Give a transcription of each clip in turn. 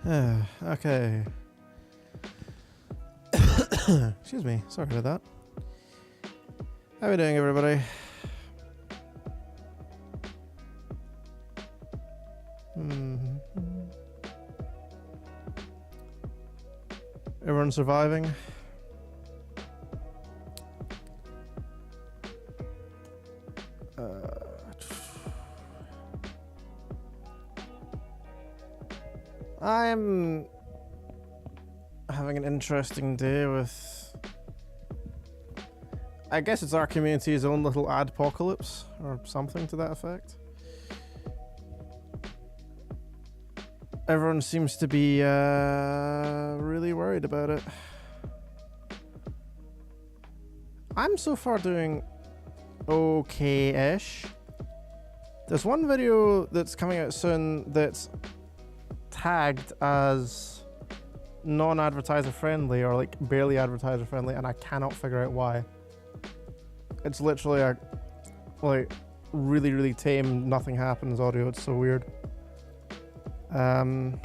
Okay. Excuse me. Sorry about that. How are we doing, everybody? Everyone surviving? I'm having an interesting day with, I guess it's our community's own little adpocalypse or something to that effect. Everyone seems to be really worried about it. I'm so far doing okay-ish. There's one video that's coming out soon that's tagged as non-advertiser friendly or like barely advertiser friendly, and I cannot figure out why. It's literally a like really tame nothing happens audio. It's so weird. But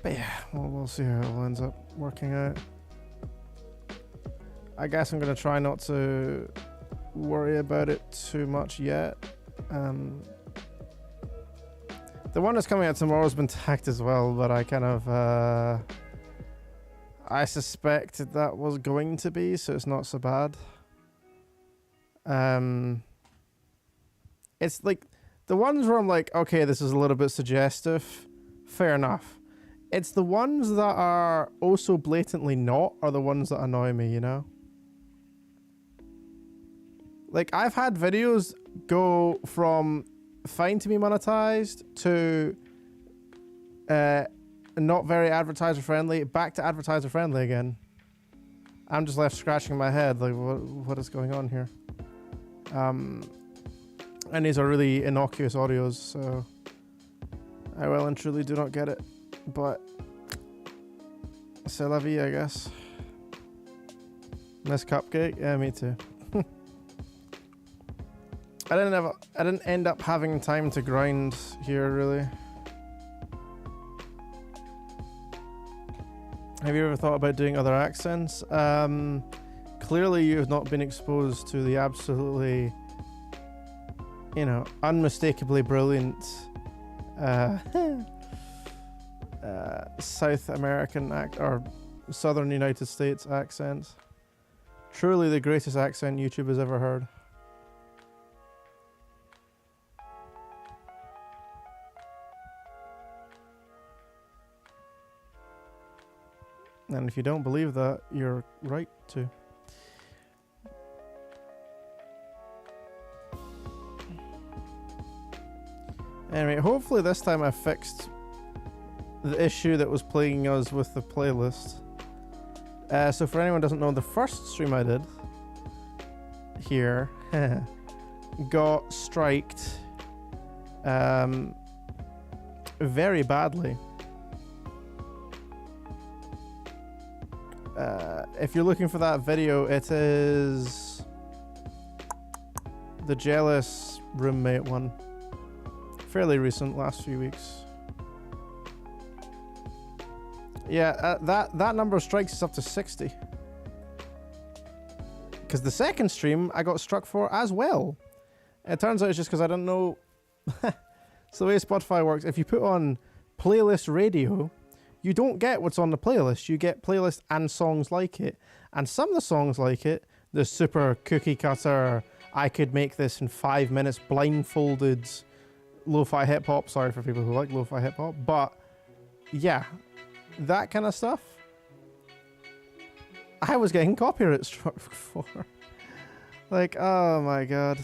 yeah, we'll see how it all ends up working out. I guess I'm gonna try not to worry about it too much yet. The one that's coming out tomorrow has been tagged as well, but I kind of I suspected that was going to be, so it's not so bad. It's like the ones where I'm like, okay, this is a little bit suggestive, fair enough. It's the ones that are oh so blatantly not are the ones that annoy me, you know? Like, I've had videos go from fine to be monetized to not very advertiser friendly, back to advertiser friendly again. I'm just left scratching my head, like, what is going on here? And these are really innocuous audios, so I well and truly do not get it. But c'est la vie, I guess. Miss Cupcake? Yeah, me too. I didn't end up having time to grind here, really. Have you ever thought about doing other accents? Clearly you have not been exposed to the absolutely, you know, unmistakably brilliant South American or Southern United States accent. Truly the greatest accent YouTube has ever heard. And if you don't believe that, you're right to. Anyway, hopefully this time I fixed the issue that was plaguing us with the playlist. So for anyone who doesn't know, the first stream I did here got striked very badly. If you're looking for that video, it is the Jealous Roommate one. Fairly recent, last few weeks. Yeah, that number of strikes is up to 60. Because the second stream I got struck for as well. It turns out it's just because I don't know. So the way Spotify works, if you put on playlist radio, you don't get what's on the playlist. You get playlist and songs like it. And some of the songs like it, the super cookie cutter, I could make this in 5 minutes, blindfolded, lo-fi hip hop. Sorry for people who like lo-fi hip hop. But yeah, that kind of stuff, I was getting copyright struck for. Like, oh my god.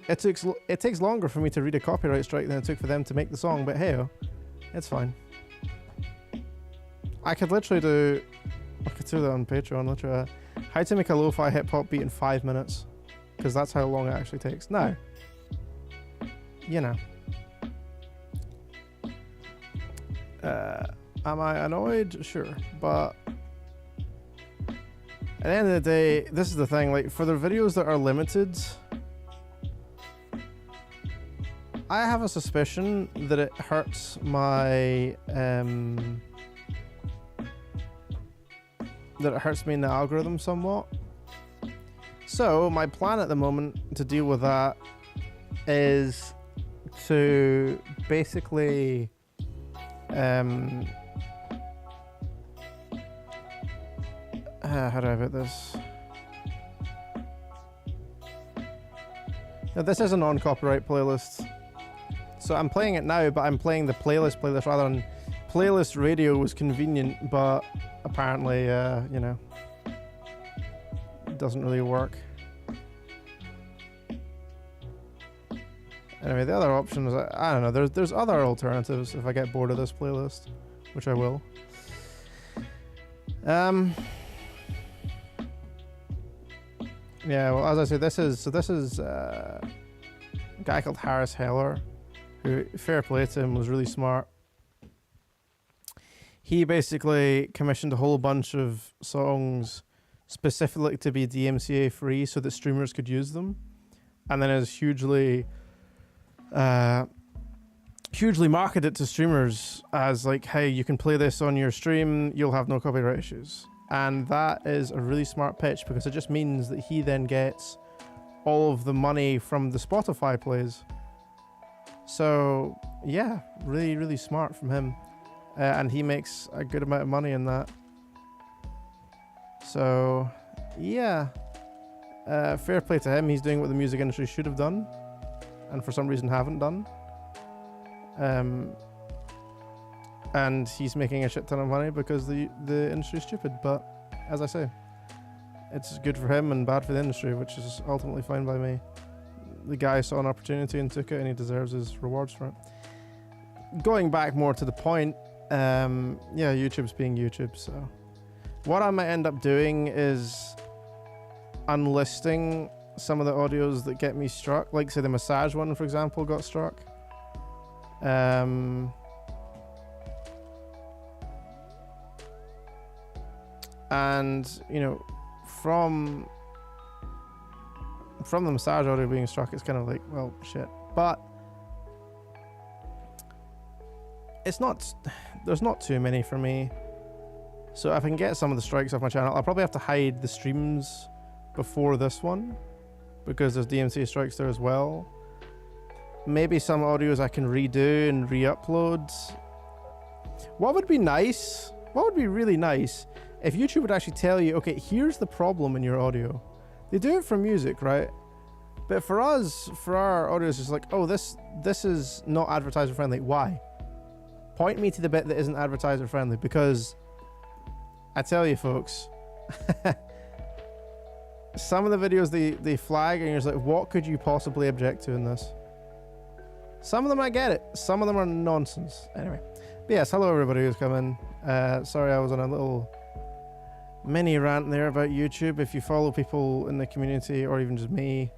It takes longer for me to read a copyright strike than it took for them to make the song, but hey, it's fine. I could literally do that on Patreon, literally. How to make a lo-fi hip-hop beat in 5 minutes. Because that's how long it actually takes. Now, you know. Am I annoyed? Sure. But at the end of the day, this is the thing, like, for the videos that are limited, I have a suspicion that it hurts my in the algorithm somewhat. So my plan at the moment to deal with that is to basically how do I put this? Now, this is a non-copyright playlist, so I'm playing it now, but I'm playing the playlist rather than playlist radio was convenient, but apparently, you know, it doesn't really work. Anyway, the other options, I don't know, there's other alternatives if I get bored of this playlist, which I will. Yeah, well, as I say, this is a guy called Harris Heller, who, fair play to him, was really smart. He basically commissioned a whole bunch of songs specifically to be DMCA free so that streamers could use them, and then has hugely marketed it to streamers as like, hey, you can play this on your stream, you'll have no copyright issues. And that is a really smart pitch, because it just means that he then gets all of the money from the Spotify plays. So yeah, really, really smart from him. And he makes a good amount of money in that. So yeah, fair play to him. He's doing what the music industry should have done, and for some reason haven't done. And he's making a shit ton of money because the industry is stupid. But as I say, it's good for him and bad for the industry, which is ultimately fine by me. The guy saw an opportunity and took it, and he deserves his rewards for it. Going back more to the point, yeah, YouTube's being YouTube. So what I might end up doing is unlisting some of the audios that get me struck. Like, say, the massage one, for example, got struck. And, you know, from the massage audio being struck, it's kind of like, well, shit. But it's not, there's not too many for me. So if I can get some of the strikes off my channel, I'll probably have to hide the streams before this one, because there's DMCA strikes there as well. Maybe some audios I can redo and re-upload. What would be nice, what would be really nice, if YouTube would actually tell you, okay, here's the problem in your audio. They do it for music, right? But for us, for our audios, it's like, oh, this is not advertiser friendly. Why? Point me to the bit that isn't advertiser friendly, because I tell you, folks, some of the videos they flag, and you're just like, what could you possibly object to in this? Some of them I get it. Some of them are nonsense. Anyway, but yes, hello everybody who's come in. Sorry, I was on a little mini rant there about YouTube. If you follow people in the community, or even just me,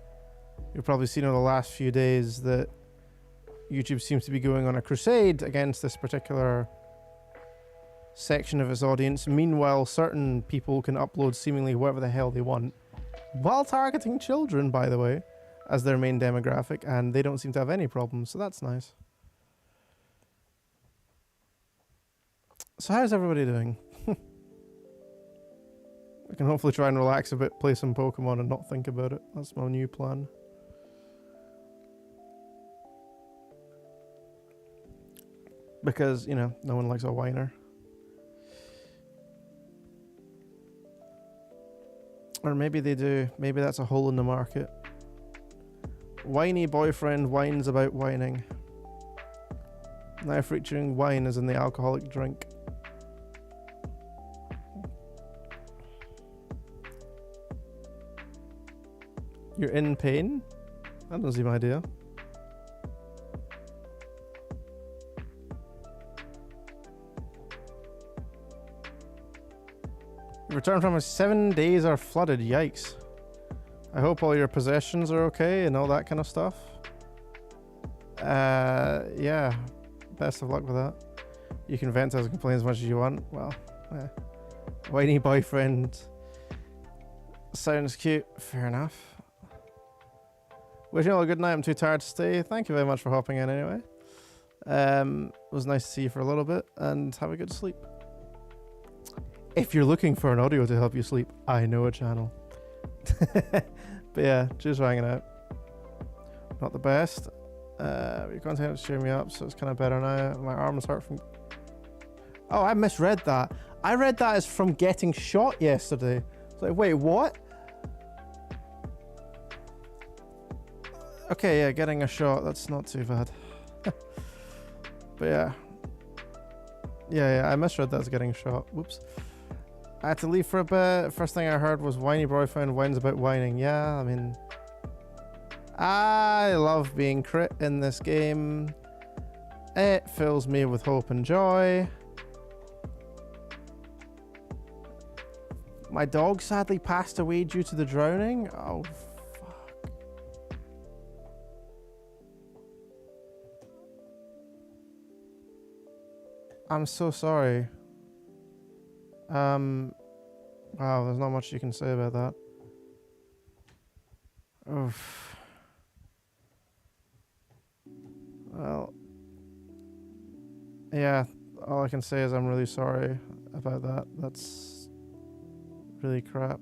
you've probably seen over the last few days that YouTube seems to be going on a crusade against this particular section of its audience. Meanwhile, certain people can upload seemingly whatever the hell they want, while targeting children, by the way, as their main demographic, and they don't seem to have any problems, so that's nice. So how's everybody doing? I can hopefully try and relax a bit, play some Pokemon and not think about it. That's my new plan. Because, you know, no one likes a whiner. Or maybe they do. Maybe that's a hole in the market. Whiny boyfriend whines about whining. Now featuring wine as in the alcoholic drink. You're in pain? That doesn't seem ideal. Return from 7 days are flooded. Yikes. I hope all your possessions are okay and all that kind of stuff. Yeah. Best of luck with that. You can vent and complain as much as you want. Well, whiny boyfriend sounds cute. Fair enough. Wishing you all a good night. I'm too tired to stay. Thank you very much for hopping in anyway. It was nice to see you for a little bit, and have a good sleep. If you're looking for an audio to help you sleep, I know a channel. But yeah, just hanging out. Not the best. Your content was cheering me up, so it's kind of better now. My arm is hurt from... Oh, I misread that. I read that as from getting shot yesterday. It's like, wait, what? Okay, yeah, getting a shot, that's not too bad. But yeah. Yeah, I misread that as getting shot. Whoops. I had to leave for a bit. First thing I heard was whiny boyfriend whines about whining. Yeah, I mean... I love being crit in this game. It fills me with hope and joy. My dog sadly passed away due to the drowning. Oh, fuck. I'm so sorry. Wow, there's not much you can say about that. Oof. Well, yeah, all I can say is I'm really sorry about that. That's really crap.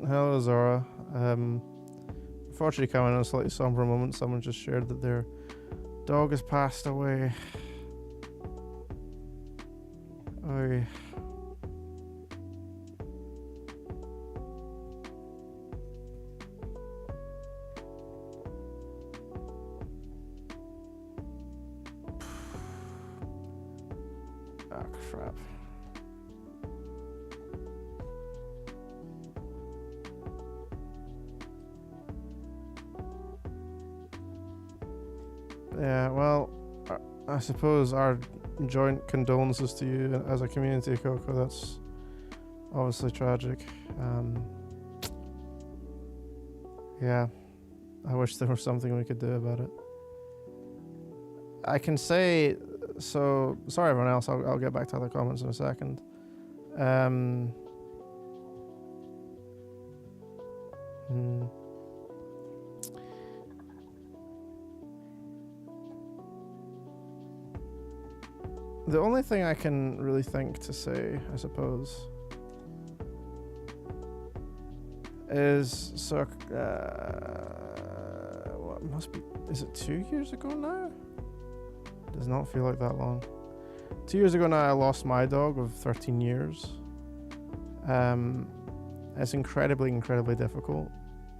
Hello, Zora. Unfortunately, coming in a slightly somber moment, someone just shared that their dog has passed away. Oy. Oh, crap. Yeah, well, I suppose our joint condolences to you as a community, Coco. That's obviously tragic. Yeah, I wish there was something we could do about it. I can say, so sorry everyone else, I'll get back to other comments in a second. The only thing I can really think to say, I suppose, is so what must be, is it 2 years ago now? Does not feel like that long. 2 years ago now I lost my dog of 13 years. It's incredibly difficult,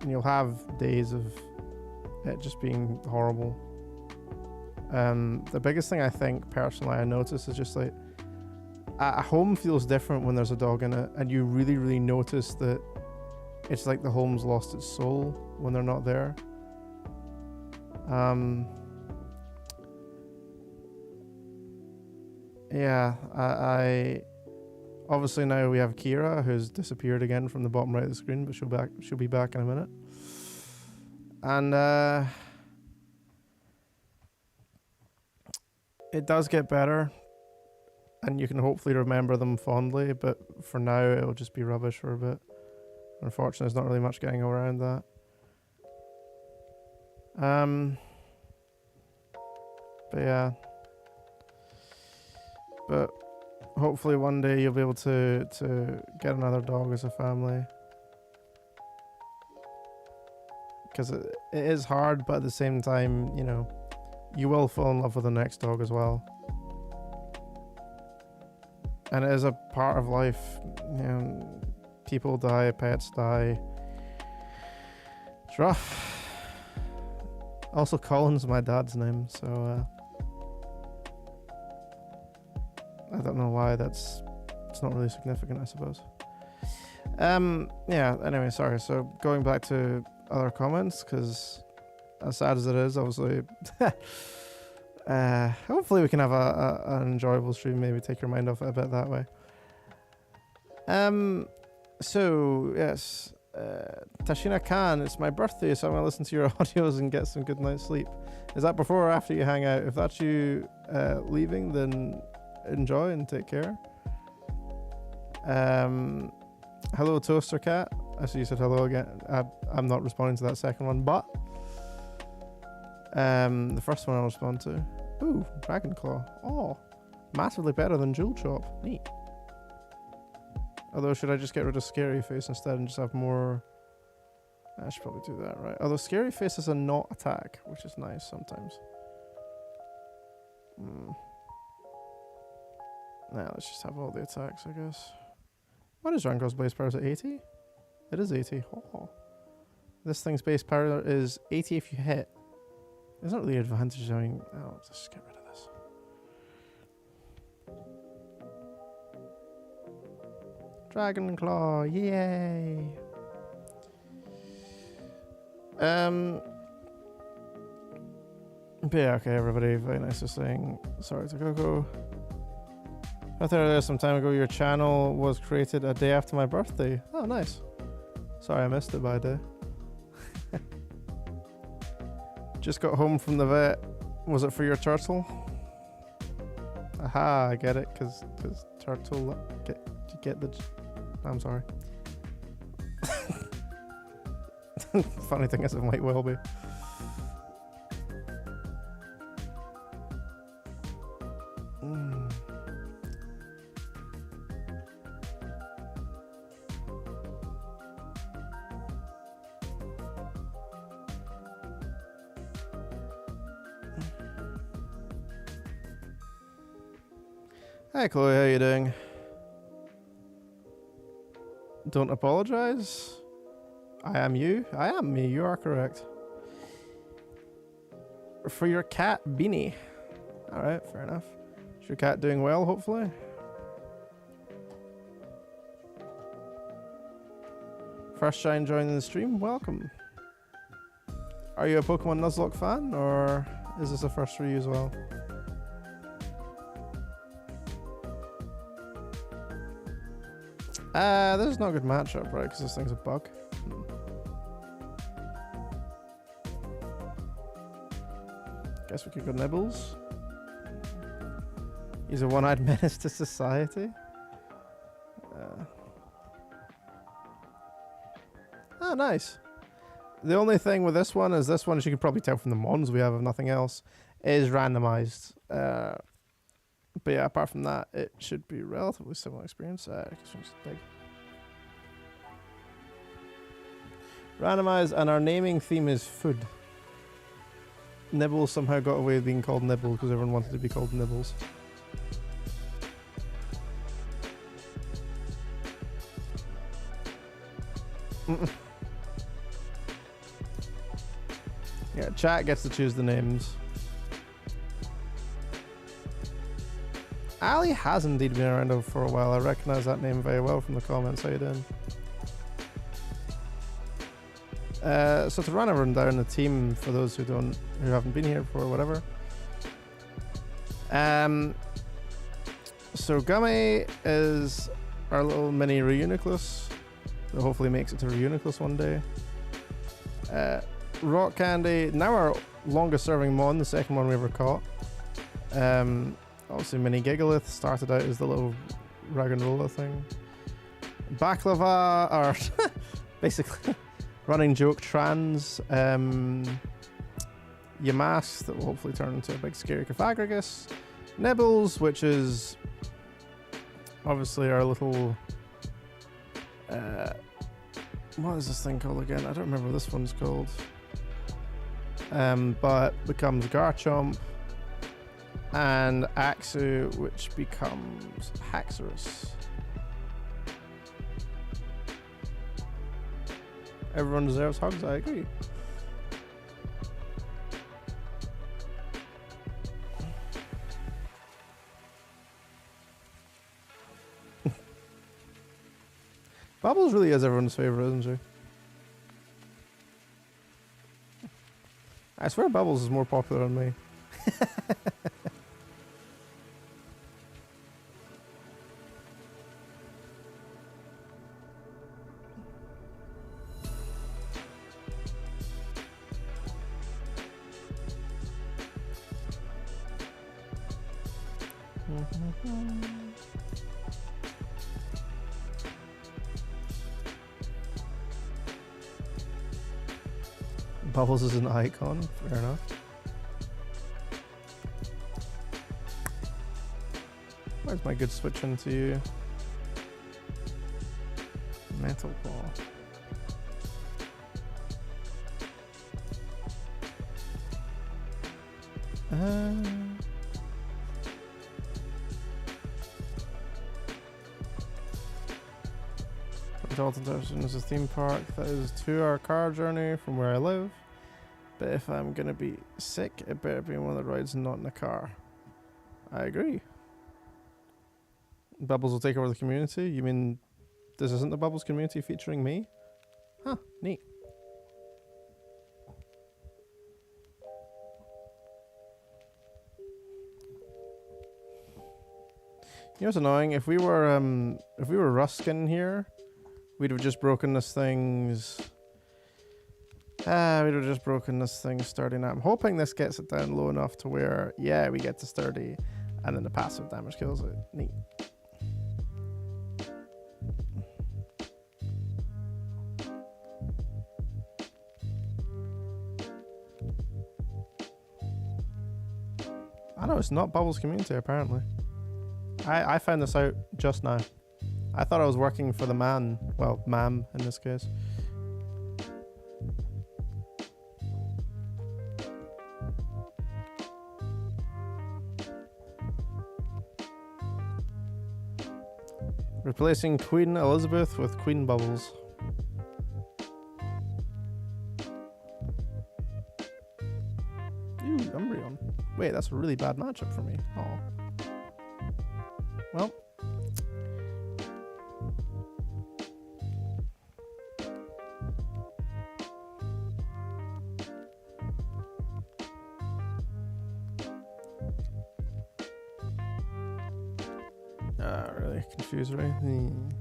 and you'll have days of it just being horrible. The biggest thing I think personally I notice is just like a home feels different when there's a dog in it, and you really notice that it's like the home's lost its soul when they're not there. Yeah, I obviously now we have Kira, who's disappeared again from the bottom right of the screen, but she'll be back in a minute. And it does get better, and you can hopefully remember them fondly, but for now it'll just be rubbish for a bit. Unfortunately, there's not really much getting around that. But yeah. But hopefully one day you'll be able to get another dog as a family. Because it is hard, but at the same time, you know, you will fall in love with the next dog as well. And it is a part of life. You know, people die, pets die. It's rough. Also, Colin's my dad's name, so I don't know why it's not really significant, I suppose. Yeah, anyway, sorry. So going back to other comments, because as sad as it is, obviously, hopefully we can have an enjoyable stream, maybe take your mind off it a bit that way. So, yes, Tashina Khan, it's my birthday, so I'm gonna listen to your audios and get some good night's sleep. Is that before or after you hang out? If that's you leaving, then enjoy and take care. Hello, Toaster Cat. I see you said hello again. I'm not responding to that second one, but the first one I'll respond to. Ooh, Dragon Claw. Oh, massively better than Jewel Chop. Neat. Although, should I just get rid of Scary Face instead and just have more? I should probably do that, right? Although Scary Face is a not attack, which is nice sometimes. Now let's just have all the attacks, I guess. What is Rango's base power? Is it 80? It is 80. Oh. This thing's base power is 80 if you hit. There's not really an advantage. I mean, I'll just get rid of this. Dragon Claw, yay! But yeah, okay, everybody. Very nice to saying sorry to Coco. I thought earlier some time ago your channel was created a day after my birthday. Oh, nice. Sorry I missed it by a day. Just got home from the vet. Was it for your turtle? Aha, I get it, because turtle get the... I'm sorry. Funny thing is it might well be. Hi Chloe, how you doing? Don't apologize. I am you. I am me. You are correct. For your cat, Beanie. Alright, fair enough. Is your cat doing well, hopefully? First time joining the stream, welcome. Are you a Pokemon Nuzlocke fan, or is this a first for you as well? This is not a good matchup, right? Because this thing's a bug. Guess we could go Nibbles. He's a one-eyed menace to society. Oh, nice. The only thing with this one, as you can probably tell from the mons we have, if nothing else, is randomized. But yeah, apart from that, it should be relatively similar experience. Big. Randomized, and our naming theme is food. Nibbles somehow got away with being called Nibble because everyone wanted to be called Nibbles. Yeah, chat gets to choose the names. Ali has indeed been around for a while. I recognize that name very well from the comments. How you doing? So to run everyone down the team for those who haven't been here before, whatever. So Gummy is our little mini Reuniclus that hopefully makes it to Reuniclus one day. Rock Candy, now our longest serving mon, the second one we ever caught. Obviously Mini Gigalith started out as the little rag and roller thing. Baklava, or basically running joke trans. Yamask, that will hopefully turn into a big scary Cofagrigus. Nibbles, which is obviously our little what is this thing called again? I don't remember what this one's called. But becomes Garchomp. And Axu, which becomes Haxorus. Everyone deserves hugs, I agree. Bubbles really is everyone's favorite, isn't she? I swear Bubbles is more popular than me. Bubbles is an icon, fair enough. Where's my good switch into metal ball? Dalton is a theme park that is a 2-hour car journey from where I live. But if I'm gonna be sick, it better be in one of the rides and not in a car. I agree. Bubbles will take over the community? You mean this isn't the Bubbles community featuring me? Huh, neat. You know what's annoying? If we were Ruskin here, we'd have just broken this thing's... we'd have just broken this thing's sturdy now. I'm hoping this gets it down low enough to where, yeah, we get to sturdy, and then the passive damage kills it. Neat. I know, it's not Bubbles community, apparently. I found this out just now. I thought I was working for the man, well, ma'am in this case. Replacing Queen Elizabeth with Queen Bubbles. Ooh, Umbreon. Wait, that's a really bad matchup for me. Oh. Well. Really confused or anything.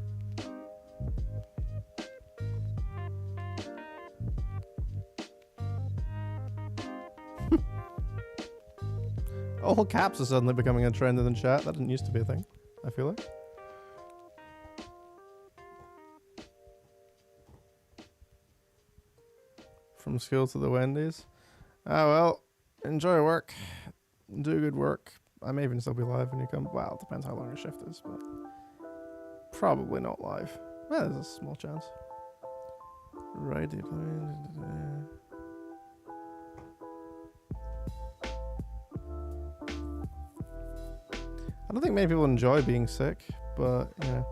All caps are suddenly becoming a trend in the chat. That didn't used to be a thing, I feel like. From school to the Wendy's. Ah, well, enjoy work. Do good work. I may even still be live when you come. Well, it depends how long your shift is, but probably not live. Well, there's a small chance. Righty. I don't think many people enjoy being sick, but yeah.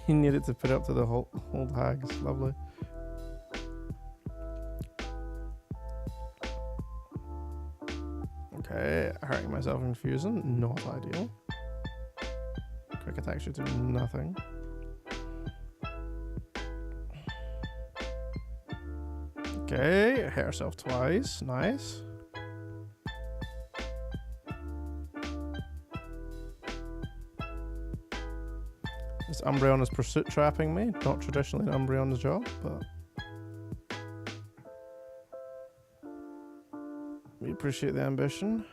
You needed to put up to the old hags. Lovely. Okay, hurting myself and confusing. Not ideal. Quick attack should do nothing. Okay, hit herself twice. Nice. This Umbreon is pursuit trapping me. Not traditionally an Umbreon's job, but we appreciate the ambition.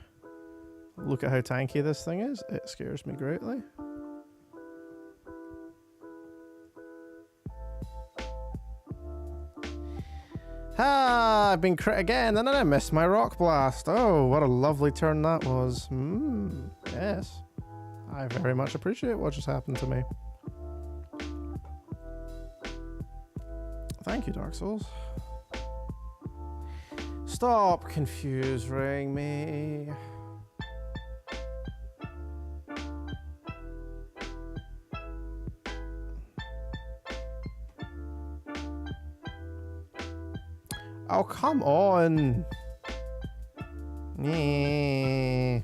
Look at how tanky this thing is. It scares me greatly. Ah, I've been crit again, and then I missed my Rock Blast. Oh, what a lovely turn that was. Yes. I very much appreciate what just happened to me. Thank you, Dark Souls. Stop confusing me. Oh, come on. Yeah.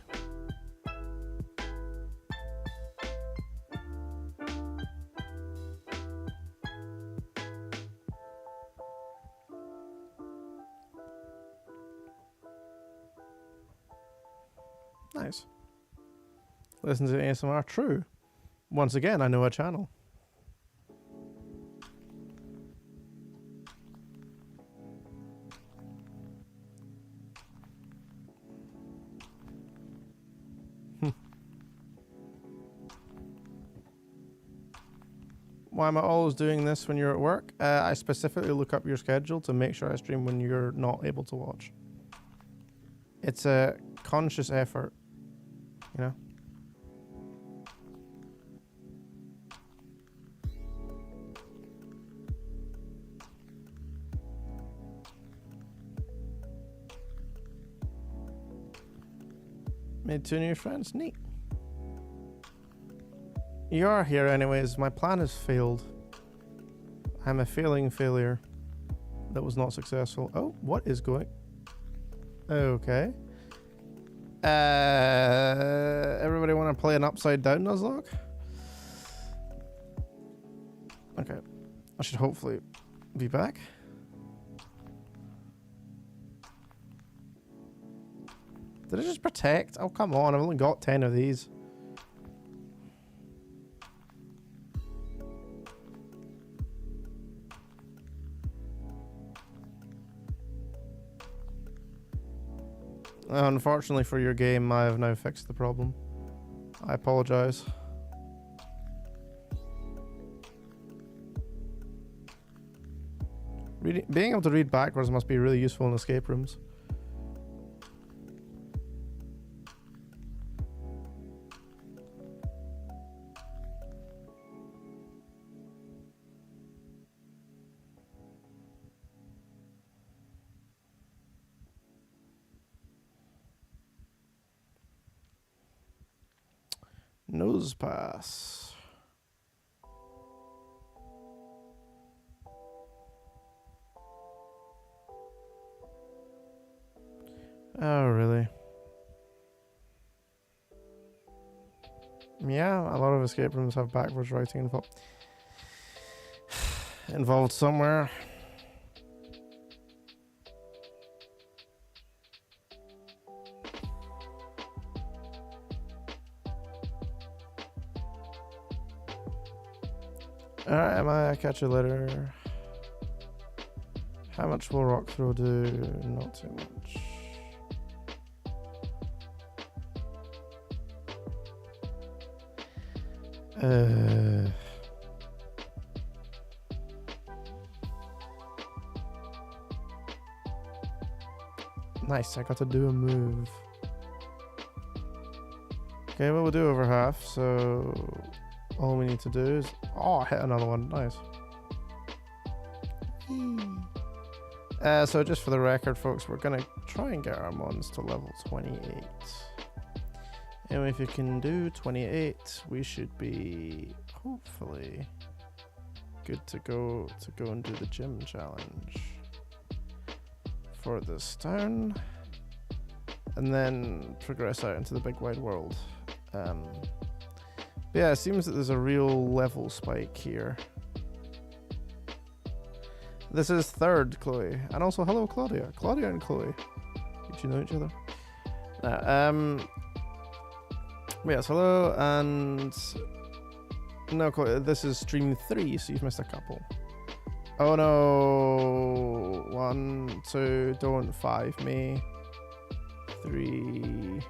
Nice. Listen to ASMR. True. Once again, I know a channel. Why am I always doing this when you're at work? I specifically look up your schedule to make sure I stream when you're not able to watch. It's a conscious effort, you know? Made 2 new friends, neat. You are here anyways, my plan has failed. I'm a failing failure that was not successful. Oh, what is going? Okay. Everybody want to play an upside down Nuzlocke? Okay. I should hopefully be back. Did I just protect? Oh, come on. I've only got 10 of these. Unfortunately for your game, I have now fixed the problem. I apologize. Being able to read backwards must be really useful in escape rooms. Nose pass. Oh, really? Yeah, a lot of escape rooms have backwards writing involved somewhere. Alright, I'll catch you later. How much will rock throw do? Not too much. Nice, I got to do a move. Okay, well, we'll do over half, so all we need to do is... Oh, I hit another one. Nice. So just for the record, folks, we're going to try and get our mons to level 28. And if you can do 28, we should be hopefully good to go and do the gym challenge for this town. And then progress out into the big wide world. But yeah, it seems that there's a real level spike here. This is third, Chloe. And also, hello, Claudia. Claudia and Chloe. Did you know each other? Yes, hello, and... No, Chloe, this is stream 3, so you've missed a couple. Oh no! 1, 2, don't 5 me. 3...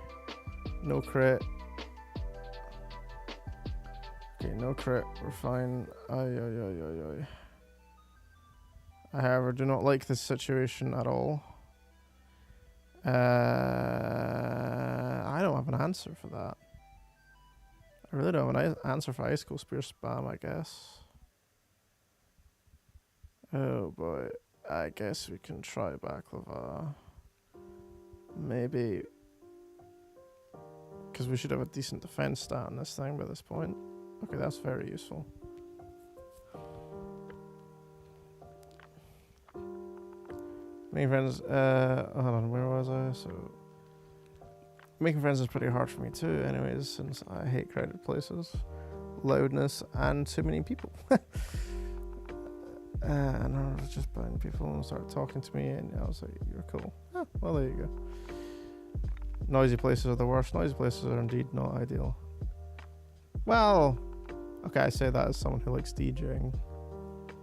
No crit. Okay, no crit, we're fine. I, however, do not like this situation at all. I don't have an answer for that. I really don't have an answer for Icicle Spear spam, I guess. Oh boy, I guess we can try Baklava. Maybe. Because we should have a decent defense stat on this thing by this point. Okay, that's very useful. Making friends, hold on, where was I? So, making friends is pretty hard for me too, anyways, since I hate crowded places, loudness, and too many people. And I was just buying people and started talking to me, and I was like, you're cool. Ah, well, there you go. Noisy places are the worst. Noisy places are indeed not ideal. Well, okay, I say that as someone who likes DJing,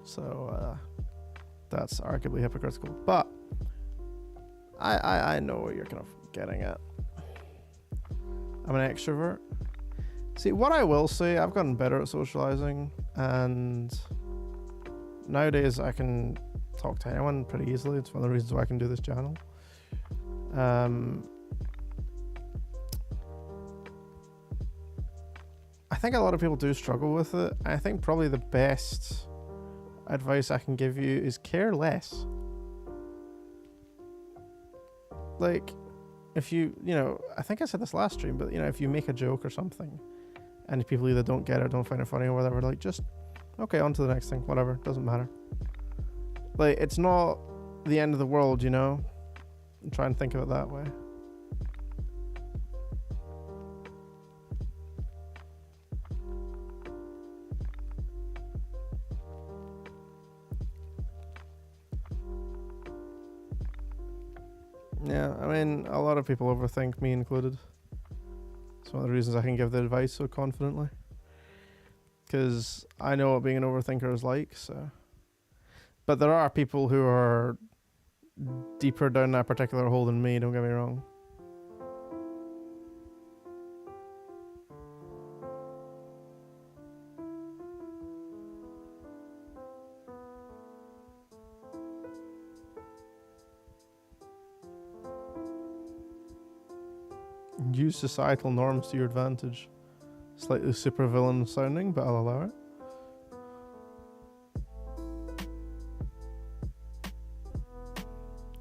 so that's arguably hypocritical, but I know what you're kind of getting at. I'm an extrovert. See, what I will say, I've gotten better at socializing. And nowadays I can talk to anyone pretty easily. It's one of the reasons why I can do this channel. I think a lot of people do struggle with it. I think probably the best advice I can give you is care less. Like, if you know, I think I said this last stream, but you know, if you make a joke or something and people either don't get it or don't find it funny or whatever, like, just, okay, on to the next thing, whatever, doesn't matter. Like, it's not the end of the world, you know? Try and think of it that way. Yeah, I mean, a lot of people overthink, me included. It's one of the reasons I can give the advice so confidently. Because I know what being an overthinker is like, so. But there are people who are deeper down that particular hole than me, don't get me wrong. Use societal norms to your advantage. Slightly supervillain sounding, but I'll allow it.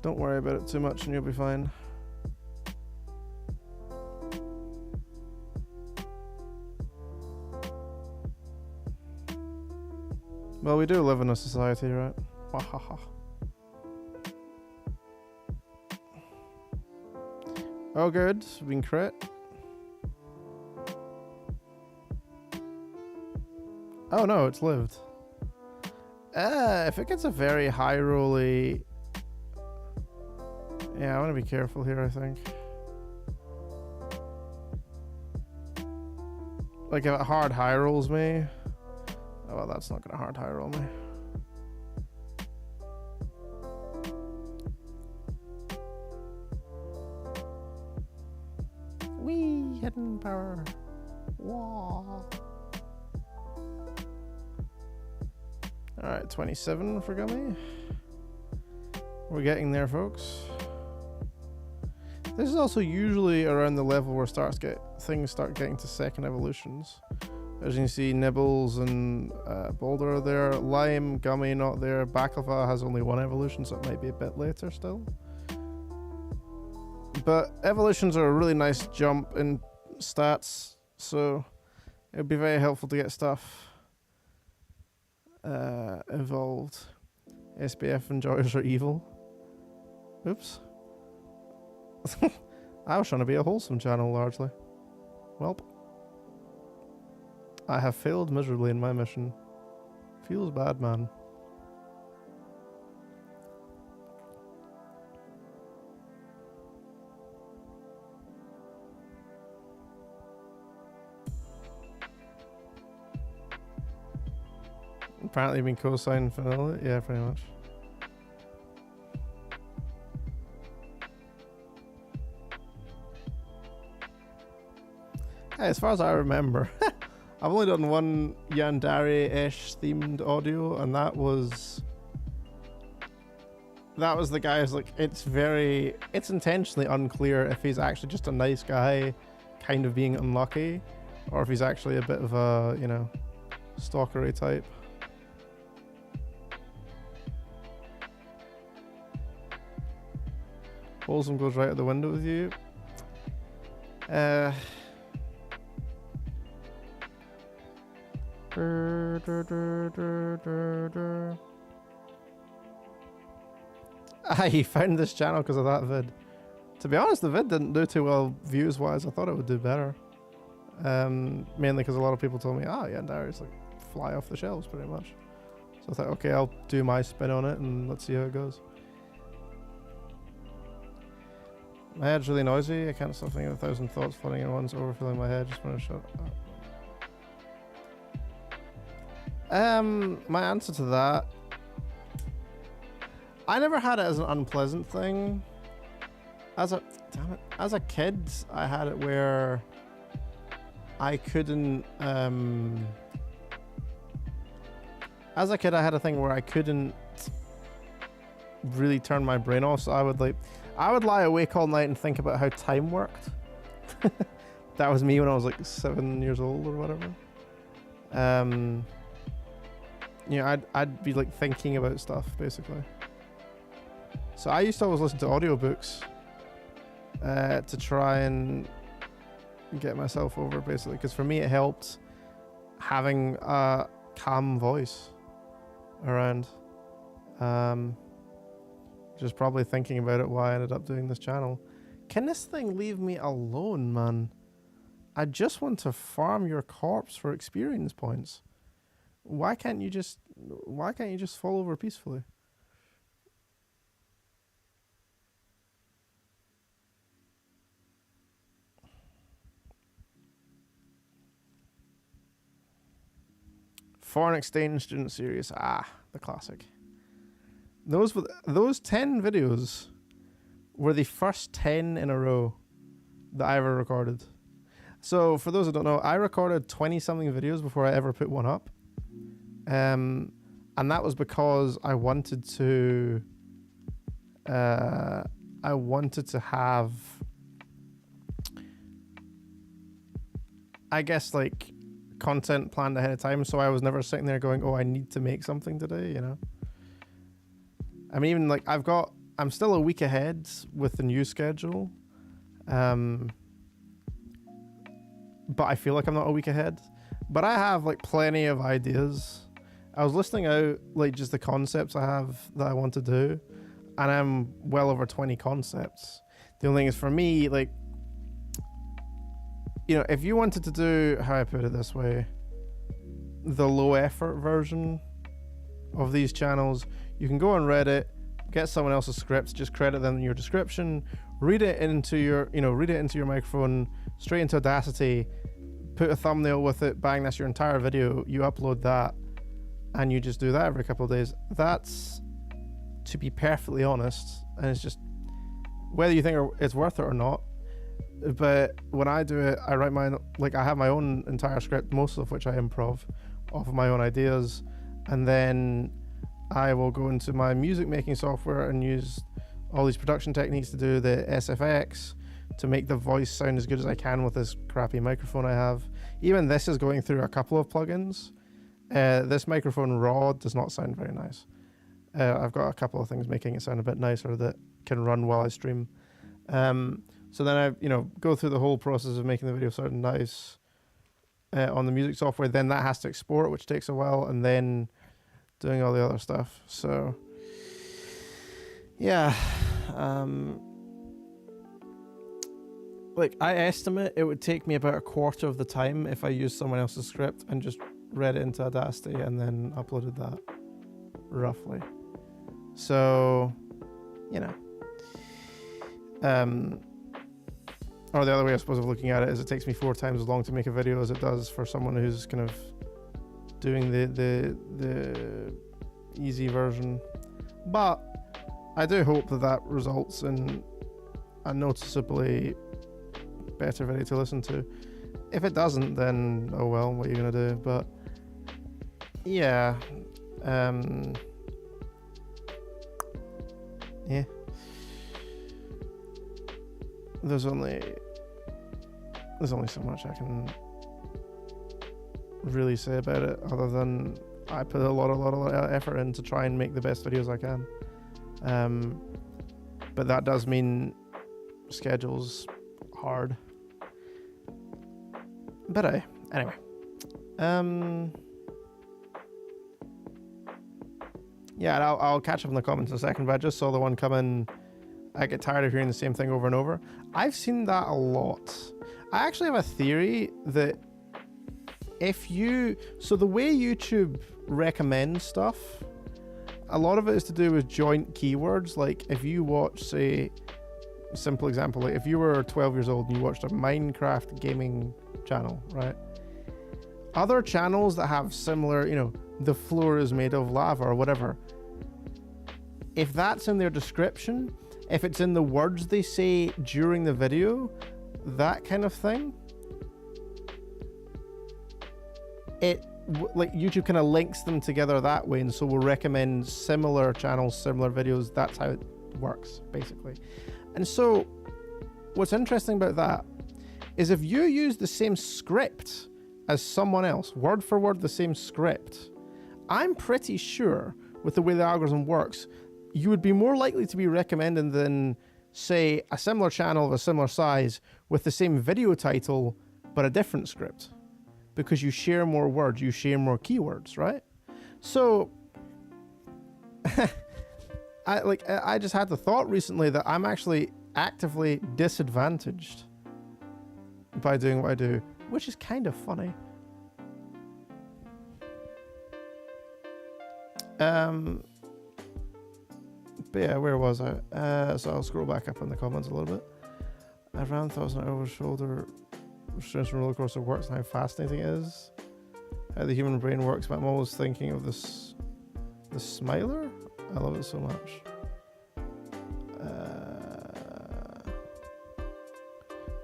Don't worry about it too much and you'll be fine. Well, we do live in a society, right? Wahaha. Oh good, we can crit. Oh no, it's lived. If it gets a very high rolly... Yeah, I want to be careful here, I think. Like if it hard high rolls me... Oh well, that's not gonna hard high roll me. Wee, hidden power. Wah. Alright, 27 for Gummy. We're getting there, folks. This is also usually around the level where things start getting to second evolutions. As you can see, Nibbles and Boulder are there. Lime, Gummy not there. Baklava has only one evolution, so it might be a bit later still. But evolutions are a really nice jump in stats, so it would be very helpful to get stuff evolved. SBF enjoyers are evil. Oops. I was trying to be a wholesome channel largely. Welp. I have failed miserably in my mission. Feels bad, man. Apparently been co-signed vanilla. Yeah, pretty much. Hey, as far as I remember, I've only done one Yandere-ish themed audio, and that was the guy who's like, it's intentionally unclear if he's actually just a nice guy kind of being unlucky, or if he's actually a bit of a, you know, stalkery type. Wholesome goes right out the window with you. I found this channel because of that vid. To be honest, the vid didn't do too well views wise. I thought it would do better. Mainly because a lot of people told me, yeah, Darius like fly off the shelves pretty much. So I thought, okay, I'll do my spin on it and let's see how it goes. My head's really noisy. I can't stop thinking of 1,000 thoughts flooding at once, overfilling my head. Just want to shut up. My answer to that, I never had it as an unpleasant thing. As a kid, I had it where I couldn't as a kid, I had a thing where I couldn't really turn my brain off, so I would lie awake all night and think about how time worked. That was me when I was like 7 years old or whatever. You know, I'd be like thinking about stuff basically. So I used to always listen to audiobooks to try and get myself over basically, because for me it helped having a calm voice around. Just probably thinking about it why I ended up doing this channel. Can this thing leave me alone, man? I just want to farm your corpse for experience points. Why can't you just fall over peacefully? Foreign exchange student series. Ah, the classic. Those 10 videos were the first 10 in a row that I ever recorded. So for those who don't know, I recorded 20 something videos before I ever put one up. And that was because I wanted to have, I guess, like content planned ahead of time, so I was never sitting there going, oh, I need to make something today, you know. I mean, even like I'm still a week ahead with the new schedule, but I feel like I'm not a week ahead. But I have like plenty of ideas. I was listing out like just the concepts I have that I want to do, and I'm well over 20 concepts. The only thing is for me, like, you know, if you wanted to do, how I put it this way, the low effort version of these channels, you can go on Reddit, get someone else's script, just credit them in your description, read it into your microphone, straight into Audacity, put a thumbnail with it, bang, that's your entire video, you upload that, and you just do that every couple of days. That's, to be perfectly honest, and it's just whether you think it's worth it or not, but when I do it, I write I have my own entire script, most of which I improv off of my own ideas, and then I will go into my music making software and use all these production techniques to do the SFX to make the voice sound as good as I can with this crappy microphone I have. Even this is going through a couple of plugins. This microphone raw does not sound very nice. I've got a couple of things making it sound a bit nicer that can run while I stream. So then I, go through the whole process of making the video sound nice on the music software. Then that has to export, which takes a while, and then doing all the other stuff. So yeah, like I estimate it would take me about a quarter of the time if I used someone else's script and just read it into Audacity and then uploaded that, roughly. So, or the other way I suppose of looking at it is it takes me 4 times as long to make a video as it does for someone who's kind of doing the easy version. But I do hope that results in a noticeably better video to listen to. If it doesn't, then oh well, what are you gonna do? But yeah, yeah. There's only so much I can really say about it, other than I put a lot of effort in to try and make the best videos I can. But that does mean schedule's hard. But anyway. Yeah, I'll catch up in the comments in a second, but I just saw the one come in. I get tired of hearing the same thing over and over. I've seen that a lot. I actually have a theory that so the way YouTube recommends stuff, a lot of it is to do with joint keywords. Like if you watch, say, simple example, like if you were 12 years old and you watched a Minecraft gaming channel, right? Other channels that have similar, the floor is made of lava or whatever, if that's in their description, if it's in the words they say during the video, that kind of thing, like YouTube kind of links them together that way, and so we'll recommend similar channels, similar videos. That's how it works, basically. And so what's interesting about that is if you use the same script as someone else, word for word the same script, I'm pretty sure with the way the algorithm works, you would be more likely to be recommended than, say, a similar channel of a similar size with the same video title but a different script, because you share more words, you share more keywords, right? So I just had the thought recently that I'm actually actively disadvantaged by doing what I do, which is kind of funny. But yeah, where was I? So I'll scroll back up in the comments a little bit. I ran 1,000 over shoulder restraints from roller coaster works and how fascinating it is. How the human brain works, but I'm always thinking of this, the Smiler. I love it so much.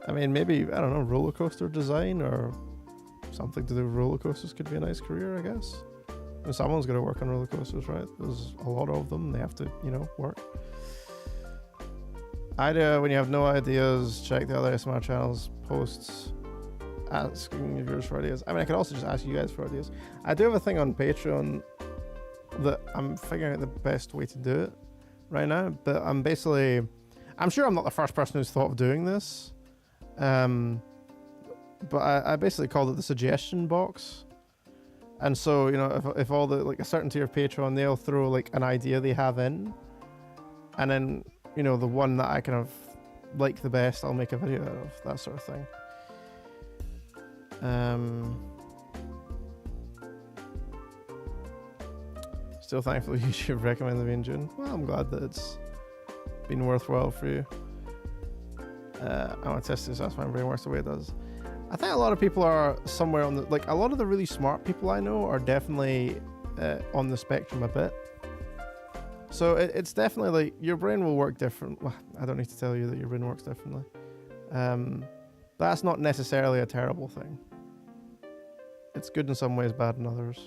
I mean, maybe, I don't know, roller coaster design or something to do with roller coasters could be a nice career, I guess. And someone's got to work on roller coasters, right? There's a lot of them. They have to, you know, work. Idea, when you have no ideas, check the other SMR channels, posts, asking your viewers for ideas. I mean, I could also just ask you guys for ideas. I do have a thing on Patreon that I'm figuring out the best way to do it right now, but I'm sure I'm not the first person who's thought of doing this. But I basically called it the suggestion box. And so, you know, if all the, like a certain tier of Patreon, they'll throw like an idea they have in, and then, you know, the one that I kind of like the best, I'll make a video out of, that sort of thing. Still thankful YouTube recommended me in June. Well, I'm glad that it's been worthwhile for you. I want to test this, that's why my brain works the way it does. I think a lot of people are somewhere on the, like, a lot of the really smart people I know are definitely on the spectrum a bit. So it's definitely like, your brain will work different. Well, I don't need to tell you that your brain works differently. That's not necessarily a terrible thing. It's good in some ways, bad in others.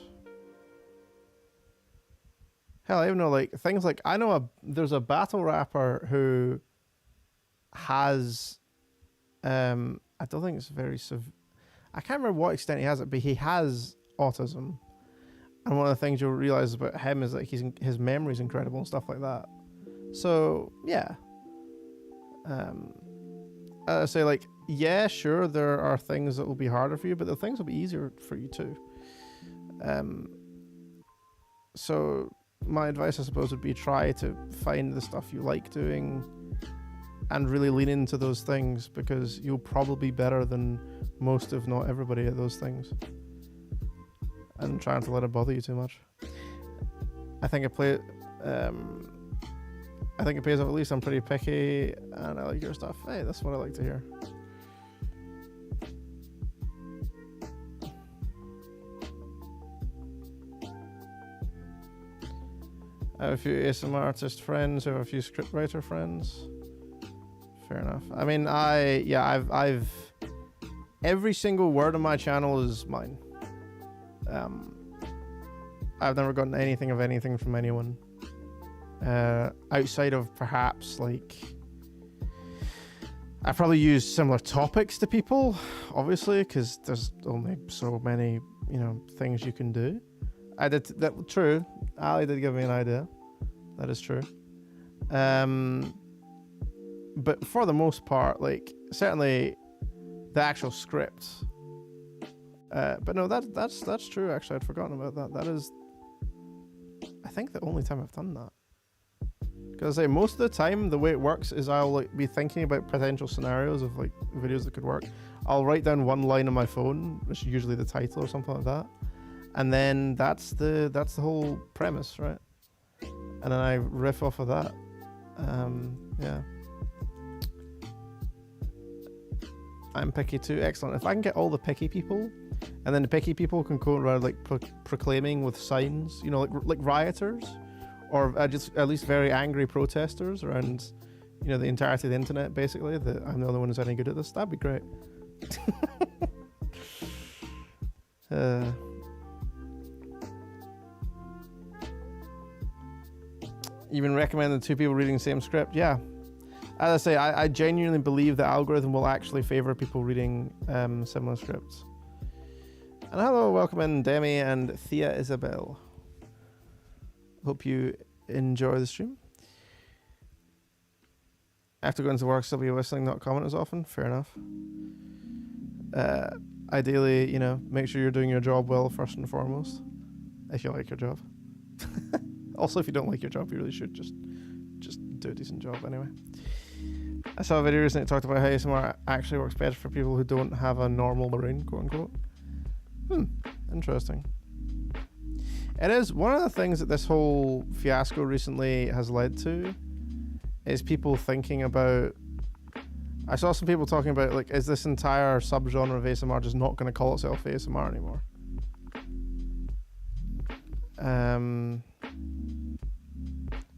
Hell, I even know, like, things like, I know there's a battle rapper who has, I don't think it's very I can't remember what extent he has it, but he has autism. And one of the things you'll realize about him is that his memory is incredible and stuff like that. So, yeah. I say, like, yeah, sure, there are things that will be harder for you, but the things will be easier for you too. So my advice, I suppose, would be try to find the stuff you like doing and really lean into those things, because you'll probably be better than most, if not everybody, at those things. And trying to let it bother you too much. I think it pays off. At least I'm pretty picky and I like your stuff. Hey, that's what I like to hear. I have a few ASMR artist friends, I have a few scriptwriter friends. Fair enough. I mean, I've every single word on my channel is mine. I've never gotten anything of anything from anyone. Outside of perhaps, like, I probably use similar topics to people, obviously, because there's only so many, you know, things you can do. I did that. True. Ali did give me an idea. That is true. But for the most part, like, certainly the actual script. But no, that's true. Actually, I'd forgotten about that. That is, I think, the only time I've done that. Because most of the time, the way it works is I'll, like, be thinking about potential scenarios of, like, videos that could work. I'll write down one line on my phone, which is usually the title or something like that, and then that's the whole premise, right? And then I riff off of that. Yeah. I'm picky too. Excellent. If I can get all the picky people, and then the picky people can go around, like, proclaiming with signs, you know, like rioters, or just at least very angry protesters around, you know, the entirety of the internet, basically, that I'm the only one who's any good at this, that'd be great. Even recommended 2 people reading the same script. Yeah. As I say, I genuinely believe the algorithm will actually favor people reading similar scripts. And hello, welcome in Demi and Thea Isabel. Hope you enjoy the stream. After going to work, still be whistling, not comment as often. Fair enough. Ideally, you know, make sure you're doing your job well first and foremost. If you like your job. Also, if you don't like your job, you really should just do a decent job anyway. I saw a video recently that talked about how ASMR actually works better for people who don't have a normal brain, quote unquote. Interesting. It is one of the things that this whole fiasco recently has led to is people thinking about. I saw some people talking about, like, is this entire subgenre of ASMR just not going to call itself ASMR anymore?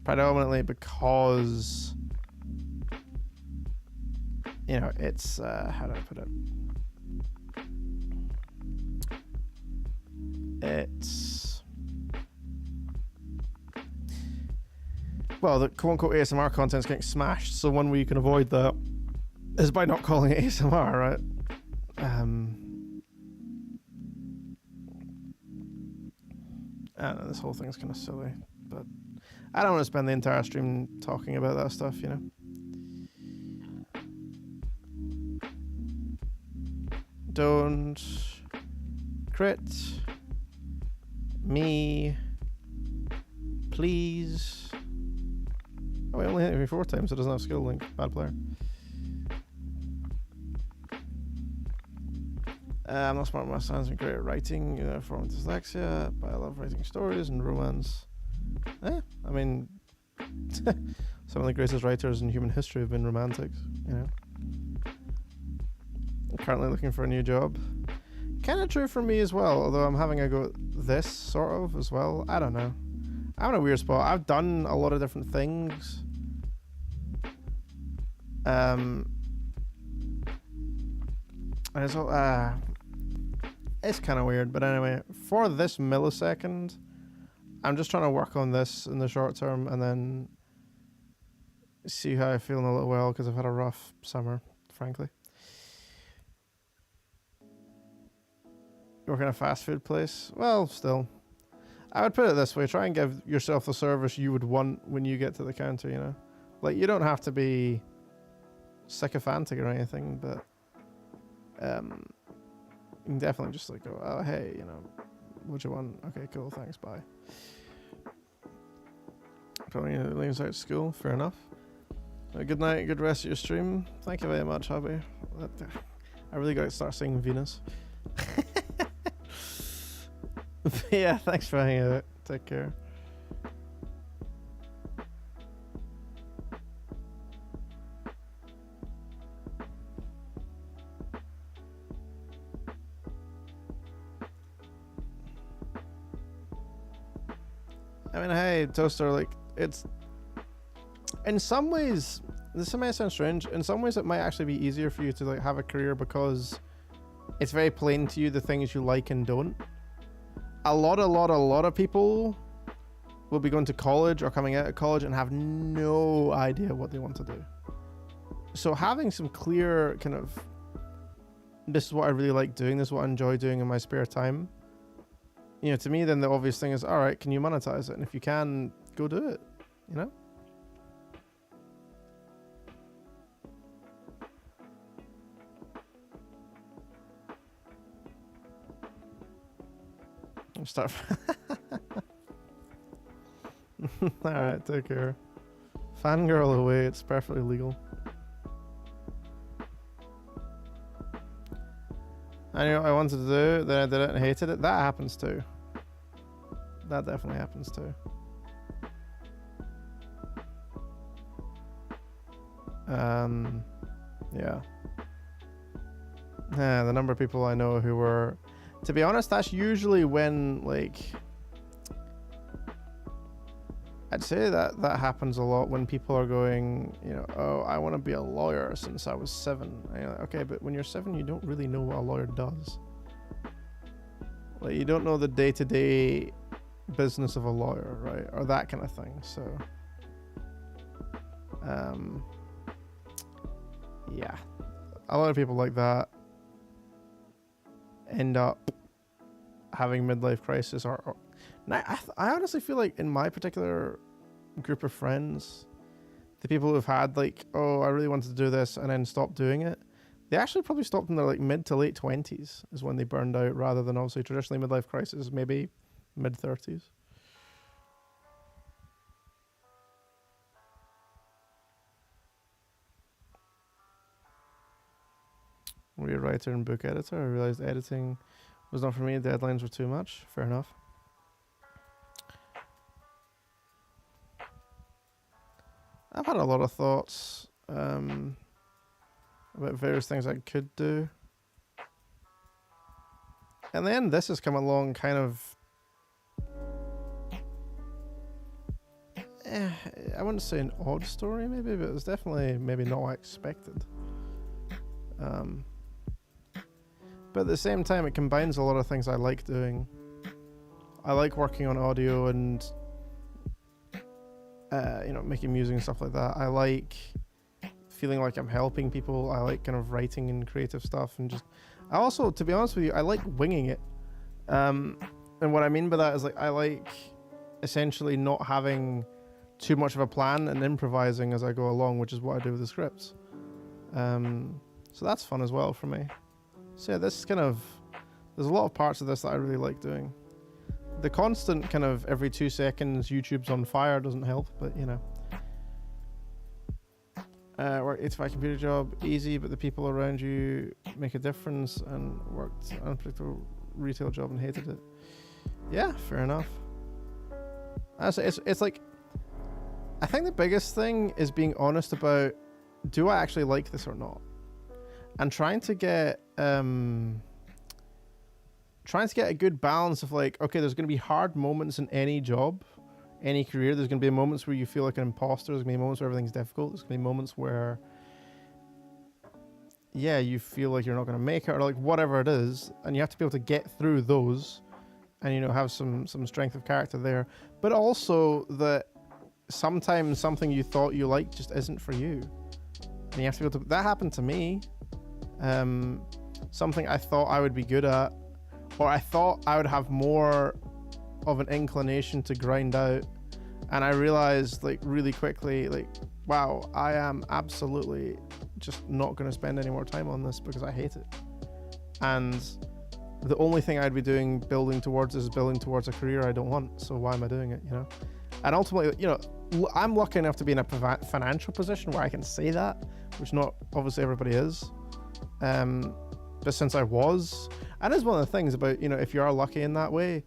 Predominantly because, you know, it's how do I put it? It's, well, the quote-unquote ASMR content's getting smashed, so one way you can avoid that is by not calling it ASMR, right? I don't know, this whole thing's kind of silly, but I don't want to spend the entire stream talking about that stuff, you know? Don't crit me, please. Oh, he only hit me 4 times, so it doesn't have skill link. Bad player. I'm not smart with my sounds and great at writing, for dyslexia, but I love writing stories and romance. I mean, some of the greatest writers in human history have been romantics, you know. I'm currently looking for a new job. Kind of true for me as well, although I'm having a go at this, sort of, as well. I don't know. I'm in a weird spot. I've done a lot of different things. And it's all, it's kind of weird, but anyway, for this millisecond, I'm just trying to work on this in the short term and then see how I feel in a little while, because I've had a rough summer, frankly. Work in a fast food place? Well, still. I would put it this way, try and give yourself the service you would want when you get to the counter, you know? Like, you don't have to be sycophantic or anything, but you can definitely just like go, oh, hey, you know, what you want? Okay, cool, thanks, bye. Probably leaves out school, fair enough. Good night, good rest of your stream. Thank you very much, hubby. I really got to start singing Venus. Yeah, thanks for hanging out. Take care. I mean, hey, Toaster, like, it's... In some ways, this may sound strange, in some ways it might actually be easier for you to, like, have a career because it's very plain to you the things you like and don't. A lot of people will be going to college or coming out of college and have no idea what they want to do. So having some clear kind of, this is what I really like doing, this is what I enjoy doing in my spare time, you know, to me then the obvious thing is, all right, can you monetize it? And if you can, go do it, you know? Start. Alright, take care. Fangirl away, it's perfectly legal. I knew what I wanted to do, then I did it and hated it. That happens too. That definitely happens too. Yeah. Yeah, the number of people I know who were... To be honest, that's usually when, like... I'd say that happens a lot when people are going, you know, oh, I want to be a lawyer since I was 7. And you're like, okay, but when you're 7, you don't really know what a lawyer does. Like, you don't know the day-to-day business of a lawyer, right? Or that kind of thing, so... Yeah, a lot of people like that end up having midlife crisis, or I honestly feel like in my particular group of friends, the people who've had like, oh, I really wanted to do this and then stopped doing it, they actually probably stopped in their like mid to late 20s is when they burned out, rather than obviously traditionally midlife crisis, maybe mid 30s. Were you a writer and book editor? I realized editing was not for me. Deadlines were too much. Fair enough. I've had a lot of thoughts about various things I could do. And then this has come along kind of... I wouldn't say an odd story maybe, but it was definitely maybe not what I expected. But at the same time, it combines a lot of things I like doing. I like working on audio and, you know, making music and stuff like that. I like feeling like I'm helping people. I like kind of writing and creative stuff, and just, I also, to be honest with you, I like winging it. And what I mean by that is, like, I like essentially not having too much of a plan and improvising as I go along, which is what I do with the scripts. So that's fun as well for me. So yeah, this is kind of, there's a lot of parts of this that I really like doing. The constant kind of every 2 seconds YouTube's on fire doesn't help, but you know. Work 8 to 5 computer job, easy, but the people around you make a difference, and worked an unpredictable retail job and hated it. Yeah, fair enough. It's like, I think the biggest thing is being honest about, do I actually like this or not? And trying to get a good balance of like, okay, there's going to be hard moments in any job, any career. There's going to be moments where you feel like an imposter. There's going to be moments where everything's difficult. There's going to be moments where, yeah, you feel like you're not going to make it, or like whatever it is, and you have to be able to get through those, and you know, have some strength of character there. But also that sometimes something you thought you liked just isn't for you, and you have to be able to. That happened to me. Something I thought I would be good at, or I thought I would have more of an inclination to grind out, and I realized like really quickly, like, wow, I am absolutely just not going to spend any more time on this because I hate it. And the only thing I'd be doing building towards is building towards a career I don't want, so why am I doing it, you know? And ultimately, you know, I'm lucky enough to be in a financial position where I can say that, which not obviously everybody is. But since I was, and it's one of the things about, you know, if you are lucky in that way,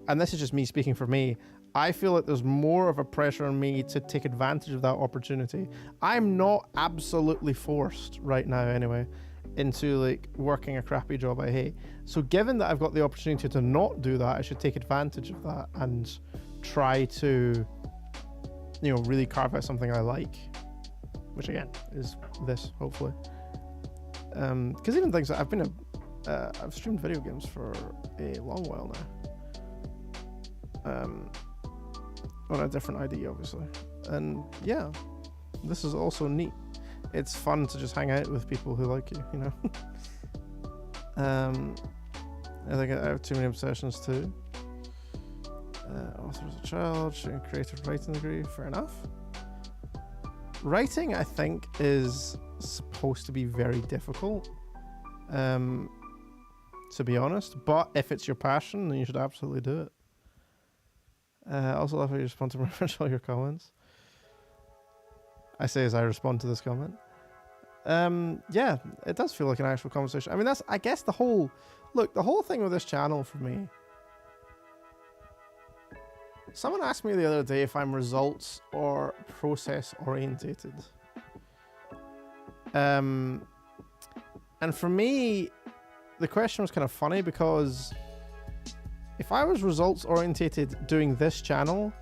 and this is just me speaking for me, I feel like there's more of a pressure on me to take advantage of that opportunity. I'm not absolutely forced right now anyway into like working a crappy job I hate. So given that I've got the opportunity to not do that, I should take advantage of that and try to, you know, really carve out something I like, which again is this, hopefully. Because even things that I've streamed video games for a long while now, on a different ID obviously, and yeah, this is also neat. It's fun to just hang out with people who like you, you know. I think I have too many obsessions too. Author as a child, shooting creative writing degree, fair enough. Writing, I think, is supposed to be very difficult, to be honest, but if it's your passion, then you should absolutely do it. Also love how you respond to all your comments. I say as I respond to this comment. Yeah, it does feel like an actual conversation. I mean, that's, I guess, the whole thing with this channel for me. Someone asked me the other day if I'm results or process orientated. And for me, the question was kind of funny, because if I was results orientated doing this channel,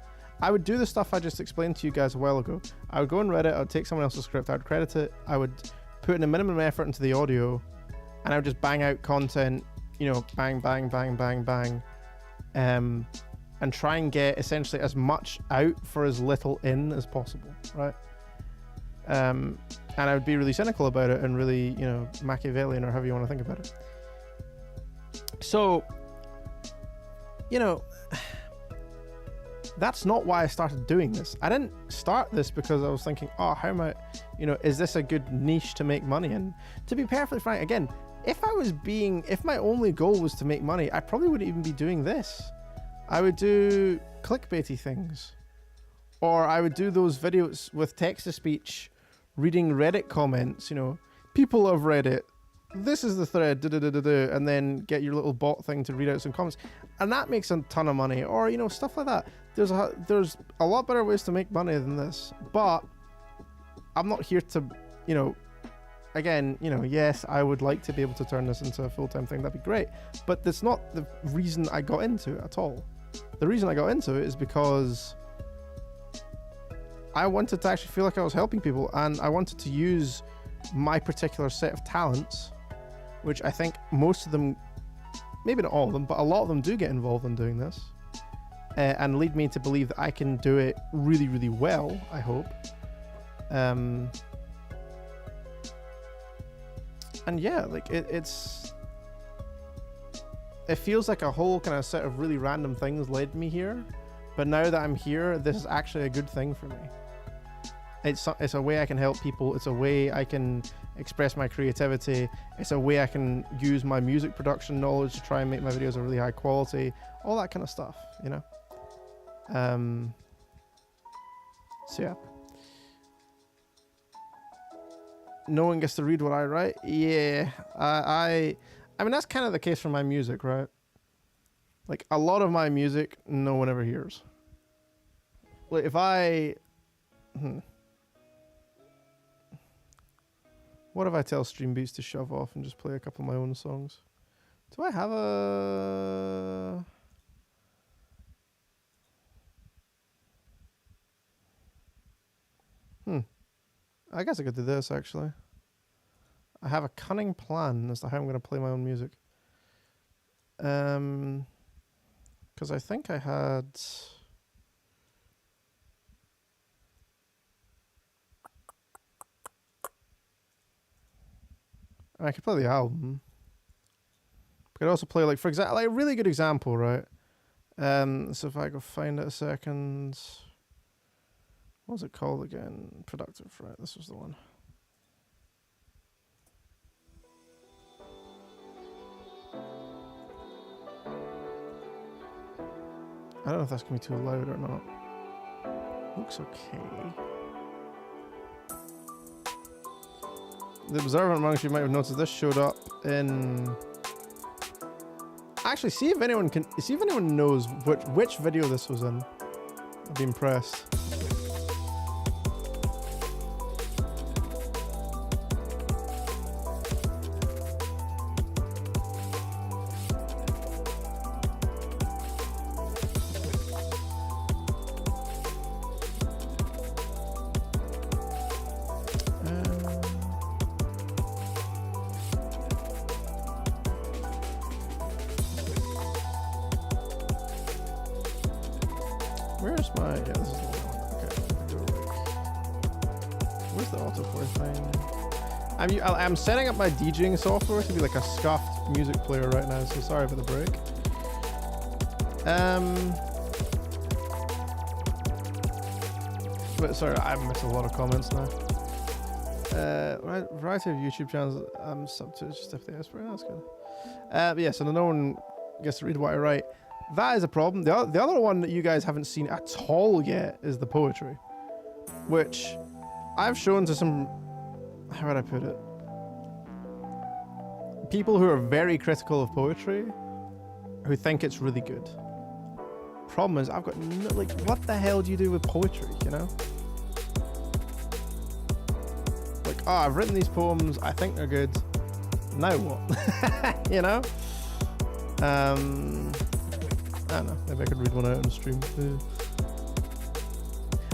I would do the stuff I just explained to you guys a while ago. I would go and read it, I would take someone else's script, I would credit it, I would put in a minimum effort into the audio, and I would just bang out content, you know, bang, bang, bang, bang, bang, and try and get essentially as much out for as little in as possible, right? And I would be really cynical about it and really, you know, Machiavellian or however you want to think about it. So, you know, that's not why I started doing this. I didn't start this because I was thinking, oh, how am I, you know, is this a good niche to make money in? To be perfectly frank, again, if my only goal was to make money, I probably wouldn't even be doing this. I would do clickbaity things, or I would do those videos with text-to-speech, reading Reddit comments, you know, people of Reddit, this is the thread, and then get your little bot thing to read out some comments, and that makes a ton of money, or, you know, stuff like that. There's a lot better ways to make money than this, but I'm not here to, you know, again, you know, yes, I would like to be able to turn this into a full-time thing, that'd be great, but that's not the reason I got into it at all. The reason I got into it is because I wanted to actually feel like I was helping people, and I wanted to use my particular set of talents, which I think most of them, maybe not all of them, but a lot of them do get involved in doing this, and lead me to believe that I can do it really, really well, I hope. And yeah, like it feels like a whole kind of set of really random things led me here, but now that I'm here, this is actually a good thing for me. It's a way I can help people. It's a way I can express my creativity. It's a way I can use my music production knowledge to try and make my videos a really high quality. All that kind of stuff, you know. So yeah. No one gets to read what I write. Yeah, I mean, that's kind of the case for my music, right? Like, a lot of my music, no one ever hears. Like, if I... What if I tell Stream Beats to shove off and just play a couple of my own songs? Do I have a... I guess I could do this, actually. I have a cunning plan as to how I'm going to play my own music. Because I think I had... I could play the album. I could also play, like, for example, like a really good example, right? So if I go find it a second... What was it called again? Productive, right? This was the one. I don't know if that's going to be too loud or not. Looks okay. The observant amongst you might have noticed this showed up in... Actually, see if anyone knows which video this was in. I'd be impressed. Where's my... Yeah, this is the one. Okay, where's the autoplay thing? I'm setting up my DJing software to be like a scuffed music player right now, so sorry for the break. But sorry, I've missed a lot of comments now. Variety of YouTube channels I'm sub to, just if they ask for it, that's good. But yeah, so no one gets to read what I write. That is a problem. The other one that you guys haven't seen at all yet is the poetry, which I've shown to some, how would I put it? People who are very critical of poetry, who think it's really good. Problem is, I've got no, like, what the hell do you do with poetry, you know? Like, oh, I've written these poems, I think they're good. Now what? You know? I don't know, maybe I could read one out on the stream.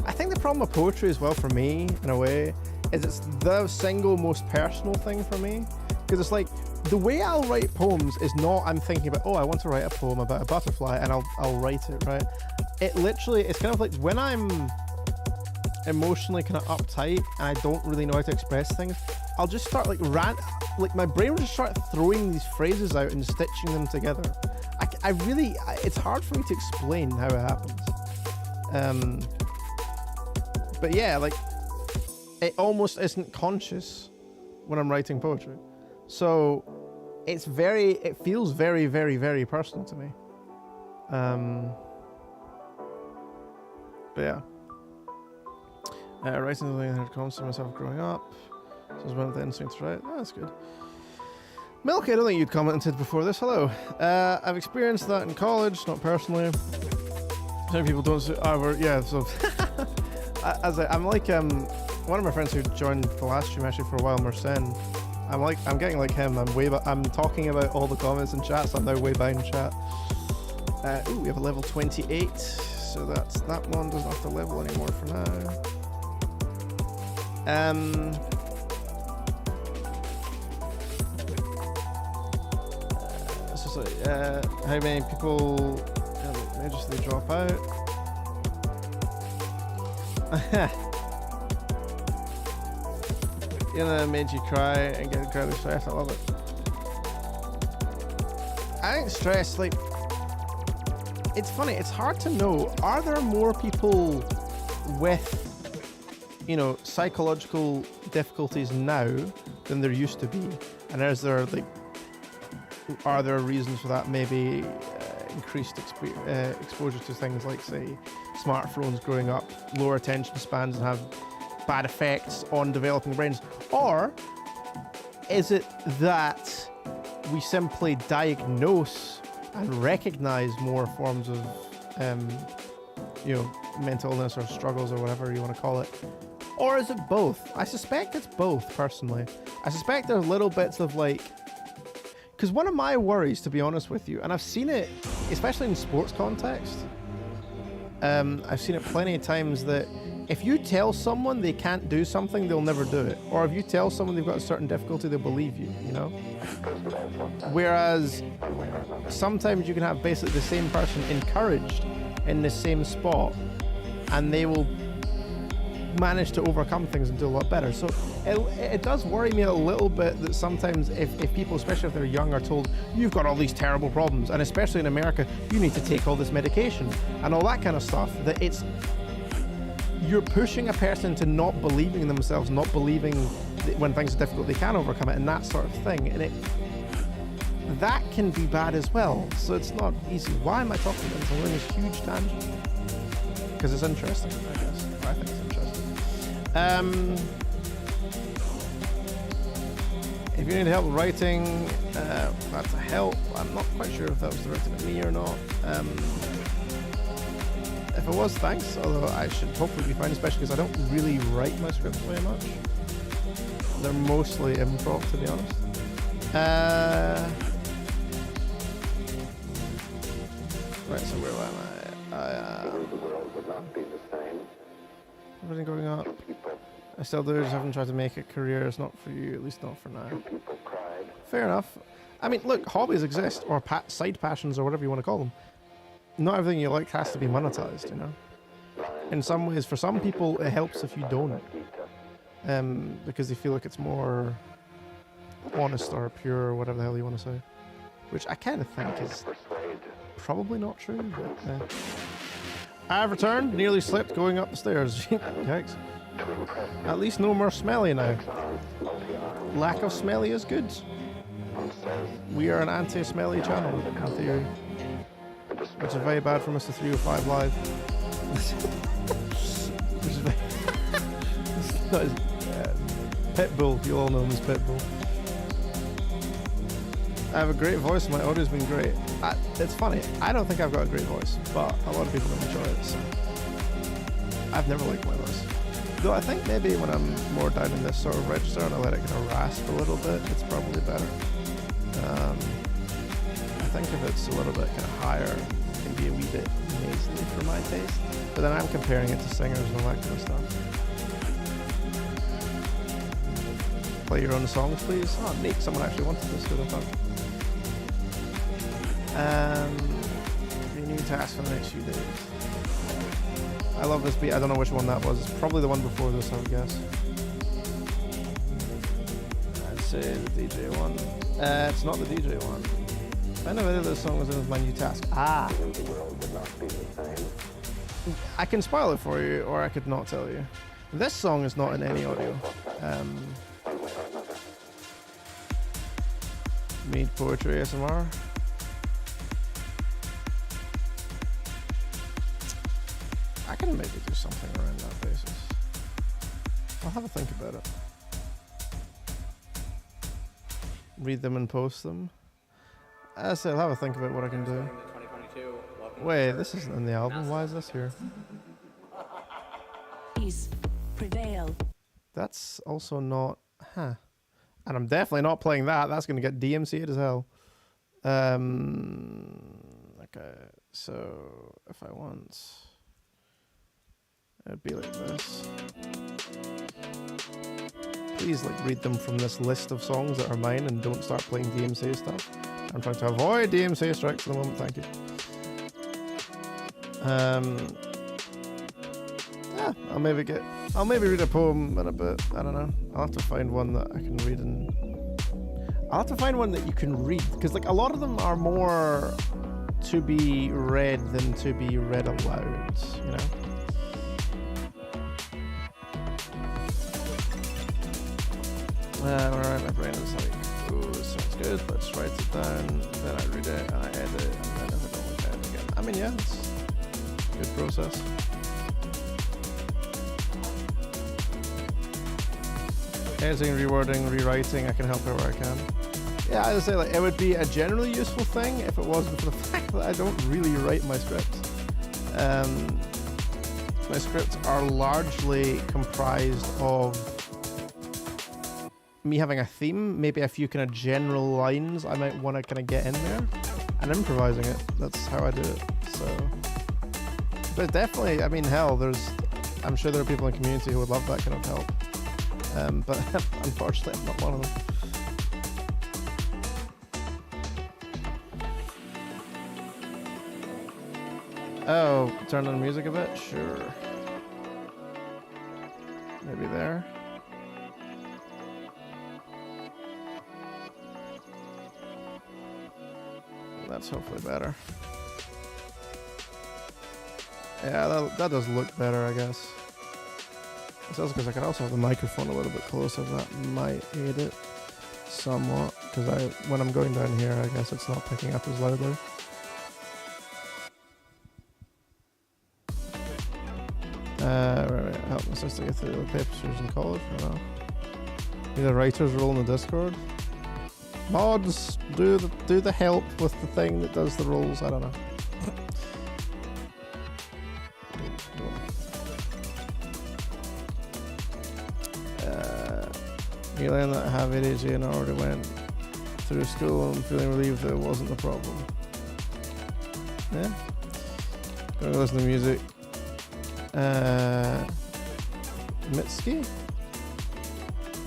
I think the problem with poetry as well for me, in a way, is it's the single most personal thing for me. Because it's like, the way I'll write poems is not I'm thinking about, oh, I want to write a poem about a butterfly, and I'll write it, right? It literally, it's kind of like when I'm emotionally kind of uptight and I don't really know how to express things, I'll just start like my brain will just start throwing these phrases out and stitching them together. It's hard for me to explain how it happens. But yeah, like it almost isn't conscious when I'm writing poetry. So it feels very, very, very personal to me. But yeah. Writing something I had comments to myself growing up. So it was one of the instincts, right? Oh, that's good. Milky, I don't think you'd commented before this. Hello. I've experienced that in college, not personally. Some people don't say either. Yeah, so I'm like one of my friends who joined the last stream actually for a while, Mersen. I'm getting like him. I'm talking about all the comments in chat, so I'm now way behind chat. Ooh, we have a level 28, so that one doesn't have to level anymore for now. It's just like how many people majorly drop out? You know, made you cry and get incredibly stressed. I love it. I think stress, like, it's funny. It's hard to know. Are there more people with, you know, psychological difficulties now than there used to be? And are there reasons for that? Maybe increased exposure to things like, say, smartphones growing up, lower attention spans, and have bad effects on developing brains? Or is it that we simply diagnose and recognize more forms of, you know, mental illness or struggles or whatever you want to call it? Or is it both? I suspect it's both, personally. I suspect there's little bits of like, because one of my worries, to be honest with you, and I've seen it, especially in sports context, I've seen it plenty of times that if you tell someone they can't do something, they'll never do it. Or if you tell someone they've got a certain difficulty, they'll believe you, you know? Whereas sometimes you can have basically the same person encouraged in the same spot and they will manage to overcome things and do a lot better. So it does worry me a little bit that sometimes if people, especially if they're young, are told, you've got all these terrible problems, and especially in America, you need to take all this medication and all that kind of stuff, that you're pushing a person to not believing in themselves, not believing that when things are difficult they can overcome it, and that sort of thing. And that can be bad as well. So it's not easy. Why am I talking about this? I'm going this huge tangent because it's interesting, I guess. I think it's interesting. If you need help writing, that's a help. I'm not quite sure if that was directed at me or not. If it was, thanks, although I should hopefully be fine, especially because I don't really write my scripts very much. They're mostly improv, to be honest. Right, so where am I? Everything going up. I still do, just haven't tried to make a career. It's not for you, at least not for now. Fair enough. I mean, look, hobbies exist, or side passions, or whatever you want to call them. Not everything you like has to be monetized, you know? In some ways, for some people, it helps if you don't. Because they feel like it's more honest or pure, or whatever the hell you want to say. Which I kind of think is probably not true, but... I've returned, nearly slipped going up the stairs. Yikes. At least no more smelly now. Lack of smelly is good. We are an anti-smelly channel, in theory. Which is very bad for Mr. 305 Live. Which is very... Not his, Pitbull, you all know him as Pitbull. I have a great voice, my audio's been great. It's funny, I don't think I've got a great voice, but a lot of people don't enjoy it, so... I've never liked my voice. Though I think maybe when I'm more down in this sort of register and I let it kind of rasp a little bit, it's probably better. I think if it's a little bit kind of higher, it can be a wee bit nasally for my taste. But then I'm comparing it to singers and all that kind of stuff. Play your own songs, please. Oh, neat. Someone actually wanted this. Good, I thought. You need task for the next few days. I love this beat. I don't know which one that was. It's probably the one before this, I would guess. I'd say the DJ one. It's not the DJ one. I know whether this song was in my new task. Ah! I can spoil it for you, or I could not tell you. This song is not in any audio. Mead Poetry ASMR. I can maybe do something around that basis. I'll have a think about it. Read them and post them. I say I'll have a think about what I can do. Wait, this isn't in the album. Why is this here? Peace prevail. That's also not... Huh. And I'm definitely not playing that. That's going to get DMCA'd as hell. Okay, so if I want... It'd be like this. Please read them from this list of songs that are mine and don't start playing DMCA stuff. I'm trying to avoid DMCA strikes at the moment, thank you. Yeah, I'll maybe read a poem in a bit. I don't know. I'll have to find one that I can read I'll have to find one that you can read, because a lot of them are more to be read than to be read aloud, you know? Alright, my brain is like, oh, this sounds good, let's write it down, then I read it, and I edit, and then if I don't look at it again. I mean, yeah, it's a good process. Editing, rewording, rewriting, I can help where I can. Yeah, as I say, it would be a generally useful thing if it wasn't for the fact that I don't really write my scripts. My scripts are largely comprised of me having a theme, maybe a few kind of general lines I might want to kind of get in there, and improvising it. That's how I do it. So, but definitely, I mean, hell, I'm sure there are people in the community who would love that kind of help. But unfortunately, I'm not one of them. Oh, turn on the music a bit? Sure. Maybe there. That's hopefully better. Yeah, that does look better, I guess. It's also because I can also have the microphone a little bit closer. That might aid it somewhat. Because when I'm going down here, I guess it's not picking up as loudly. Right. Help my sister get through the papers in college. I don't know. Need a writer's role in the Discord. Mods, do the help with the thing that does the roles. I don't know. You learn that I have ADHD and I already went through school and feeling relieved that it wasn't the problem. Yeah. Gonna listen to music. Mitski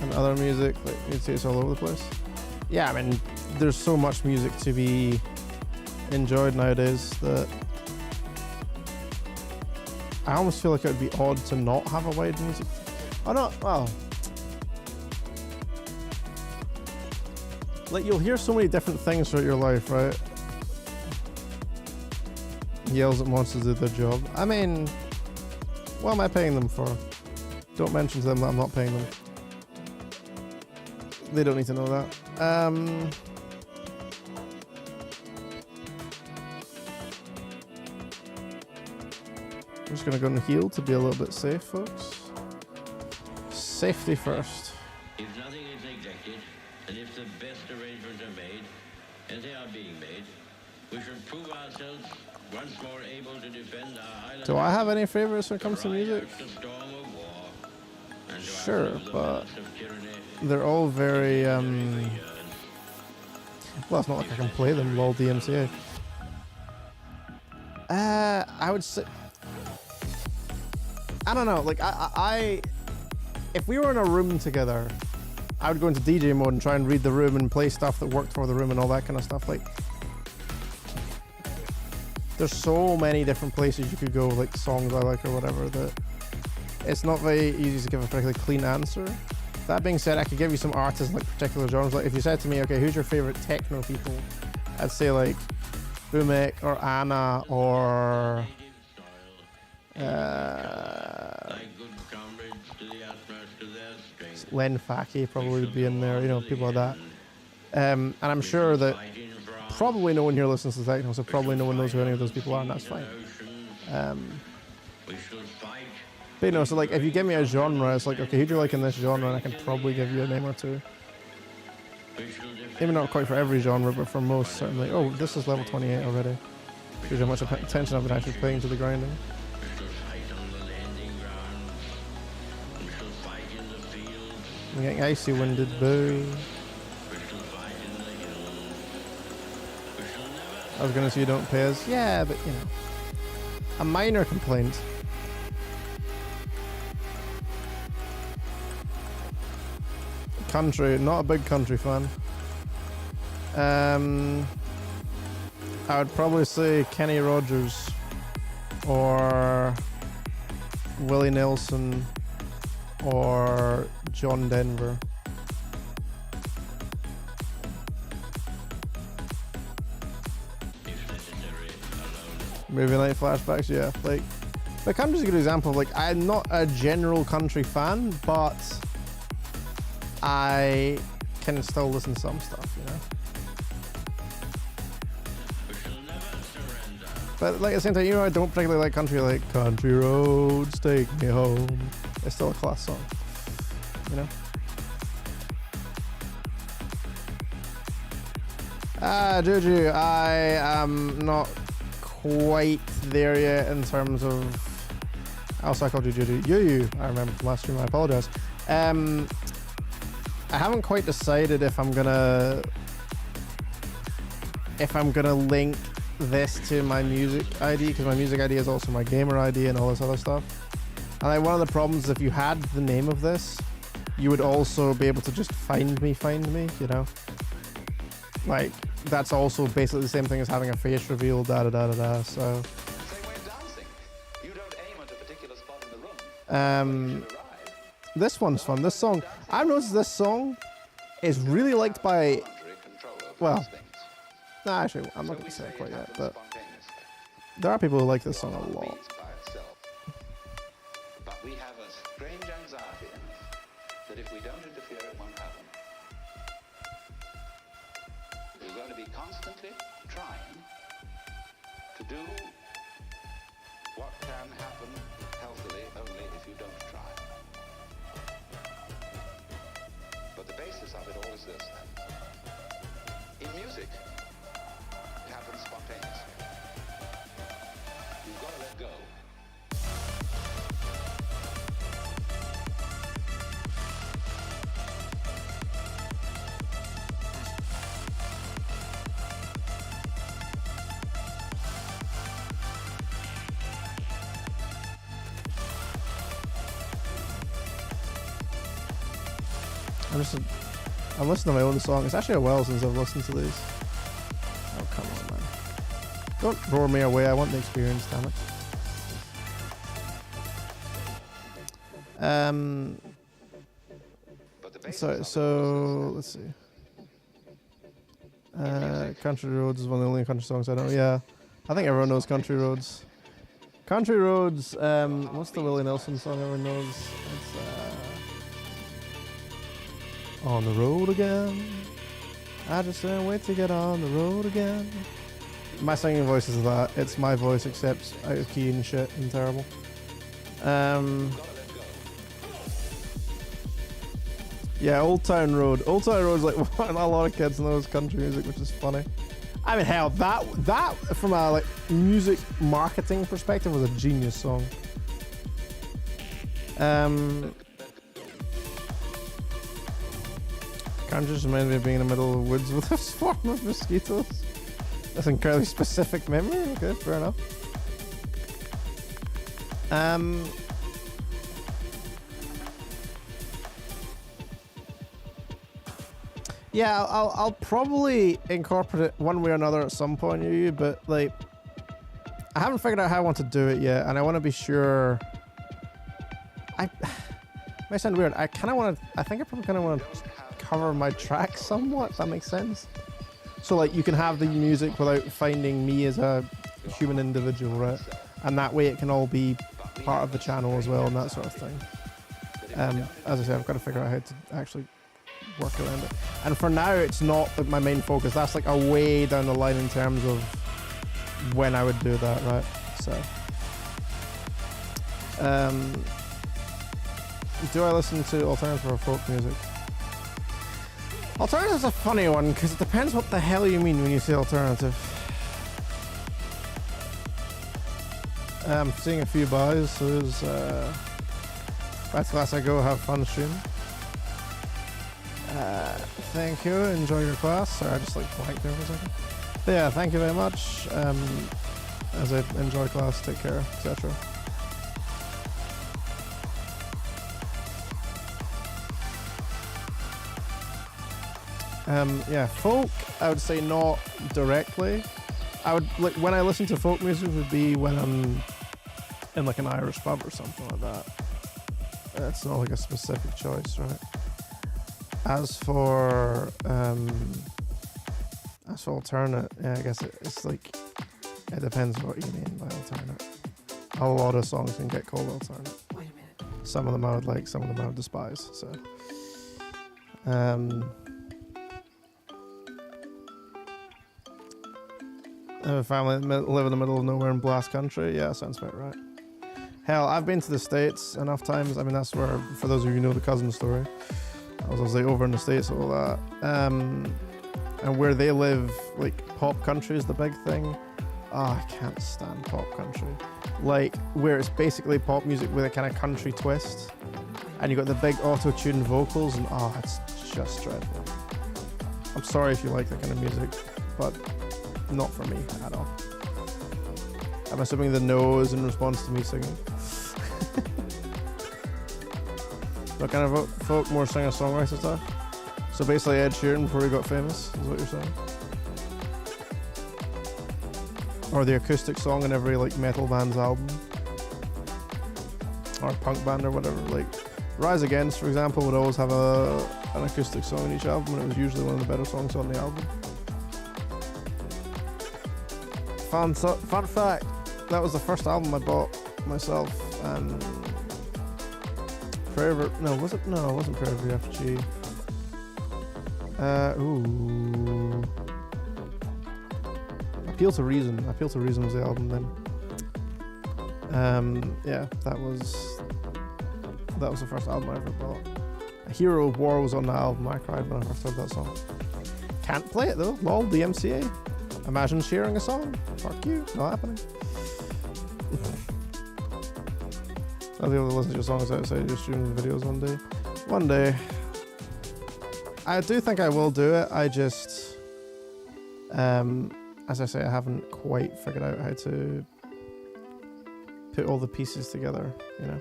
and other music, you'd say it's all over the place. Yeah, I mean, there's so much music to be enjoyed nowadays that I almost feel like it would be odd to not have a wide music. Oh no, well, you'll hear so many different things throughout your life, right? Yells at monsters to do their job. I mean, what am I paying them for? Don't mention to them that I'm not paying them. They don't need to know that. I'm just gonna go and heal to be a little bit safe, folks. Safety first. If nothing is neglected, and if the best arrangements are made, and they are being made, we should prove ourselves once more able to defend our island. Do I have any favorites when it comes to music? Sure, but they're all very well, it's not like I can play them lol DMCA. I would say, I don't know, I if we were in a room together, I would go into DJ mode and try and read the room and play stuff that worked for the room and all that kind of stuff. there's so many different places you could go, like songs I like or whatever, that it's not very easy to give a particularly clean answer. That being said, I could give you some artists in like particular genres. Like if you said to me, okay, who's your favorite techno people? I'd say like Umek or Anna or Len Faki probably would be in there, you know, people like that. And I'm sure that probably no one here listens to techno, so probably no one knows who any of those people are, and that's fine. But you know, so like if you give me a genre, it's like, okay, who do you like in this genre, and I can probably give you a name or two. Maybe not quite for every genre, but for most, certainly. Oh, this is level 28 already. Shows how much attention I've been actually paying to the grinding. I'm getting icy winded, boo. I was gonna say you don't pay us. Yeah, but you know. A minor complaint. Country, not a big country fan. I would probably say Kenny Rogers or Willie Nelson or John Denver. Movie night flashbacks, yeah. Like, the country's a good example. Like, I'm not a general country fan, but I can still listen to some stuff, you know. But like at the same time, you know, I don't particularly like country, like Country Roads Take Me Home. It's still a class song, you know. Juju, I am not quite there yet in terms of. Also, I called you Juju. You, I remember from last stream. I apologize. I haven't quite decided if I'm gonna link this to my music ID, because my music ID is also my gamer ID and all this other stuff. And like, one of the problems is if you had the name of this, you would also be able to just find me, you know. Like, that's also basically the same thing as having a face reveal, So. Same way of dancing. You don't aim at a particular spot in the room. This one's fun. This song, I've noticed this song is really liked by, well, nah, actually, I'm not going to say it quite yet, but there are people who like this song a lot. But we have a strange anxiety in us that if we don't interfere, it won't happen. We're going to be constantly trying to do what can happen healthily only if you don't try. But the basis of it all is this, then. In music, it happens spontaneously. You've got to let go. I'm listening to my own song. It's actually a while since I've listened to these. Oh, come on, man. Don't roar me away. I want the experience, damn it. So let's see. Country Roads is one of the only country songs I know. Yeah, I think everyone knows Country Roads. Country Roads. What's the Willie Nelson song everyone knows? It's On the Road Again. I just can't wait to get on the road again. My singing voice is that. It's my voice, except out of key and shit and terrible. Yeah, Old Town Road. Old Town Road is like what a lot of kids know is country music, which is funny. I mean, hell, that from a like music marketing perspective was a genius song. Country just reminded me of being in the middle of the woods with a swarm of mosquitoes. That's an incredibly specific memory. Okay, fair enough. Yeah, I'll probably incorporate it one way or another at some point, but like, I haven't figured out how I want to do it yet, and I want to be sure. I might sound weird. I kind of want to. I think I probably kind of want to cover my tracks somewhat. If that makes sense. So like you can have the music without finding me as a human individual, right? And that way it can all be part of the channel as well, and that sort of thing. As I say, I've got to figure out how to actually work around it. And for now, it's not my main focus. That's like a way down the line in terms of when I would do that, right? So, do I listen to alternative or folk music? Alternative is a funny one because it depends what the hell you mean when you say alternative. I'm seeing a few buys, so there's back to class I go, have fun stream. Thank you, enjoy your class. Sorry, I just like blanked there for a second. But yeah, thank you very much. As I enjoy class, take care, etc. Yeah, folk, I would say not directly. I would like when I listen to folk music would be when I'm in like an Irish pub or something like that. It's not like a specific choice, right? As for alternate, yeah, I guess it's like it depends what you mean by alternate. A lot of songs can get called alternate. Wait a minute. Some of them I would like, some of them I would despise. So, I have a family that live in the middle of nowhere in Blast Country. Yeah, sounds about right. Hell, I've been to the States enough times. I mean, that's where, for those of you who know the cousin story, I was like over in the States, all that. And where they live, like pop country is the big thing. Oh, I can't stand pop country. Like where it's basically pop music with a kind of country twist, and you got the big auto-tuned vocals, and oh, it's just dreadful. I'm sorry if you like that kind of music, but not for me at all. I'm assuming the no is in response to me singing. What kind of folk, more singer-songwriter stuff? So basically Ed Sheeran before he got famous, is what you're saying? Or the acoustic song in every like metal band's album? Or punk band or whatever. Like Rise Against, for example, would always have an acoustic song in each album, and it was usually one of the better songs on the album. Fun fact, that was the first album I bought myself. No, was it? No, it wasn't Prayer of Refugee. Appeal to Reason. Appeal to Reason was the album then. Yeah, that was the first album I ever bought. A Hero of War was on the album. I cried when I first heard that song. Can't play it though. Lol, the MCA. Imagine sharing a song. Fuck you. Not happening. I'll be able to listen to your songs outside your streaming videos one day. One day. I do think I will do it. I just, as I say, I haven't quite figured out how to put all the pieces together, you know.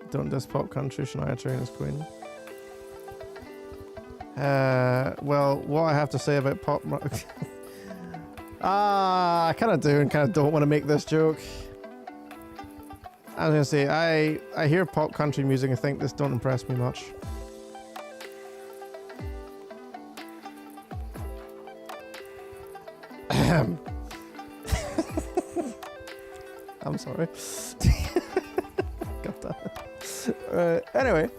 Don't diss pop country, Shania Twain is queen. Well, what I have to say about pop... I kind of do and kind of don't want to make this joke. I was going to say, I hear pop country music and think this don't impress me much. I'm sorry. Got that. Anyway,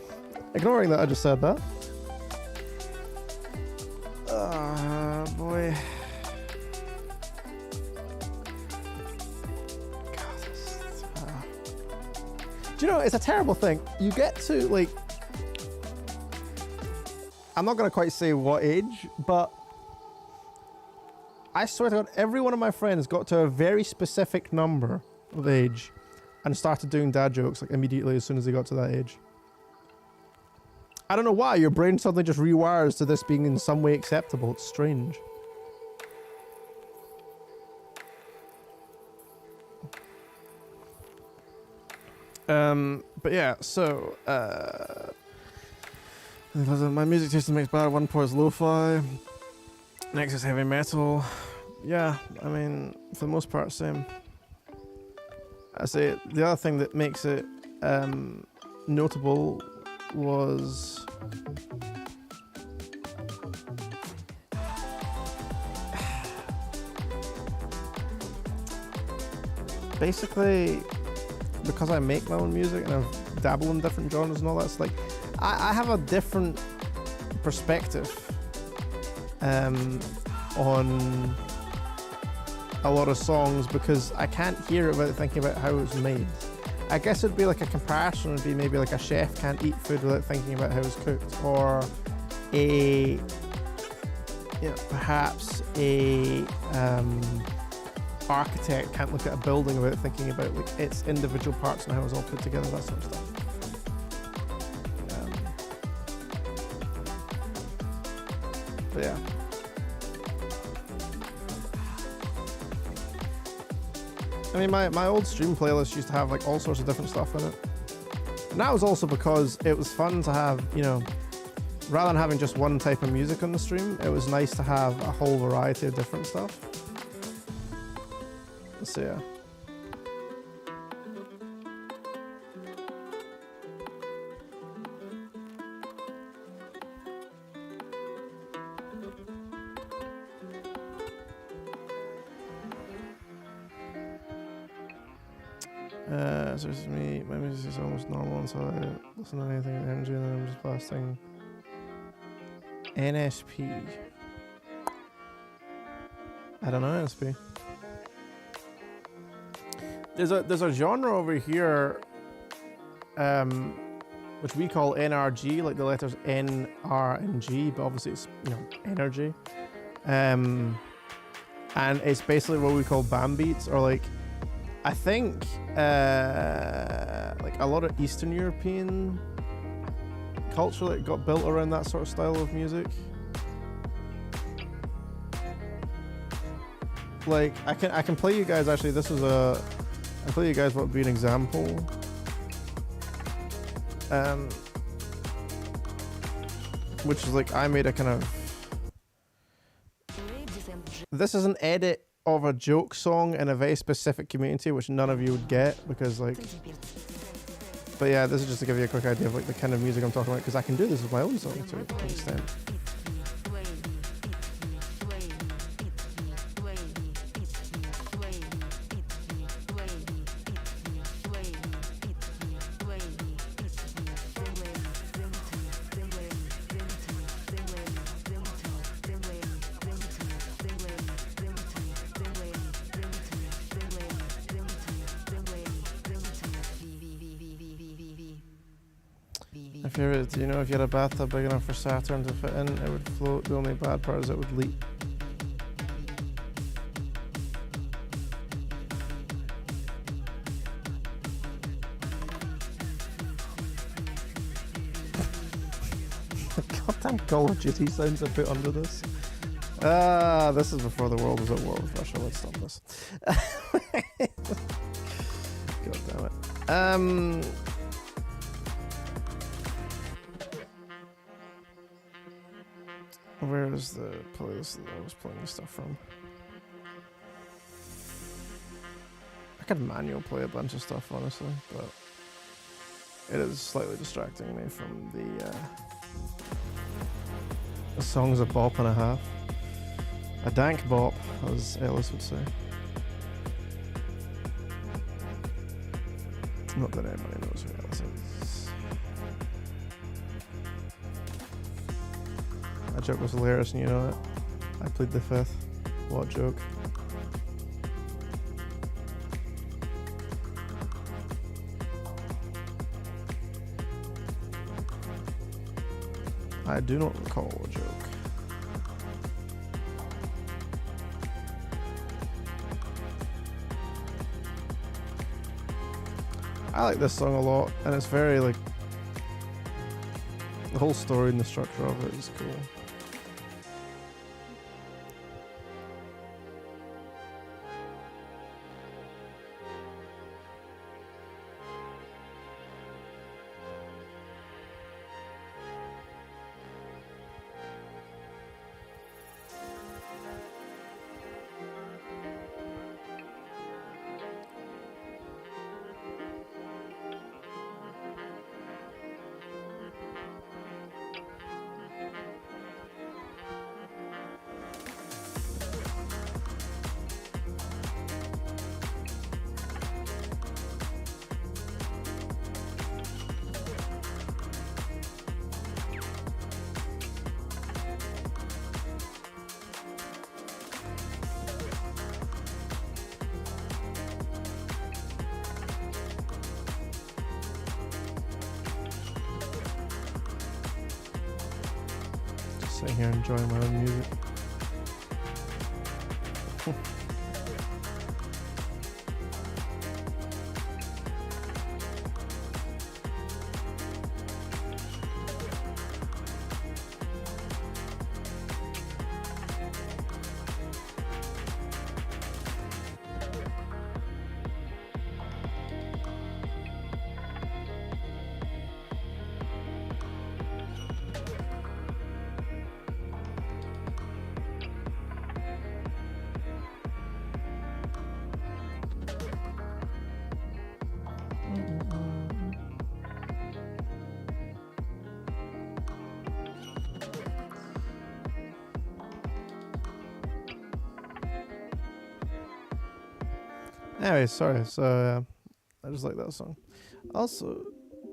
ignoring that I just said that. Boy. Do you know, it's a terrible thing. You get to, like... I'm not going to quite say what age, but... I swear to God, every one of my friends got to a very specific number of age and started doing dad jokes, like, immediately as soon as they got to that age. I don't know why, your brain suddenly just rewires to this being in some way acceptable. It's strange. But yeah, so, my music taste makes bad. One part is lo-fi. Next is heavy metal. Yeah, I mean, for the most part, same. I say the other thing that makes it notable was basically because I make my own music and I've dabbled in different genres and all that. It's like I have a different perspective on a lot of songs because I can't hear it without thinking about how it was made. I guess it'd be like a comparison would be maybe like a chef can't eat food without thinking about how it's cooked, or perhaps a architect can't look at a building without thinking about like its individual parts and how it's all put together, that sort of stuff. But yeah. I mean, my old stream playlist used to have like all sorts of different stuff in it. And that was also because it was fun to have, you know, rather than having just one type of music on the stream, it was nice to have a whole variety of different stuff. So yeah. So this is me. My music is almost normal until I listen to anything in energy, and then I'm just blasting NSP. I don't know NSP. There's a genre over here, which we call NRG, like the letters N, R, and G, but obviously it's, you know, energy. And it's basically what we call bam beats, or like, I think like a lot of Eastern European culture that got built around that sort of style of music. Like I can play you guys, actually this is I'll play you guys what would be an example. Which is like, I made a kind of, this is an edit of a joke song in a very specific community which none of you would get because like, but yeah, this is just to give you a quick idea of like the kind of music I'm talking about, because I can do this with my own song to an extent. Do you know if you had a bathtub big enough for Saturn to fit in, it would float? The only bad part is it would leak. Goddamn Call of Duty sounds I put under this. This is before the world was at war with Russia. Let's stop this. God damn it. Where is the playlist that I was playing this stuff from? I could manual play a bunch of stuff, honestly, but it is slightly distracting me from the song's a bop and a half. A dank bop, as Ellis would say. Not that anybody knows who Ellis is. That joke was hilarious and you know it. I plead the fifth. What joke? I do not recall a joke. I like this song a lot, and it's very like, the whole story and the structure of it is cool. sitting here enjoying my own music. Anyway, sorry. So I just like that song. Also,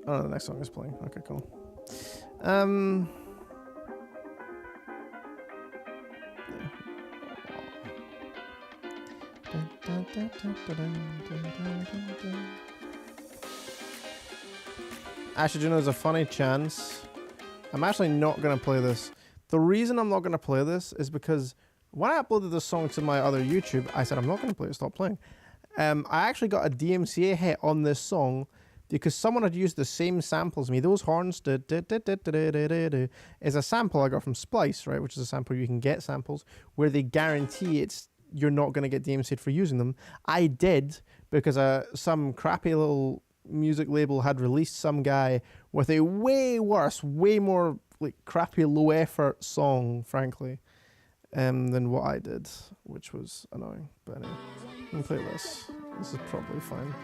oh, the next song is playing. Okay, cool. Actually, do you know, there's a funny chance I'm actually not going to play this. The reason I'm not going to play this is because when I uploaded this song to my other YouTube, I said I'm not going to play it, stop playing. I actually got a DMCA hit on this song because someone had used the same sample as me. Those horns is a sample I got from Splice, right? Which is a sample you can get samples where they guarantee you're not going to get DMCA'd for using them. I did because some crappy little music label had released some guy with a way worse, way more like crappy low effort song, frankly, than what I did, which was annoying. But anyway, we can play this. This is probably fine.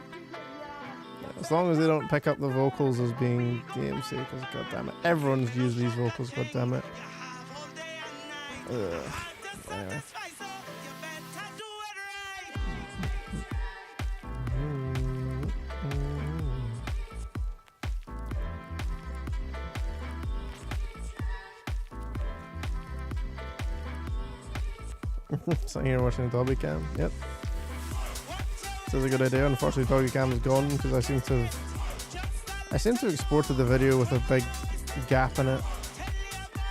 Yeah, as long as they don't pick up the vocals as being DMC, because goddammit, everyone's used these vocals, goddammit. Anyway. Sitting here watching the Dolby Cam. Yep. This is a good idea. Unfortunately, Dolby Cam is gone because I seem to have exported the video with a big gap in it.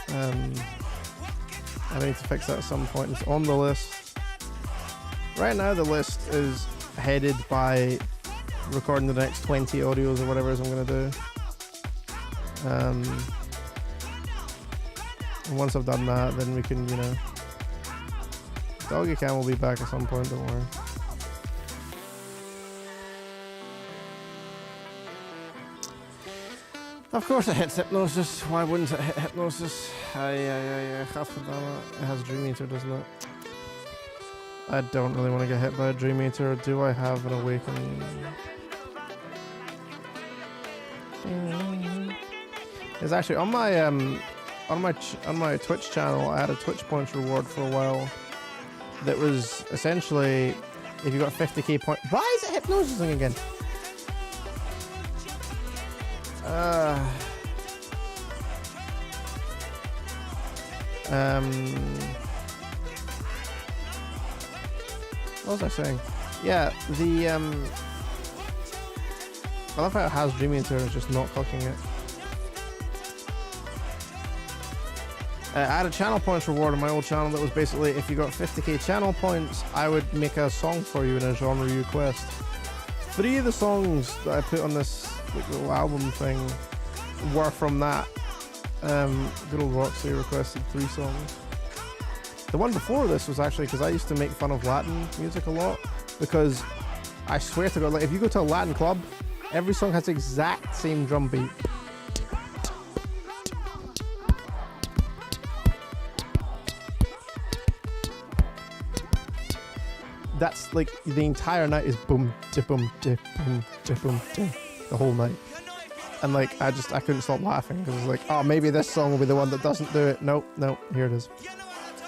I need to fix that at some point. It's on the list. Right now, the list is headed by recording the next 20 audios or whatever it is I'm going to do. And once I've done that, then we can, Doggy Cam will be back at some point, don't worry. Of course it hits Hypnosis. Why wouldn't it hit Hypnosis? It has Dream Eater, doesn't it? I don't really want to get hit by a Dream Eater. Do I have an Awakening? It's actually on my Twitch channel. I had a Twitch points reward for a while. That was essentially, if you got 50k point. Why is it hypnosising again? What was I saying? Yeah, I love how it has Dream Eater, it's just not clicking it. I had a channel points reward on my old channel that was basically, if you got 50k channel points, I would make a song for you in a genre request. 3 of the songs that I put on this little album thing were from that. Good old Roxy requested 3 songs. The one before this was actually because I used to make fun of Latin music a lot, because I swear to God, like if you go to a Latin club, every song has the exact same drum beat. That's like the entire night is boom, dip, boom, dip, boom, dip, boom, dip, the whole night. And like I couldn't stop laughing because it's like, oh, maybe this song will be the one that doesn't do it. Nope, here it is.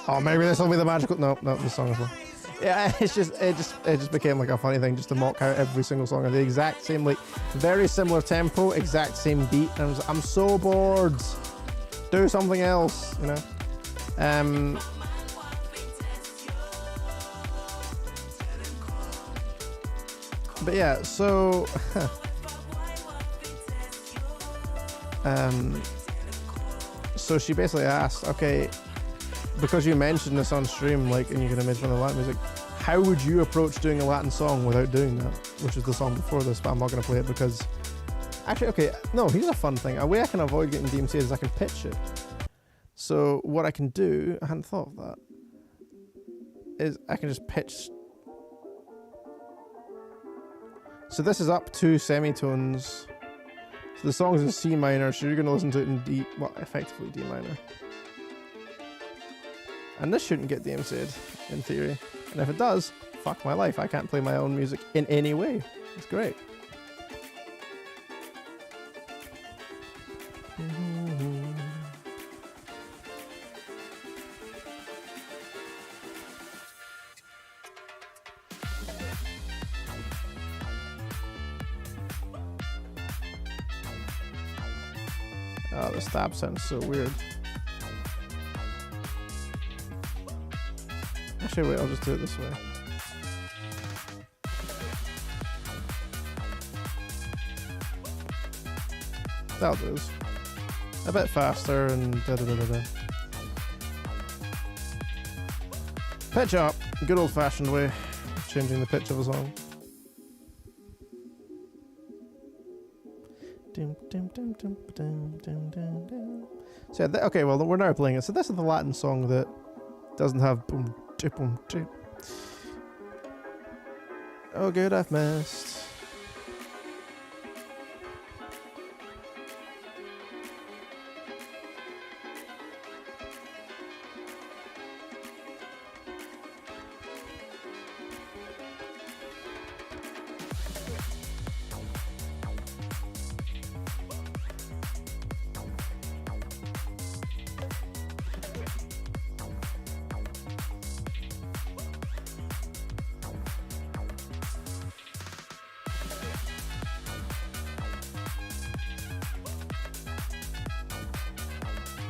Oh, maybe this will be the magical. Nope, this song is one. Yeah, it just became like a funny thing just to mock out every single song at the exact same, like very similar tempo, exact same beat. And I'm so bored. Do something else, But yeah, so So she basically asked, okay, because you mentioned this on stream, like, and you can imagine the Latin music, how would you approach doing a Latin song without doing that? Which is the song before this, but I'm not going to play it because... Actually, okay, no, here's a fun thing. A way I can avoid getting DMCA is I can pitch it. So what I can do, I hadn't thought of that, is I can just pitch. So this is up 2 semitones. So the song's in C minor, so you're going to listen to it in D, well, effectively D minor. And this shouldn't get DMCA'd, in theory. And if it does, fuck my life. I can't play my own music in any way. It's great. Oh, the stab sounds so weird. Actually, wait, I'll just do it this way. That'll do. A bit faster and da-da-da-da-da. Pitch up. Good old-fashioned way of changing the pitch of a song. So yeah, okay, well, we're now playing it. So this is the Latin song that doesn't have boom, chip, boom, chip. Oh, good, I've missed.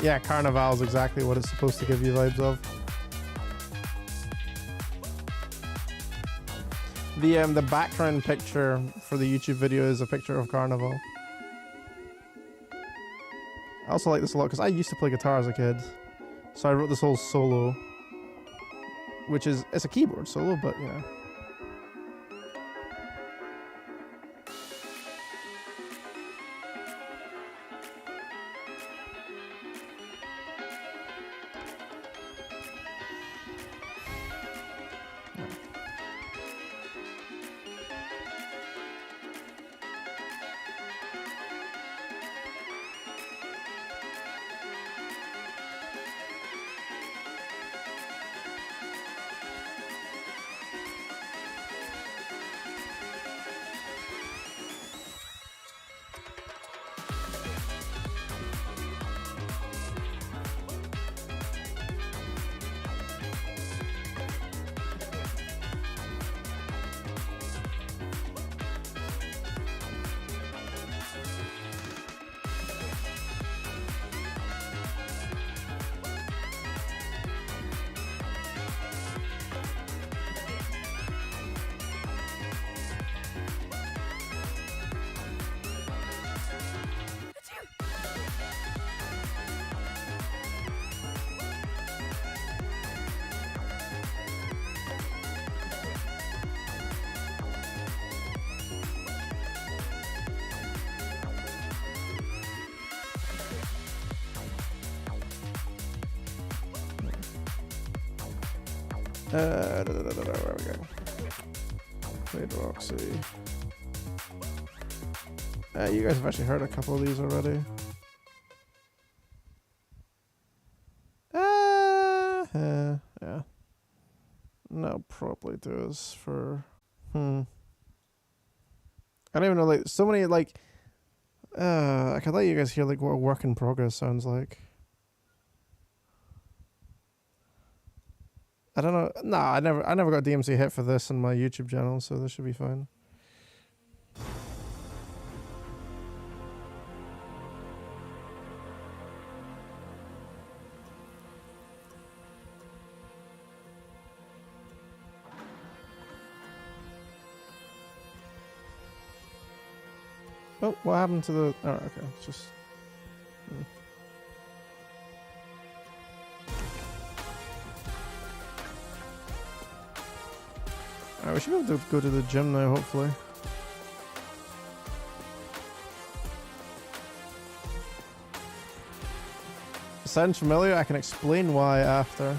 Yeah, Carnival is exactly what it's supposed to give you vibes of. The background picture for the YouTube video is a picture of Carnival. I also like this a lot because I used to play guitar as a kid, so I wrote this whole solo, which is, it's a keyboard solo, but you know. Where we go? Played Roxy. You guys have actually heard a couple of these already. Yeah. No, probably does for. I don't even know, like, so many, like. I could let you guys hear, like, what a work in progress sounds like. I don't know. Nah, I never got DMC hit for this on my YouTube channel, so this should be fine. Oh, what happened to the... Oh, okay. It's just... Alright, we should be able to go to the gym now, hopefully. Sounds familiar? I can explain why after.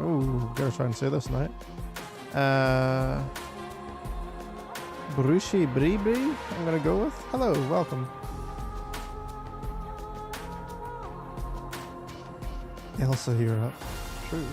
Ooh, gotta try and say this night. Brushi Bribri, I'm gonna go with. Hello, welcome. Elsa here up. True.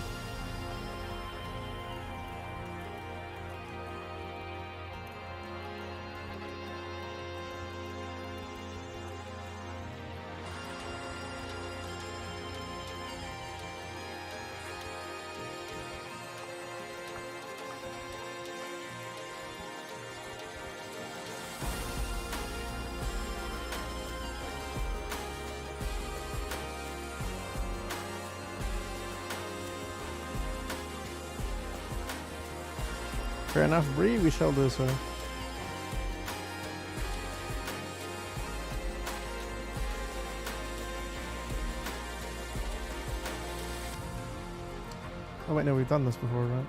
Fair enough, Bree, we shall do so. Oh wait, no, we've done this before, right?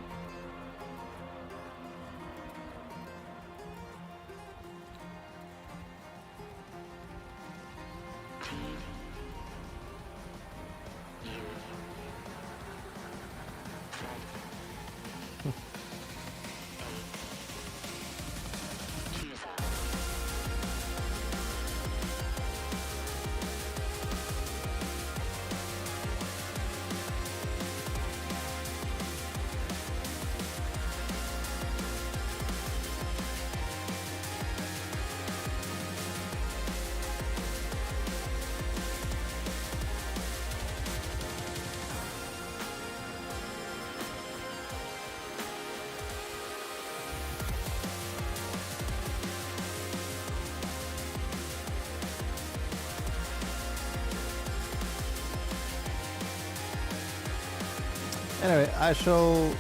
Anyway, I shall...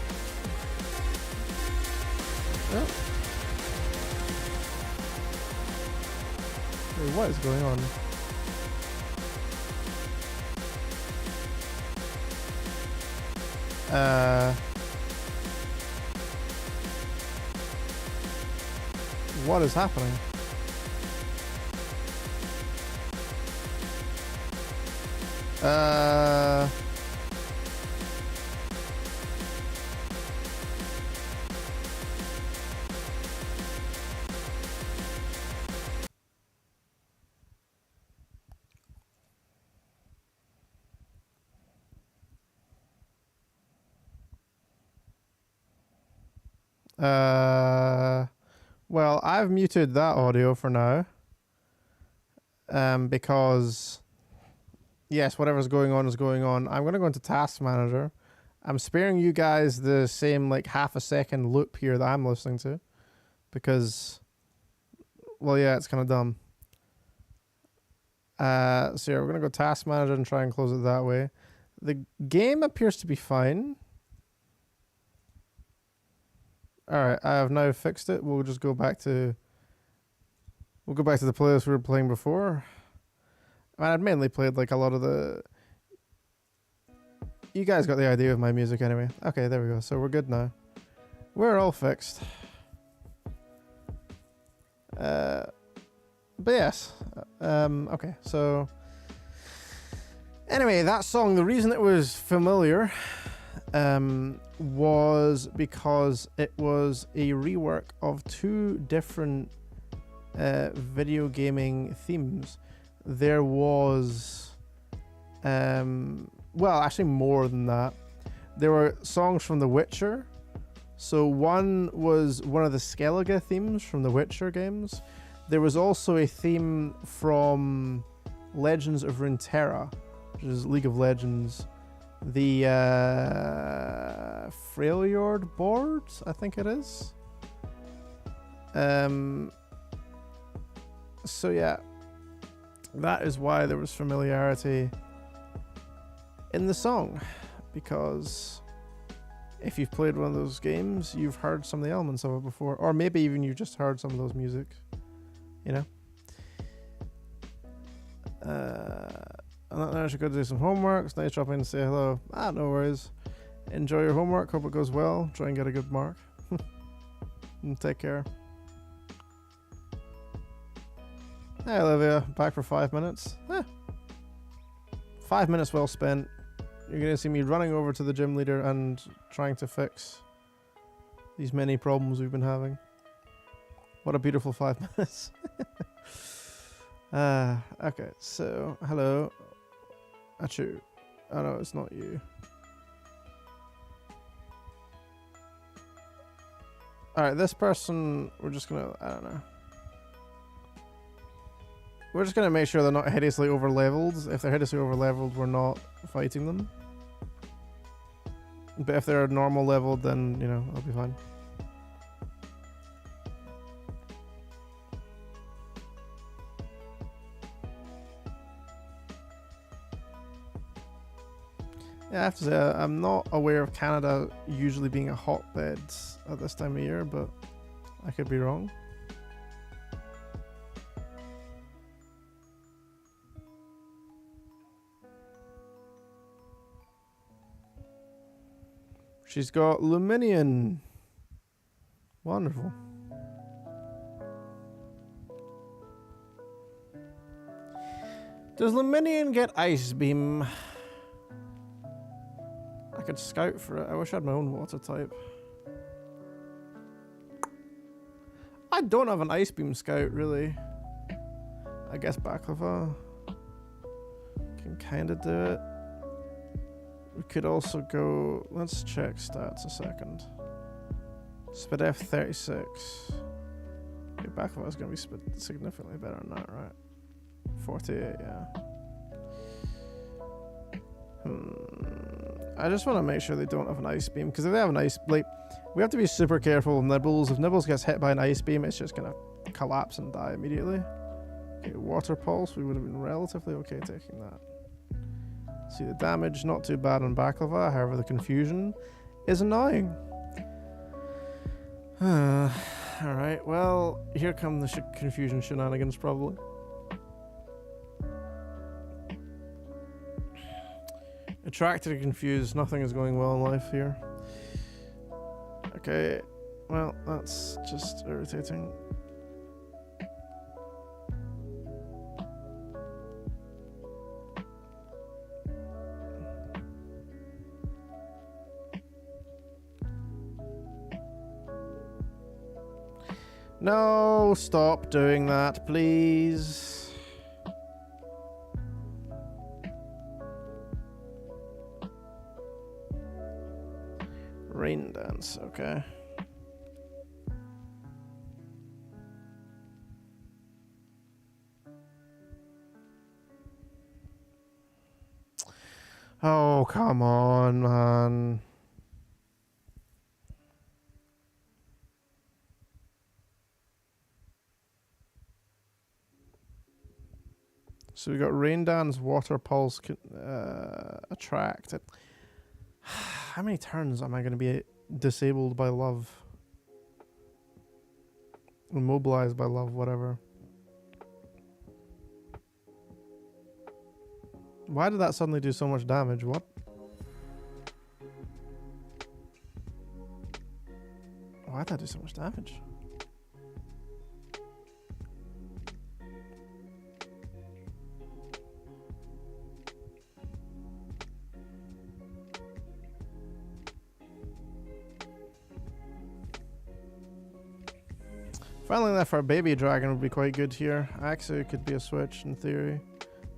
Oh. Wait, what is going on? What is happening? Well, I've muted that audio for now. Because, yes, whatever's going on is going on. I'm going to go into Task Manager. I'm sparing you guys the same, like, half a second loop here that I'm listening to. Because, well, yeah, it's kind of dumb. So, yeah, we're going to go Task Manager and try and close it that way. The game appears to be fine. Alright, I have now fixed it. We'll just go back to... We'll go back to the playlist we were playing before. I mean, I'd mainly played like a lot of the... You guys got the idea of my music anyway. Okay, there we go. So we're good now. We're all fixed. But yes, Okay, so anyway, that song, the reason it was familiar was because it was a rework of two different video gaming themes. There was, well, actually more than that. There were songs from The Witcher. So one was one of the Skellige themes from the Witcher games. There was also a theme from Legends of Runeterra, which is League of Legends. The Freljord board, I think it is. So yeah, that is why there was familiarity in the song, because if you've played one of those games, you've heard some of the elements of it before, or maybe even you just heard some of those music, you know. I should go do some homework. It's nice dropping in and say hello. No worries. Enjoy your homework. Hope it goes well. Try and get a good mark. And take care. Hey Olivia, back for 5 minutes. 5 minutes well spent. You're going to see me running over to the gym leader and trying to fix these many problems we've been having. What a beautiful 5 minutes. Okay, so, hello. Achoo. Oh no, it's not you. Alright, this person, we're just gonna, I don't know. We're just gonna make sure they're not hideously over-leveled. If they're hideously over-leveled, we're not fighting them. But if they're normal leveled, then, you know, I'll be fine. Yeah, I have to say, I'm not aware of Canada usually being a hotbed at this time of year, but I could be wrong. She's got Luminion. Wonderful. Does Luminion get Ice Beam? I could scout for it. I wish I had my own water type. I don't have an Ice Beam scout, really. I guess Baklava can kind of do it. We could also go... Let's check stats a second. Speed F 36. Okay, Baklava's going to be significantly better than that, right? 48, yeah. I just want to make sure they don't have an Ice Beam, because if they have an Ice... Like, we have to be super careful with Nibbles. If Nibbles gets hit by an Ice Beam, it's just going to collapse and die immediately. Okay, Water Pulse, we would have been relatively okay taking that. See, the damage, not too bad on Baklava, however the confusion is annoying. Alright, well, here come the confusion shenanigans, probably. Attracted and confused, nothing is going well in life here. Okay, well, that's just irritating. No, stop doing that, please. Rain dance, okay. Oh, come on, man. So we got Rain Dance, Water Pulse, Attract. How many turns am I going to be disabled by love? Immobilized by love, whatever. Why did that suddenly do so much damage? What? Why did that do so much damage? Finally left for a baby dragon would be quite good here. Axu could be a switch in theory.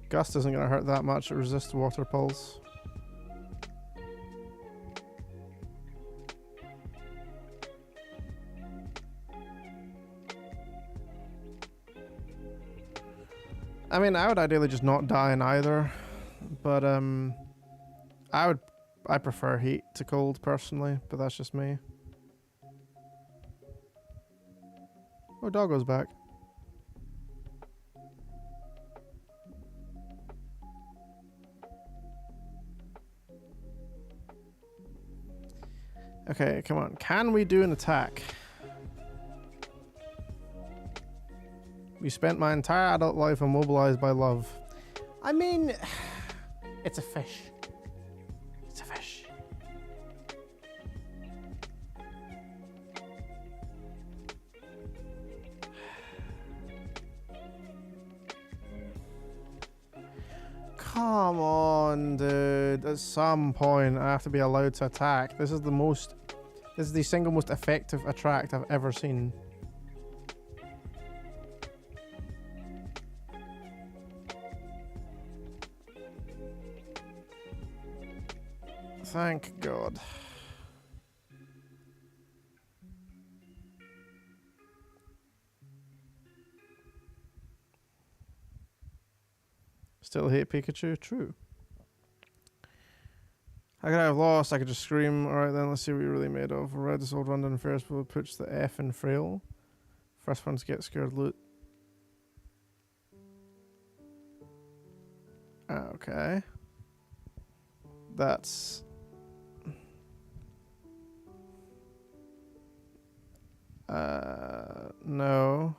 Gust isn't going to hurt that much. It resists water pulse. I mean, I would ideally just not die in either, but I prefer heat to cold personally, but that's just me. Oh, Doggo's back. Okay, come on. Can we do an attack? We spent my entire adult life immobilized by love. I mean, it's a fish. It's a fish. Come on, dude. At some point, I have to be allowed to attack. This is the single most effective attract I've ever seen. Thank God. Still hate Pikachu? True. How could I have lost? I could just scream. Alright then, let's see what you're really made of. Read this old rundown first, but puts the F in frail. First one to get scared loot. Okay. That's... no.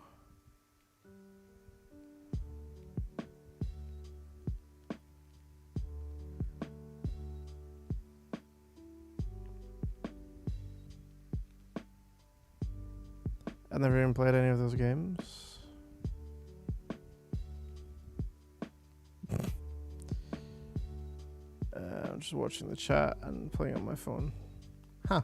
I've never even played any of those games. I'm just watching the chat and playing on my phone. Huh.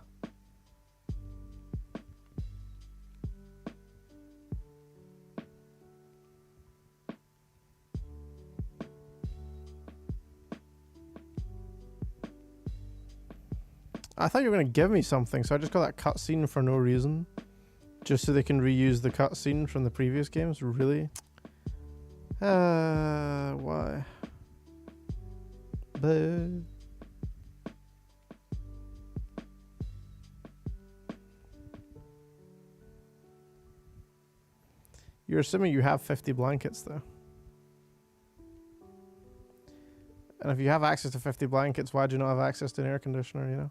I thought you were going to give me something, so I just got that cutscene for no reason. Just so they can reuse the cutscene from the previous games? Really? Why? Boo. You're assuming you have 50 blankets, though. And if you have access to 50 blankets, why do you not have access to an air conditioner, you know?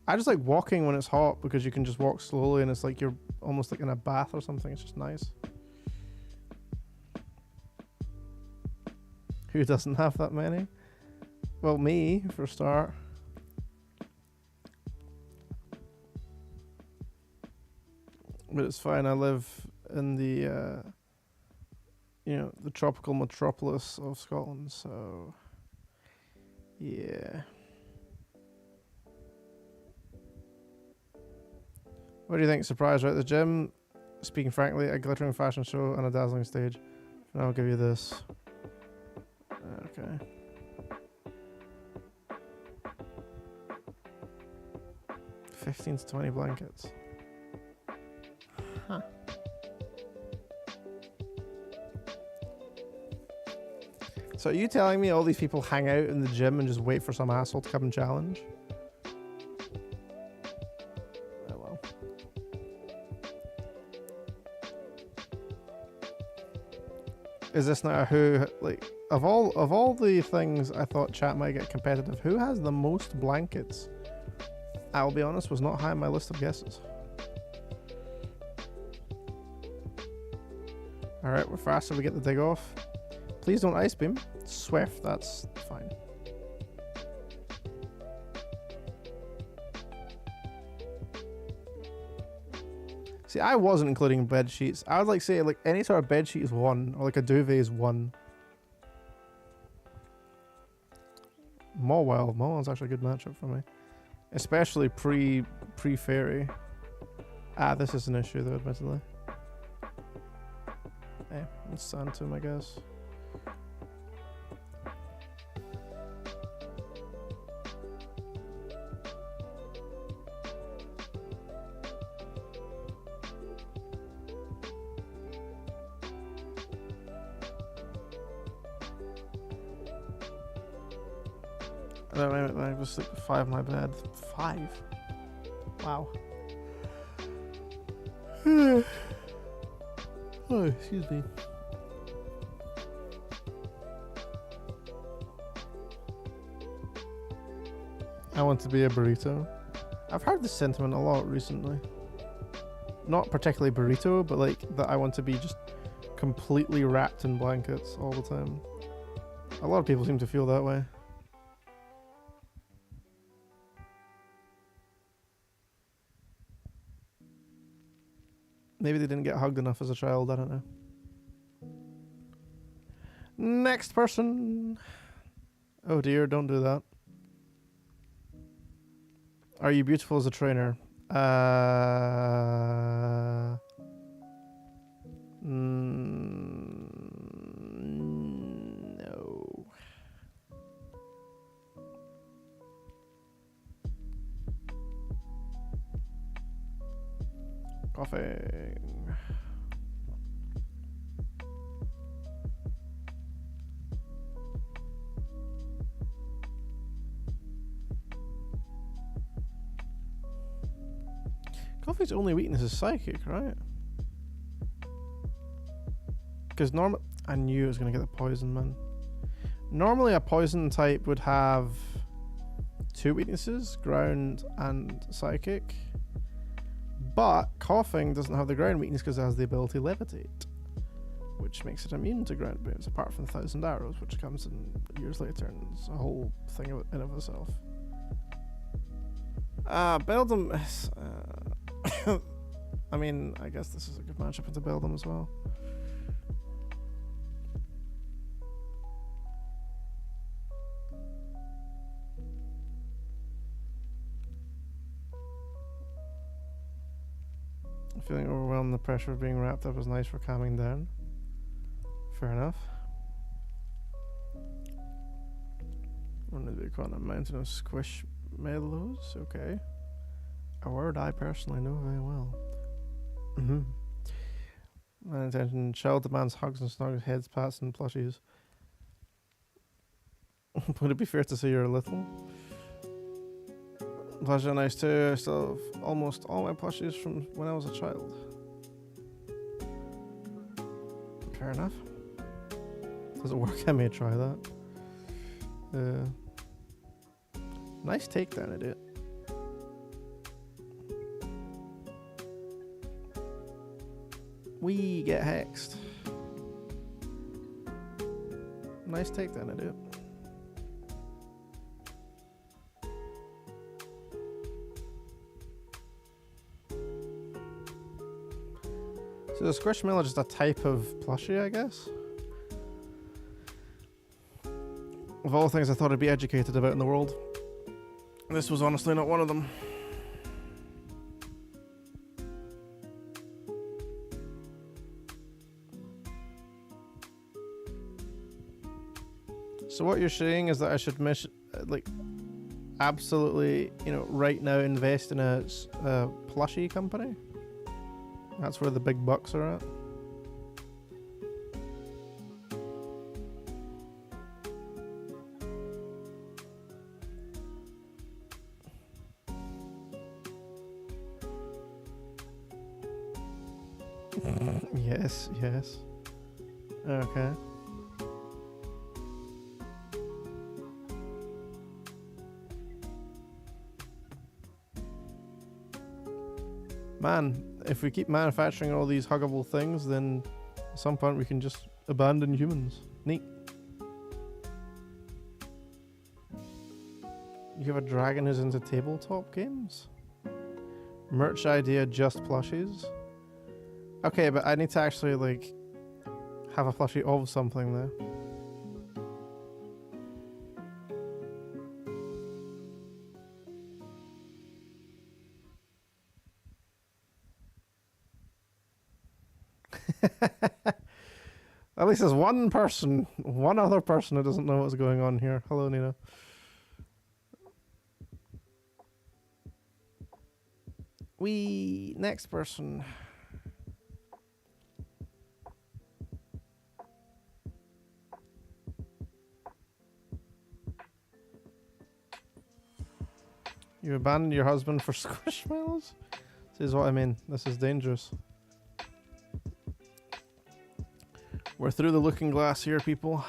I just like walking when it's hot because you can just walk slowly and it's like you're almost like in a bath or something. It's just nice. Who doesn't have that many? Well, me, for a start. But it's fine. I live in the, you know, the tropical metropolis of Scotland, so yeah. What do you think? Surprise, right? The gym, speaking frankly, a glittering fashion show and a dazzling stage. And I'll give you this. Okay. $15 to 20 blankets. Huh. So are you telling me all these people hang out in the gym and just wait for some asshole to come and challenge? Oh well. Is this now who, like, of all the things I thought chat might get competitive, who has the most blankets? I'll be honest, was not high on my list of guesses. Alright, we're faster, we get the dig off. Please don't ice beam. Swift, that's fine. See, I wasn't including bed sheets. I would like say like any sort of bed sheet is 1, or like a duvet is 1. Mawile. Mawile's actually a good matchup for me. especially pre-fairy. Ah, this is an issue though, admittedly. Eh, let's sand to him, I guess. I was sleep 5 in my bed. 5? Wow. Oh, excuse me. I want to be a burrito. I've heard this sentiment a lot recently. Not particularly burrito, but like that I want to be just completely wrapped in blankets all the time. A lot of people seem to feel that way. Maybe they didn't get hugged enough as a child, I don't know. Next person. Oh dear, don't do that. Are you beautiful as a trainer? No. Coughing. Coffee's only weakness is psychic, right? Because I knew I was going to get the poison, man. Normally a poison type would have 2 weaknesses, ground and psychic. But coughing doesn't have the ground weakness because it has the ability to levitate, which makes it immune to ground moves, apart from 1,000 arrows, which comes in years later and it's a whole thing in of itself. Beldum is, I mean, I guess this is a good matchup into Beldum as well. Feeling overwhelmed, the pressure of being wrapped up is nice for calming down. Fair enough. One of the caught a mountain of squishmallows. Okay. A word I personally know very well. My intention, child demands hugs and snuggles, heads, pats and plushies. Would it be fair to say you're a little? Plushies are nice too. I still have almost all my plushies from when I was a child. Fair enough. Does it work? I may try that. Nice takedown, idiot. We get hexed. Nice takedown, idiot. So the Squishmallow is just a type of plushie, I guess? Of all things I thought I'd be educated about in the world, this was honestly not one of them. So what you're saying is that I should absolutely, right now invest in a plushie company? That's where the big bucks are at. Yes, yes. Okay. Man, if we keep manufacturing all these huggable things, then at some point we can just abandon humans. Neat. You have a dragon who's into tabletop games? Merch idea, just plushies? Okay, but I need to actually, have a plushie of something there. At least there's one person, one other person who doesn't know what's going on here. Hello, Nina. Next person. You abandoned your husband for squishmallows? This is what I mean. This is dangerous. We're through the looking glass here, people.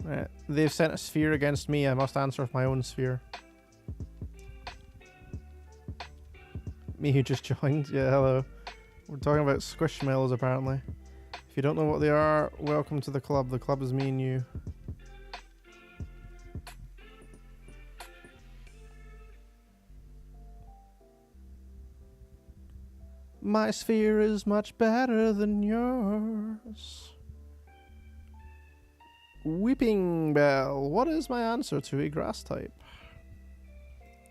Right. They've sent a sphere against me. I must answer with my own sphere. Me who just joined. Yeah, hello. We're talking about squishmallows apparently. If you don't know what they are, welcome to the club. The club is me and you. My sphere is much better than yours. Weeping Bell. What is my answer to a grass type?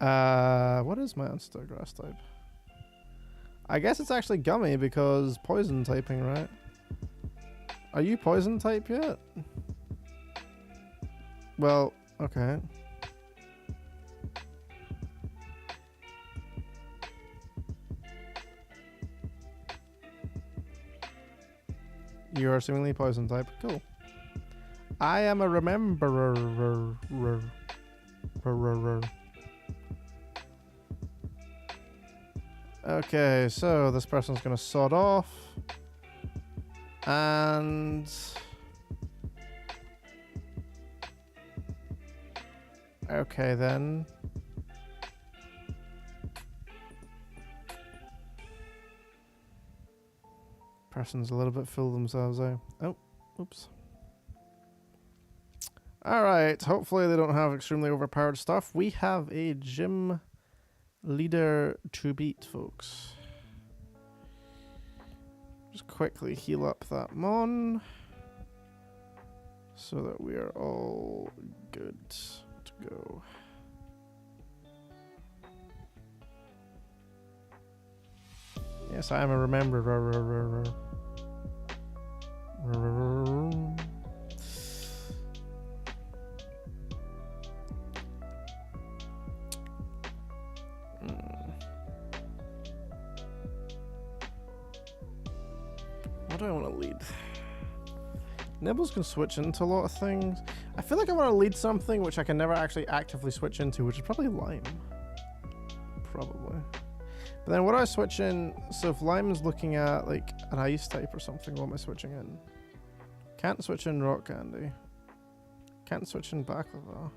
What is my answer to a grass type? I guess it's actually Gummy because poison typing, right? Are you poison type yet? Well, okay. You are seemingly poison type. Cool. I am a rememberer. Okay, so this person's gonna sod off. And okay then. Person's a little bit full of themselves, eh? Oh, oops. Alright, hopefully they don't have extremely overpowered stuff. We have a gym leader to beat, folks. Just quickly heal up that Mon so that we are all good to go. Yes, I am a rememberer. What do I want to lead? Nibbles can switch into a lot of things. I feel like I want to lead something which I can never actually actively switch into, which is probably Lime. Probably. But then what do I switch in? So if Lime's looking at like an ice type or something, what am I switching in? Can't switch in Rock Candy. Can't switch in Baklava.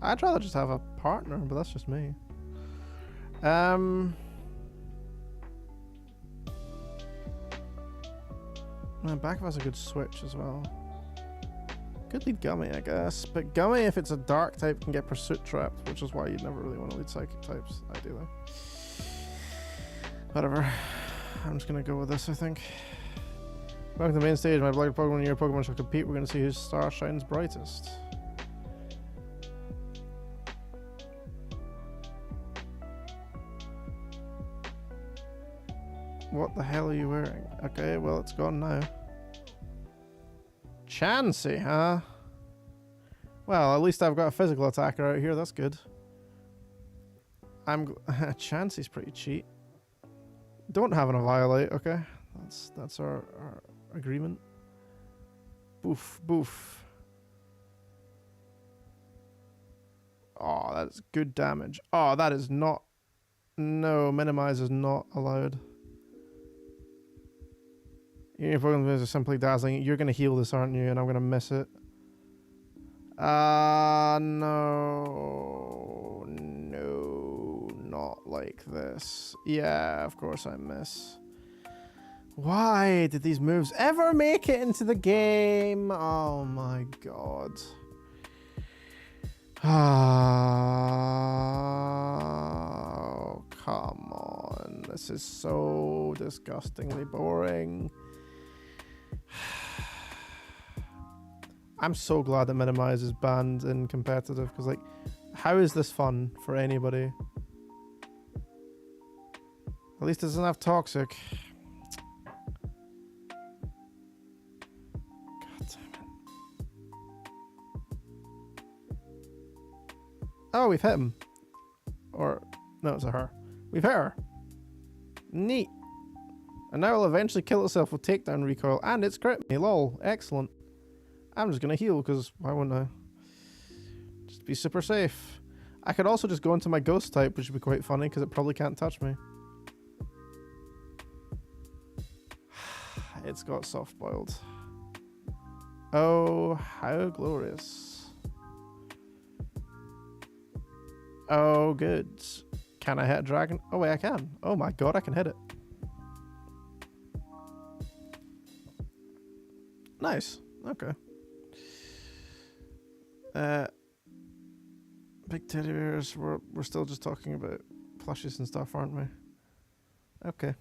I'd rather just have a partner, but that's just me. Man, Baklava's a good switch as well. Could lead Gummy, I guess. But Gummy, if it's a dark type, can get Pursuit Trapped, which is why you'd never really want to lead Psychic types, ideally. Whatever. I'm just going to go with this, I think. Welcome to the main stage. My beloved Pokemon and your Pokemon shall compete. We're going to see whose star shines brightest. What the hell are you wearing? Okay, well, it's gone now. Chansey, huh? Well, at least I've got a physical attacker out here. That's good. Chansey's pretty cheap. Don't have a Violate, okay? That's our agreement. Boof, boof. Oh, that is good damage. Oh, that is not... No, minimize is not allowed. Your Pokemon are simply dazzling. You're going to heal this, aren't you? And I'm going to miss it. No. No, not like this. Yeah, of course I miss. Why did these moves ever make it into the game? Oh my god. Oh, come on. This is so disgustingly boring. I'm so glad that Minimize is banned in competitive, because like, how is this fun for anybody? At least it doesn't have toxic. God damn it. Oh, we've hit him. Or, no, it's a her. We've hit her. Neat. And now it'll eventually kill itself with takedown recoil, and it's crit me. Lol. Excellent. I'm just going to heal, because why wouldn't I? Just be super safe. I could also just go into my ghost type, which would be quite funny, because it probably can't touch me. It's got soft boiled. Oh, how glorious. Oh, good. Can I hit a dragon? Oh, wait, I can. Oh my god, I can hit it. Nice. Okay. Big teddy bears. We're still just talking about plushies and stuff, aren't we? Okay.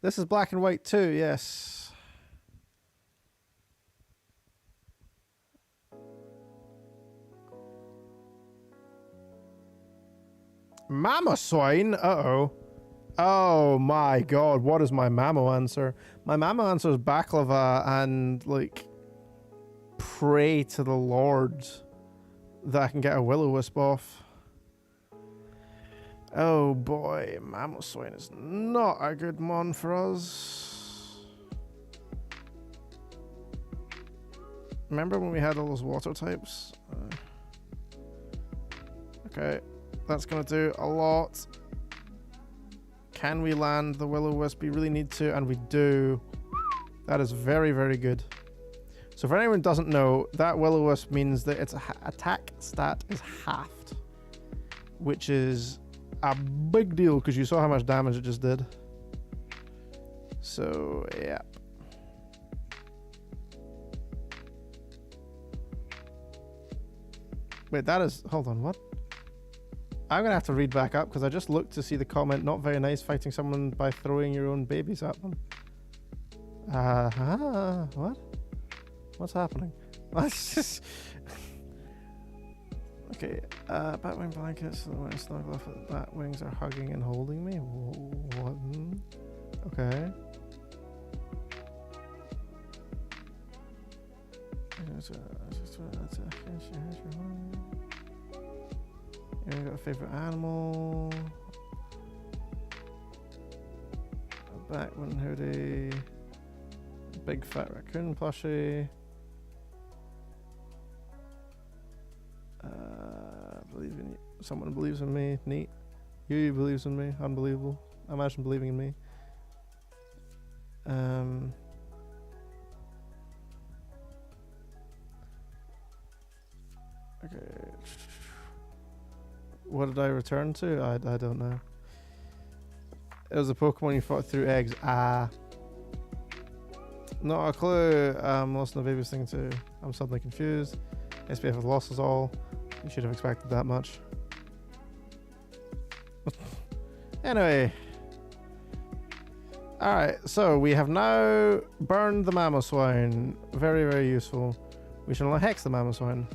This is black and white too, yes. Mama swine? Uh-oh. Oh my god, what is my mammo answer? My mammo answer is baklava and, like, pray to the Lord that I can get a will-o-wisp off. Oh boy, mammo swine is not a good mon for us. Remember when we had all those water types? Okay, that's gonna do a lot. Can we land the will-o-wisp? We really need to, and we do. That is very, very good. So for anyone who doesn't know, that will-o-wisp means that its attack stat is halved, which is a big deal because you saw how much damage it just did. So, yeah. Wait, that is... Hold on, what? I'm going to have to read back up because I just looked to see the comment, not very nice fighting someone by throwing your own babies at them. What? What's happening? Okay, batwing blankets, the one snuggle off, the bat wings are hugging and holding me. What? Okay. You got a favorite animal? A Batman hoodie. A big fat raccoon plushie. Believe in you. Someone believes in me. Neat. You believes in me. Unbelievable. Imagine believing in me. Okay. What did I return to? I don't know. It was a Pokemon you fought through eggs. Not a clue. Lost in the baby's thing too. I'm suddenly confused. SPF has lost us all. You should have expected that much. Anyway. Alright, so we have now burned the Mamoswine. Very, very useful. We shall now hex the Mamoswine.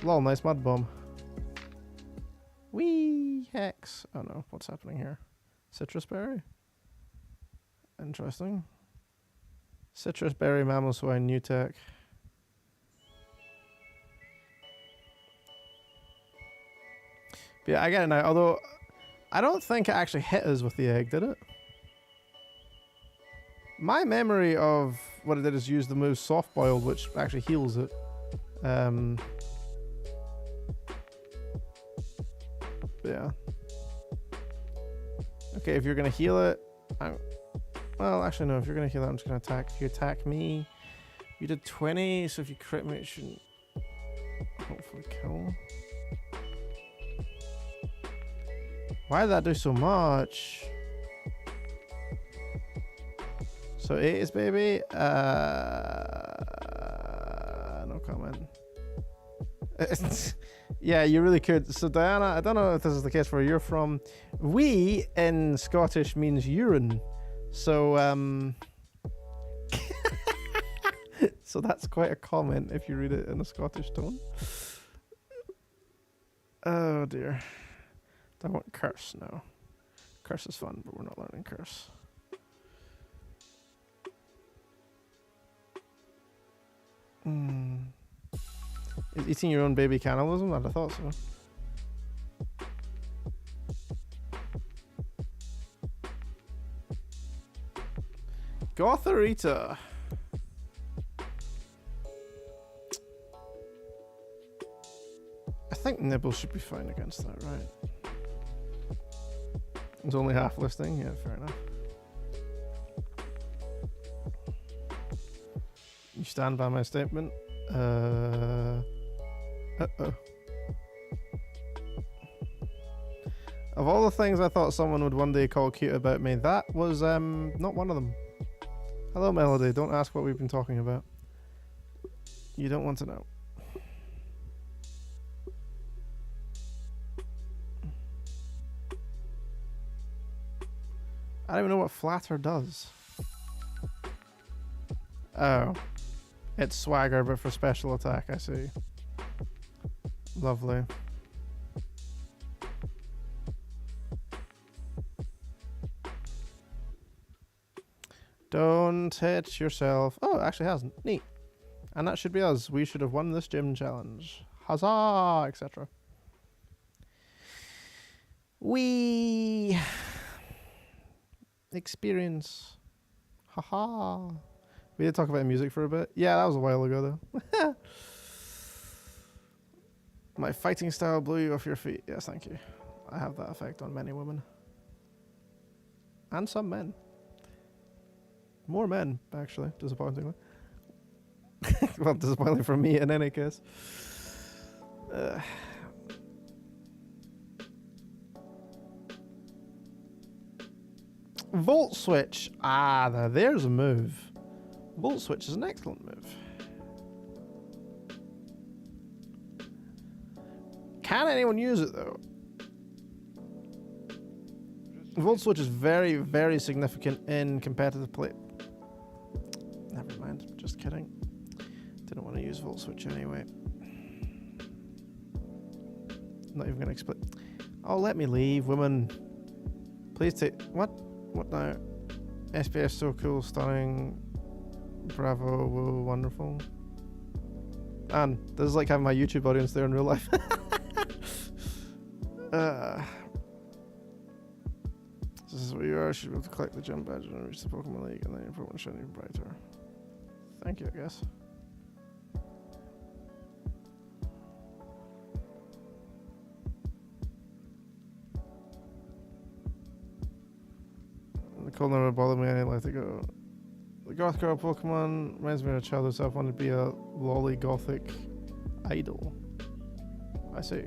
Lol, nice mud bomb. Wee hex. Oh no, what's happening here? Citrus berry? Interesting. Citrus berry Mamoswine new tech. But yeah, I get it now. Although, I don't think it actually hit us with the egg, did it? My memory of what it did is use the move soft boiled, which actually heals it. Yeah. Okay, if you're gonna heal it, well, actually no. If you're gonna heal it, I'm just gonna attack. If you attack me, you did 20. So if you crit me, it shouldn't hopefully kill. Why did that do so much? So 8 is baby. No comment. Yeah, you really could. So Diana, I don't know if this is the case where you're from. We in Scottish means urine. So so that's quite a comment if you read it in a Scottish tone. Oh dear. Don't want curse now. Curse is fun, but we're not learning curse. Is eating your own baby cannibalism? I'd have thought so. Gotharita. I think Nibble should be fine against that, right? It's only half listing, yeah, fair enough. You stand by my statement. Uh-oh. Of all the things I thought someone would one day call cute about me, that was not one of them. Hello, Melody. Don't ask what we've been talking about. You don't want to know. I don't even know what flatter does. Oh. It's swagger, but for special attack, I see. Lovely. Don't hit yourself. Oh, it actually hasn't. Neat. And that should be us. We should have won this gym challenge. Huzzah, etc. We experience. Haha. We did talk about music for a bit. Yeah, that was a while ago though. My fighting style blew you off your feet. Yes, thank you. I have that effect on many women. And some men. More men, actually, disappointingly. Well, disappointingly for me in any case. Volt switch. Ah, now there's a move. Volt switch is an excellent move. Can anyone use it though? Volt switch is very, very significant in competitive play. Never mind, just kidding. Didn't want to use volt switch anyway. Not even gonna explain. Oh, let me leave, women. Please take what? What now? SPS so cool, stunning. Bravo, whoa, wonderful. And this is like having my YouTube audience there in real life. This is what you are. You should be able to collect the gem badge and reach the Pokemon League, and then your Pokemon shine even brighter. Thank you, I guess. The cold never bothered me. I let it go. The goth girl Pokemon reminds me of a childhood self. Wanted to be a lolly gothic idol. I see.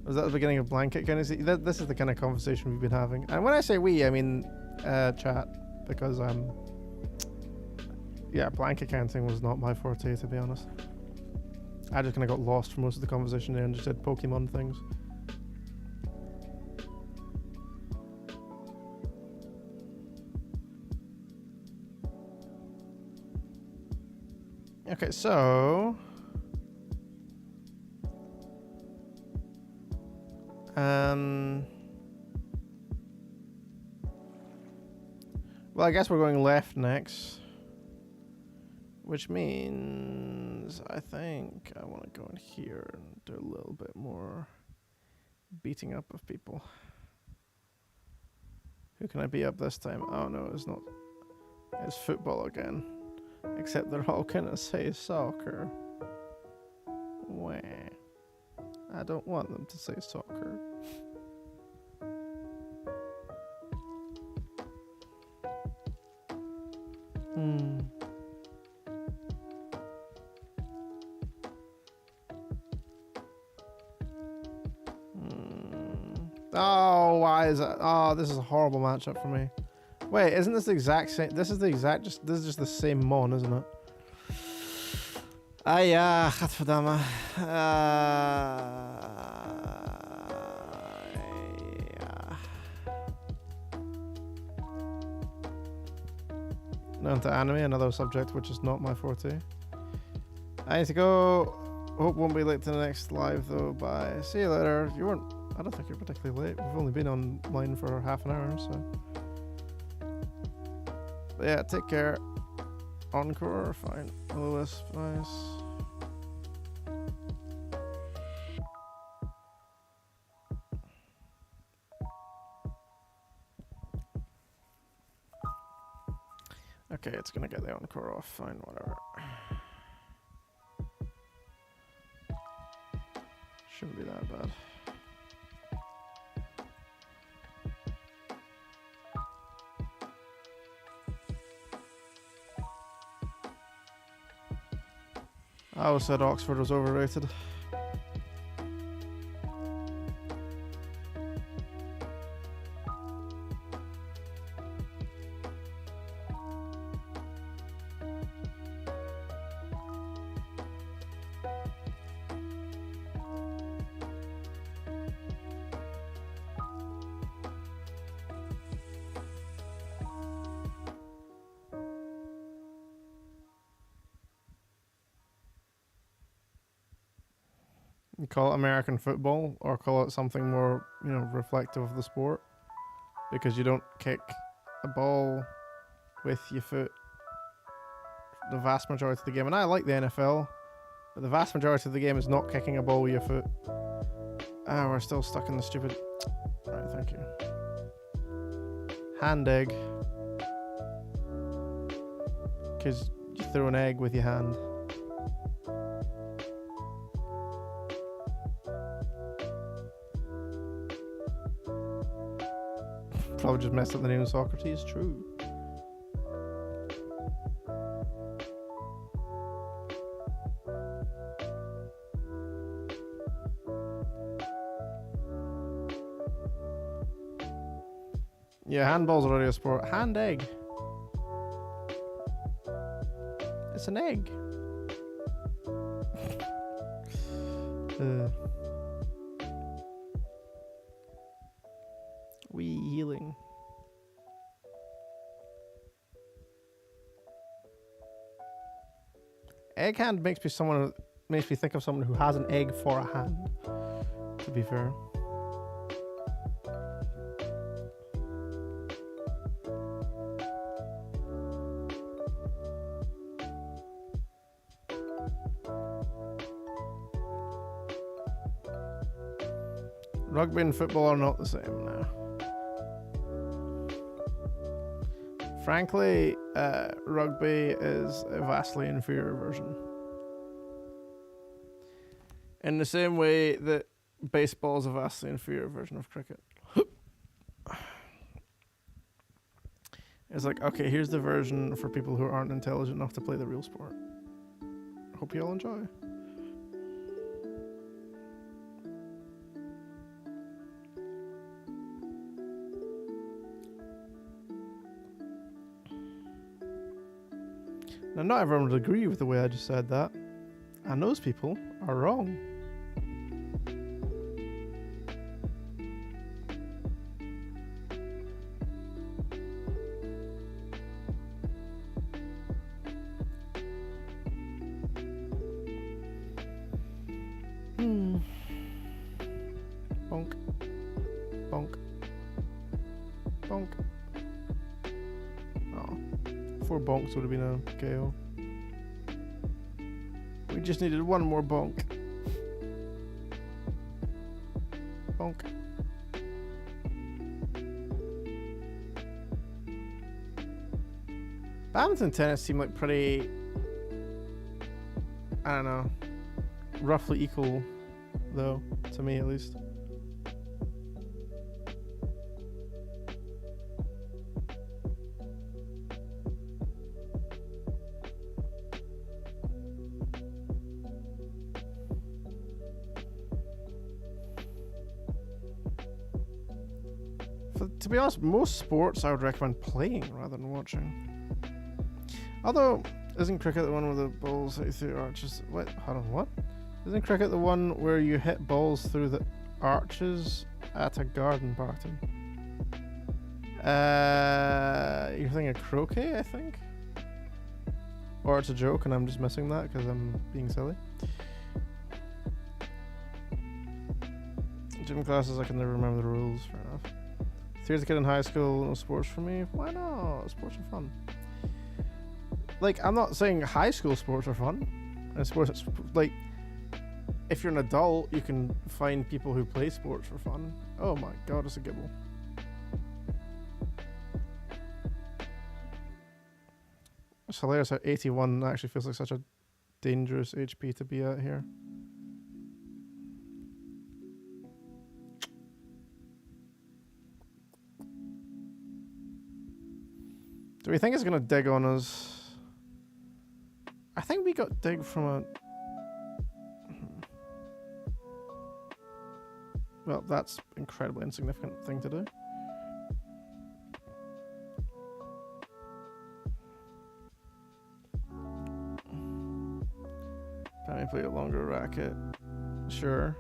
Was that the beginning of Blanket? Can I see? This is the kind of conversation we've been having. And when I say we, I mean chat, because yeah, blanket counting was not my forte, to be honest. I just kind of got lost for most of the conversation there and just did Pokemon things. Okay, so well, I guess we're going left next, which means I think I want to go in here and do a little bit more beating up of people. Who can I beat up this time? Oh no, it's not. It's football again. Except they're all gonna say soccer. Wah. I don't want them to say soccer. Oh, why is that? Oh, this is a horrible matchup for me. Wait, isn't this the exact same? This is the exact. This is just the same mon, isn't it? Ja, gadverdamme. Ja. Now to anime, another subject which is not my forte. I need to go. Hope won't be late to the next live though. Bye. See you later. You weren't. I don't think you're particularly late. We've only been online for half an hour, so. But yeah, take care. Encore, fine. Lewis, nice. Okay, it's gonna get the encore off. Fine, whatever. Shouldn't be that bad. I always said Oxford was overrated. You call it American football or call it something more, you know, reflective of the sport, because you don't kick a ball with your foot the vast majority of the game. And I like the NFL, but the vast majority of the game is not kicking a ball with your foot. Ah, we're still stuck in the stupid... Right, thank you. Hand egg. Because you throw an egg with your hand. Probably just messed up the name of Socrates. True. Yeah, handball's already a sport. Hand egg. It's an egg. Wee healing. Egg hand makes me think of someone who has an egg for a hand. To be fair. Rugby and football are not the same now. Frankly, rugby is a vastly inferior version. In the same way that baseball is a vastly inferior version of cricket. It's like, okay, here's the version for people who aren't intelligent enough to play the real sport. Hope you all enjoy. Now, not everyone would agree with the way I just said that, and those people are wrong. Bonk. Bonk. Bonk. Oh. 4 bonks would have been a KO. We just needed one more bonk. Bonk. Badminton and tennis seem like pretty, I don't know, roughly equal though, to me at least. To be honest, most sports I would recommend playing rather than watching. Although, Isn't cricket the one where the balls hit through arches? Wait, hold on, what? Isn't cricket the one where you hit balls through the arches at a garden party? You're thinking of croquet, I think? Or it's a joke and I'm just missing that because I'm being silly. Gym classes, I can never remember the rules, fair enough. There's a kid in high school, no sports for me. Why not? Sports are fun. Like, I'm not saying high school sports are fun. And sports, like, if you're an adult, you can find people who play sports for fun. Oh my god, it's a gibble. It's hilarious how 81 actually feels like such a dangerous HP to be at here. Do we think it's gonna dig on us? I think we got dig from a... Well, that's incredibly insignificant thing to do. Can we play a longer racket? Sure.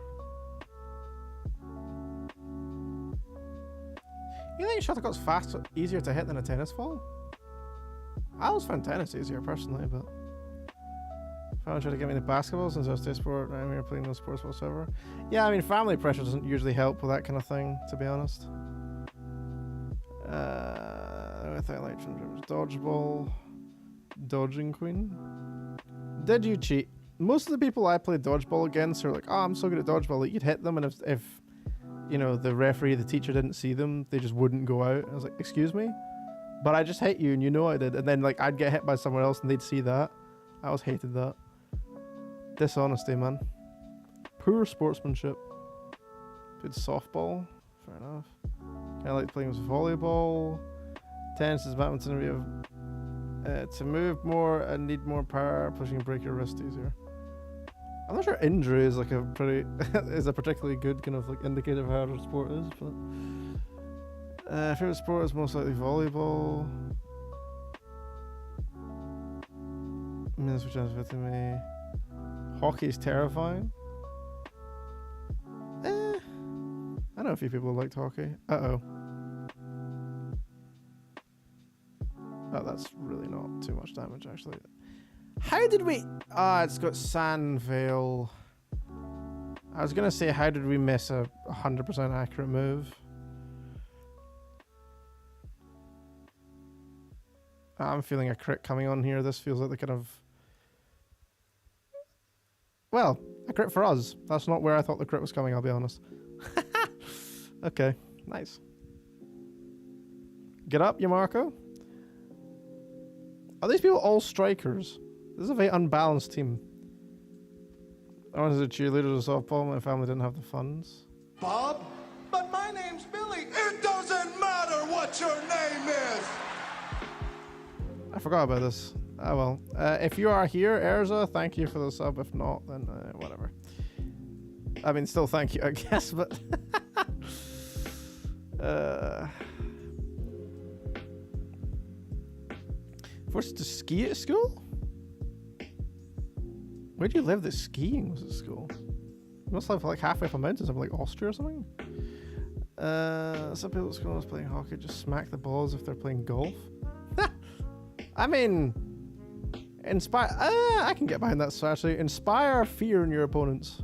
You think shuttlecock's faster, easier to hit than a tennis ball? I always found tennis easier personally, but if I want to try to get me into basketball since I was day sport, I'm here playing no sports whatsoever. Yeah, I mean, family pressure doesn't usually help with that kind of thing, to be honest. I think I like dodgeball, dodging queen. Did you cheat? Most of the people I played dodgeball against are like, oh, I'm so good at dodgeball. Like, you'd hit them, and if you know, the referee, the teacher didn't see them, they just wouldn't go out. I was like, excuse me? But I just hit you and you know I did. And then like I'd get hit by someone else and they'd see that. I always hated that. Dishonesty, man. Poor sportsmanship. Played softball. Fair enough. I like playing with volleyball. Tennis is badminton. We have to move more and need more power. Pushing and break your wrist easier. I'm not sure injury is like a pretty is a particularly good kind of like indicator of how hard a sport is, but favorite sport is most likely volleyball. Minutes which is to me. Hockey is terrifying. I know a few people who liked hockey. Oh, that's really not too much damage actually. How did we... it's got Sandvale. I was going to say, how did we miss a 100% accurate move? I'm feeling a crit coming on here. This feels like the kind of... Well, a crit for us. That's not where I thought the crit was coming, I'll be honest. Okay, nice. Get up, you Marco. Are these people all strikers? This is a very unbalanced team. I wanted a cheerleader to softball. My family didn't have the funds. Bob? But my name's Billy. It doesn't matter what your name is. I forgot about this. Ah, well. If you are here, Erza, thank you for the sub. If not, then whatever. I mean, still thank you, I guess, but... Forced to ski at school? Where do you live that skiing was at school? You must live like halfway up a mountain, something like Austria or something. Some people at school is playing hockey just smack the balls if they're playing golf. I mean, inspire. I can get behind that. So actually, inspire fear in your opponents.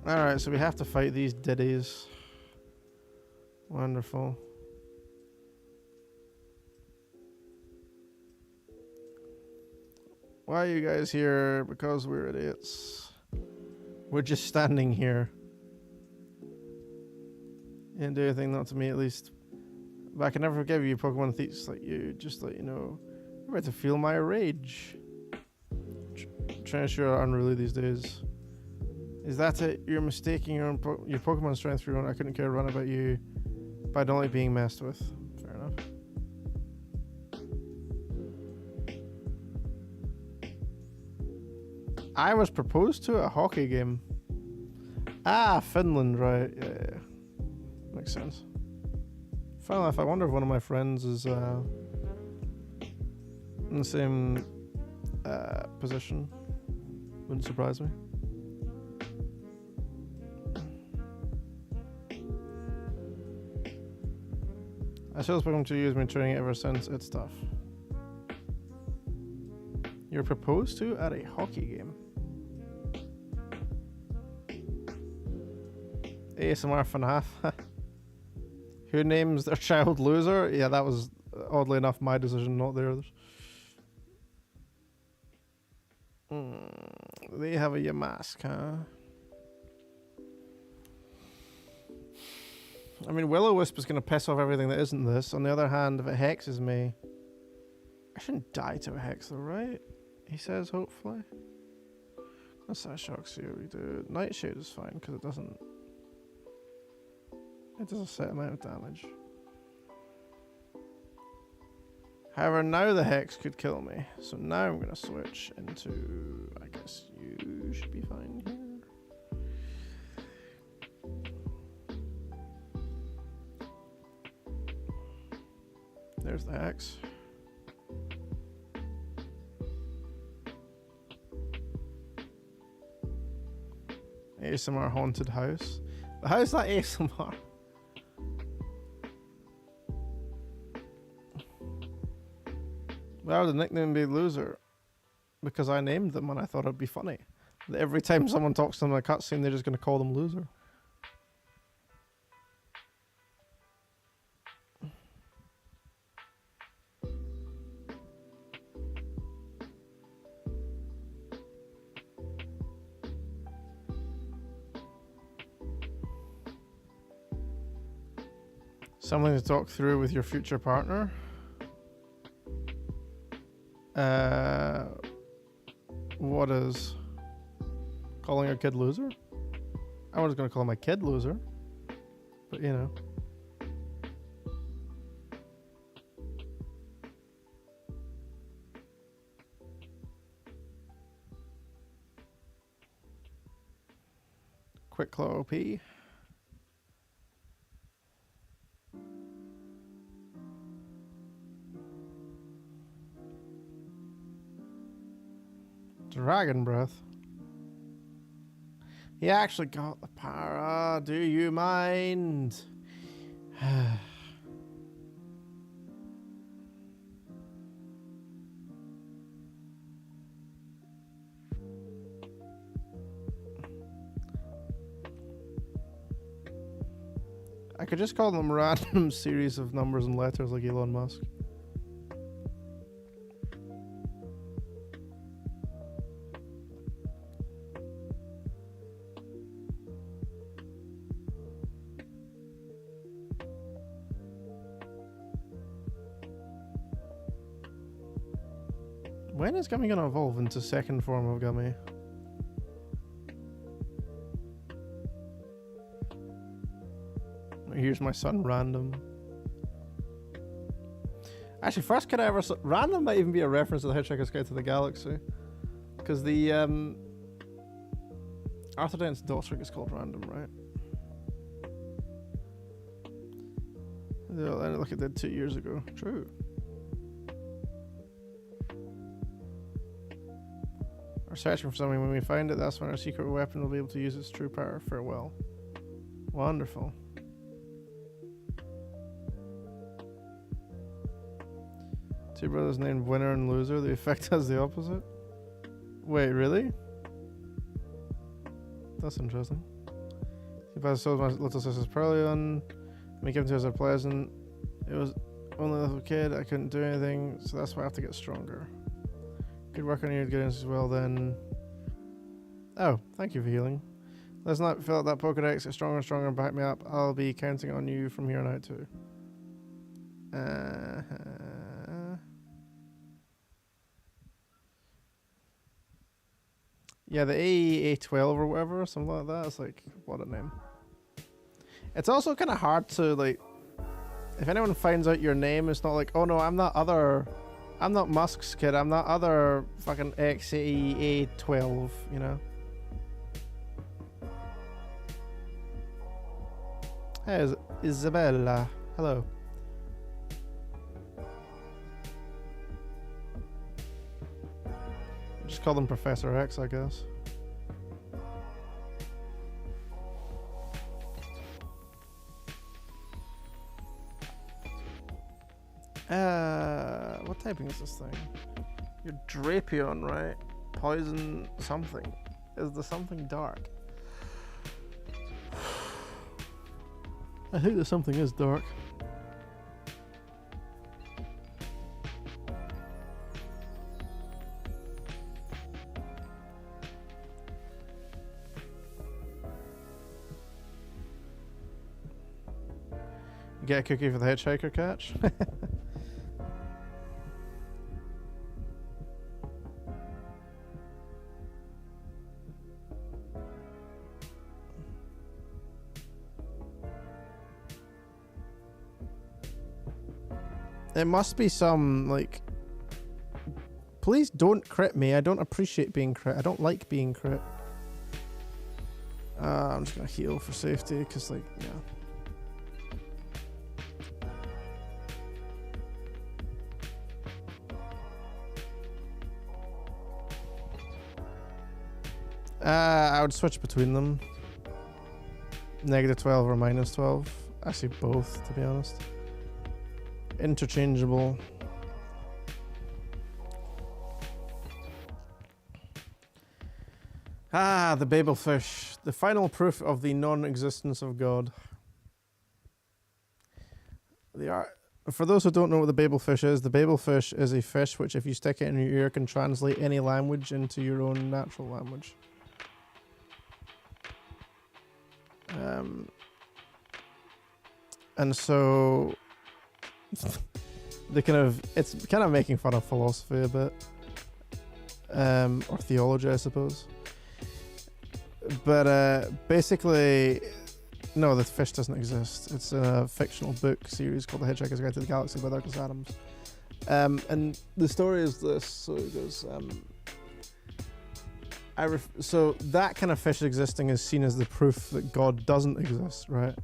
Alright, so we have to fight these diddies. Wonderful. Why are you guys here? Because we're idiots. We're just standing here. You didn't do anything, not to me at least. But I can never forgive you, Pokemon thieves like you. Just let you know. You're about to feel my rage. Trying to sure unruly these days. Is that it? You're mistaking your own your Pokemon strength for your own. I couldn't care a run about you, but I don't like being messed with. Fair enough. I was proposed to at a hockey game. Ah, Finland, right. Yeah. Makes sense. Funny enough, I wonder if one of my friends is in the same position. Wouldn't surprise me. I still spoken to you, has been training ever since. It's tough. You're proposed to at a hockey game. ASMR FNAF. Who names their child loser? Yeah, that was oddly enough my decision, not theirs. They have a Yamask, huh? I mean, Will-O-Wisp is going to piss off everything that isn't this. On the other hand, if it hexes me... I shouldn't die to a hex though, right? He says, hopefully. That's that shock theory, dude. Nightshade is fine, because it doesn't... It does a set amount of damage. However, now the hex could kill me. So now I'm going to switch into... I guess you should be fine here. There's the hex. ASMR haunted house. How's that ASMR? Why would the nickname be Loser? Because I named them and I thought it'd be funny. That every time someone talks to them in a cutscene, they're just going to call them Loser. Something to talk through with your future partner. What is calling your kid loser? I was going to call my kid loser, but you know. Quick claw OP. Dragon breath. He actually got the power. Do you mind? I could just call them random series of numbers and letters like Elon Musk. When is Gummy gonna evolve into second form of Gummy? Here's my son, Random. Actually, first kid I ever saw... Random might even be a reference to the Hitchhiker's Guide to the Galaxy. Because the, Arthur Dent's daughter is called Random, right? Look, it did 2 years ago. True. We're searching for something. When we find it, that's when our secret weapon will be able to use its true power. Farewell. Wonderful. Two brothers named Winner and Loser. The effect has the opposite. Wait, really? That's interesting. If I sold my little sister's Pearlion, make him to as a pleasant. It was only a little kid. I couldn't do anything, so that's why I have to get stronger. Good work on your goodness as well, then. Oh, thank you for healing. Let's not fill out that Pokedex. Get stronger and stronger and back me up. I'll be counting on you from here on out too. Yeah, the A12 or whatever, something like that. It's like, what a name. It's also kind of hard to, like, if anyone finds out your name, it's not like, oh no, I'm that other I'm not Musk's kid. I'm that other fucking XAA12, you know. Hey, Isabella. Hello. Just call them Professor X, I guess. What typing is this thing? You're Drapion, right? Poison something. Is the something dark? I think the something is dark. Get a cookie for the hitchhiker catch? It must be some, like... Please don't crit me. I don't appreciate being crit. I don't like being crit. I'm just gonna heal for safety, because, like, yeah. I would switch between them. -12 or -12. Actually, both, to be honest. Interchangeable. Ah, the Babel fish. The final proof of the non-existence of God. For those who don't know what the Babel fish is, the Babel fish is a fish which, if you stick it in your ear, can translate any language into your own natural language. And so it's kind of making fun of philosophy a bit, or theology, I suppose. But basically, no, the fish doesn't exist. It's a fictional book series called The Hitchhiker's Guide to the Galaxy by Douglas Adams. And the story is this. So it goes. So that kind of fish existing is seen as the proof that God doesn't exist, right?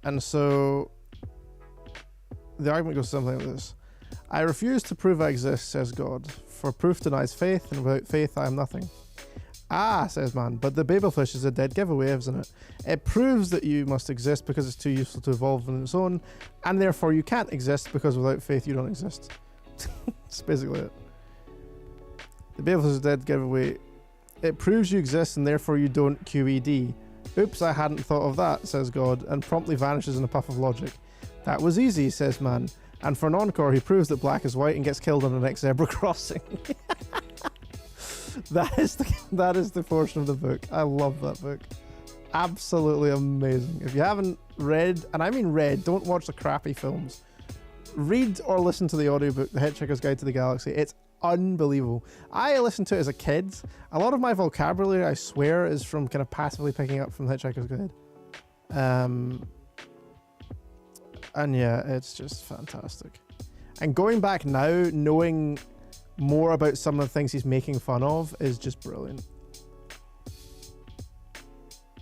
And so the argument goes something like this. I refuse to prove I exist, says God, for proof denies faith, and without faith I am nothing. Ah, says man, but the Babelfish is a dead giveaway, isn't it? It proves that you must exist because it's too useful to evolve on its own, and therefore you can't exist because without faith you don't exist. That's basically it. The Babelfish is a dead giveaway. It proves you exist and therefore you don't QED. Oops, I hadn't thought of that, says God, and promptly vanishes in a puff of logic. That was easy, says man. And for an encore, he proves that black is white and gets killed on the next zebra crossing. That is the portion of the book. I love that book. Absolutely amazing. If you haven't read, and I mean read, don't watch the crappy films. Read or listen to the audiobook, The Hitchhiker's Guide to the Galaxy. It's unbelievable. I listened to it as a kid. A lot of my vocabulary, I swear, is from kind of passively picking up from The Hitchhiker's Guide. And yeah, it's just fantastic. And going back now, knowing more about some of the things he's making fun of is just brilliant.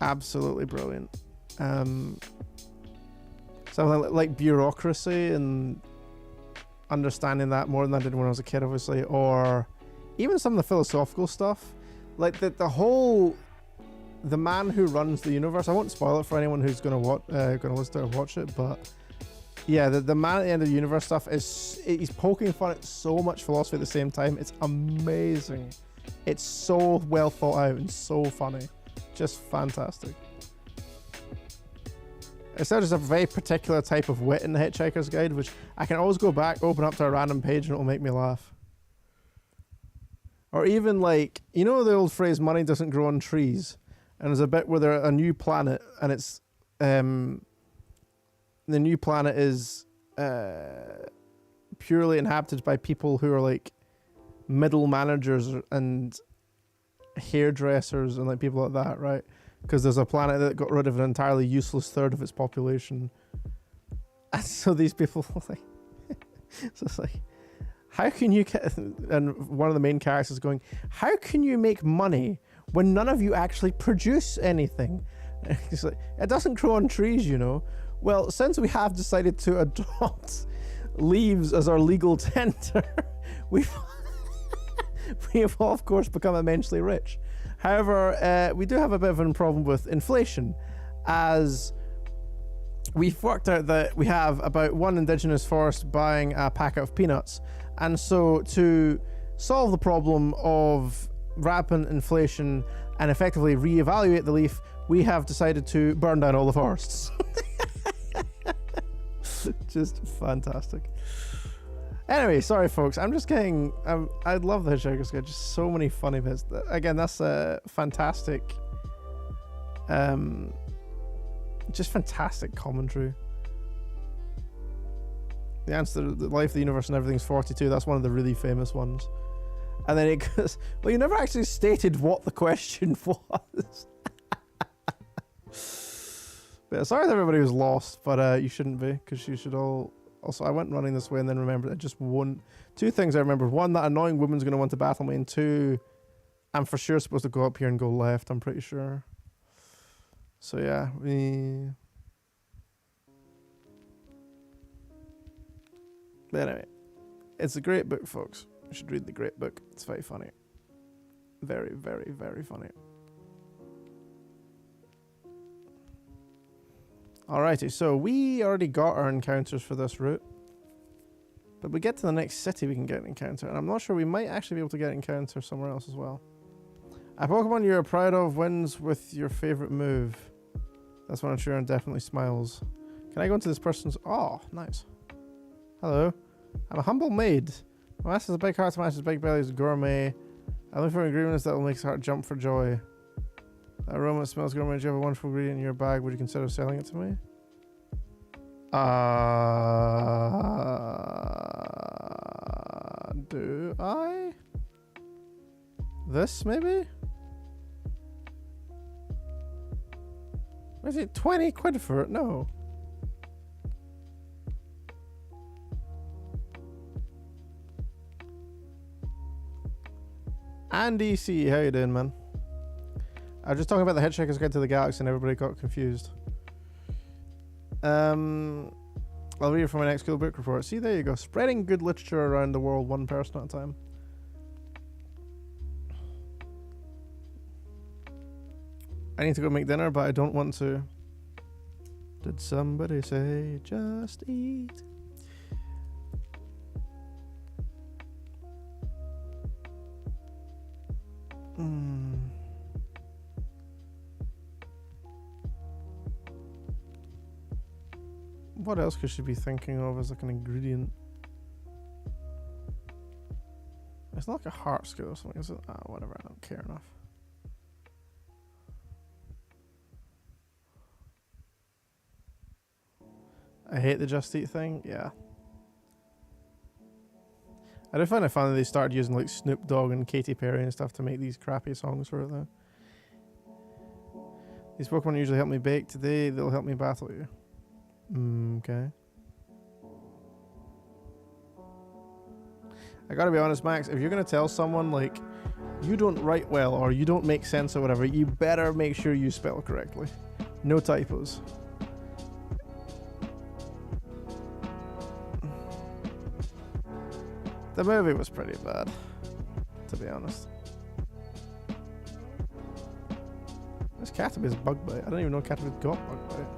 Absolutely brilliant. Something like bureaucracy and understanding that more than I did when I was a kid, obviously, or even some of the philosophical stuff. Like the man who runs the universe. I won't spoil it for anyone who's going to listen to it or watch it, but yeah, the man at the end of the universe stuff he's poking fun at so much philosophy at the same time. It's amazing. It's so well thought out and so funny. Just fantastic. It's just a very particular type of wit in The Hitchhiker's Guide, which I can always go back, open up to a random page, and it'll make me laugh. Or even like, you know the old phrase, money doesn't grow on trees? And there's a bit where they're at a new planet, and it's, the new planet is purely inhabited by people who are like middle managers and hairdressers and like people like that, right? Because there's a planet that got rid of an entirely useless third of its population. And so these people like, so it's like, how can you get, and one of the main characters going, how can you make money when none of you actually produce anything? It's like, it doesn't grow on trees, you know. Well, since we have decided to adopt leaves as our legal tender, we have of course become immensely rich. However, we do have a bit of a problem with inflation, as we've worked out that we have about one indigenous forest buying a packet of peanuts. And so to solve the problem of rampant inflation and effectively reevaluate the leaf, we have decided to burn down all the forests. Just fantastic. Anyway, sorry folks, I'm just getting, I love the Hitchhiker's Guide, just so many funny bits. Again, that's a fantastic, just fantastic commentary. The answer to the life, the universe, and everything's 42. That's one of the really famous ones. And then it goes, well, you never actually stated what the question was. But sorry to everybody who's lost, but you shouldn't be, because you should all... Also, I went running this way and then remembered I just won. Two things I remembered. One, that annoying woman's going to want to battle me. And two, I'm for sure supposed to go up here and go left, I'm pretty sure. So yeah, But anyway, it's a great book, folks. You should read the great book. It's very funny. Very, very, very funny. Alrighty, so we already got our encounters for this route. But we get to the next city, we can get an encounter. And I'm not sure, we might actually be able to get an encounter somewhere else as well. A Pokemon you're proud of wins with your favorite move. That's one I'm sure and definitely smiles. Can I go into this person's... Oh, nice. Hello. I'm a humble maid. My master's a big heart, my master's big belly is gourmet. I'm looking for ingredients that will make his heart jump for joy. That aroma smells gourmet. Do you have a wonderful ingredient in your bag? Would you consider selling it to me? Do I? This, maybe? Was it 20 quid for it? No. Andy C, how you doing, man? I was just talking about the Hitchhiker's Guide to the Galaxy and everybody got confused. I'll read it from my next cool book report. See, there you go. Spreading good literature around the world, one person at a time. I need to go make dinner, but I don't want to. Did somebody say just eat? What else could she be thinking of as like an ingredient? It's not like a heart skill or something, is it? Ah, whatever, I don't care enough. I hate the Just Eat thing, yeah. I do find it funny they started using like Snoop Dogg and Katy Perry and stuff to make these crappy songs for it though. These Pokemon usually help me bake. Today they'll help me battle you. Okay. I gotta be honest, Max, if you're gonna tell someone like you don't write well or you don't make sense or whatever, you better make sure you spell correctly. No typos. The movie was pretty bad, to be honest. This Cataby's bug bite. I don't even know Cataby's got bug bite.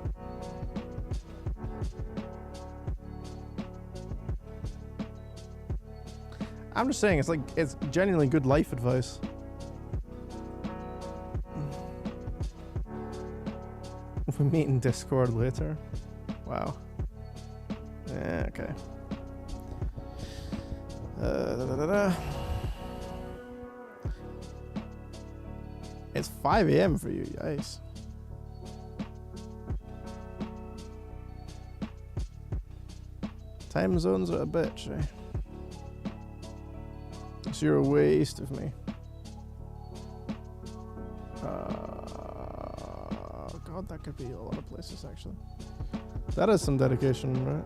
I'm just saying, it's genuinely good life advice. We meet in Discord later. Wow. Yeah, okay. It's 5 AM for you, guys. Time zones are a bitch, eh? So you're way east of me. God, that could be a lot of places, actually. That is some dedication, right?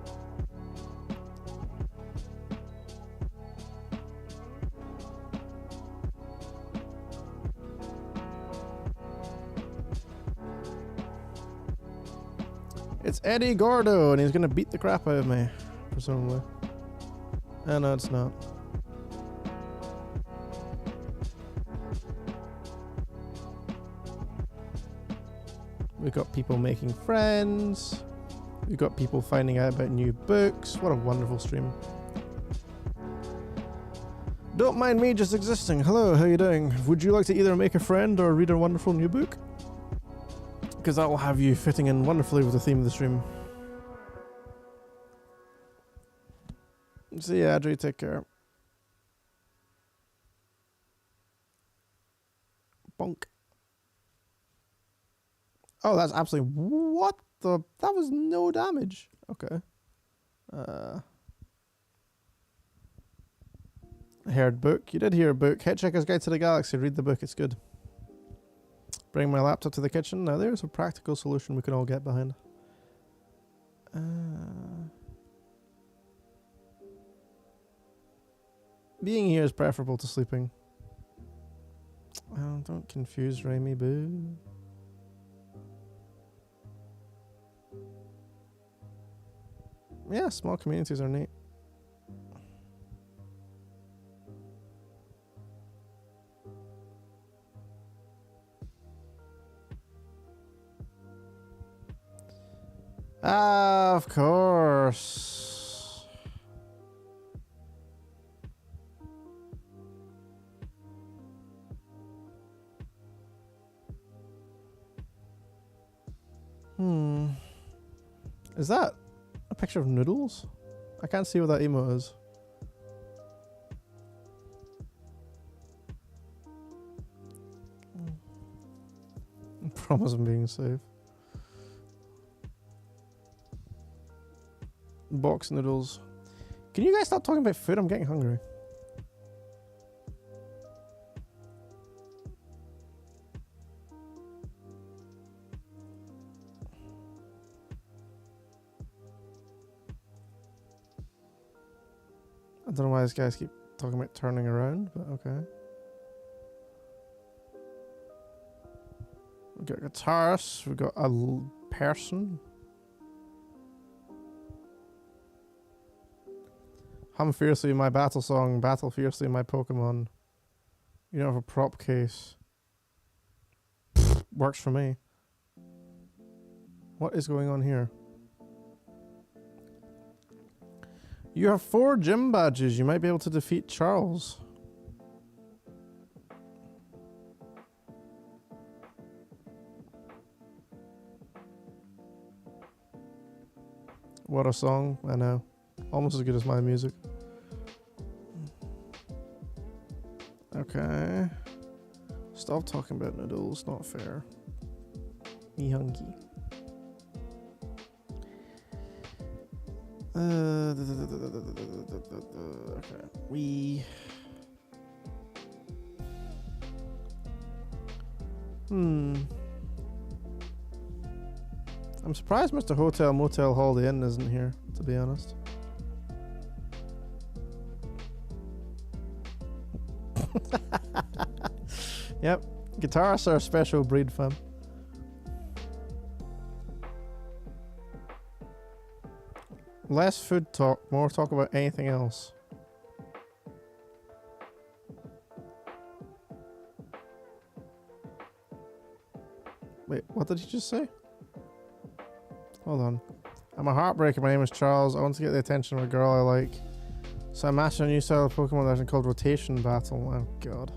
It's Eddie Gordo, and he's gonna beat the crap out of me, presumably. Oh, no, it's not. We've got people making friends. We've got people finding out about new books. What a wonderful stream. Don't mind me just existing. Hello, how you doing? Would you like to either make a friend or read a wonderful new book? Because that will have you fitting in wonderfully with the theme of the stream. See ya, Adri, take care. Bonk. Oh, that's absolutely... What the... That was no damage. Okay. I heard book. You did hear a book. Hitchhiker's Guide to the Galaxy. Read the book. It's good. Bring my laptop to the kitchen. Now there's a practical solution we can all get behind. Being here is preferable to sleeping. Oh, don't confuse Raimi, boo. Yeah, small communities are neat. Ah, of course. Is that a picture of noodles? I can't see what that emote is. I promise I'm being safe. Box noodles. Can you guys stop talking about food? I'm getting hungry. I don't know why these guys keep talking about turning around, but okay. We've got guitarists, we've got a person. Hum fiercely my battle song, battle fiercely my Pokemon. You don't have a prop case. Pfft, works for me. What is going on here? You have 4 gym badges. You might be able to defeat Charles. What a song. I know. Almost as good as my music. Okay. Stop talking about noodles. Not fair. Me hungry. Okay. I'm surprised Mr. Hotel Motel Holiday Inn isn't here, to be honest. Yep. Guitarists are a special breed, fam. Less food talk, more talk about anything else. Wait, what did he just say? Hold on. I'm a heartbreaker. My name is Charles. I want to get the attention of a girl I like. So I mastered a new style of Pokemon legend called Rotation Battle. Oh god.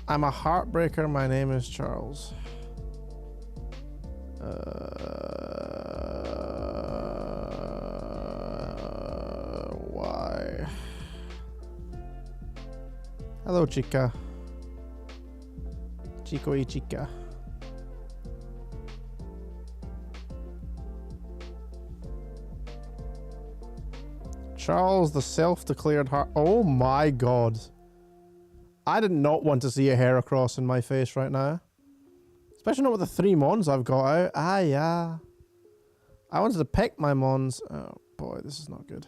I'm a heartbreaker. My name is Charles. Why? Hello, chica. Chico y chica. Charles, the self-declared heart. Oh my god. I did not want to see a Heracross in my face right now. Especially not with the 3 Mons I've got out. Ah, yeah. I wanted to pick my Mons. Oh, boy, this is not good.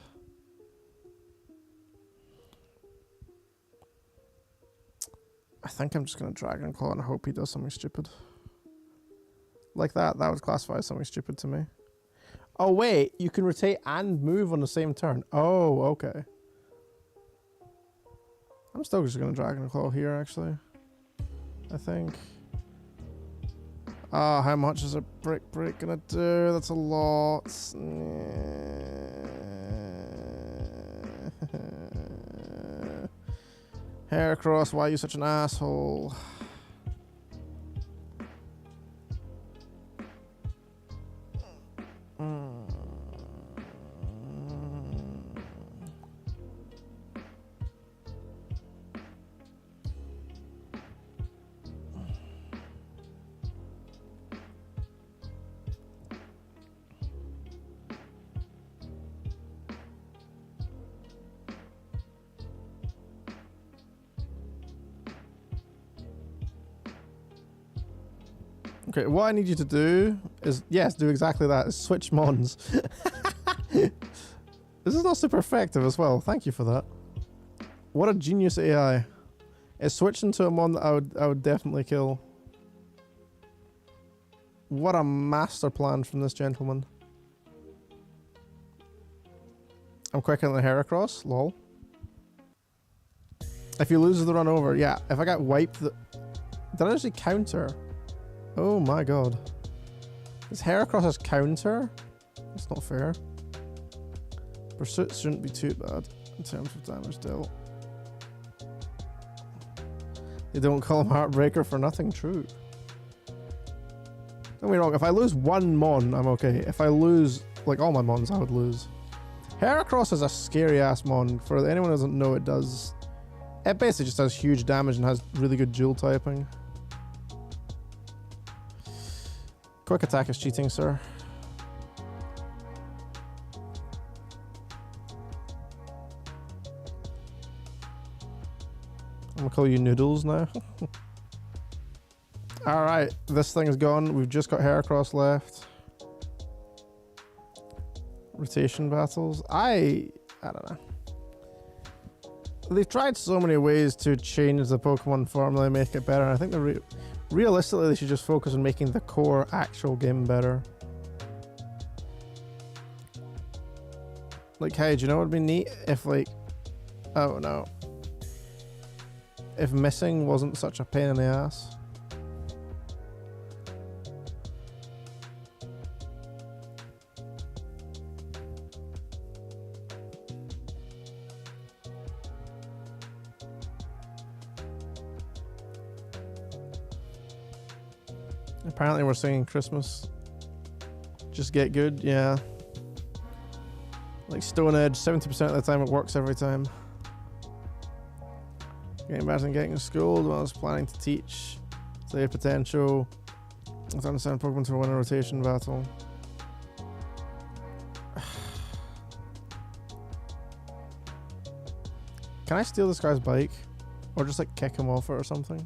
I think I'm just going to Dragon Claw and hope he does something stupid. Like that. That would classify as something stupid to me. Oh, wait. You can rotate and move on the same turn. Oh, okay. I'm still just going to Dragon Claw here, actually. I think. Ah, how much is a Brick Break gonna do? That's a lot. Heracross, why are you such an asshole? Okay, what I need you to do is, yes, do exactly that. Is switch Mons. This is not super effective as well. Thank you for that. What a genius AI. It's switching to a Mon that I would definitely kill. What a master plan from this gentleman. I'm quicker than the Heracross. Lol. If he loses the run over, yeah. If I got wiped, did I actually counter? Oh my god. This Heracross has counter? That's not fair. Pursuit shouldn't be too bad in terms of damage dealt. They don't call him Heartbreaker for nothing, true. Don't get me wrong, if I lose one Mon, I'm okay. If I lose, like all my Mons, I would lose. Heracross is a scary ass Mon. For anyone who doesn't know, it basically just does huge damage and has really good dual typing. Quick attack is cheating, sir. I'm gonna call you Noodles now. Alright, this thing is gone. We've just got Heracross left. Rotation battles. I don't know. They've tried so many ways to change the Pokemon formula and make it better. I think realistically, they should just focus on making the core actual game better. Like, hey, do you know what would be neat if, like, oh no, if missing wasn't such a pain in the ass? Apparently we're singing Christmas. Just get good, yeah. Like Stone Edge, 70% of the time it works every time. Getting better than getting schooled when I was planning to teach. Save potential. Let's understand Pokemon to win a rotation battle. Can I steal this guy's bike? Or just like kick him off it or something?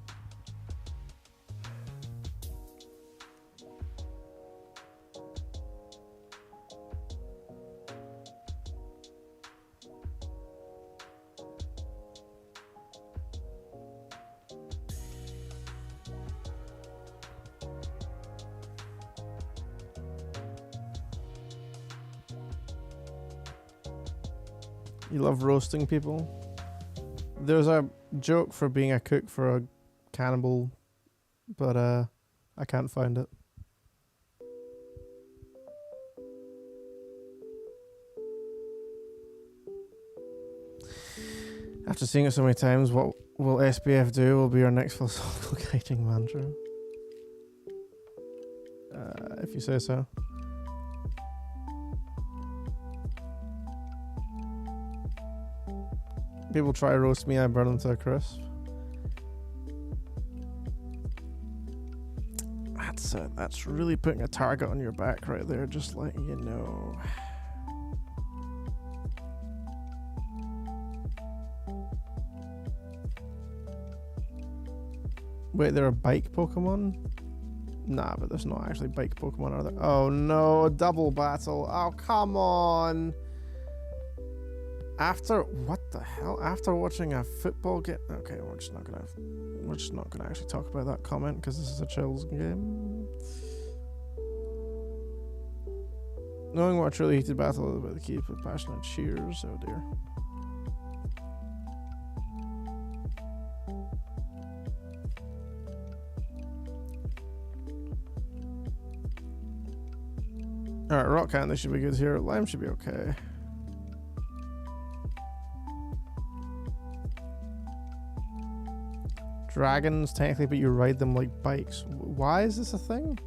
You love roasting people? There's a joke for being a cook for a cannibal, but I can't find it. After seeing it so many times, what will SBF do will be our next philosophical guiding mantra. If you say so. People try to roast me, I burn them to a crisp. That's really putting a target on your back right there, just letting you know. Wait, there are bike Pokemon? Nah, but there's not actually bike Pokemon, are there? Oh no, double battle. Oh, come on. After, what the hell? After watching a football game? Okay, we're just not gonna actually talk about that comment because this is a chills game. Knowing what a truly heated battle is about the key with passionate cheers. Oh dear. Alright, Rock Candy should be good here. Lime should be okay. Dragons, technically, but you ride them like bikes. Why is this a thing?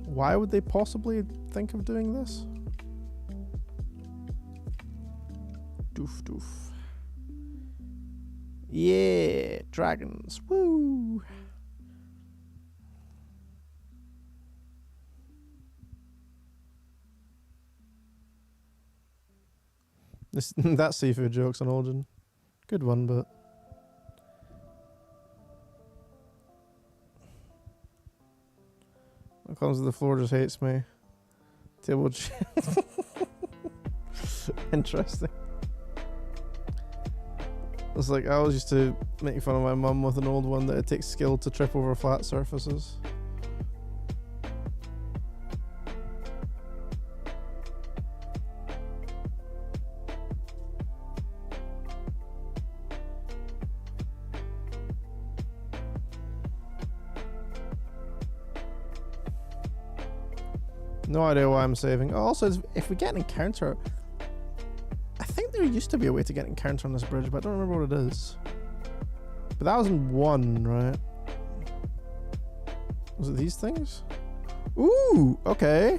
Why would they possibly think of doing this? Doof doof. Yeah, dragons. Woo! That seafood joke's an old one. Good one, but... What comes to the floor just hates me. Table chair. Interesting. It's like I always used to make fun of my mum with an old one that it takes skill to trip over flat surfaces. No idea why I'm saving. Oh, also, if we get an encounter... I think there used to be a way to get an encounter on this bridge, but I don't remember what it is. But that was in 1, right? Was it these things? Ooh, okay.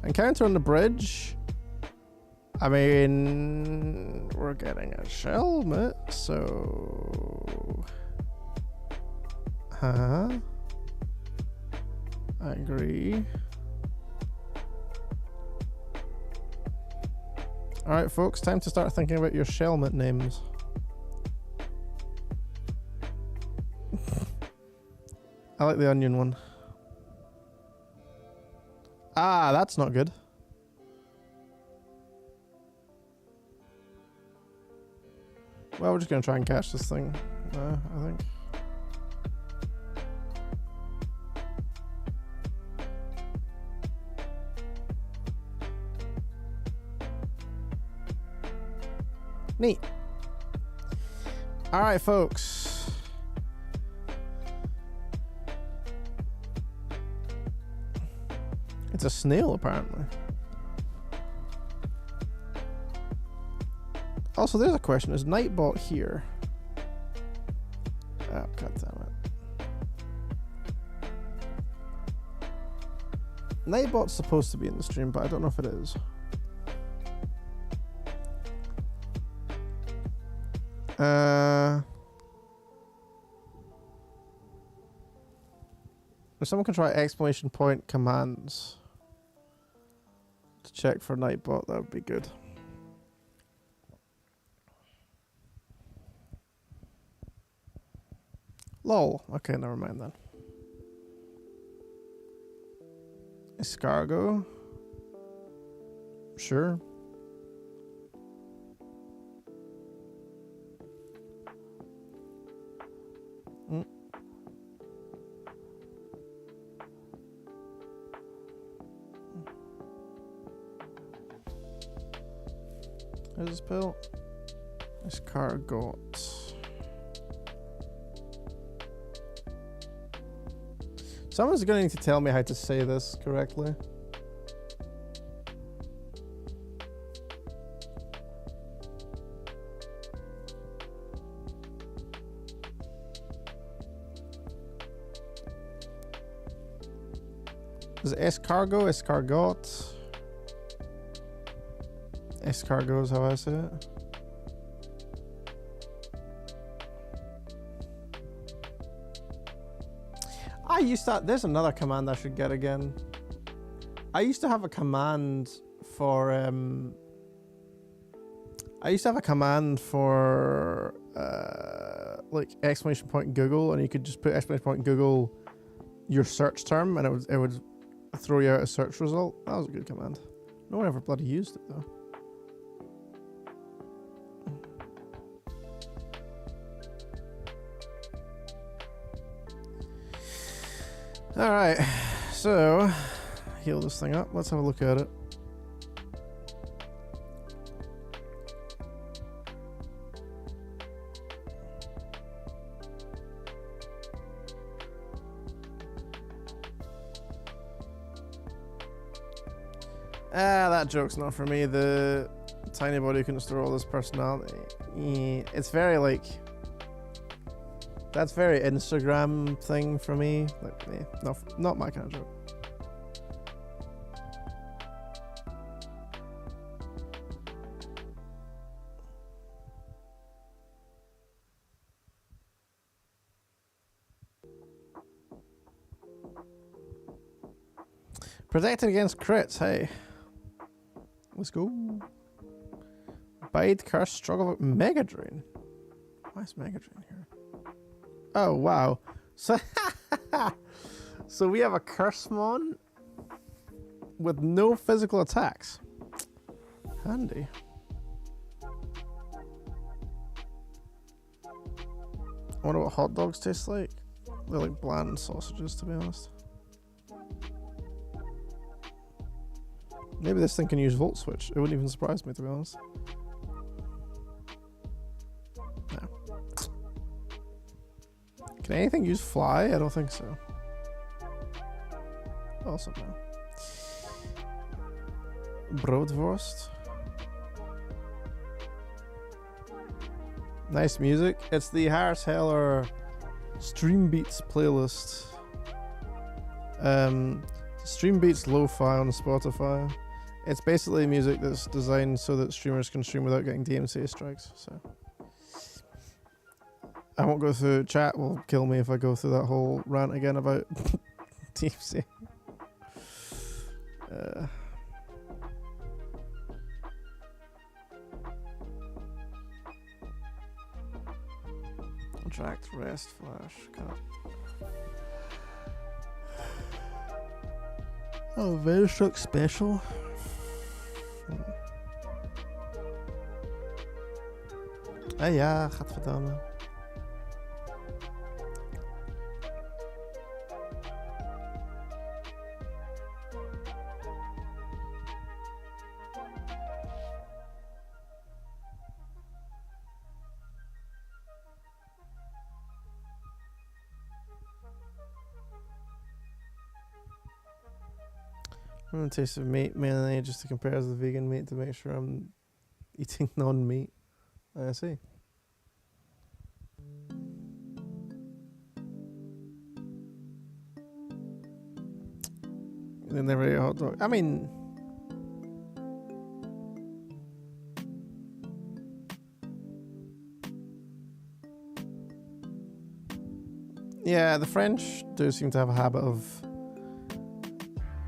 Encounter on the bridge. I mean... We're getting a helmet, so... Huh? I agree. Alright folks, time to start thinking about your Shelmet names. I like the onion one. Ah, that's not good. Well, we're just going to try and catch this thing, I think. Neat. All right, folks. It's a snail, apparently. Also, there's a question. Is Nightbot here? Oh, god damn it. Nightbot's supposed to be in the stream, but I don't know if it is. If someone can try exclamation point commands to check for Nightbot, that would be good. Lol. Okay, never mind then. Escargot. Sure. There's this pill. Escargot. Someone's going to need to tell me how to say this correctly. Is it escargot? Escargot? Escargot is how I say it. I used to... There's another command I should get again. I used to have a command for... I used to have a command for... like exclamation point Google, and you could just put exclamation point Google your search term, and it would throw you out a search result. That was a good command. No one ever bloody used it though. Alright, so heal this thing up. Let's have a look at it. That joke's not for me. The tiny body couldn't store all this personality. It's very like... That's very Instagram thing for me. Like, not my kind of joke. Protected against crits, hey. Let's go. Bide, curse, struggle, Mega Drain. Why is Mega Drain here? Oh wow. So so we have a curse mon with no physical attacks. Handy. I wonder what hot dogs taste like. They're like bland sausages, to be honest. Maybe this thing can use Volt Switch. It wouldn't even surprise me, to be honest. No. Can anything use Fly? I don't think so. Also no. Broodworst. Nice music. It's the Harris Heller Stream Beats playlist. Stream Beats Lo-Fi on Spotify. It's basically music that's designed so that streamers can stream without getting DMCA strikes. So I won't go through. Chat will kill me if I go through that whole rant again about DMCA. Contract, rest, flash, cut. Oh, Veilstruck special. Ah ja, gadverdamme. I'm gonna taste of meat mainly just to compare as the vegan meat to make sure I'm eating non-meat. I see. They never ate a hot dog. I mean, yeah, the French do seem to have a habit of,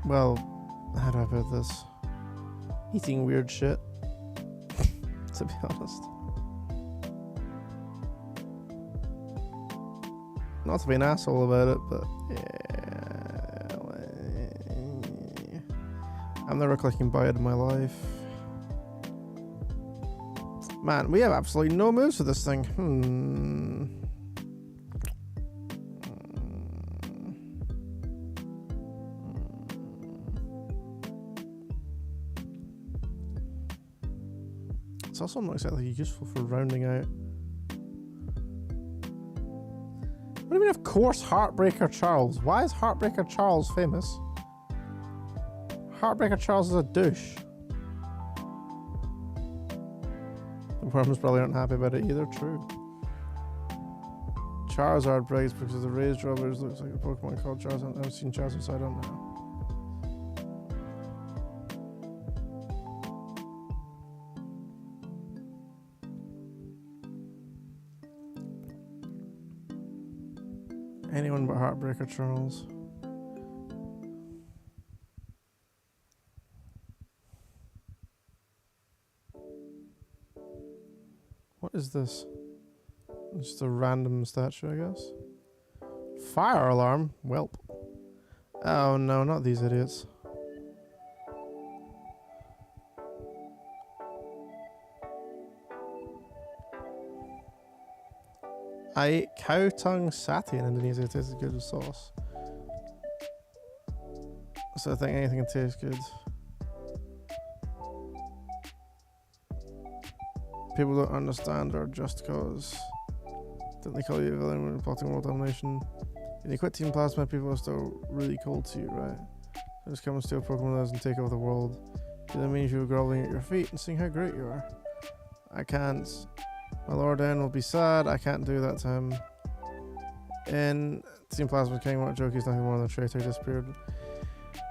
well, how do I put this? Eating weird shit, to be honest. Not to be an asshole about it, but yeah. I'm never clicking buy it in my life. Man, we have absolutely no moves for this thing. It's also not exactly useful for rounding out. What do you mean, of course, Heartbreaker Charles? Why is Heartbreaker Charles famous? Heartbreaker Charles is a douche. The worms probably aren't happy about it either, true. Charizard breaks because the raised drawbridge looks like a Pokemon called Charizard. I've never seen Charizard, so I don't know. Anyone but Heartbreaker Charles. What is this? Just a random statue, I guess. Fire alarm? Welp. Oh no, not these idiots. I ate cow tongue satay in Indonesia. It tasted good with sauce. So I think anything can taste good. People don't understand our just cause. Didn't they call you a villain when plotting world domination? When you quit Team Plasma, people are still really cold to you, right? So just come and steal Pokemon and take over the world. Do that mean you were groveling at your feet and seeing how great you are? I can't. My Lord N will be sad. I can't do that to him. In Team Plasma King, what joke? He's nothing more than a traitor. He disappeared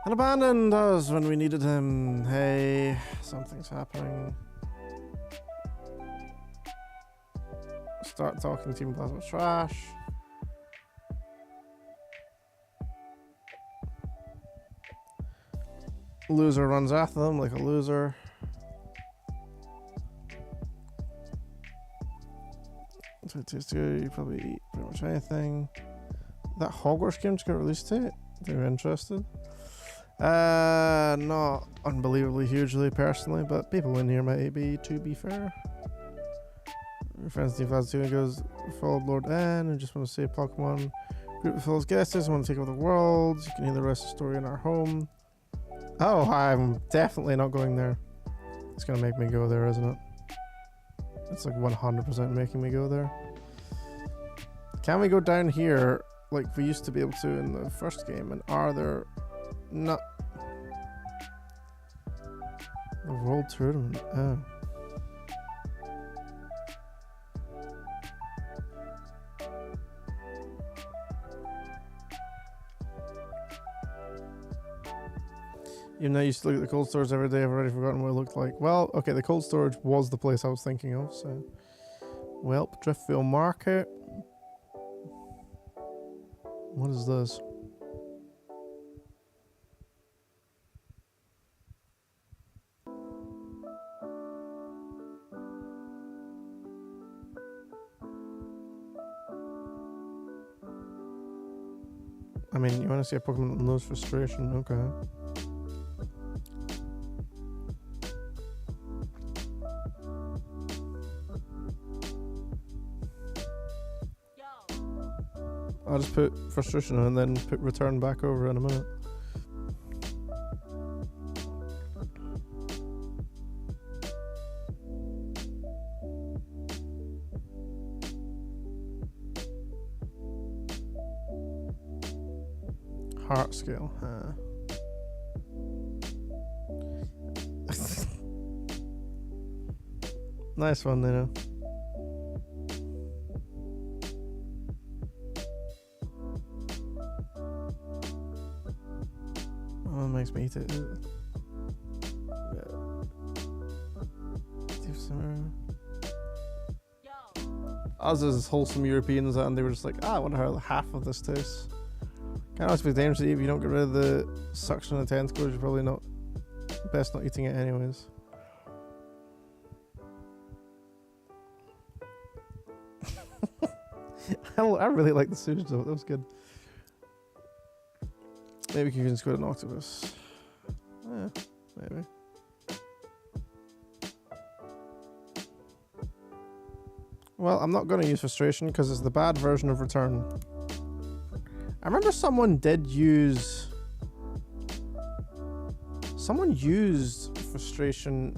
and abandoned us when we needed him. Hey, something's happening. Start talking Team Plasma trash. Loser runs after them like a loser. So it tastes good. You probably eat pretty much anything. That Hogwarts game just got released to it. If you're interested. Not unbelievably hugely personally, but people in here might be, to be fair. Your friends Team Plasma 2 and goes, followed Lord N and just want to save Pokemon. Group of fellows guests want to take over the world. You can hear the rest of the story in our home. Oh, I'm definitely not going there. It's gonna make me go there, isn't it? It's like 100% making me go there. Can we go down here like we used to be able to in the first game? And are there not the World Tournament? Oh. Even though I used to look at the cold storage every day, I've already forgotten what it looked like. Well, okay, the cold storage was the place I was thinking of, so. Welp, Driftville Market. What is this? I mean, you want to see a Pokemon that knows frustration? Okay. I'll just put frustration on and then put return back over in a minute. Heart scale, huh? Nice one, Nino. Oh, it makes me eat it. Us as wholesome Europeans, and they were just like, I wonder how half of this tastes. Can't always be dangerous if you don't get rid of the suction of the tentacles. You're probably not best not eating it anyways. I really like the sushi though. That was good. Maybe you can just go to an octopus. Yeah, maybe. Well, I'm not going to use frustration because it's the bad version of return. I remember someone did use... Someone used frustration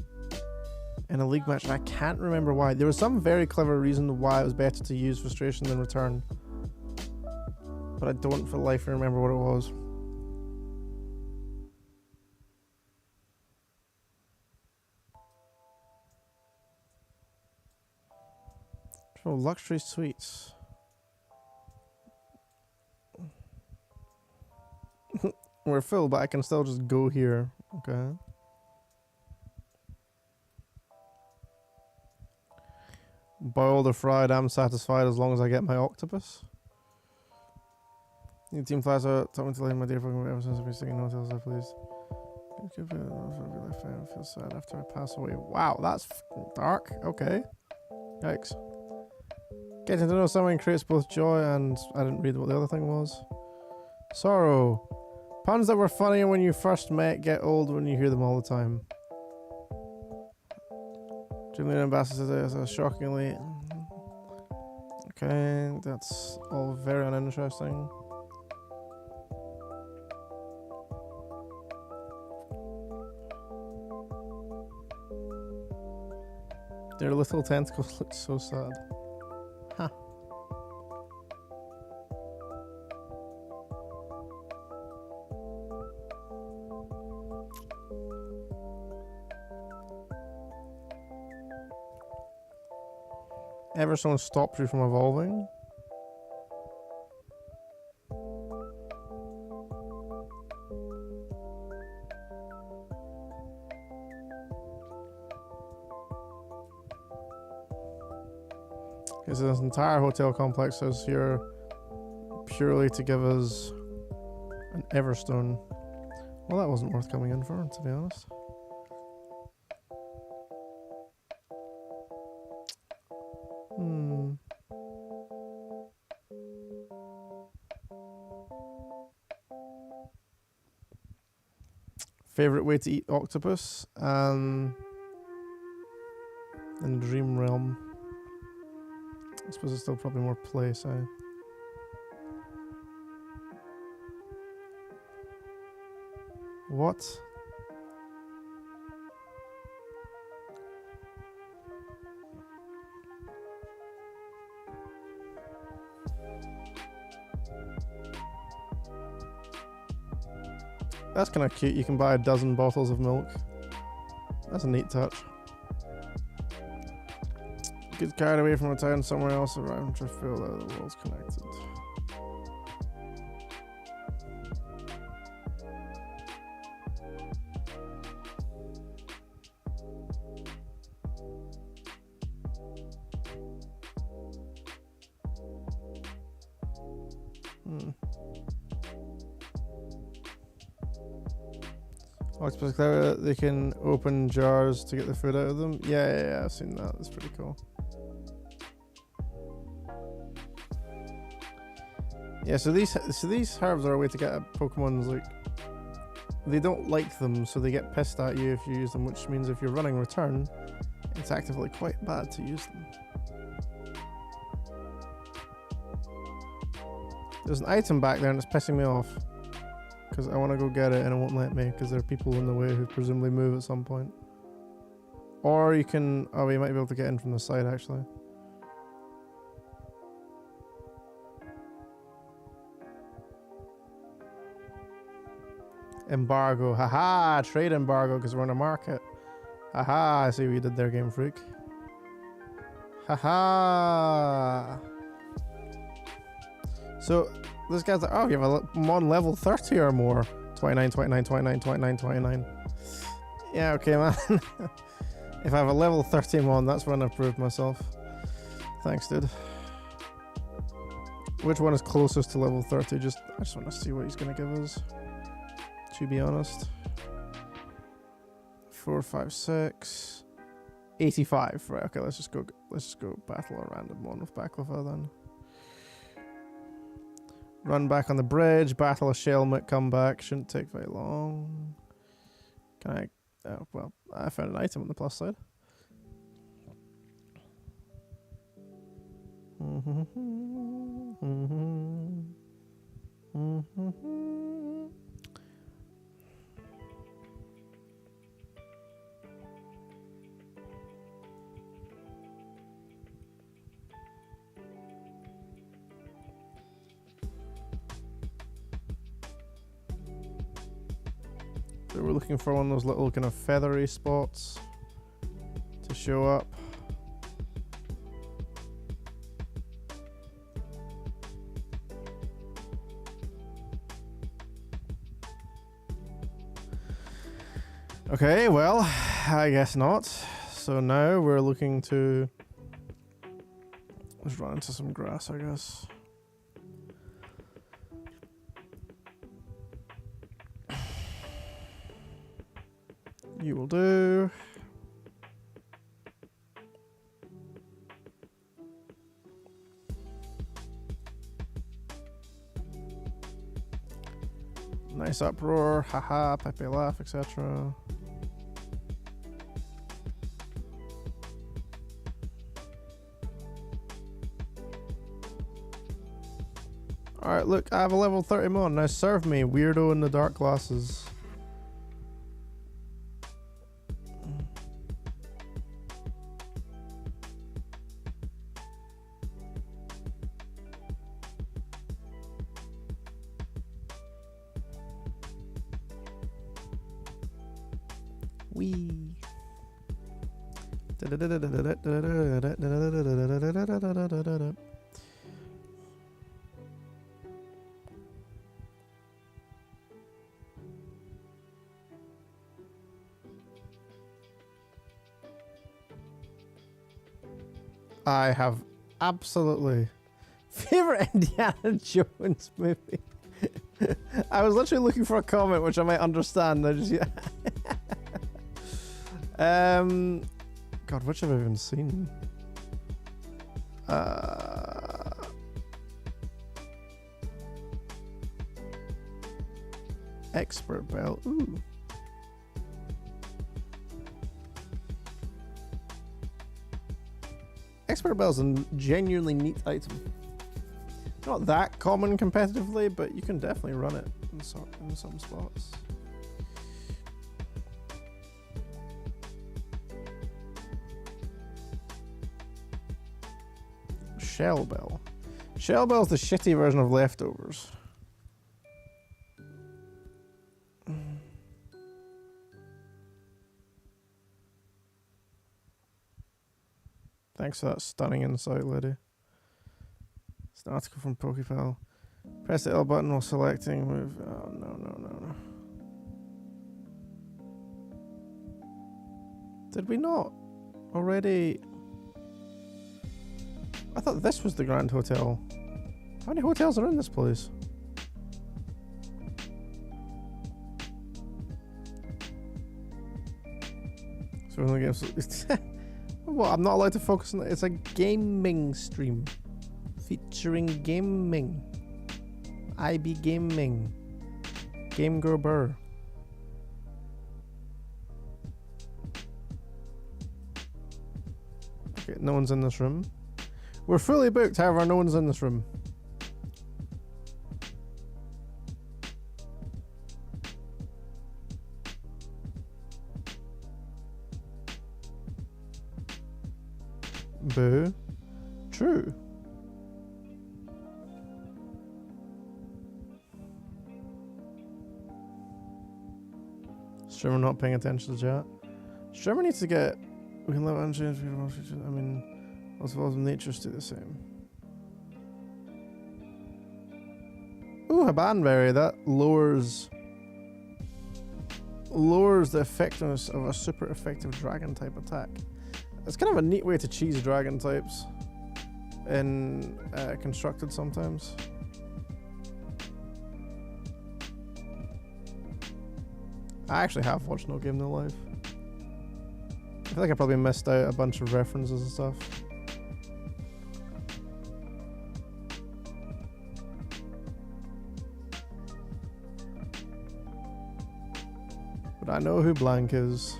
in a league match, and I can't remember why. There was some very clever reason why it was better to use frustration than return. But I don't for the life of me remember what it was. Oh, luxury suites. We're full, but I can still just go here. Okay. Boiled or fried, I'm satisfied as long as I get my octopus. New Team Plaza taught me to lay my dear fucking ever since I've been singing no tales, please. I feel sad after I pass away. Wow, that's dark. Okay. Yikes. Getting to know someone creates both joy and... I didn't read what the other thing was. Sorrow. Puns that were funny when you first met get old when you hear them all the time. Julian Ambassador is shockingly... Okay, that's all very uninteresting. Their little tentacles look so sad. Huh. Ever someone stops you from evolving? Because this entire hotel complex is here purely to give us an Everstone. Well, that wasn't worth coming in for, to be honest. Favorite way to eat octopus? In Dream Realm. I suppose there's still probably more place, eh? What? That's kind of cute. You can buy a dozen bottles of milk. That's a neat touch. Get carried away from a town somewhere else around to feel that the world's connected. Octopus clever, they can open jars to get the food out of them. Yeah, I've seen that. That's pretty cool. Yeah, so these herbs are a way to get at Pokemon's, like, they don't like them, so they get pissed at you if you use them, which means if you're running return, it's actively quite bad to use them. There's an item back there and it's pissing me off. Because I want to go get it and it won't let me because there are people in the way who presumably move at some point. Or you can... Oh, you might be able to get in from the side actually. Embargo. Haha! Trade embargo because we're in a market. Haha! I see what you did there, Game Freak. Haha! So... This guy's like, oh, you have a mon level 30 or more. 29, 29, 29, 29, 29. Yeah, okay, man. If I have a level 30 mon, that's when I've proved myself. Thanks, dude. Which one is closest to level 30? I just want to see what he's going to give us. To be honest. 4, 5, 6. 85. Right, okay, let's just go battle a random one with Baklava then. Run back on the bridge, battle a Shelmet, come back. Shouldn't take very long. Can I... Oh, well, I found an item on the plus side. So we're looking for one of those little kind of feathery spots to show up. Okay, well, I guess not. So now we're looking to... Let's run into some grass, I guess. You will do. Nice uproar, haha, Pepe laugh, etc. Alright, look, I have a level 30 mon. Now serve me, weirdo in the dark glasses. Wee. I have absolutely favorite Indiana Jones movie. I was literally looking for a comment which I might understand. I just God, which have I even seen? Expert Bell. Ooh. Expert Bell's a genuinely neat item. Not that common competitively, but you can definitely run it in some spots. Shell Bell. Shell Bell's the shitty version of Leftovers. Thanks for that stunning insight, lady. It's an article from PokePal. Press the L button while selecting move. Oh, no. Did we not already? I thought this was the Grand Hotel. How many hotels are in this place? So we're gonna get what? I'm not allowed to focus on it. It's a gaming stream featuring gaming. I be gaming. Game Girl Burr. Okay, no one's in this room. We're fully booked, however, no one's in this room. Boo. True. Streamer not paying attention to chat. Streamer needs to get. We can let unchanged. I mean, as well as nature stay the same. Ooh, a banberry that lowers the effectiveness of a super effective dragon type attack. It's kind of a neat way to cheese dragon types in constructed sometimes. I actually have watched No Game No Life. I feel like I probably missed out a bunch of references and stuff. But I know who Blank is.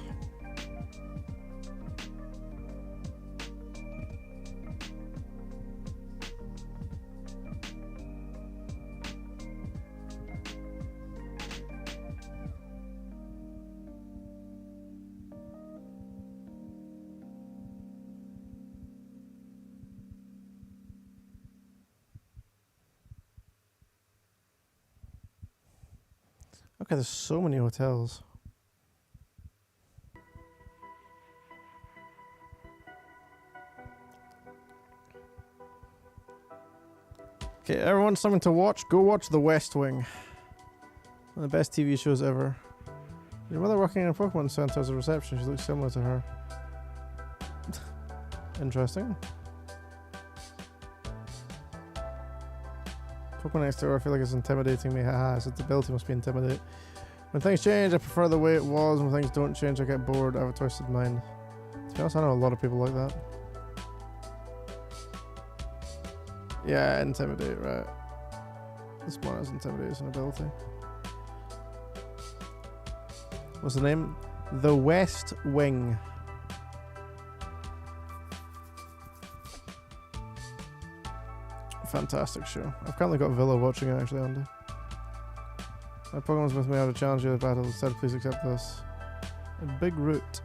Okay, there's so many hotels. Okay, everyone, something to watch. Go watch The West Wing. One of the best TV shows ever. Your mother working in a Pokemon Center as a reception. She looks similar to her. Interesting. Pokemon next door, I feel like it's intimidating me. Haha, its ability must be intimidate. When things change, I prefer the way it was. When things don't change, I get bored. I have a twisted mind. To be honest, I know a lot of people like that. Yeah, intimidate, right. This one has intimidation ability. What's the name? The West Wing. Fantastic show. I've currently got Villa watching it actually, Andy. My program's with me. I have to challenge you to battle. Instead, please accept this. A big root.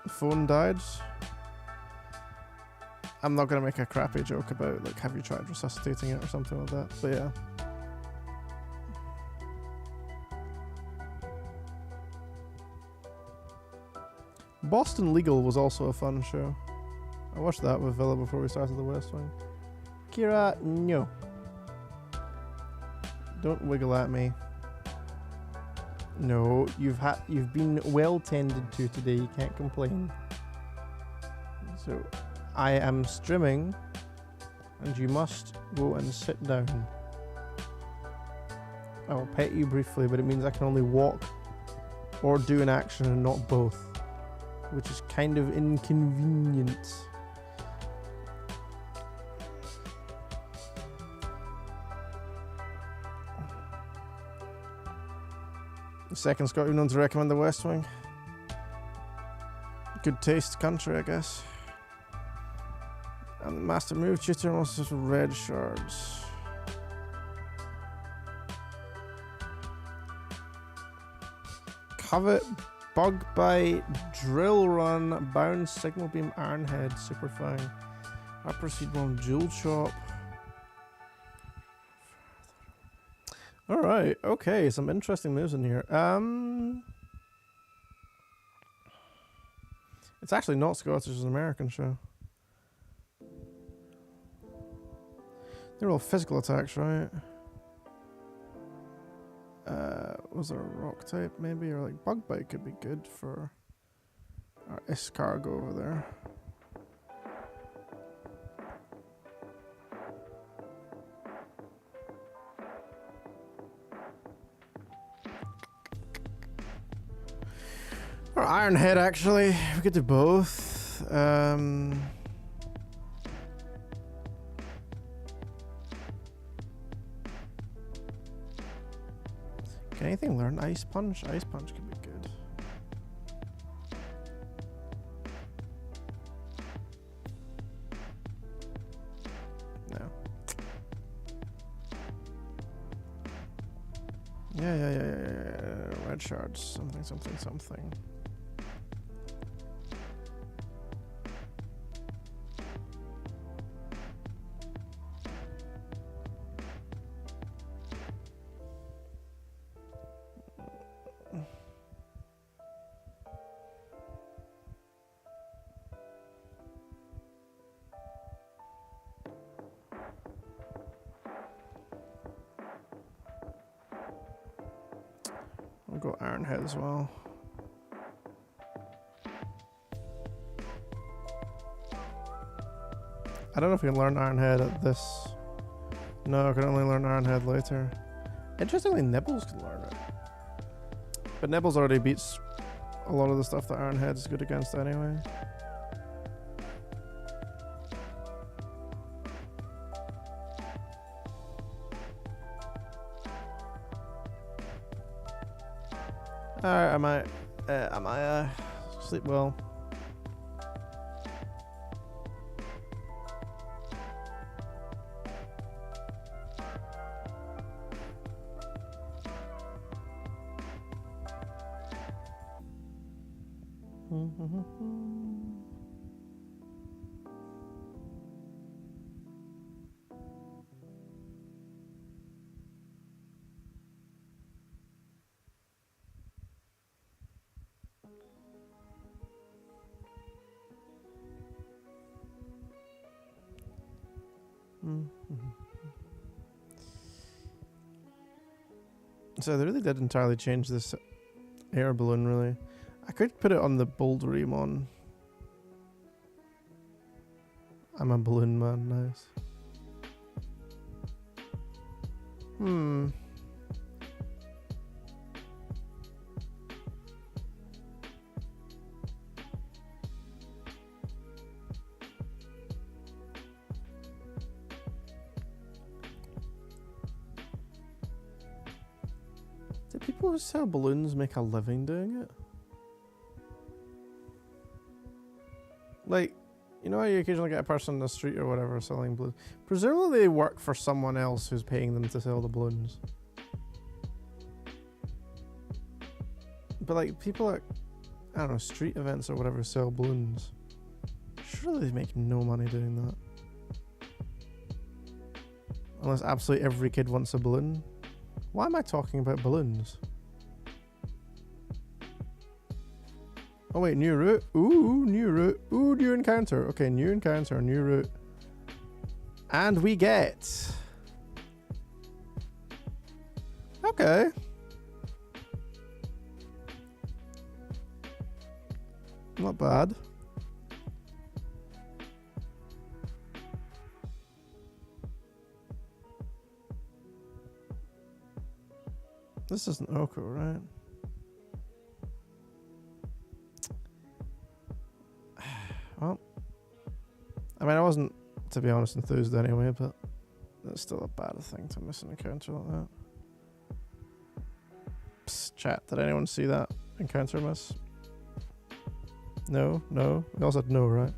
The phone died. I'm not gonna make a crappy joke about like, have you tried resuscitating it or something like that? But yeah. Boston Legal was also a fun show. I watched that with Villa before we started the West Wing. Kira, no. Don't wiggle at me. No, you've been well tended to today. You can't complain. So, I am streaming, and you must go and sit down. I will pet you briefly, but it means I can only walk or do an action and not both, which is kind of inconvenient. Second Scot, known to recommend the West Wing. Good taste country, I guess. And the Master Move Tutor wants us red shards. Covet, Bug Bite, Drill Run, Bounce, Signal Beam, Ironhead, Super Fang, Upper Seed Bomb, Jewel Chop. Alright, okay, some interesting moves in here. It's actually not Scottish, it's an American show. They're all physical attacks, right? Was there a rock type maybe? Or like Bug Bite could be good for our escargot over there. Or Ironhead, actually. We could do both. Can anything learn Ice Punch? Ice Punch could be good. No. Yeah. Red shards. Something. I'll go Ironhead as well. I don't know if we can learn Ironhead at this. No, I can only learn Ironhead later. Interestingly, Nibbles can learn it. But Nibbles already beats a lot of the stuff that Ironhead is good against anyway. Alright, I might sleep well. So they really did entirely change this air balloon, really. I could put it on the Boulderimon. I'm a balloon man, nice. people who sell balloons make a living doing it? Like, you know how you occasionally get a person in the street or whatever selling balloons? Presumably they work for someone else who's paying them to sell the balloons. But like, people at, I don't know, street events or whatever sell balloons. Surely they make no money doing that. Unless absolutely every kid wants a balloon. Why am I talking about balloons? Oh wait, new route. Ooh, new route. Ooh, new encounter. Okay, new encounter, new route. And we get... Okay. Not bad. This isn't Oko, right? Well, I mean, I wasn't, to be honest, enthused anyway, but it's still a bad thing to miss an encounter like that. Psst, chat, did anyone see that encounter miss? No? No? We all said no, right?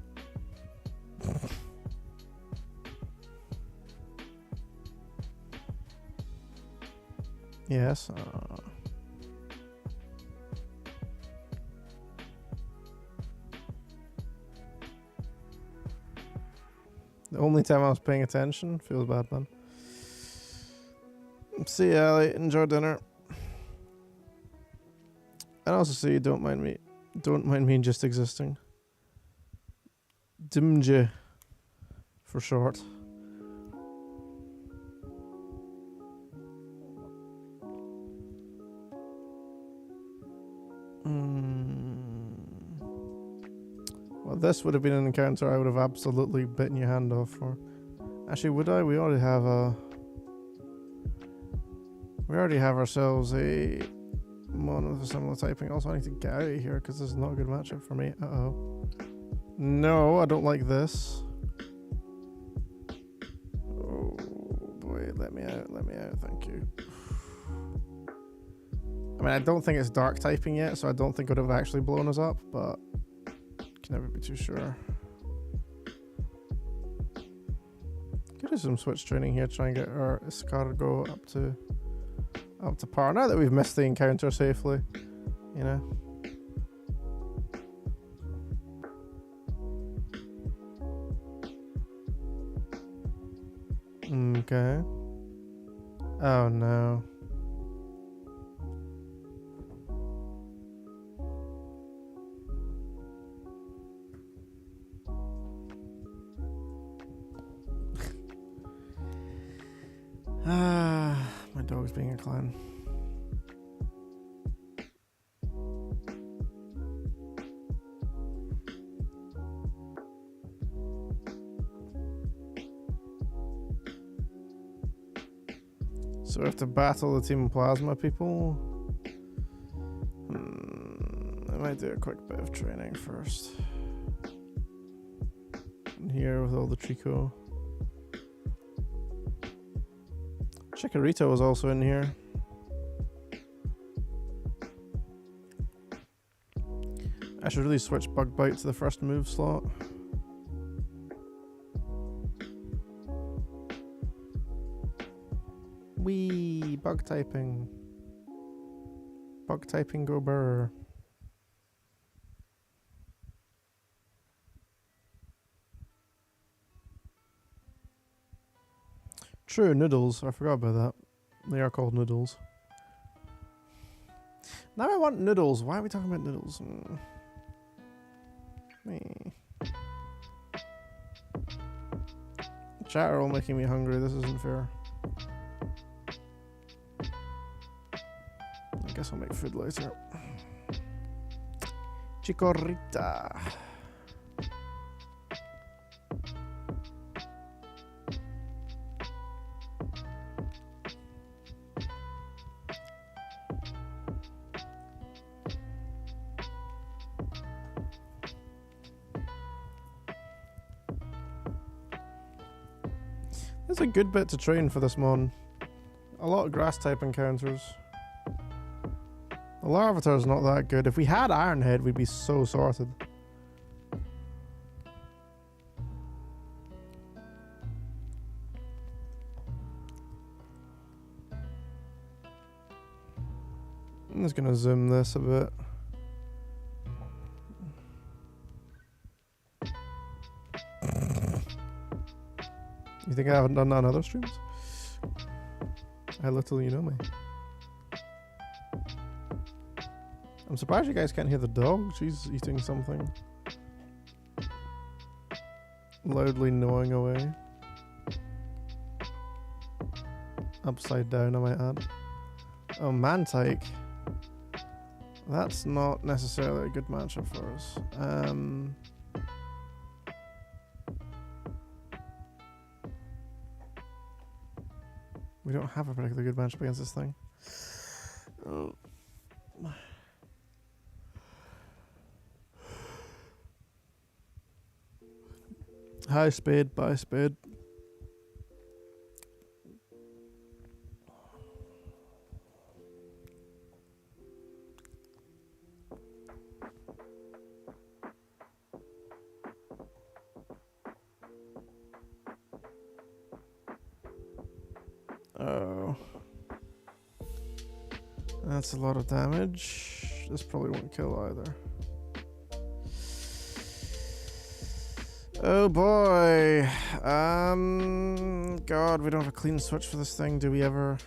Yes. The only time I was paying attention. Feels bad, man. See ya, Ali. Enjoy dinner. And also see you. Don't mind me. Don't mind me just existing. Dimje, for short. Well, this would have been an encounter I would have absolutely bitten your hand off for. Actually, would I? We already have a... We already have ourselves a mono with a similar typing. Also, I need to get out of here because this is not a good matchup for me. Uh-oh. No, I don't like this. Oh, boy. Let me out. Let me out. Thank you. I mean, I don't think it's dark typing yet, so I don't think it would have actually blown us up, but can never be too sure. Could do some switch training here, try and get our escargot up to par. Now that we've missed the encounter safely, you know. Okay. Oh no. My dog's being a clown. So we have to battle the Team Plasma people. I might do a quick bit of training first. In here with all the Trico. Chikorita was also in here. I should really switch Bug Bite to the first move slot. Wee, bug typing. Bug typing go burr. True, noodles. I forgot about that. They are called noodles. Now I want noodles. Why are we talking about noodles? Chat are all making me hungry. This isn't fair. I guess I'll make food later. Chikorita. There's a good bit to train for this mon. A lot of grass type encounters. Larvitar's not that good. If we had Ironhead, we'd be so sorted. I'm just gonna zoom this a bit. You think I haven't done that on other streams? How little you know me. I'm surprised you guys can't hear the dog. She's eating something. Loudly gnawing away. Upside down, I might add. Oh, Mantike. That's not necessarily a good matchup for us. We don't have a particularly good matchup against this thing. Oh. Hi, Spade. Bye, Spade. Oh. That's a lot of damage. This probably won't kill either. Oh boy. God, we don't have a clean switch for this thing, do we ever?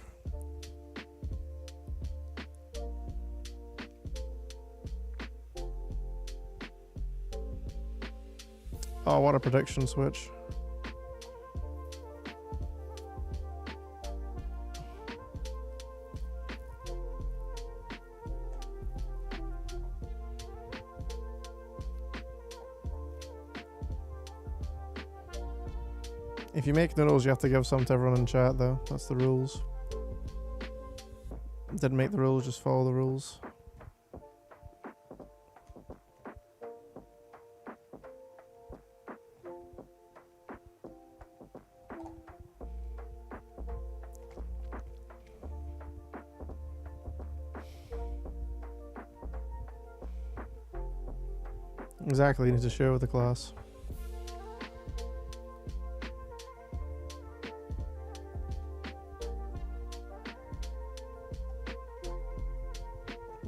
Oh, what a prediction switch. If you make noodles, you have to give some to everyone in chat, though. That's the rules. Didn't make the rules, just follow the rules. Exactly, you need to share with the class.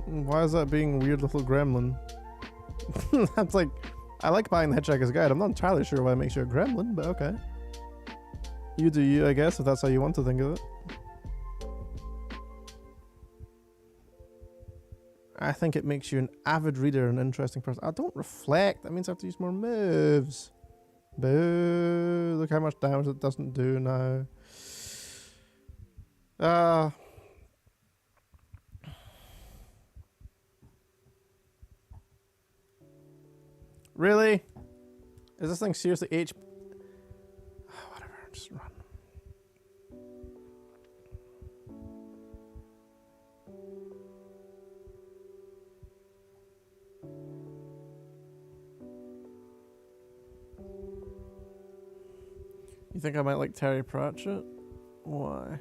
Why is that being weird little gremlin? That's like, I like buying the Hitchhiker's Guide. I'm not entirely sure why it makes you a gremlin, but okay. You do you, I guess, if that's how you want to think of it. I think it makes you an avid reader and interesting person. I don't reflect. That means I have to use more moves. Boo. Look how much damage it doesn't do now. Really? Is this thing seriously whatever, just run. You think I might like Terry Pratchett? Why?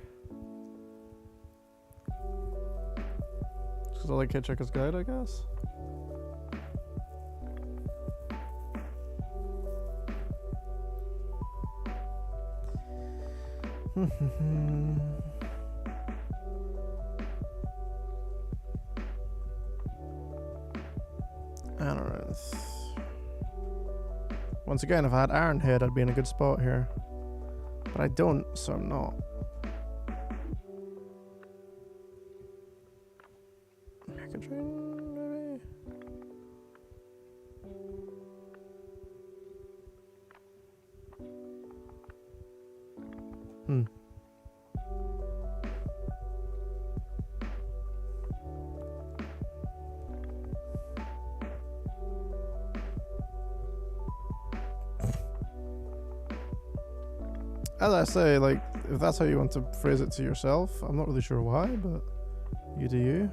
Because I like Hitchhiker's Guide, I guess? Amaranth. Once again, if I had Ironhead, I'd be in a good spot here. But I don't, so I'm not. Megatron, maybe? As I say, like, if that's how you want to phrase it to yourself, I'm not really sure why, but you do you.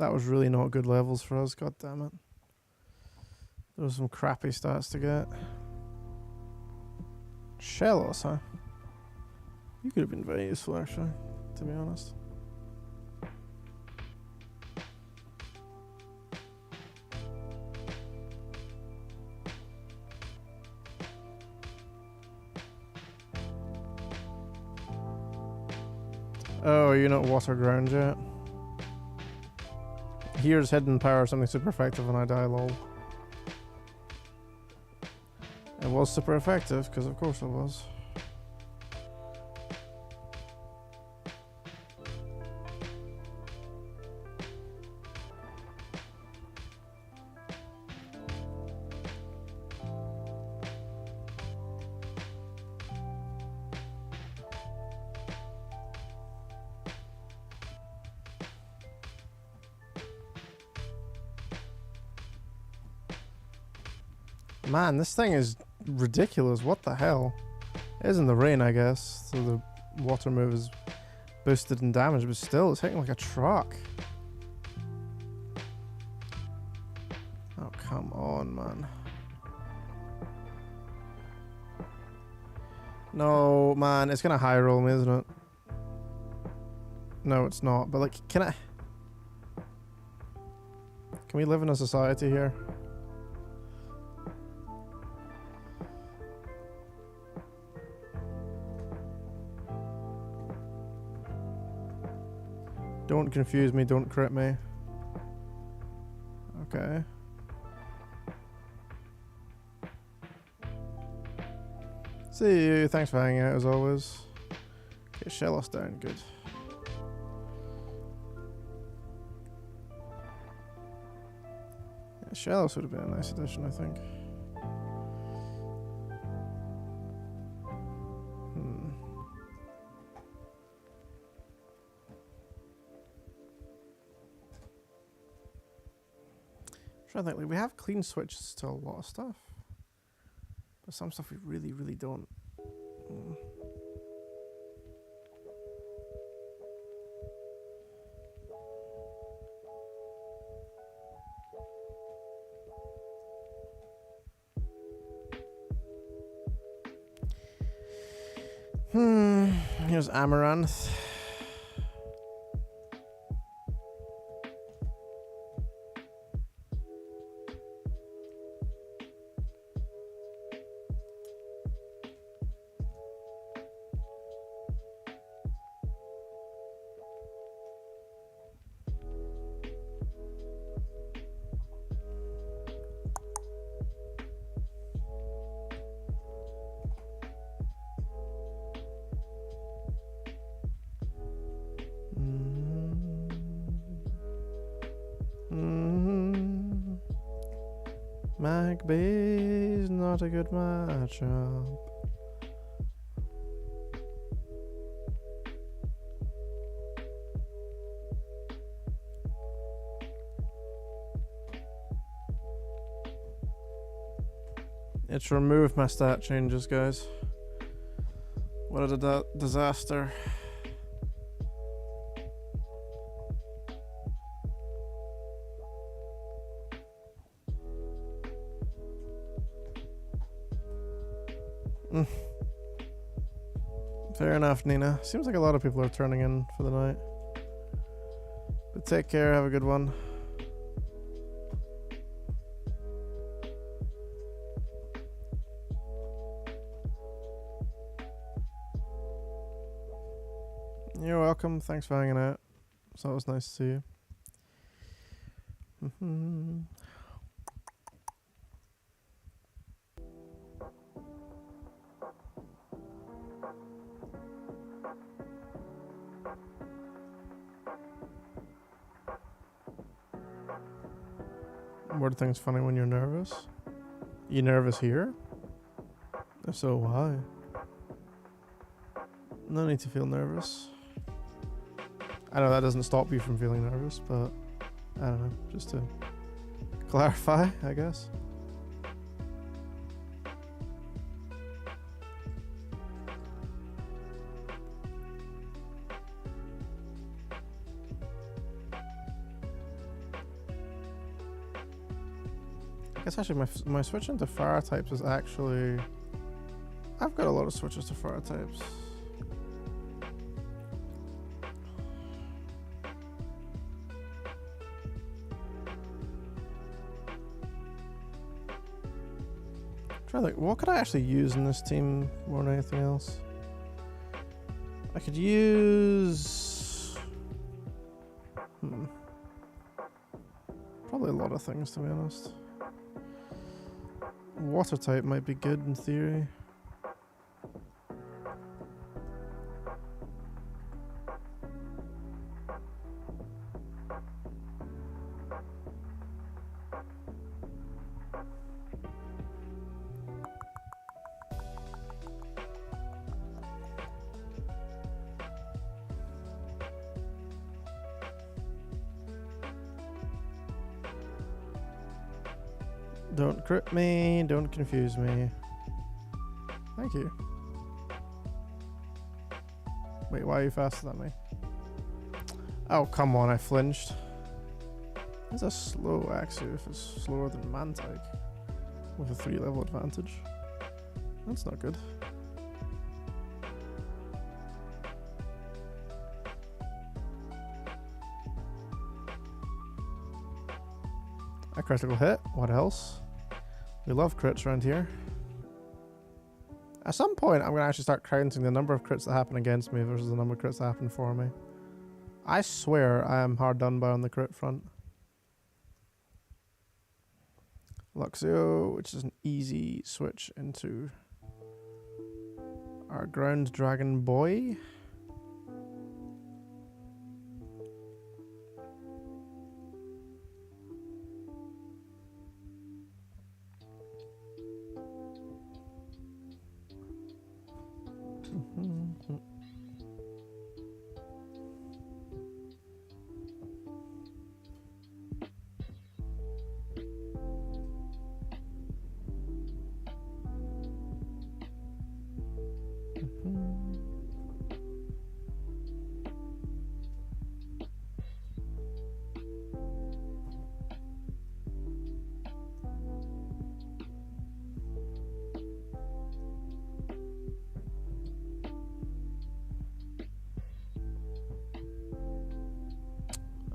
That was really not good levels for us, god damn it. There was some crappy stats to get. Shellos, huh? You could have been very useful actually, to be honest. Oh, you're not water ground yet? Here's hidden power, something super effective when I die, lol. It was super effective, because of course it was. Man, this thing is ridiculous. What the hell? It is in the rain, I guess, so the water move is boosted in damage, but still, it's hitting like a truck. Oh, come on, man. No, man, it's gonna high roll me, isn't it? No, it's not, but like, can we live in a society here? Don't confuse me, don't crit me. Okay. See you, thanks for hanging out as always. Okay, Shellos down, good. Yeah, Shellos would have been a nice addition, I think. I think like we have clean switches to a lot of stuff, but some stuff we really, really don't. Here's Amaranth. Magby's not a good matchup. It's removed my stat changes, guys. What a disaster. Fair enough, Nina. Seems like a lot of people are turning in for the night. But take care, have a good one. You're welcome. Thanks for hanging out. It's always nice to see you. Word thing's funny when you're nervous. You nervous here? If so, why? No need to feel nervous. I know that doesn't stop you from feeling nervous, but I don't know, just to clarify, I guess. I guess actually my switching to fire types is actually... I've got a lot of switches to fire types. Trying to think, what could I actually use in this team more than anything else? I could use... Probably a lot of things, to be honest. Water type might be good in theory. Don't crit me, don't confuse me. Thank you. Wait, why are you faster than me? Oh, come on, I flinched. It's a slow Axios is slower than Mantike with a 3-level advantage. That's not good. A critical hit, what else? We love crits around here. At some point, I'm going to actually start counting the number of crits that happen against me versus the number of crits that happen for me. I swear I am hard done by on the crit front. Luxio, which is an easy switch into our ground dragon boy.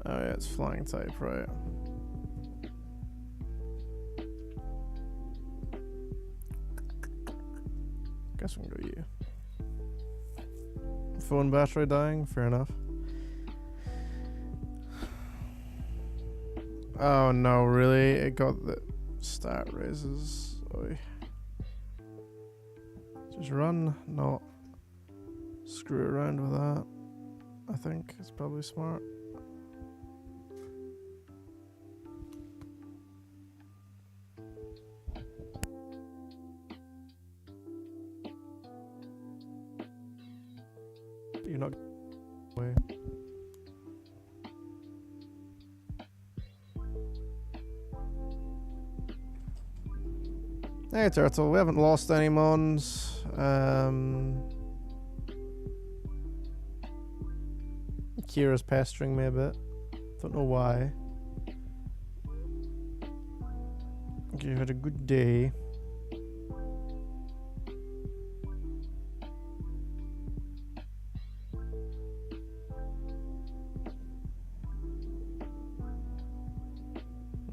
Oh yeah, it's flying type, right? Guess we can go you. Phone battery dying, fair enough. Oh no, really? It got the stat raises. Oy. Just run, not screw around with that. I think it's probably smart. You're not away. Hey Turtle, we haven't lost any mons. Kira's pestering me a bit. Don't know why. You had a good day.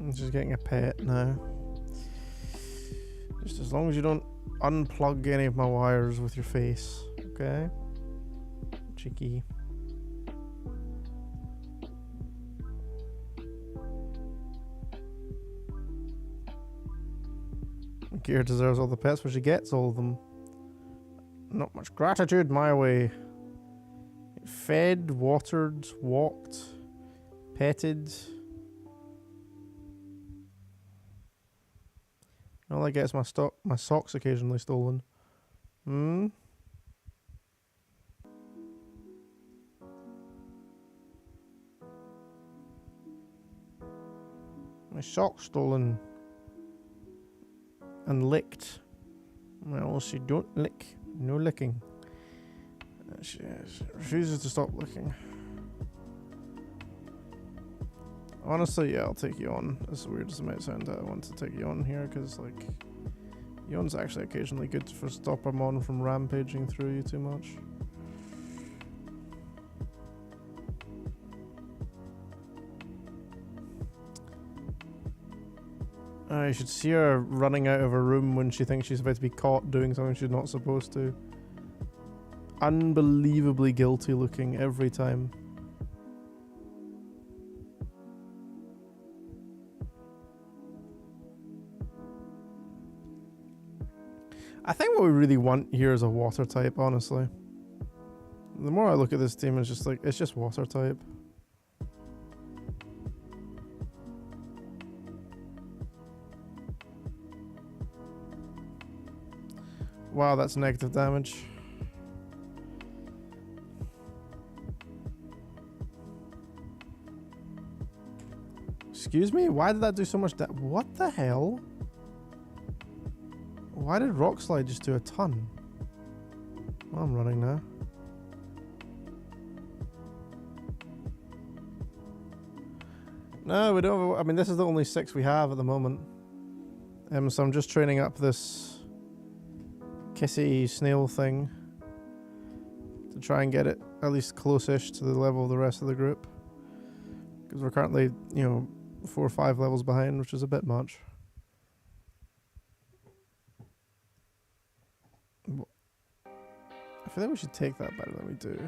I'm just getting a pet now. Just as long as you don't unplug any of my wires with your face, okay? Cheeky. Kira deserves all the pets, but she gets all of them. Not much gratitude my way. Fed, watered, walked, petted. All I get is my socks occasionally stolen. My socks stolen. And licked. Well, she don't lick. No licking. She refuses to stop licking. Honestly, yeah, I'll take you on. As weird as it might sound, I want to take you on here because, like, Yon's actually occasionally good for stop a mon from rampaging through you too much. You should see her running out of her room when she thinks she's about to be caught doing something she's not supposed to. Unbelievably guilty looking every time. I think what we really want here is a water type, honestly. The more I look at this team, it's just like, it's just water type. Wow, that's negative damage. Excuse me? Why did that do so much damage? What the hell? Why did Rock Slide just do a ton? Well, I'm running now. No, we don't have, I mean, this is the only 6 we have at the moment. So I'm just training up this kissy snail thing to try and get it at least close-ish to the level of the rest of the group. Because we're currently, you know, 4 or 5 levels behind, which is a bit much. I feel like we should take that better than we do.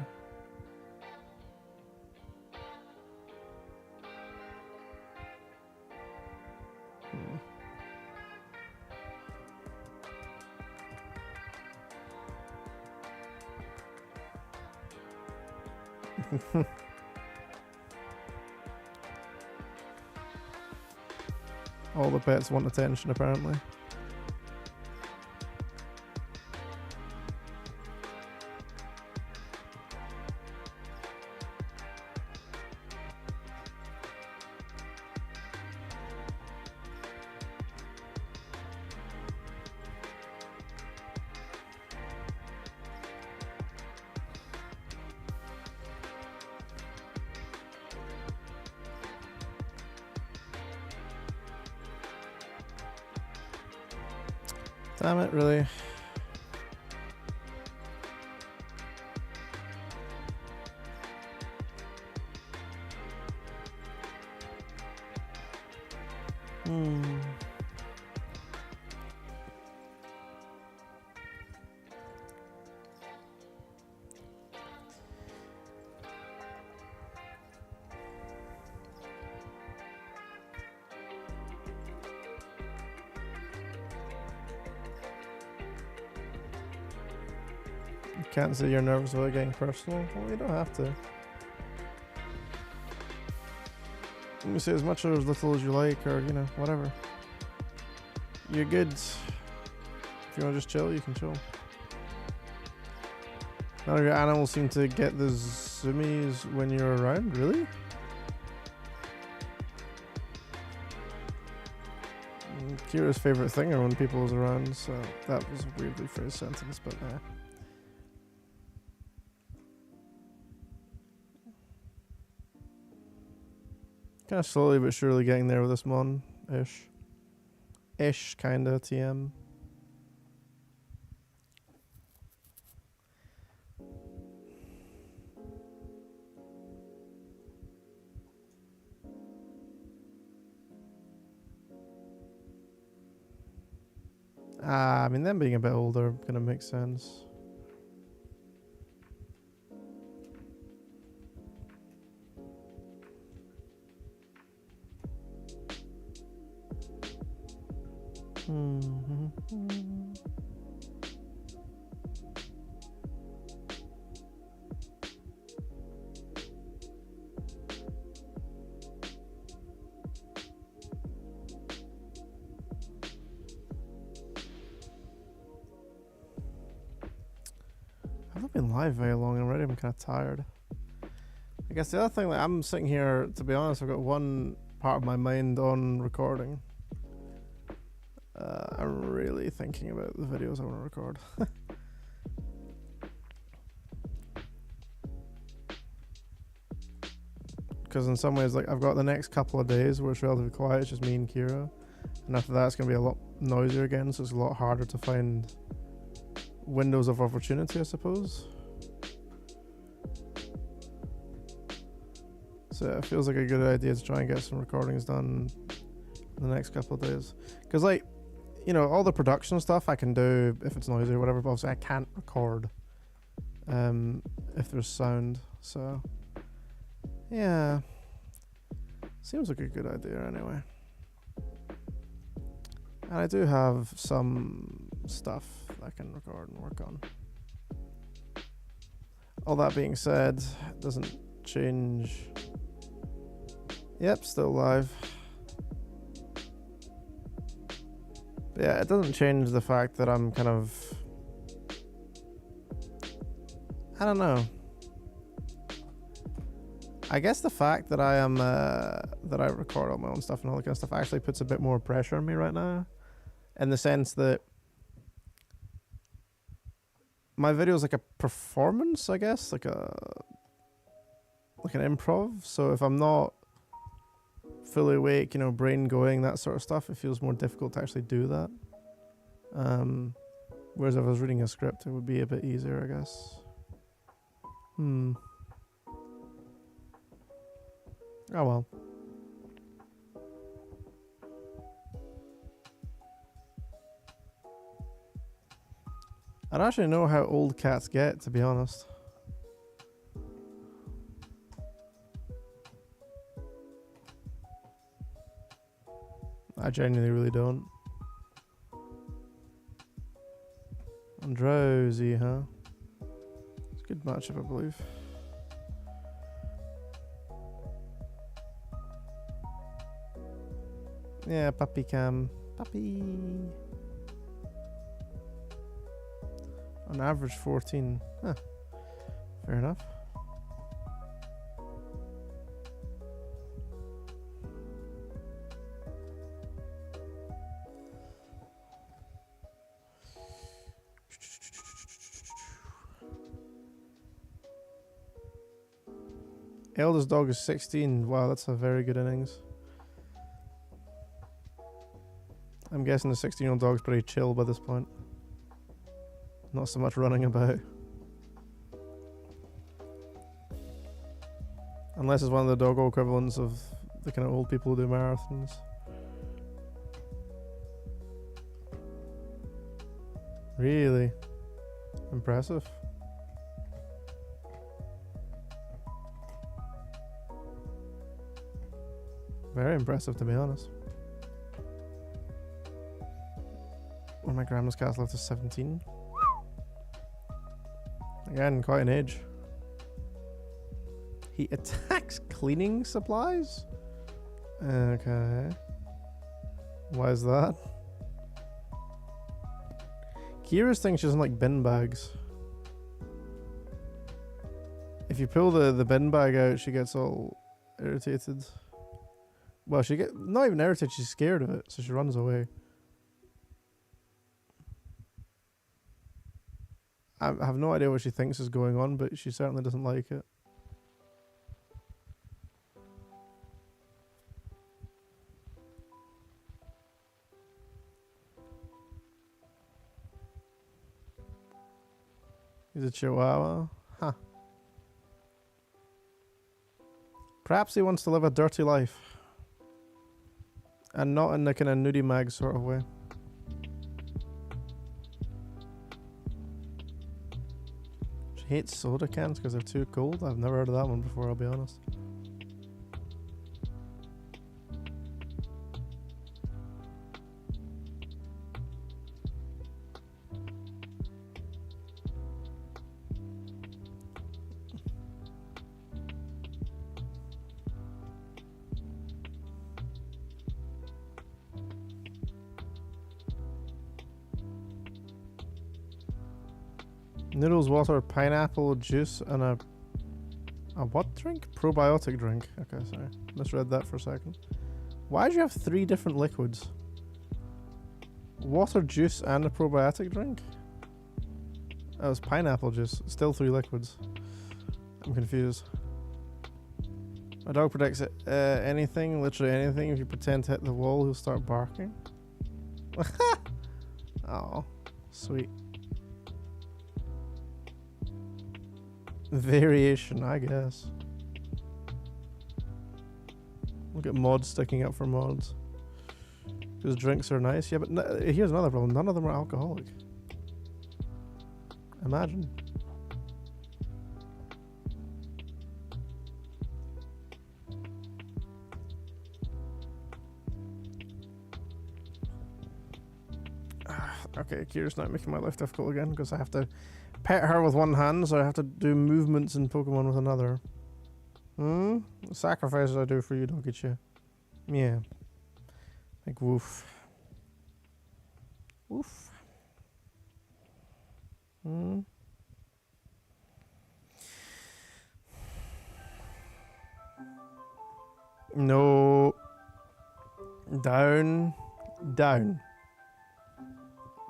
All the pets want attention, apparently. Damn it, really? Can't say you're nervous about getting personal. Well, you don't have to. Let me say as much or as little as you like, or, you know, whatever. You're good. If you want to just chill, you can chill. None of your animals seem to get the zoomies when you're around, really? Kira's favorite thing are when people is around, so that was a weirdly phrased sentence, but kind of slowly but surely getting there with this mon-ish. Ish, kinda, TM. I mean, them being a bit older kind of makes sense. I've not been live very long already. I'm kind of tired. I guess the other thing, like, I'm sitting here, to be honest, I've got one part of my mind on recording. I'm really thinking about the videos I want to record. because in some ways, like, I've got the next couple of days where it's relatively quiet, it's just me and Kira, and after that it's going to be a lot noisier again, so it's a lot harder to find windows of opportunity, I suppose. So it feels like a good idea to try and get some recordings done in the next couple of days, because, like, you know, all the production stuff I can do if it's noisy or whatever, but obviously I can't record if there's sound. So yeah, seems like a good idea anyway. And I do have some stuff I can record and work on. All that being said, it doesn't change. Yep, still live. But yeah, it doesn't change the fact that I'm kind of, I don't know. I guess the fact that I am that I record all my own stuff and all that kind of stuff actually puts a bit more pressure on me right now, in the sense that my video is like a performance, I guess, like an improv. So if I'm not fully awake, you know, brain going, that sort of stuff, it feels more difficult to actually do that. Whereas if I was reading a script, it would be a bit easier, I guess. Oh well. I don't actually know how old cats get, to be honest. I genuinely really don't. I'm drowsy, huh? It's a good matchup, I believe. Yeah, puppy cam. Puppy. On average 14. Huh. Fair enough. Eldest dog is 16. Wow, that's a very good innings. I'm guessing the 16-year-old dog's pretty chill by this point. Not so much running about. Unless it's one of the doggo equivalents of the kind of old people who do marathons. Really? Impressive. Very impressive, to be honest. One of my grandma's cats lived to 17. Again, quite an age. He attacks cleaning supplies? Okay. Why is that? Kira's thinks she doesn't like bin bags. If you pull the bin bag out, she gets all irritated. Well, she get not even irritated, she's scared of it, so she runs away. I have no idea what she thinks is going on, but she certainly doesn't like it. He's a chihuahua? Huh. Perhaps he wants to live a dirty life. And not in the kind of nudie mag sort of way. She hates soda cans because they're too cold. I've never heard of that one before, I'll be honest. Noodles, water, pineapple juice, and a what drink? Probiotic drink. Okay, sorry. Misread that for a second. Why do you have 3 different liquids? Water, juice, and a probiotic drink? Oh, it's pineapple juice. Still 3 liquids. I'm confused. My dog predicts it. Anything, literally anything. If you pretend to hit the wall, he'll start barking. Oh, sweet. Variation, I guess. Look at mods sticking up for mods. Because drinks are nice. Yeah, but here's another problem. None of them are alcoholic. Imagine. Okay, Kira's not making my life difficult again because I have to pet her with one hand, so I have to do movements in Pokemon with another. The sacrifices I do for you, Dogichi. Yeah. Like woof. Woof. No. Down. Down.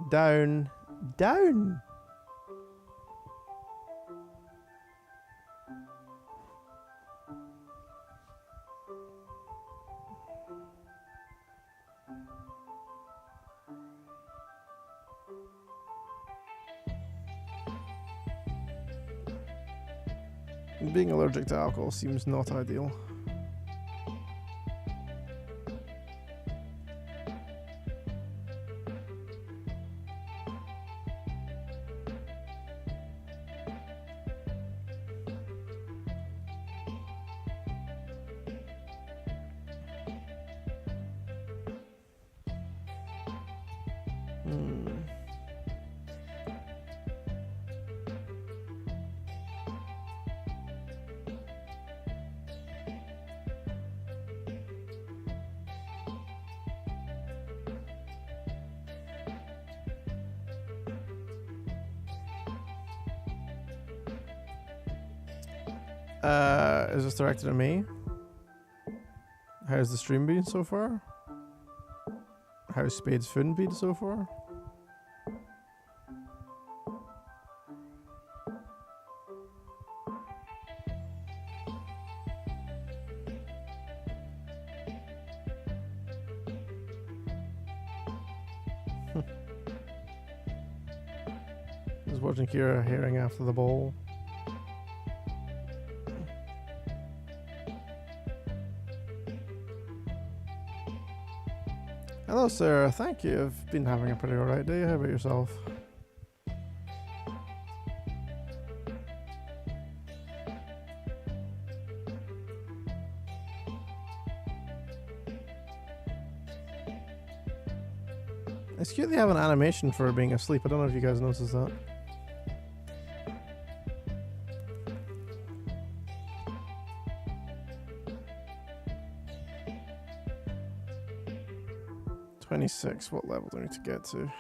Down. Down. Being allergic to alcohol seems not ideal. Is this directed at me? How's the stream been so far? How's Spade's Fun been so far? Just watching Kira hearing after the ball. Hello, Sarah. Thank you. I've been having a pretty alright day. How about yourself? It's cute they have an animation for being asleep. I don't know if you guys noticed that. What level do I need to get to?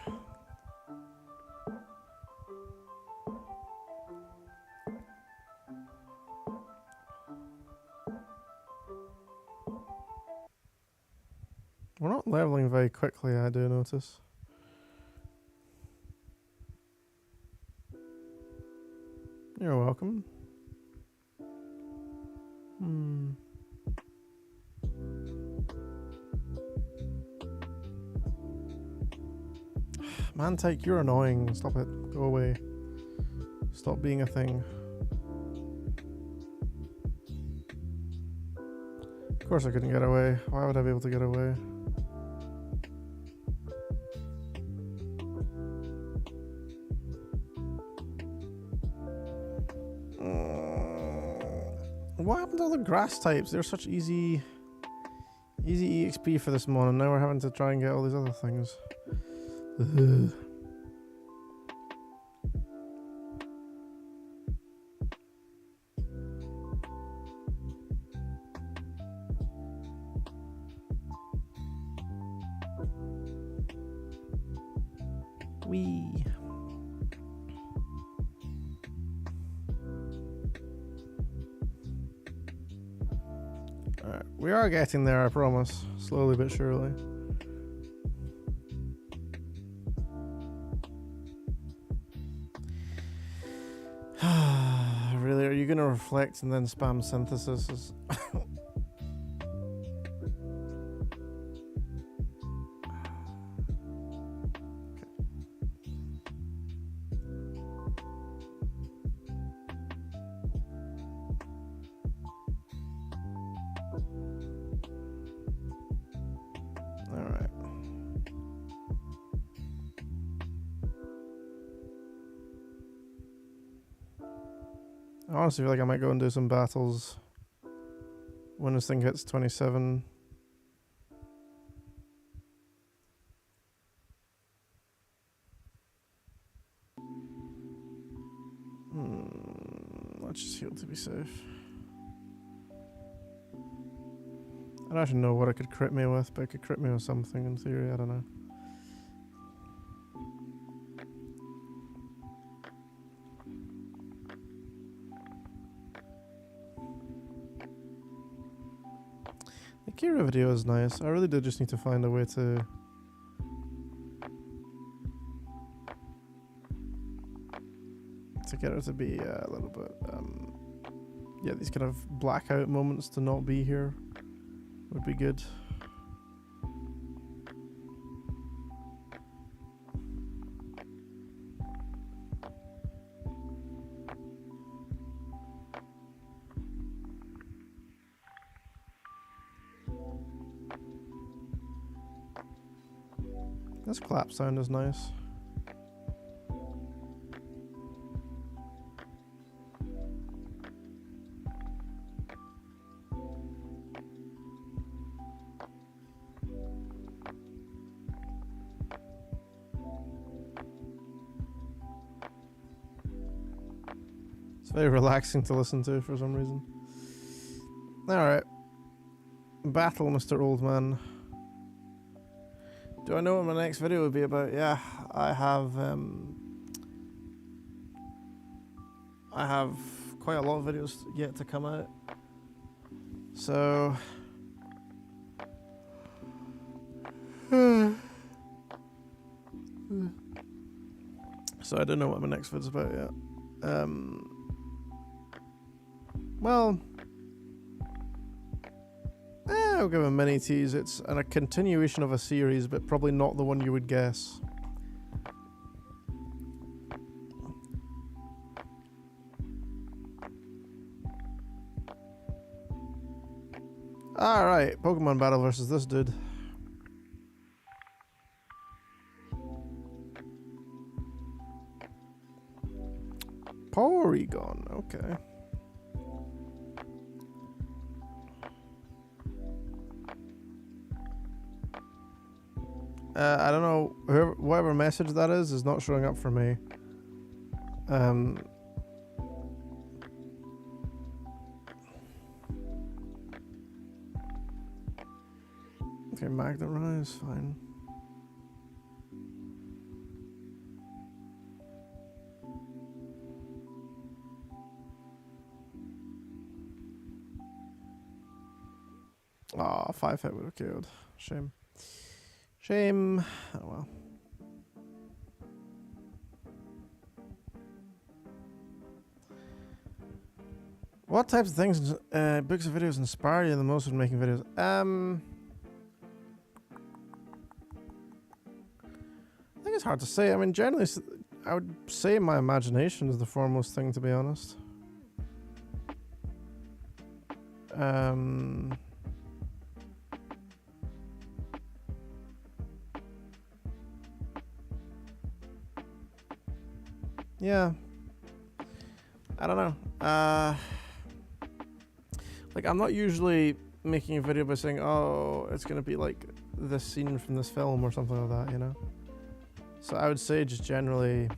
We're not leveling very quickly, I do notice. You're welcome. Mantike, you're annoying. Stop it. Go away. Stop being a thing. Of course I couldn't get away. Why would I be able to get away? What happened to all the grass types? They're such easy EXP for this mon, and now we're having to try and get all these other things. Ugh. Wee. Alright, we are getting there, I promise. Slowly but surely. Really, are you going to reflect and then spam synthesis? I honestly feel like I might go and do some battles when this thing hits 27. Let's just heal to be safe. I don't actually know what it could crit me with, but it could crit me with something in theory, I don't know. The Kira video is nice. I really do just need to find a way to get her to be a little bit, yeah, these kind of blackout moments to not be here would be good. This clap sound is nice. It's very relaxing to listen to for some reason. Alright. Battle, Mr. Old Man. Do I know what my next video would be about? Yeah, I have quite a lot of videos yet to come out. So I don't know what my next vid's about yet. Well, I'll give a mini tease. It's a continuation of a series, but probably not the one you would guess. Alright, Pokemon battle versus this dude. Porygon, okay. I don't know, whatever message that is not showing up for me. Okay, Magnemite is fine. Aw, 5-hit would have killed. Shame. Shame. Oh well. What types of things, books or videos inspire you the most when making videos? I think it's hard to say. I mean, generally, I would say my imagination is the foremost thing, to be honest. Yeah. I don't know. Like, I'm not usually making a video by saying, oh, it's going to be like this scene from this film or something like that, you know? So I would say just generally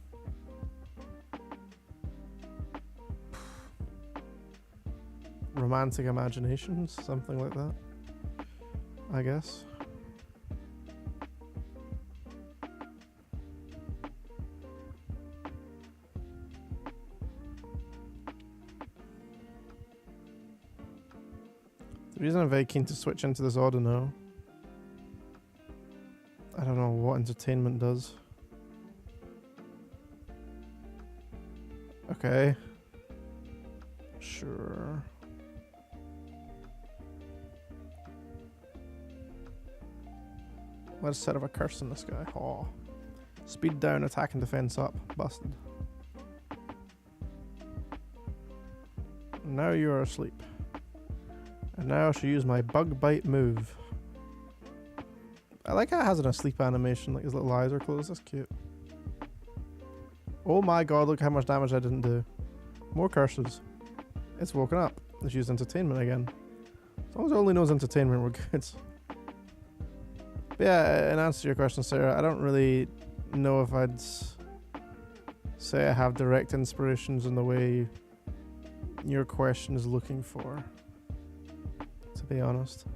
romantic imaginations, something like that, I guess. The reason I'm very keen to switch into this Audino, I don't know what entertainment does. Okay. Sure. Let's set up a curse on this guy. Oh. Speed down, attack and defense up. Busted. Now you are asleep. And now I should use my bug bite move. I like how it has an asleep animation, like his little eyes are closed. That's cute. Oh my god, look how much damage I didn't do. More curses. It's woken up. It's used entertainment again. As long as it only knows entertainment, we're good. But yeah, in answer to your question, Sarah, I don't really know if I'd say I have direct inspirations in the way your question is looking for, to be honest.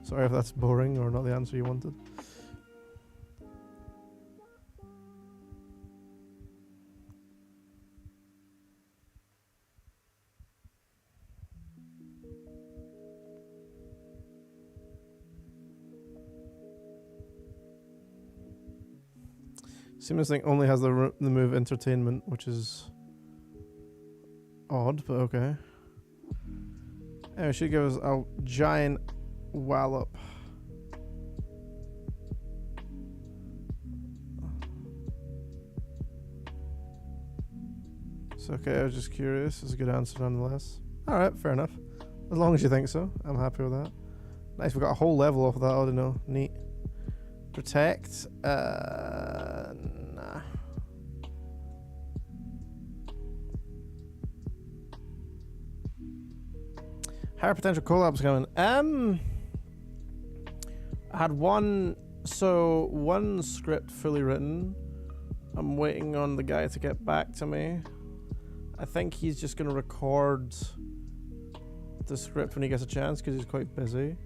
Sorry if that's boring or not the answer you wanted. Seems thing only has the move entertainment, which is odd, but okay. Anyway, she gives a giant wallop. It's okay, I was just curious. It's a good answer nonetheless. Alright, fair enough. As long as you think so, I'm happy with that. Nice, we got a whole level off of that, I don't know. Neat. Protect. Nah. Higher potential collabs coming. I had one script fully written. I'm waiting on the guy to get back to me. I think he's just gonna record the script when he gets a chance because he's quite busy.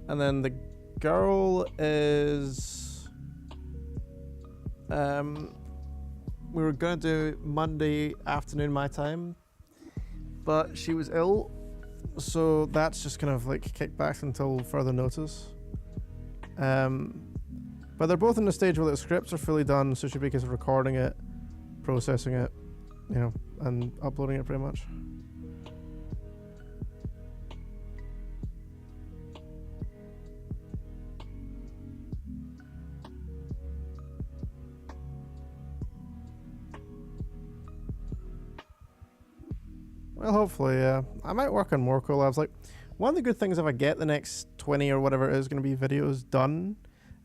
And then the girl is we were gonna do Monday afternoon my time, but she was ill, so that's just kind of like kicked back until further notice. But they're both in the stage where the scripts are fully done, so it should be a case of recording it, processing it, you know, and uploading it pretty much. Well, hopefully, yeah. I might work on more collabs. Like, one of the good things if I get the next 20 or whatever it is going to be videos done,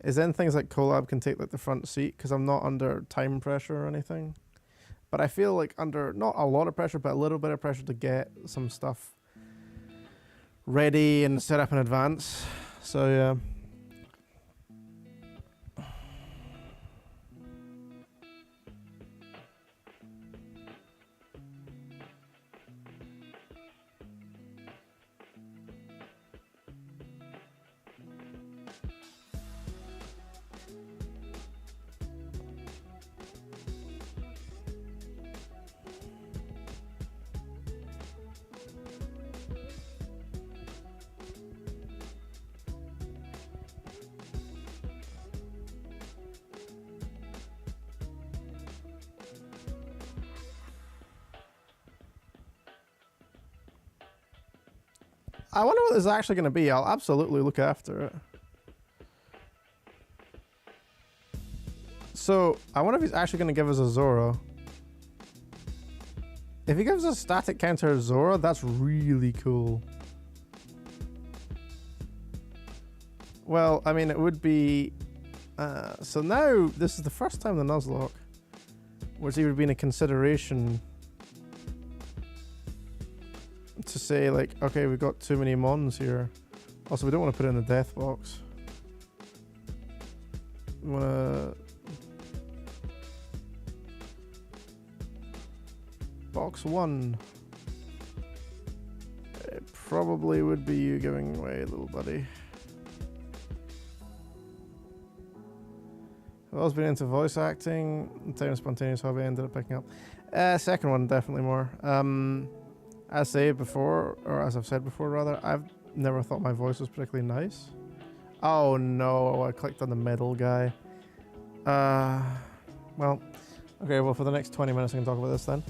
is then things like collab can take like the front seat because I'm not under time pressure or anything. But I feel like under not a lot of pressure, but a little bit of pressure to get some stuff ready and set up in advance. So yeah. I wonder what this is actually going to be. I'll absolutely look after it. So, I wonder if he's actually going to give us a Zoro. If he gives us a static counter Zoro, that's really cool. Well, I mean, it would be... so now, this is the first time the Nuzlocke was even been a consideration to say, like, okay, we've got too many mons here. Also, we don't want to put it in the death box. We want to... Box 1. It probably would be you giving away, little buddy. I've always been into voice acting. Time spontaneous hobby I ended up picking up. Second one, definitely more. As I say before, or as I've said before rather, I've never thought my voice was particularly nice. Oh no, I clicked on the middle guy. Well, okay, well for the next 20 minutes I can talk about this then.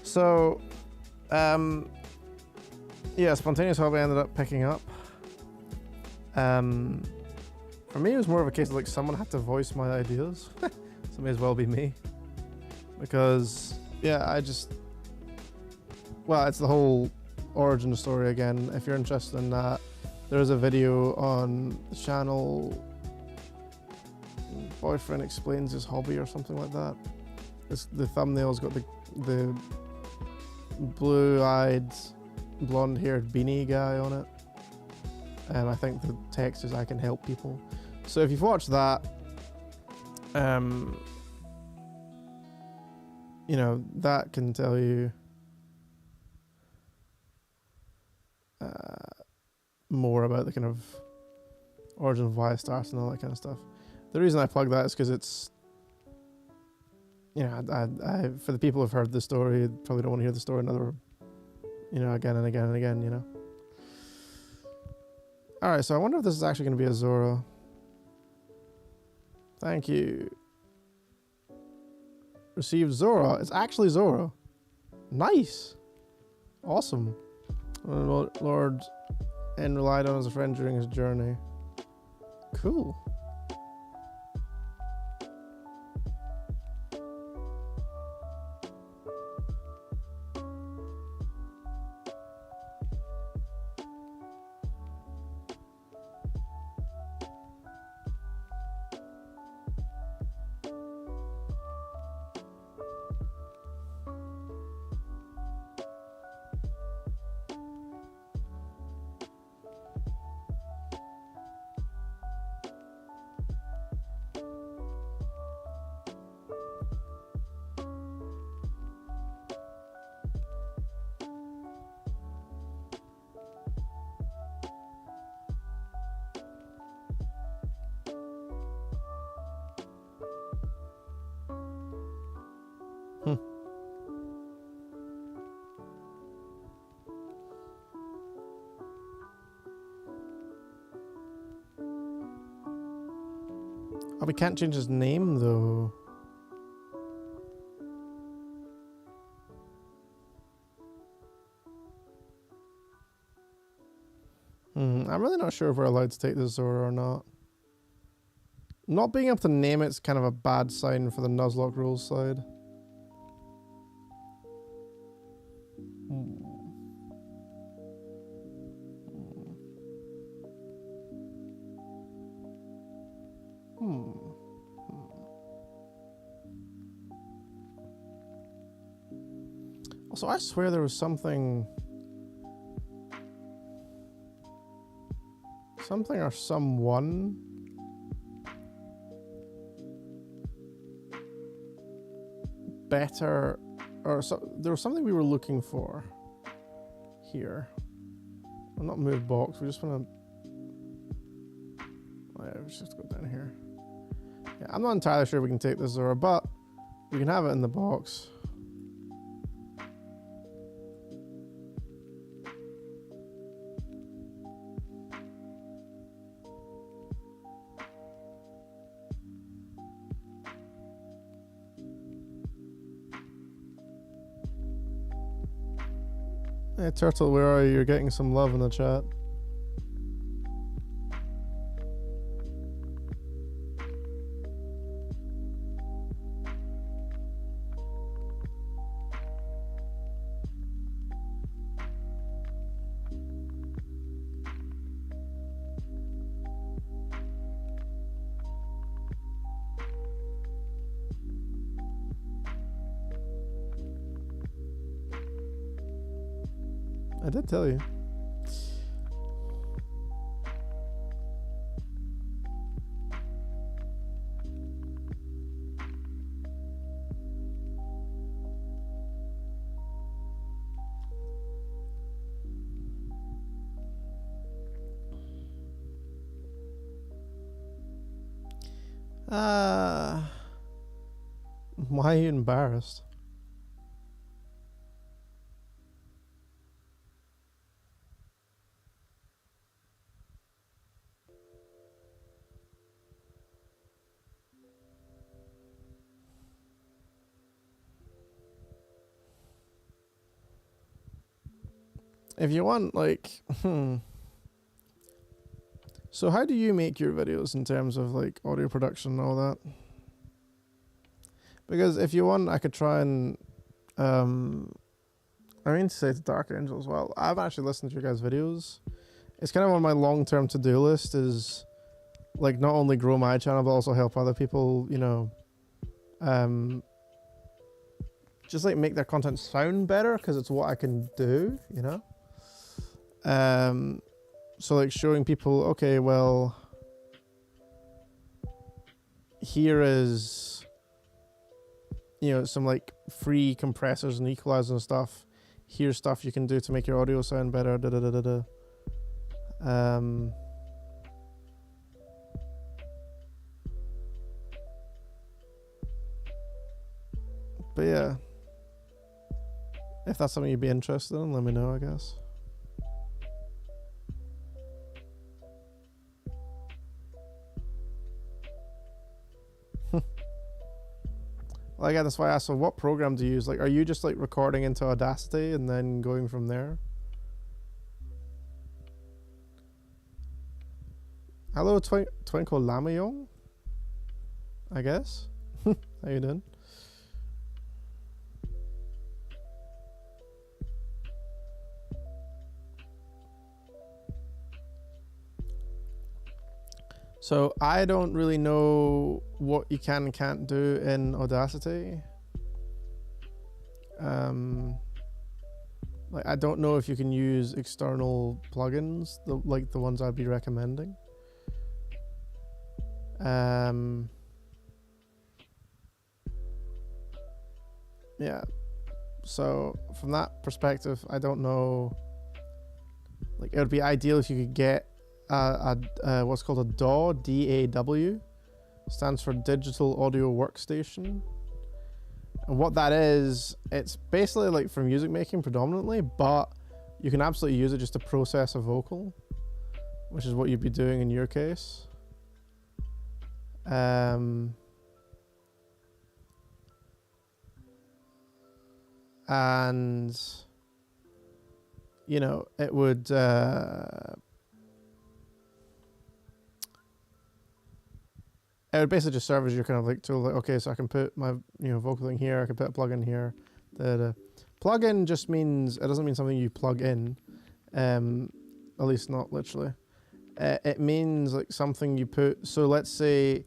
So, yeah, spontaneous hobby I ended up picking up. For me it was more of a case of like someone had to voice my ideas. So it may as well be me. Because, yeah, I just... Well, it's the whole origin story again. If you're interested in that, there's a video on the channel. Boyfriend explains his hobby or something like that. The thumbnail's got the blue-eyed, blonde-haired beanie guy on it. I think the text is "I can help people." So if you've watched that, you know, that can tell you more about the kind of origin of why I started and all that kind of stuff. The reason I plug that is because it's, you know, I for the people who've heard the story, probably don't want to hear the story another, you know, again and again and again, you know. Alright, so I wonder if this is actually going to be a Zoro. Thank you. Received Zoro. It's actually Zoro. Nice. Awesome. Lord N relied on as a friend during his journey. Cool. Oh, we can't change his name though. I'm really not sure if we're allowed to take the Zora or not. Not being able to name it's kind of a bad sign for the Nuzlocke rules side. Also, I swear there was something or someone better, or so, there was something we were looking for here. Well, not move box, we just want to, oh yeah, let's just go down here. Yeah, I'm not entirely sure we can take this Zora, but we can have it in the box. Hey Turtle, where are you? You're getting some love in the chat. I did tell you. Why are you embarrassed? If you want, like, So how do you make your videos in terms of, like, audio production and all that? Because if you want, I could try and, I mean to say to Dark Angel as well, I haven't actually listened to your guys' videos. It's kind of on my long-term to-do list is, like, not only grow my channel, but also help other people, you know, just like make their content sound better because it's what I can do, you know. So like showing people, okay, well, here is, you know, some like free compressors and equalizers and stuff. Here's stuff you can do to make your audio sound better. Da da da da da. But yeah, if that's something you'd be interested in, let me know, I guess. Well, again, that's why I asked, so what program do you use? Like, are you just like recording into Audacity and then going from there? Hello, Twinkle Lameyong, I guess. How you doing? So I don't really know what you can and can't do in Audacity. Like I don't know if you can use external plugins, like the ones I'd be recommending. Yeah. So from that perspective, I don't know. Like it would be ideal if you could get what's called a DAW, D-A-W, stands for Digital Audio Workstation. And what that is, it's basically like for music making predominantly, but you can absolutely use it just to process a vocal, which is what you'd be doing in your case. And you know, it would it would basically just serve as your kind of like tool. Like, okay, so I can put my vocal thing here. I can put a plugin here. The plugin just means, it doesn't mean something you plug in, at least not literally. It means like something you put. So let's say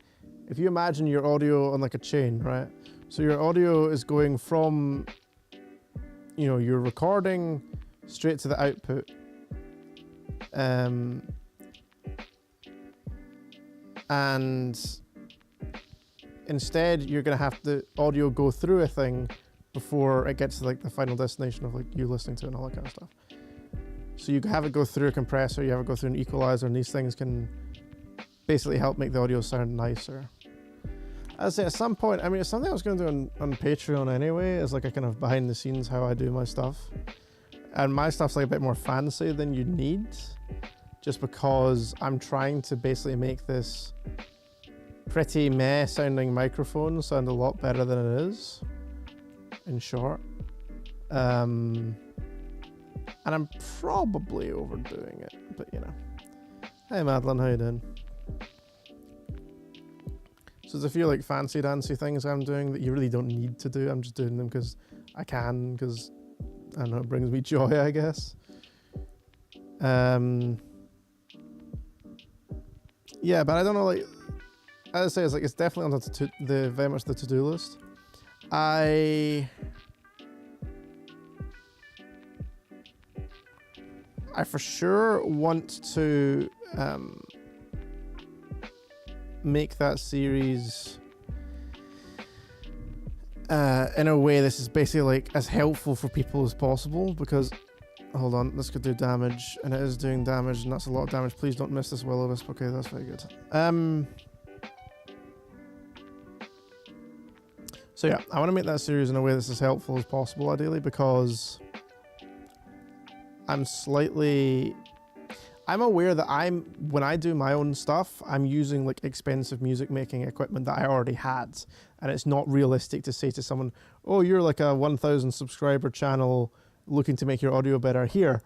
if you imagine your audio on like a chain, right? So your audio is going from your recording straight to the output. And instead you're gonna have the audio go through a thing before it gets to like the final destination of like you listening to it and all that kind of stuff. So you have it go through a compressor, you have it go through an equalizer, and these things can basically help make the audio sound nicer. I'd say at some point, I mean, it's something I was going to do on Patreon anyway, is like a kind of behind the scenes how I do my stuff. And my stuff's like a bit more fancy than you need, just because I'm trying to basically make this pretty meh sounding microphone sound a lot better than it is, in short. And I'm probably overdoing it, but Hey Madeline, how you doing? So there's a few like fancy dancy things I'm doing that you really don't need to do. I'm just doing them because I can, because I don't know, it brings me joy, I guess. Yeah, but I don't know, like, as I say, it's definitely on the very much the to-do list. I for sure want to make that series in a way this is basically like as helpful for people as possible, because hold on, this could do damage, and it is doing damage, and that's a lot of damage. Please don't miss this will-o-wisp. Okay, that's very good. So yeah, I want to make that series in a way that's as helpful as possible, ideally, because I'm aware that when I do my own stuff, I'm using like expensive music making equipment that I already had. And it's not realistic to say to someone, oh, you're like a 1,000 subscriber channel looking to make your audio better. Here,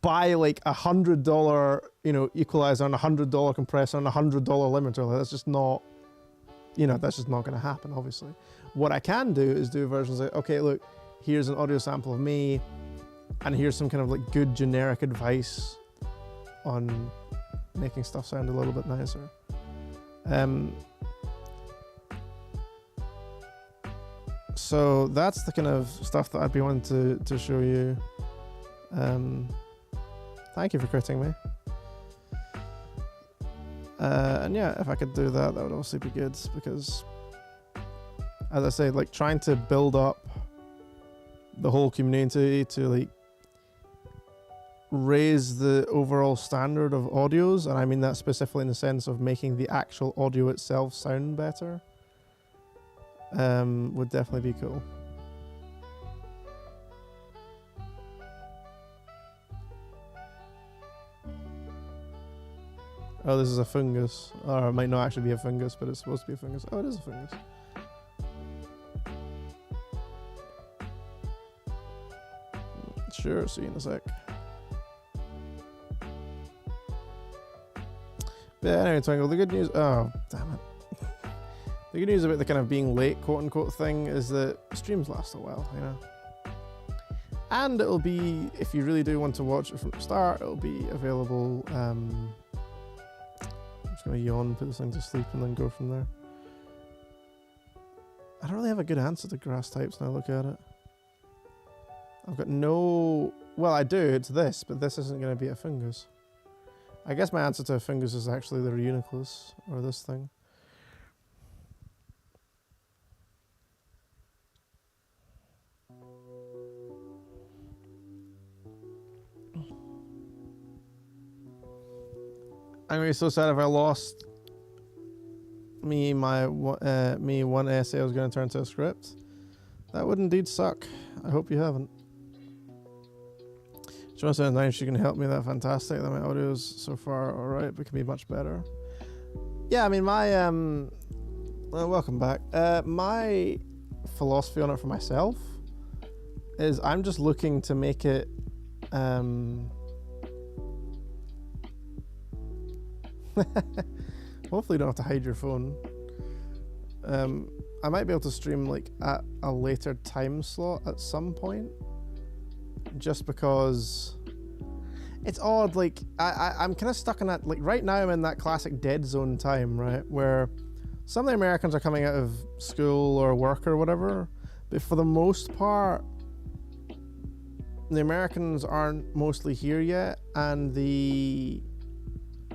buy like $100, equalizer and $100 compressor and $100 limiter. Like, that's just not, that's just not going to happen, obviously. What I can do is do versions like, okay, look, here's an audio sample of me, and here's some kind of like good generic advice on making stuff sound a little bit nicer. So that's the kind of stuff that I'd be wanting to show you. Thank you for critting me. And yeah, if I could do that, that would also be good, because as I say, like trying to build up the whole community to like raise the overall standard of audios, and I mean that specifically in the sense of making the actual audio itself sound better, would definitely be cool. Oh, this is a fungus. Or it might not actually be a fungus, but it's supposed to be a fungus. Oh, it is a fungus. Sure, see you in a sec. But yeah, anyway, Twinkle, the good news... Oh, damn it. The good news about the kind of being late, quote-unquote, thing is that streams last a while, you know. And it'll be, if you really do want to watch it from the start, it'll be available... I'm just going to yawn, put this thing to sleep, and then go from there. I don't really have a good answer to grass types now I look at it. I've got no... Well, I do, it's this, but this isn't going to be a fungus. I guess my answer to a fungus is actually the Reuniclus, or this thing. I'm gonna be so sad if I lost me one essay I was gonna turn into a script. That would indeed suck. I hope you haven't. John says, nice, you can help me, that fantastic. That my audio is so far alright, but can be much better. Yeah, I mean my well, welcome back. My philosophy on it for myself is I'm just looking to make it hopefully you don't have to hide your phone. I might be able to stream like at a later time slot at some point, just because it's odd. Like I'm kind of stuck in that, like right now I'm in that classic dead zone time, right, where some of the Americans are coming out of school or work or whatever, but for the most part the Americans aren't mostly here yet, and the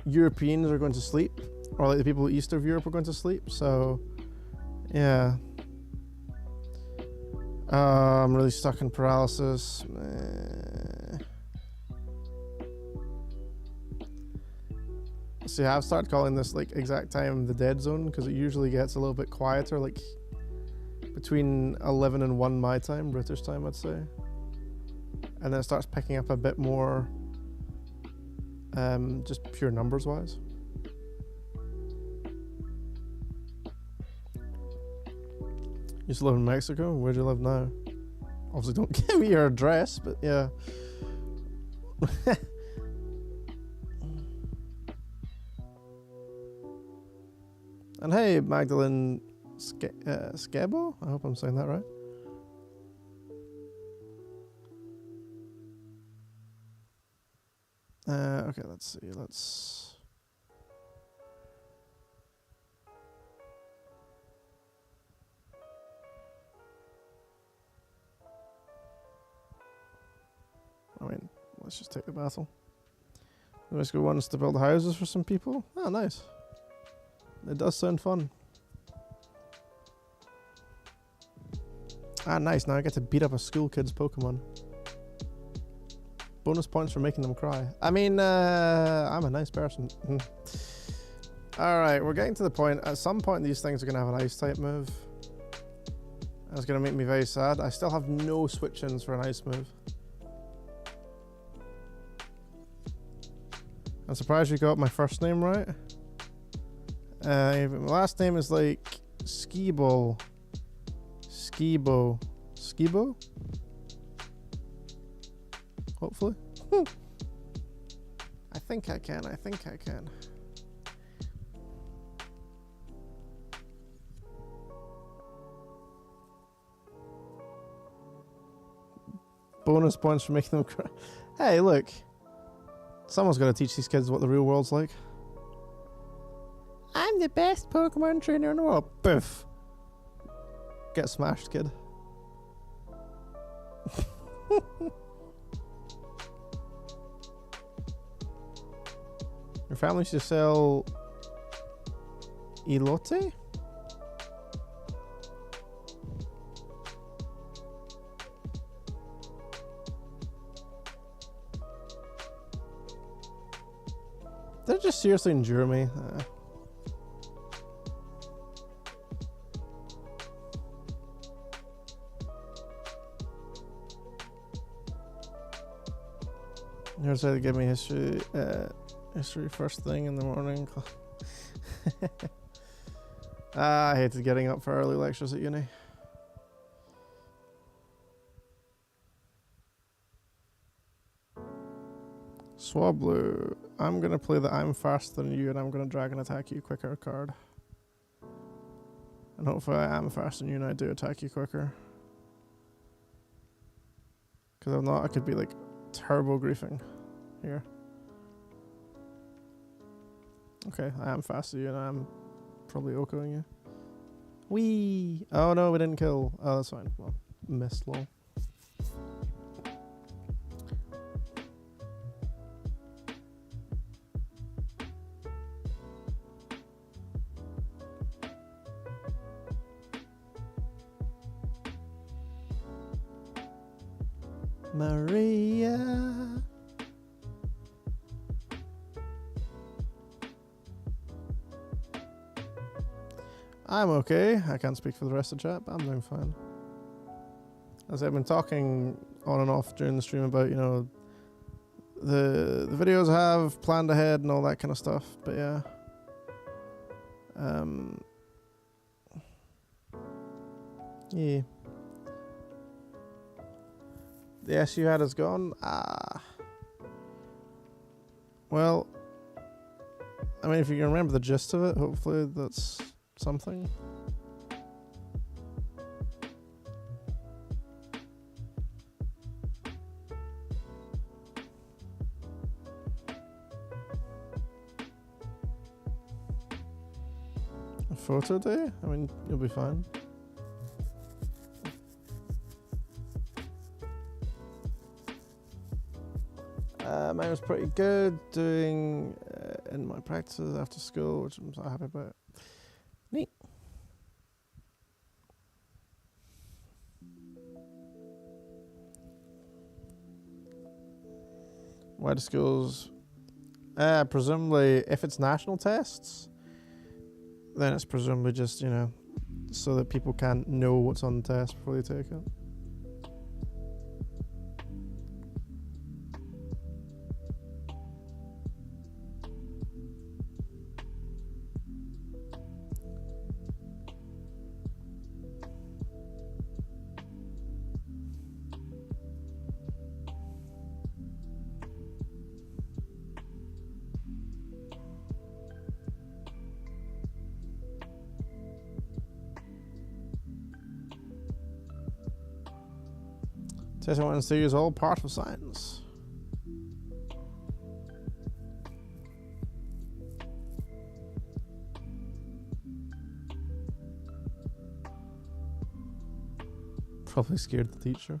Europeans are going to sleep, or like the people east of Europe are going to sleep. So yeah, I'm really stuck in paralysis. See, I've started calling this like exact time the dead zone, because it usually gets a little bit quieter, like between 11 and 1 my time, British time I'd say, and then it starts picking up a bit more, just pure numbers wise. You used to live in Mexico? Where do you live now? Obviously don't give me your address, but yeah. And hey, Magdalene Skebo? I hope I'm saying that right. Okay, let's see. I mean, let's just take the battle. Let's go wants to build houses for some people. Oh, nice. It does sound fun. Ah, nice. Now I get to beat up a school kid's Pokemon. Bonus points for making them cry. I mean, I'm a nice person. Alright, we're getting to the point. At some point, these things are going to have an ice type move. That's going to make me very sad. I still have no switch-ins for an ice move. I'm surprised you got my first name right. My last name is like Skibo. Hopefully. I think I can. Bonus points for making them cry. Hey, look. Someone's got to teach these kids what the real world's like. I'm the best Pokemon trainer in the world. Boof. Get smashed, kid. Your family used to sell elote? They're just seriously endure me. Here's how they give me history. History first thing in the morning. I hated getting up for early lectures at uni. Swablu, I'm gonna play the I'm faster than you and I'm gonna drag and attack you quicker card. And hopefully I am faster than you and I do attack you quicker. Because if not, I could be like turbo griefing here. Okay, I am faster than you and I'm probably Okoing you. Whee! Oh no, we didn't kill. Oh, that's fine. Well, missed lol. Maria. I'm okay. I can't speak for the rest of the chat, but I'm doing fine. As I've been talking on and off during the stream about, you know, the videos I have planned ahead and all that kind of stuff. But yeah. Yeah. The S you had is gone. Well, I mean, if you can remember the gist of it, hopefully that's something. A photo day? I mean, you'll be fine. Mine was pretty good doing in my practices after school, which I'm so happy about. Neat. Why do schools? Presumably, if it's national tests, then it's presumably just, you know, so that people can't know what's on the test before they take it. Testing 1 and 2 is all part of science. Probably scared the teacher.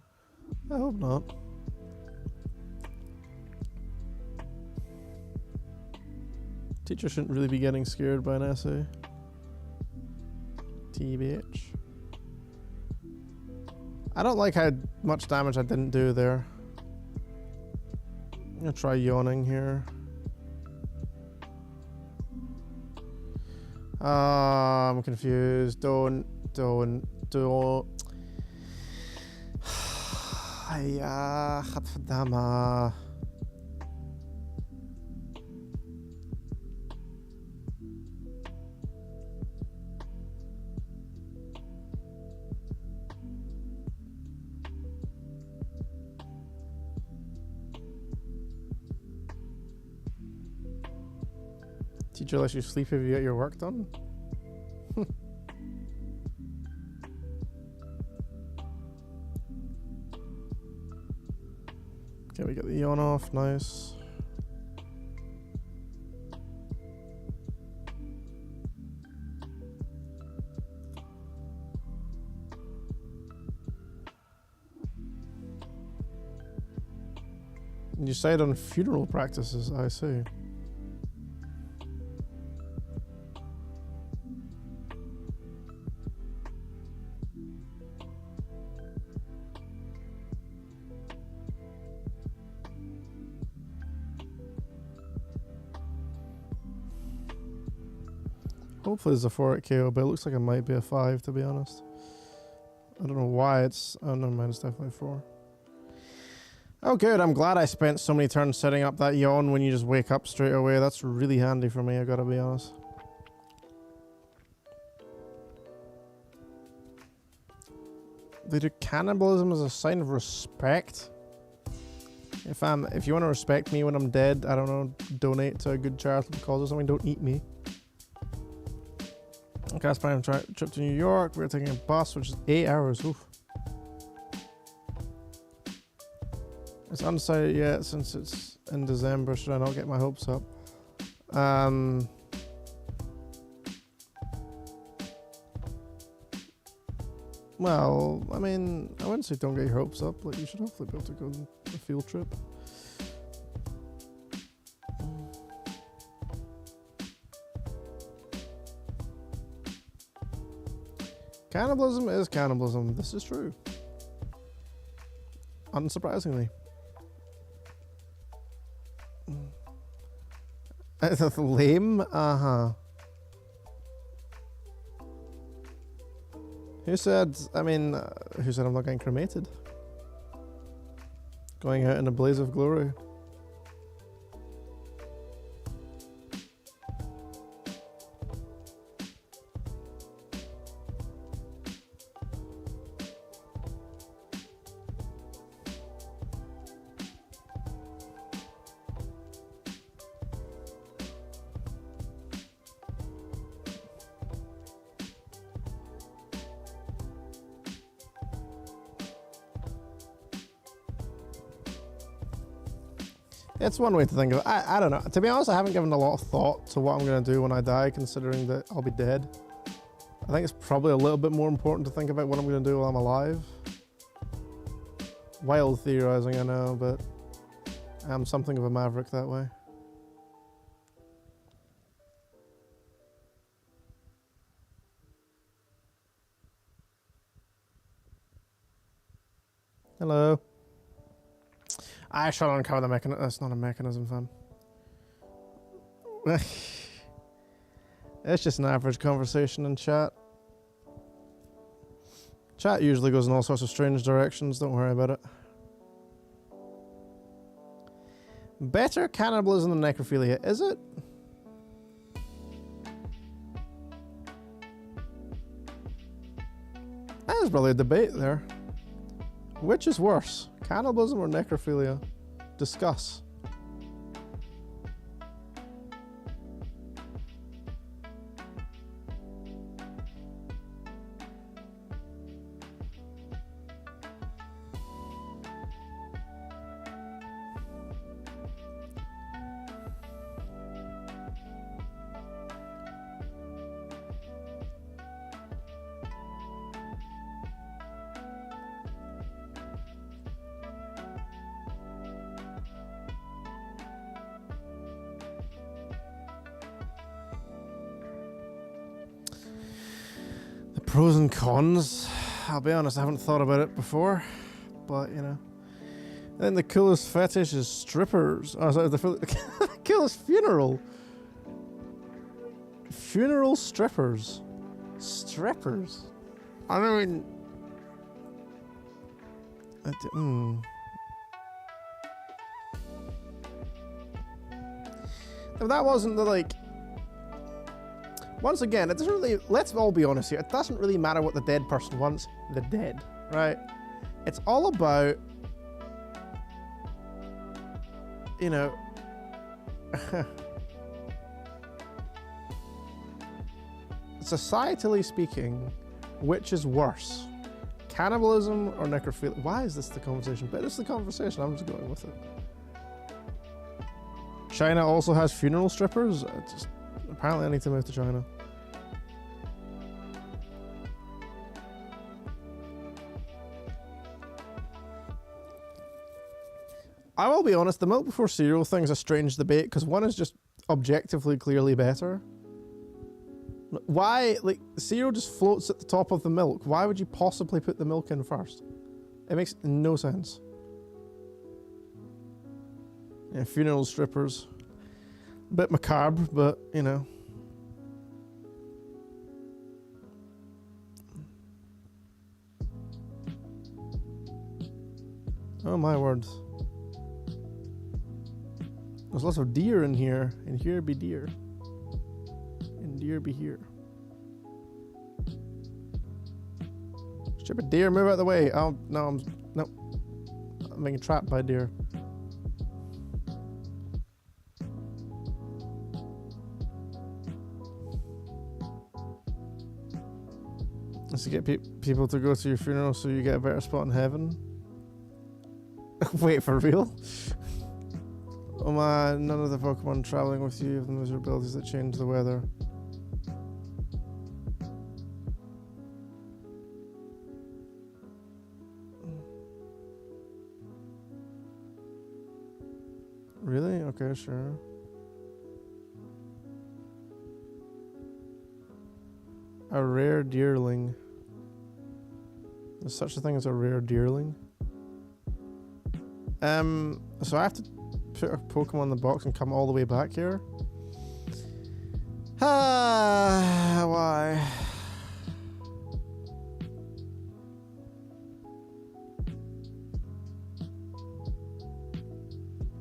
I hope not. Teacher shouldn't really be getting scared by an essay. TBH. I don't like how much damage I didn't do there. I'm gonna try yawning here. I'm confused. Don't. Ja, gadverdamme. Teacher lets you sleep if you get your work done? Okay, we get the yawn off, nice. You decide on funeral practices, I see. Hopefully it's a 4 at KO, but it looks like it might be a 5 to be honest. I don't know why it's... Oh, never mind, it's definitely 4. Oh good, I'm glad I spent so many turns setting up that yawn when you just wake up straight away. That's really handy for me, I gotta be honest. They do cannibalism as a sign of respect. If you want to respect me when I'm dead, I don't know, donate to a good charitable cause or something, don't eat me. Okay, that's fine. Trip to New York. We're taking a bus, which is 8 hours. Oof. It's undecided yet since it's in December. Should I not get my hopes up? Well, I mean, I wouldn't say don't get your hopes up. Like, you should hopefully be able to go on a field trip. Cannibalism is cannibalism. This is true. Unsurprisingly. Lame? Uh-huh. Who said, who said I'm not getting cremated? Going out in a blaze of glory. It's one way to think of it. I don't know. To be honest, I haven't given a lot of thought to what I'm going to do when I die, considering that I'll be dead. I think it's probably a little bit more important to think about what I'm going to do while I'm alive. Wild theorizing, I know, but I'm something of a maverick that way. Hello. I shall uncover the mechanism. That's not a mechanism, fam. It's just an average conversation in chat. Chat usually goes in all sorts of strange directions. Don't worry about it. Better cannibalism than necrophilia, is it? There's probably a debate there. Which is worse, cannibalism or necrophilia? Discuss. Pros and cons. I'll be honest, I haven't thought about it before, but you know. I think the coolest fetish is strippers. Oh, sorry, the coolest funeral. Funeral strippers. Strippers. I mean, If that wasn't the like. Once again, it doesn't really, let's all be honest here, it doesn't really matter what the dead person wants, they're dead, right? It's all about, you know, societally speaking, which is worse? Cannibalism or necrophilia? Why is this the conversation? But it's the conversation, I'm just going with it. China also has funeral strippers? Apparently I need to move to China. I will be honest, the milk before cereal thing's a strange debate because one is just objectively clearly better. Why, like, cereal just floats at the top of the milk. Why would you possibly put the milk in first? It makes no sense. Yeah, funeral strippers. A bit macabre, but, you know. Oh my word. There's lots of deer in here, and here be deer. And deer be here. Stupid deer, move out of the way. Oh, no, I'm being trapped by deer. Just to get people to go to your funeral so you get a better spot in heaven. Wait, for real? Oh man, none of the Pokemon traveling with you have those abilities that change the weather. Really? Okay, sure. A rare deerling. There's such a thing as a rare deerling. So I have to put a Pokemon in the box and come all the way back here? Why?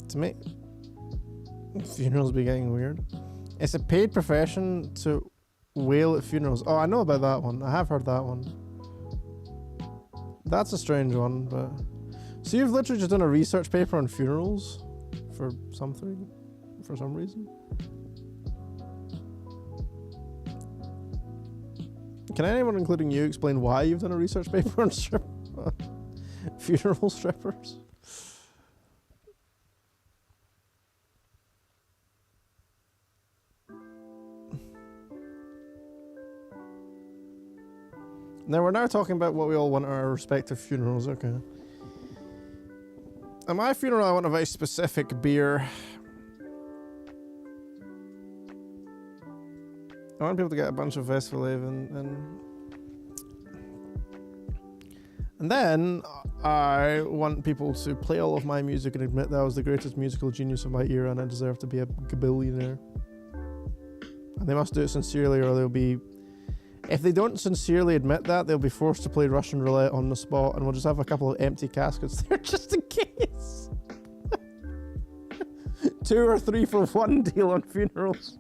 To me, funerals be getting weird. It's a paid profession to wail at funerals. Oh, I know about that one. I have heard that one. That's a strange one, but... So you've literally just done a research paper on funerals? For something? For some reason? Can anyone, including you, explain why you've done a research paper on funeral strippers? Now we're now talking about what we all want at our respective funerals, okay. At my funeral I want a very specific beer. I want people to get a bunch of Vesperlave and then I want people to play all of my music and admit that I was the greatest musical genius of my era and I deserve to be a billionaire. And they must do it sincerely or they'll be... If they don't sincerely admit that, they'll be forced to play Russian roulette on the spot and we'll just have a couple of empty caskets there just in case. 2 or 3 for 1 deal on funerals.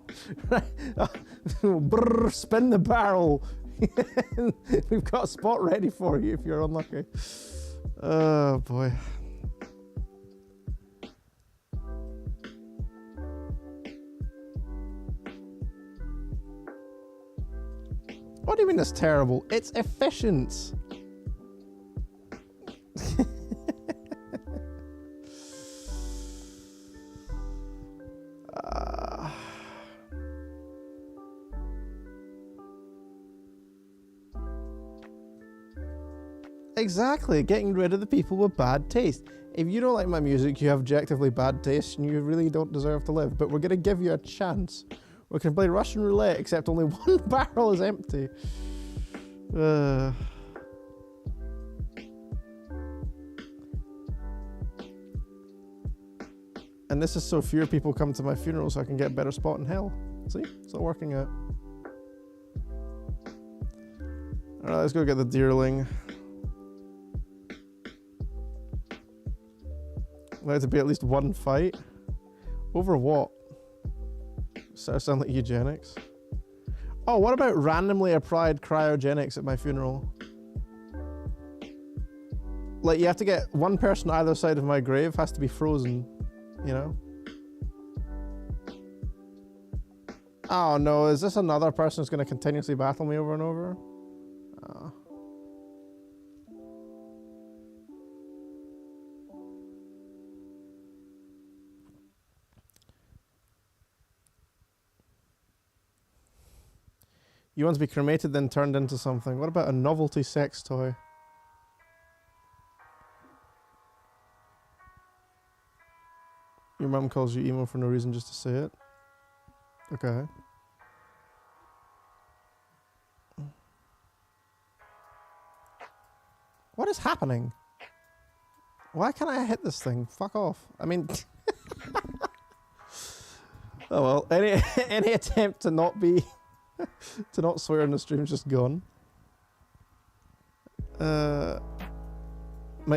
Brrr, spin the barrel. We've got a spot ready for you if you're unlucky. Oh boy. What do you mean it's terrible? It's efficient. Exactly, getting rid of the people with bad taste. If you don't like my music, you have objectively bad taste and you really don't deserve to live, but we're gonna give you a chance. We can play Russian roulette, except only 1 barrel is empty. And this is so fewer people come to my funeral so I can get a better spot in hell. See? It's all working out. Alright, let's go get the deerling. There to be at least 1 fight. Over what? So I sound like eugenics. Oh, what about randomly applied cryogenics at my funeral? Like, you have to get 1 person either side of my grave has to be frozen, you know? Oh no, is this another person who's going to continuously battle me over and over? Oh. You want to be cremated then turned into something. What about a novelty sex toy? Your mum calls you emo for no reason, just to say it. Okay. What is happening? Why can't I hit this thing? Fuck off. I mean... oh well, any attempt to not be... to not swear in the stream is just gone. Might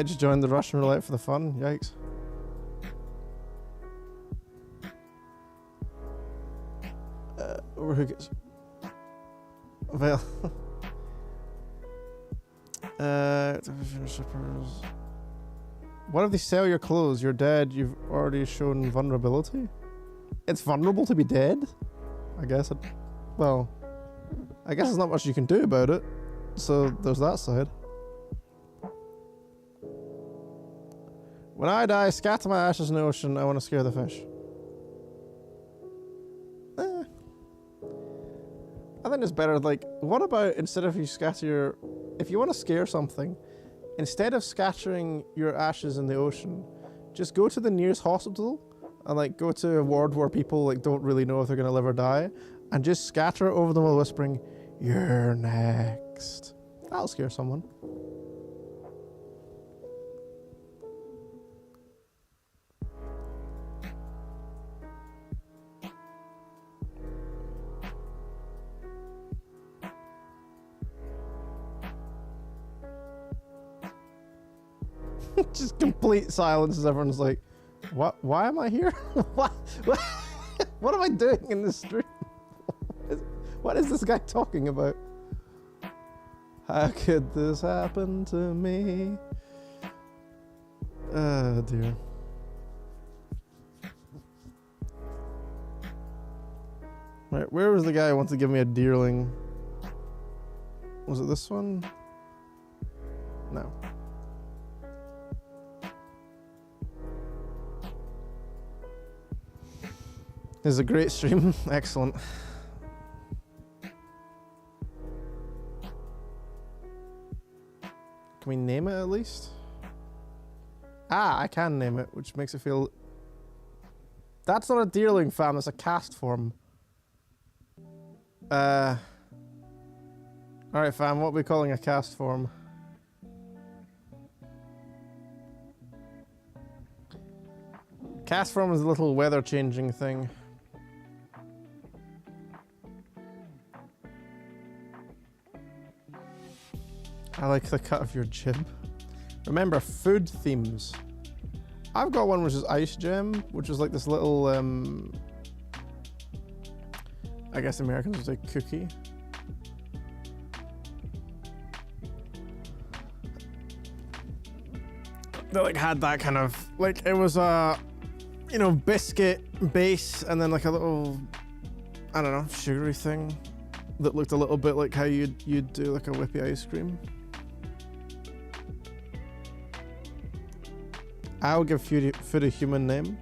just join the Russian roulette for the fun. Yikes. Who gets... Well... What if they sell your clothes? You're dead. You've already shown vulnerability. It's vulnerable to be dead? I guess it... Well... I guess there's not much you can do about it. So there's that side. When I die, scatter my ashes in the ocean. I want to scare the fish. I think it's better, like, what about instead of you scatter your... If you want to scare something, instead of scattering your ashes in the ocean, just go to the nearest hospital and, like, go to a ward where people, like, don't really know if they're going to live or die, and just scatter it over them while whispering, "You're next." That'll scare someone. Just complete silence as everyone's like, "What? Why am I here? What am I doing in this stream? What is this guy talking about? How could this happen to me?" Oh dear. Right, where was the guy who wanted to give me a deerling? Was it this one? No. This is a great stream. Excellent. Can we name it at least? Ah, I can name it, which makes it feel... That's not a deerling, fam. That's a cast form. Alright, fam. What are we calling a cast form? Cast form is a little weather changing thing. I like the cut of your jib. Remember, food themes. I've got one which is Ice Gem, which is like this little, I guess Americans would say cookie. That like had that kind of, like it was a, you know, biscuit base and then like a little, I don't know, sugary thing that looked a little bit like how you'd do like a whippy ice cream. I'll give food a human name.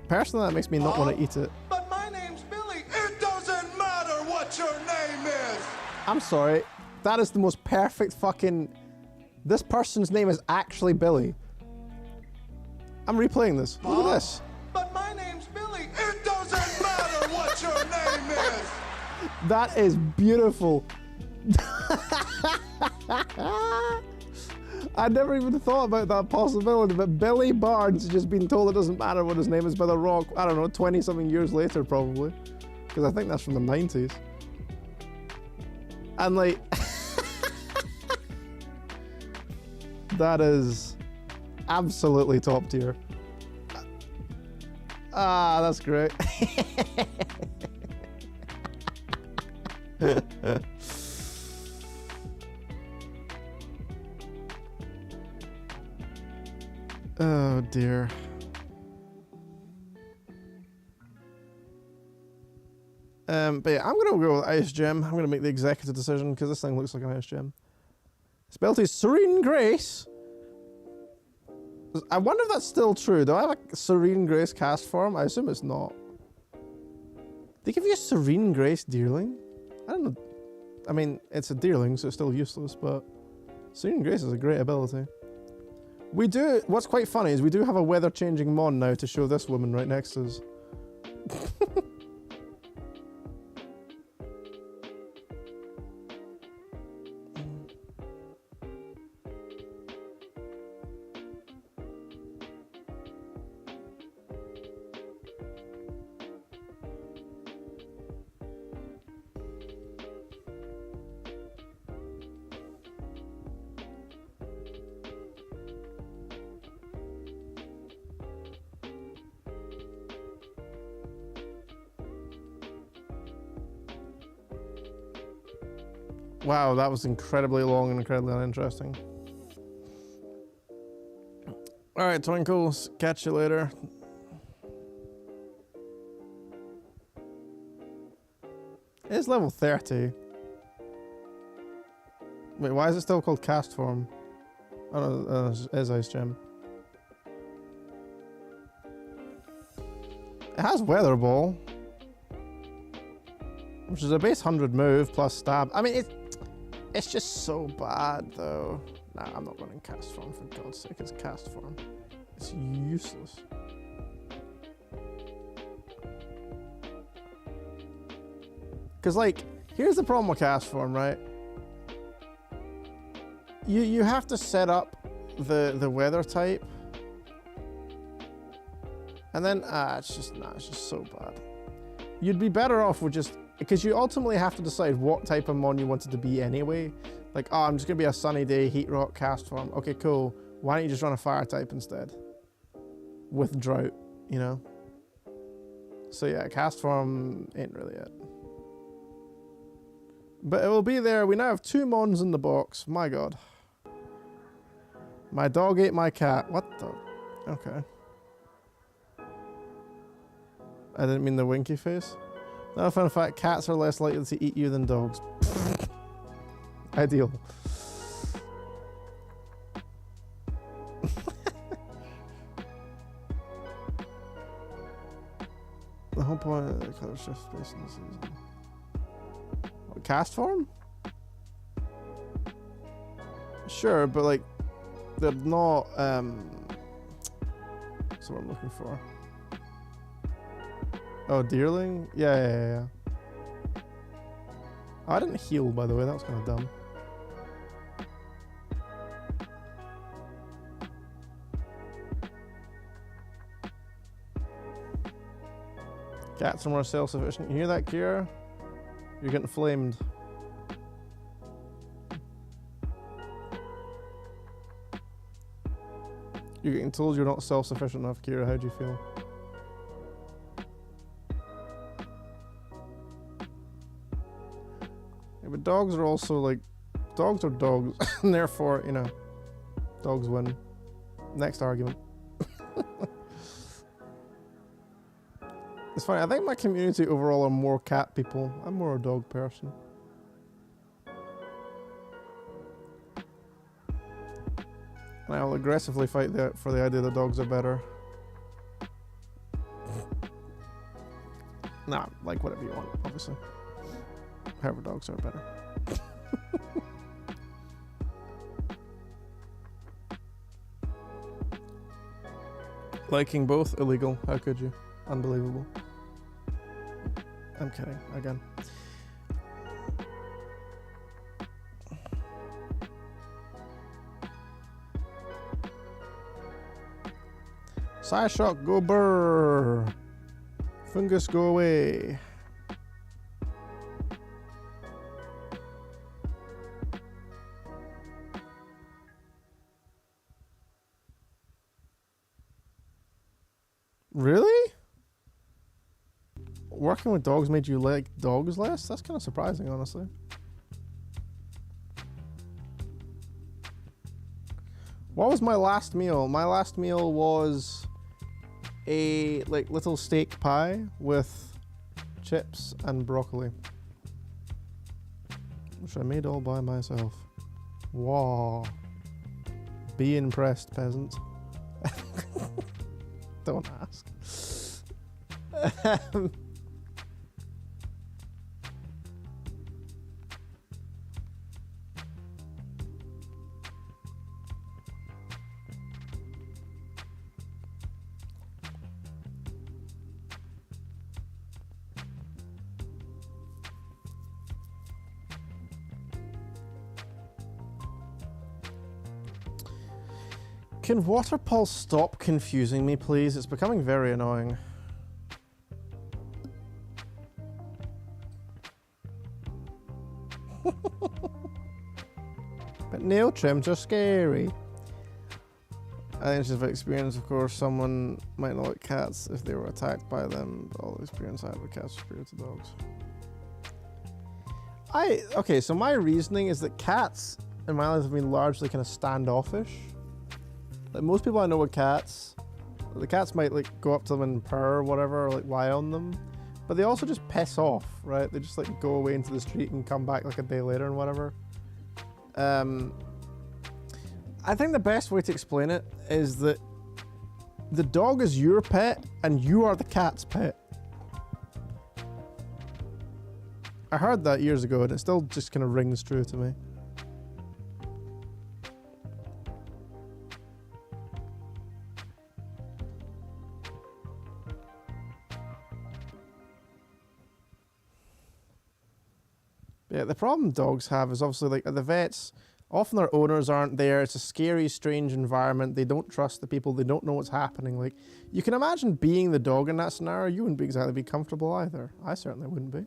Personally, that makes me not want to eat it. But my name's Billy. It doesn't matter what your name is. I'm sorry. That is the most perfect fucking... This person's name is actually Billy. I'm replaying this. Look at this. But my name's Billy. It doesn't matter what your name is. That is beautiful. I never even thought about that possibility, but Billy Barnes has just been told it doesn't matter what his name is by The Rock, I don't know, 20-something years later probably. Because I think that's from the 90s. And like... that is absolutely top tier. Ah, that's great. Oh dear. But yeah, I'm gonna go with Ice Gem. I'm gonna make the executive decision because this thing looks like an Ice Gem. Spelled is Serene Grace. I wonder if that's still true. Do I have a Serene Grace cast form? I assume it's not. They give you a Serene Grace Deerling? I don't know. I mean, it's a Deerling, so it's still useless, but Serene Grace is a great ability. We do, what's quite funny is we do have a weather changing mon now to show this woman right next to us. Wow, that was incredibly long and incredibly uninteresting. Alright, Twinkles, catch you later. It's level 30. Wait, why is it still called cast form? Oh no, it is Ice Gem. It has Weather Ball, which is a base 100 move plus stab. I mean, it's just so bad though. Nah, I'm not running cast form for God's sake. It's cast form. It's useless. Cause like, here's the problem with cast form, right? You have to set up the weather type, and then it's just so bad. You'd be better off with just, because you ultimately have to decide what type of mon you want it to be anyway. Like, oh, I'm just gonna be a sunny day, heat rock, cast form. Okay, cool. Why don't you just run a fire type instead? With drought, you know? So yeah, cast form ain't really it. But it will be there. We now have 2 mons in the box. My God. My dog ate my cat. What the? Okay. I didn't mean the winky face. No, fun fact, cats are less likely to eat you than dogs. Ideal. The whole point of the color shift space in the season. What, cast form? Sure, but like, they're not, that's what I'm looking for. Oh, Deerling? Yeah. Oh, I didn't heal, by the way. That was kind of dumb. Cats are more self-sufficient. You hear that, Kira? You're getting flamed. You're getting told you're not self-sufficient enough, Kira. How do you feel? But dogs are also like, dogs are dogs, and therefore, you know, dogs win. Next argument. It's funny, I think my community overall are more cat people. I'm more a dog person. And I'll aggressively fight for the idea that dogs are better. Nah, like whatever you want, obviously. However, dogs are better. Liking both? Illegal. How could you? Unbelievable. I'm kidding, again. Psyshock, go burr. Fungus, go away. Really? Working with dogs made you like dogs less? That's kind of surprising, honestly. What was my last meal? My last meal was a like little steak pie with chips and broccoli, which I made all by myself. Wow. Be impressed, peasant. Don't ask. Can Waterpulse stop confusing me, please? It's becoming very annoying. But nail trims are scary. I think it's just about experience, of course. Someone might not like cats if they were attacked by them, but all the experience I had with cats was superior to dogs. Okay, so my reasoning is that cats in my life have been largely kind of standoffish. Like most people I know with cats, the cats might like go up to them and purr or whatever, or like lie on them, but they also just piss off, right? They just like go away into the street and come back like a day later and whatever. I think the best way to explain it is that the dog is your pet and you are the cat's pet. I heard that years ago and it still just kind of rings true to me. Yeah, the problem dogs have is obviously like at the vets, often their owners aren't there. It's a scary, strange environment. They don't trust the people. They don't know what's happening. Like, you can imagine being the dog in that scenario. You wouldn't be exactly be comfortable either. I certainly wouldn't be.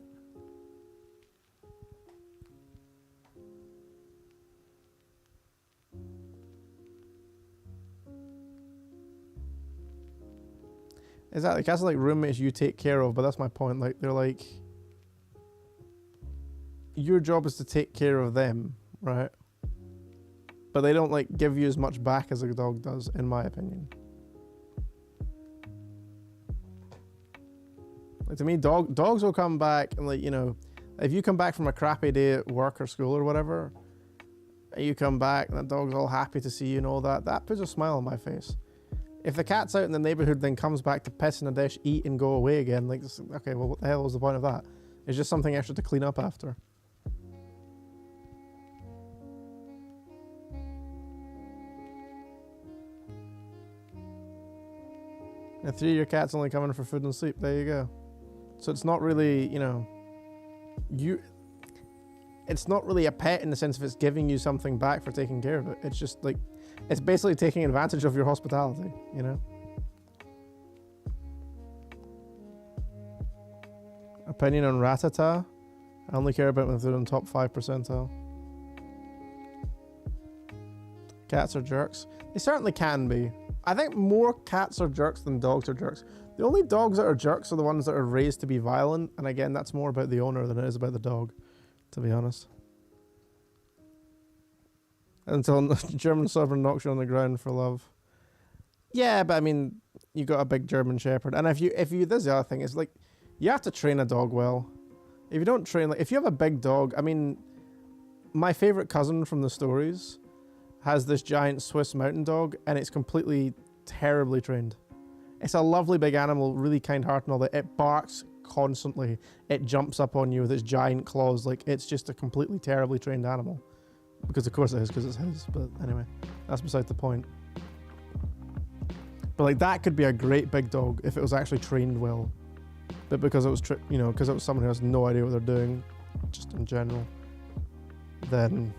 Exactly. Cats are like roommates you take care of, but that's my point. Like, they're like, your job is to take care of them, right? But they don't like give you as much back as a dog does, in my opinion. Like to me, dogs will come back and like, you know, if you come back from a crappy day at work or school or whatever, and you come back and the dog's all happy to see you and all that, that puts a smile on my face. If the cat's out in the neighborhood then comes back to piss in a dish, eat and go away again, like, okay, well what the hell was the point of that? It's just something extra to clean up after. And 3 of your cats only coming for food and sleep. There you go. So it's not really, you know, it's not really a pet in the sense of it's giving you something back for taking care of it. It's just like, it's basically taking advantage of your hospitality, you know? Opinion on Rattata? I only care about when they're in top 5 percentile. Cats are jerks. They certainly can be. I think more cats are jerks than dogs are jerks. The only dogs that are jerks are the ones that are raised to be violent. And again, that's more about the owner than it is about the dog, to be honest. Until German Sovereign knocks you on the ground for love. Yeah, but I mean, you got a big German Shepherd. And if you, this is the other thing, is like, you have to train a dog well. If you don't train, like, if you have a big dog, I mean, my favorite cousin from the stories has this giant Swiss mountain dog, and it's completely terribly trained. It's a lovely big animal, really kind-hearted and all that. It barks constantly. It jumps up on you with its giant claws. Like, it's just a completely terribly trained animal. Because of course it is, because it's his. But anyway, that's beside the point. But like, that could be a great big dog if it was actually trained well. But because it was, you know, because it was someone who has no idea what they're doing, just in general, then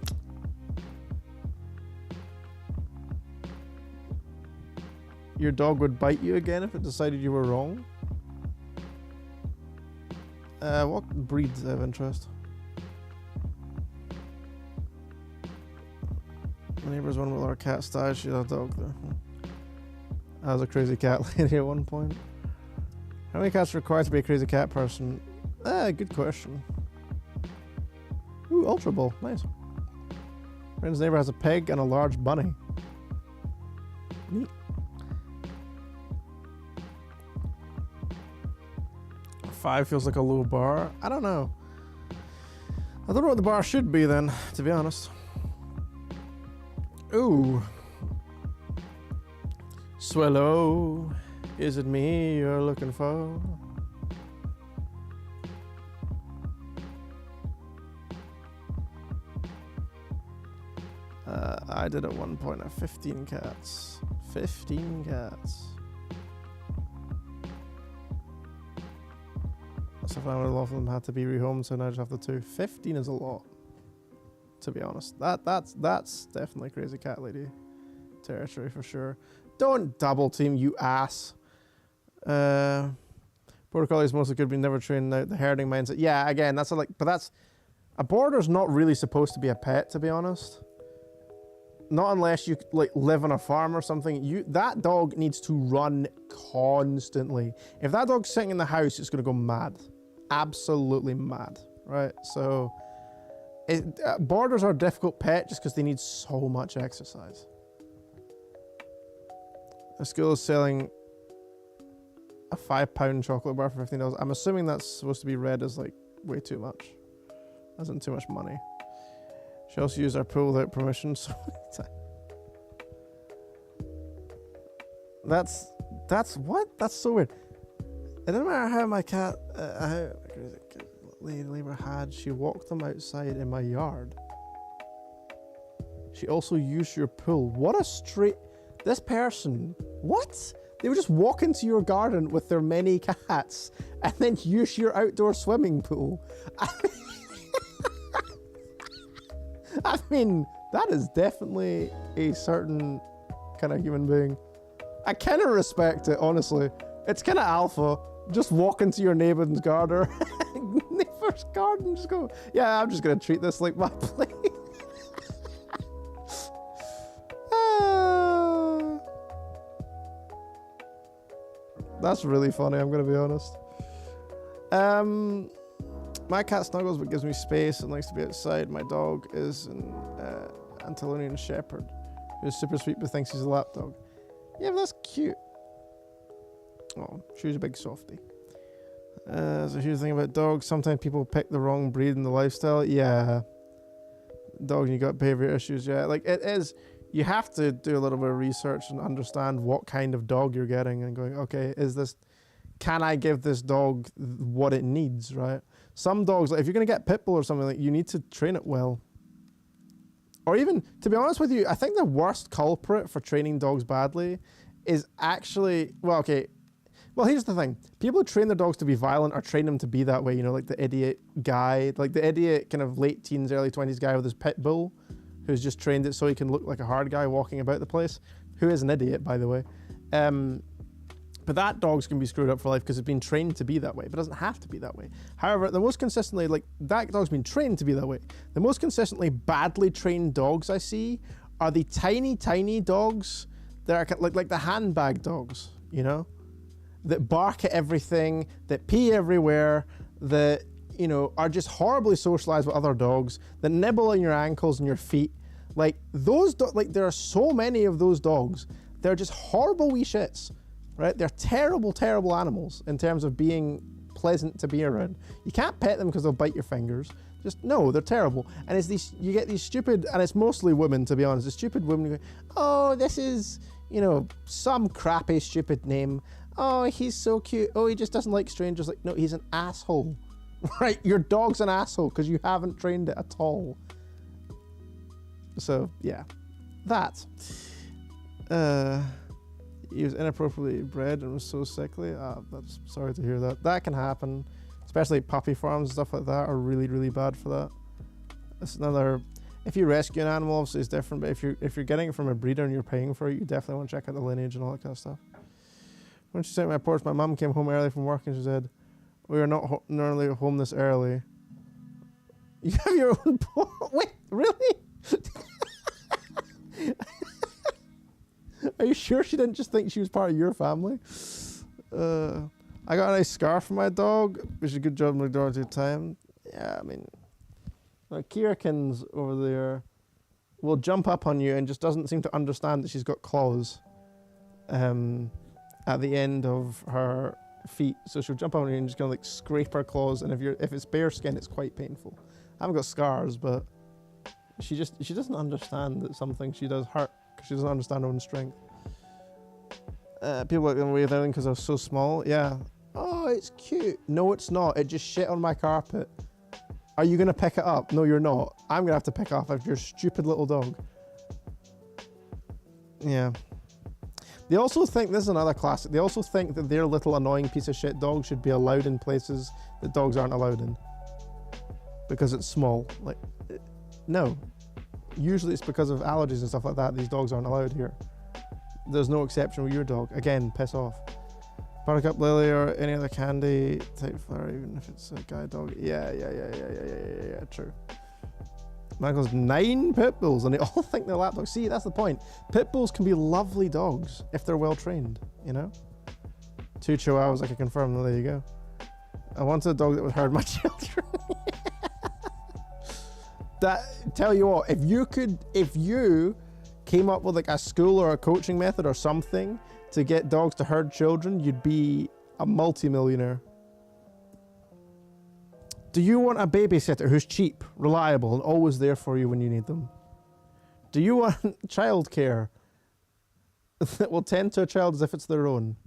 your dog would bite you again if it decided you were wrong. What breeds have interest? My neighbour's one with our cat style. She had a dog there. I was a crazy cat lady at one point. How many cats are required to be a crazy cat person? Good question. Ooh, Ultra Ball. Nice. Friend's neighbour has a pig and a large bunny. Neat. 5 feels like a low bar. I don't know. I don't know what the bar should be then, to be honest. Ooh. Swallow. Is it me you're looking for? I did at one point have 15 cats. 15 cats. So if I would love them had to be rehomed, so now I just have the 2. 15 is a lot, to be honest. That's definitely crazy cat lady territory for sure. Don't double team, you ass. Border Collie is mostly good, but never trained out the herding mindset. Yeah, again, that's a border's not really supposed to be a pet, to be honest. Not unless you like live on a farm or something. That dog needs to run constantly. If that dog's sitting in the house, it's gonna go mad, absolutely mad, right? So, borders are a difficult pet just because they need so much exercise. A school is selling a £5 chocolate bar for $15. I'm assuming that's supposed to be read as like way too much. As in too much money. She also used our pool without permission so many times. That's what? That's so weird. It doesn't matter how my cat labor had, she walked them outside in my yard. She also used your pool. What a straight... This person, what? They would just walk into your garden with their many cats and then use your outdoor swimming pool. I mean, that is definitely a certain kind of human being. I kind of respect it, honestly. It's kind of alpha. Just walk into your neighbor's garden. Neighbor's garden, just go, yeah, I'm just going to treat this like my place. That's really funny, I'm going to be honest. My cat snuggles but gives me space and likes to be outside. My dog is an Antillonian Shepherd who's super sweet but thinks he's a lap dog. Yeah, but that's cute. Oh, she's a big softie. So here's the thing about dogs. Sometimes people pick the wrong breed in the lifestyle. Yeah. Dog, you got behavior issues. Yeah, like it is. You have to do a little bit of research and understand what kind of dog you're getting and going, okay, can I give this dog what it needs, right? Some dogs, like if you're going to get pit bull or something, like you need to train it well. Or even, to be honest with you, I think the worst culprit for training dogs badly is actually, well, okay. Well, here's the thing. People who train their dogs to be violent or train them to be that way, you know, like the idiot guy, like the idiot kind of late teens, early 20s guy with his pit bull, who's just trained it so he can look like a hard guy walking about the place, who is an idiot, by the way. But that dog's going to be screwed up for life because it's been trained to be that way, but it doesn't have to be that way. However, the most consistently, like that dog's been trained to be that way. The most consistently badly trained dogs I see are the tiny, tiny dogs that are like the handbag dogs, you know, that bark at everything, that pee everywhere, that, you know, are just horribly socialized with other dogs, that nibble on your ankles and your feet. Like those, like there are so many of those dogs. They're just horrible wee shits. Right? They're terrible, terrible animals in terms of being pleasant to be around. You can't pet them because they'll bite your fingers. Just, no, they're terrible. And it's these, you get these stupid, and it's mostly women, to be honest, the stupid women who go, oh, this is, you know, some crappy, stupid name. Oh, he's so cute. Oh, he just doesn't like strangers. Like, no, he's an asshole. Right? Your dog's an asshole because you haven't trained it at all. So, yeah. That. He was inappropriately bred and was so sickly. That's sorry to hear that. That can happen, especially puppy farms and stuff like that are really, really bad for that. It's another. If you rescue an animal, obviously it's different. But if you're getting it from a breeder and you're paying for it, you definitely want to check out the lineage and all that kind of stuff. When she sent my porch, my mum came home early from work and she said, "We are not normally home this early." You have your own porch? Wait, really? Are you sure she didn't just think she was part of your family? I got a nice scarf for my dog, which is a good job majority of the time. Yeah, I mean, like Kierakins over there will jump up on you and just doesn't seem to understand that she's got claws at the end of her feet. So she'll jump up on you and just kind of like scrape her claws. And if it's bare skin, it's quite painful. I haven't got scars, but she doesn't understand that something she does hurt. She doesn't understand her own strength. People like them away with everything because they're so small. Yeah. Oh, it's cute. No, it's not. It just shit on my carpet. Are you going to pick it up? No, you're not. I'm going to have to pick it up after your stupid little dog. Yeah. They also think, this is another classic, they also think that their little annoying piece of shit dog should be allowed in places that dogs aren't allowed in. Because it's small. Like, no. Usually it's because of allergies and stuff like that. These dogs aren't allowed here. there's no exception with your dog. Again, piss off. Buttercup Lily or any other candy type flower, even if it's a guide dog. Yeah, true. Michael's 9 pit bulls and they all think they're lap dogs. See, that's the point. Pit bulls can be lovely dogs if they're well trained, you know? 2 chihuahuas, I can confirm. Well, there you go. I wanted a dog that would herd my children. Tell you what, if you came up with like a school or a coaching method or something to get dogs to herd children, you'd be a multi-millionaire. Do you want a babysitter who's cheap, reliable, and always there for you when you need them? Do you want childcare that will tend to a child as if it's their own?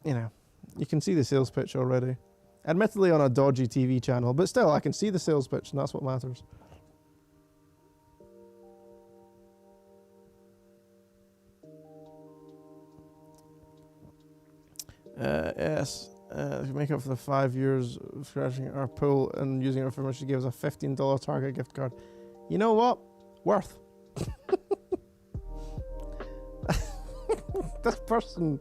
You know, you can see the sales pitch already. Admittedly on a dodgy TV channel, but still, I can see the sales pitch, and that's what matters. Yes. To make up for the 5 years of scratching our pool and using our information, she gave us a $15 Target gift card. You know what? Worth. This person,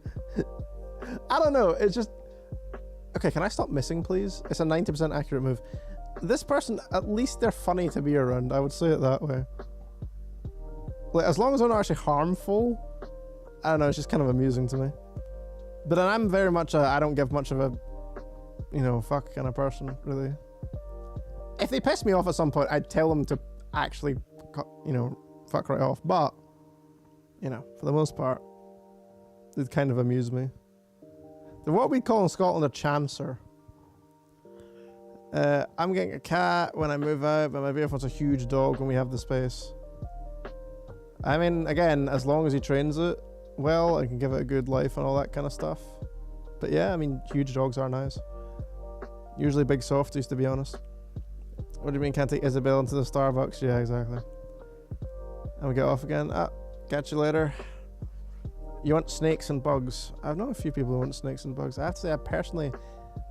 I don't know. It's just okay. Can I stop missing, please? It's a 90% accurate move. This person, at least they're funny to be around. I would say it that way. Like, as long as they're not actually harmful, I don't know. It's just kind of amusing to me. But I'm very much a I don't give much of a, you know, fuck kind of person, really. If they piss me off at some point, I'd tell them to actually, you know, fuck right off. But, you know, for the most part, it kind of amuse me. They're what we call in Scotland a chancer. I'm getting a cat when I move out, but my BF wants a huge dog when we have the space. I mean, again, as long as he trains it well, I can give it a good life and all that kind of stuff. But yeah, I mean, huge dogs are nice. Usually big softies, to be honest. What do you mean can't take Isabel into the Starbucks? Yeah, exactly. And we get off again. Catch you later. You want snakes and bugs? I've known a few people who want snakes and bugs. I have to say, I personally,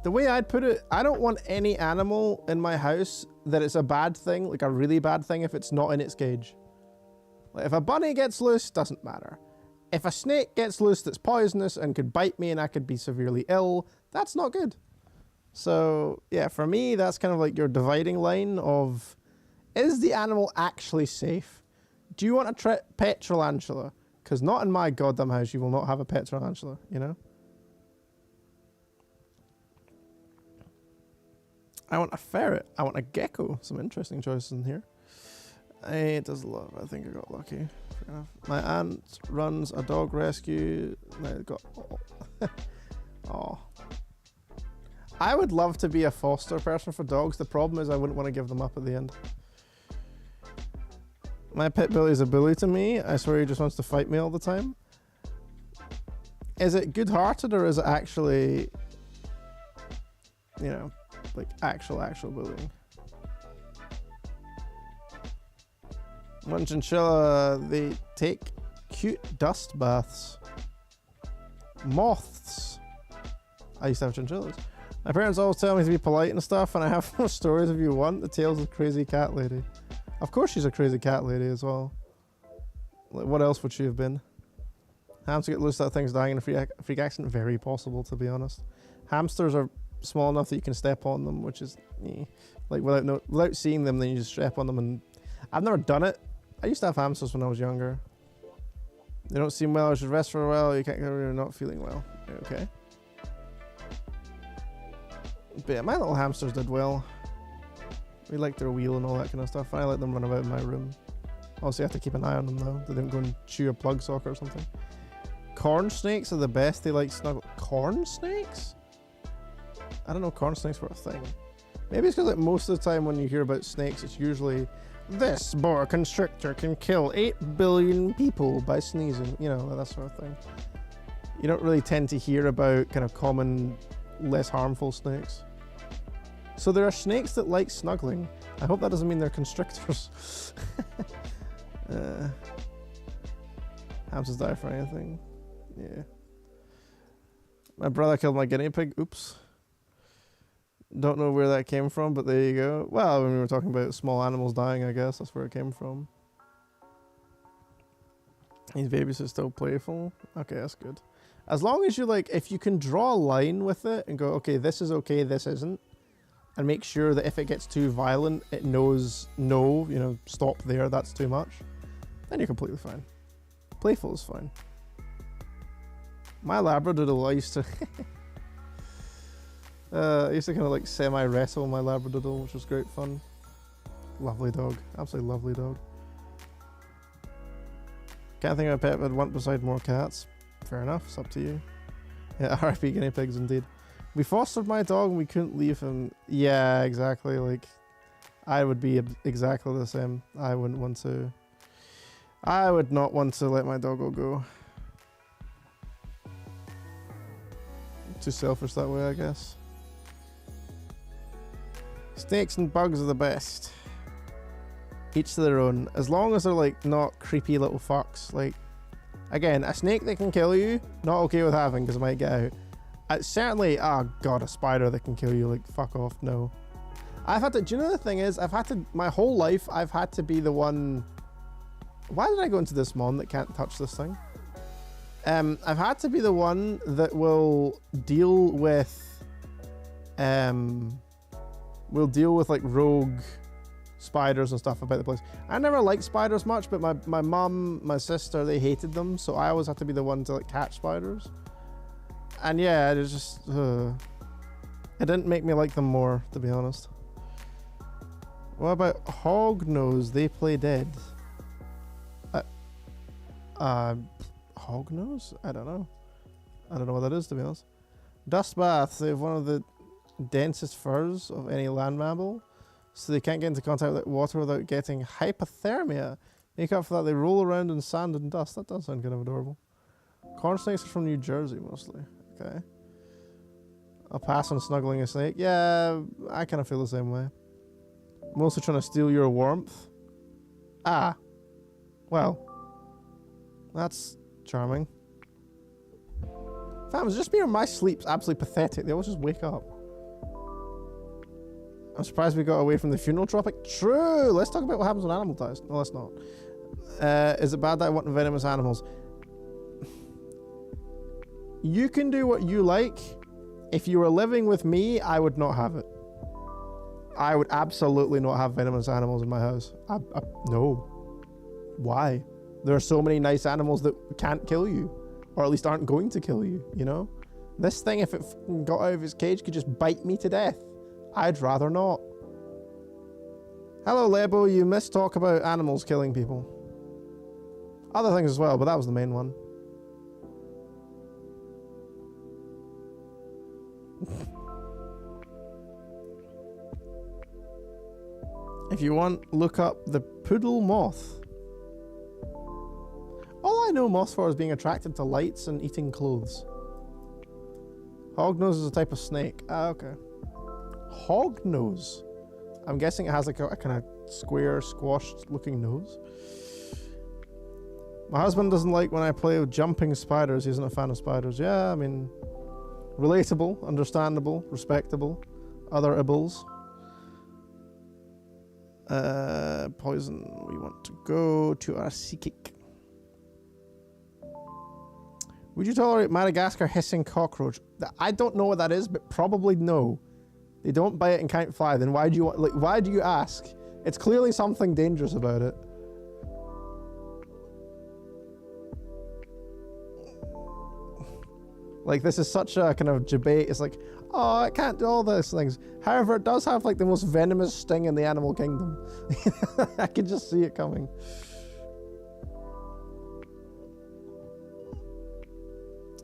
the way I'd put it, I don't want any animal in my house that it's a bad thing, like a really bad thing, if it's not in its cage. Like if a bunny gets loose, doesn't matter. If a snake gets loose that's poisonous and could bite me and I could be severely ill, that's not good. So yeah, for me, that's kind of like your dividing line of, is the animal actually safe? Do you want a pet tarantula? Because not in my goddamn house, you will not have a pet tarantula, you know? I want a ferret. I want a gecko. Some interesting choices in here. It does love. I think I got lucky. My aunt runs a dog rescue. I got. Oh. I would love to be a foster person for dogs. The problem is I wouldn't want to give them up at the end. My pet bully is a bully to me. I swear he just wants to fight me all the time. Is it good-hearted or is it actually, you know, like actual bullying? One chinchilla, they take cute dust baths. Moths. I used to have chinchillas. My parents always tell me to be polite and stuff, and I have more stories if you want. The tales of crazy cat lady. Of course she's a crazy cat lady as well. Like, what else would she have been? Hamster get loose, that thing's dying in a freak accident? Very possible, to be honest. Hamsters are small enough that you can step on them, which is like without seeing them, then you just step on them. And I've never done it. I used to have hamsters when I was younger. They don't seem well. I should rest for a while. You can't get rid of not feeling well. Okay. But yeah, my little hamsters did well. We like their wheel and all that kind of stuff. I let them run about in my room. Also, you have to keep an eye on them though. They don't go and chew a plug socket or something. Corn snakes are the best. They like snuggle. Corn snakes? I don't know corn snakes were a thing. Maybe it's because like most of the time when you hear about snakes, it's usually this boa constrictor can kill 8 billion people by sneezing. You know, that sort of thing. You don't really tend to hear about kind of common, less harmful snakes. So there are snakes that like snuggling. I hope that doesn't mean they're constrictors. Hamsters die for anything. Yeah. My brother killed my guinea pig. Oops. Don't know where that came from, but there you go. Well, when we were talking about small animals dying, I guess that's where it came from. These babies are still playful. Okay, that's good. As long as you like, if you can draw a line with it and go, okay, this is okay, this isn't, and make sure that if it gets too violent, it knows, no, you know, stop there, that's too much, then you're completely fine. Playful is fine. My Labradoodle, I used to... I used to kind of like semi-wrestle my Labradoodle, which was great fun. Lovely dog. Absolutely lovely dog. Can't think of a pet I'd want beside more cats. Fair enough, it's up to you. Yeah, RIP guinea pigs indeed. We fostered my dog and we couldn't leave him. Yeah, exactly. Like, I would be exactly the same. I wouldn't want to... I would not want to let my doggo go. Too selfish that way, I guess. Snakes and bugs are the best. Each to their own. As long as they're like not creepy little fucks. Like, again, a snake that can kill you, not okay with having because it might get out. Certainly, oh god, a spider that can kill you, like, fuck off, no. I've had to, do you know the thing is, I've had to, my whole life, I've had to be the one... Why did I go into this mon that can't touch this thing? I've had to be the one that will deal with, like rogue spiders and stuff about the place. I never liked spiders much, but my mum, my sister, they hated them, so I always had to be the one to like catch spiders. And yeah, it just, it didn't make me like them more, to be honest. What about Hognose? They play dead. Hognose? I don't know. I don't know what that is, to be honest. Dust baths. They have one of the densest furs of any land mammal, so they can't get into contact with water without getting hypothermia. Make up for that, they roll around in sand and dust. That does sound kind of adorable. Corn snakes are from New Jersey, mostly. Okay. I'll pass on snuggling a snake. Yeah, I kind of feel the same way. Mostly trying to steal your warmth. Ah. Well. That's charming. Fam, it's just me or my sleep's absolutely pathetic. They always just wake up. I'm surprised we got away from the funeral topic. True! Let's talk about what happens when animal dies. No, let's not. Is it bad that I want venomous animals? You can do what you like. If you were living with me, I would not have it. I would absolutely not have venomous animals in my house. No. Why? There are so many nice animals that can't kill you. Or at least aren't going to kill you, you know? This thing, if it got out of its cage, could just bite me to death. I'd rather not. Hello, Lebo. You missed talk about animals killing people. Other things as well, but that was the main one. If you want, look up the poodle moth. All I know moths for is being attracted to lights and eating clothes. Hognose is a type of snake. Ah, okay. Hognose. I'm guessing it has like a kind of square, squashed looking nose. My husband doesn't like when I play with jumping spiders. He isn't a fan of spiders. Yeah, I mean, relatable, understandable, respectable. Other ibbles. Poison. We want to go to our psychic. Would you tolerate Madagascar hissing cockroach? I don't know what that is, but probably no. They don't bite and can't fly. Then why do you why do you ask? It's clearly something dangerous about it. Like, this is such a kind of debate. It's like, oh, it can't do all those things. However, it does have like the most venomous sting in the animal kingdom. I can just see it coming.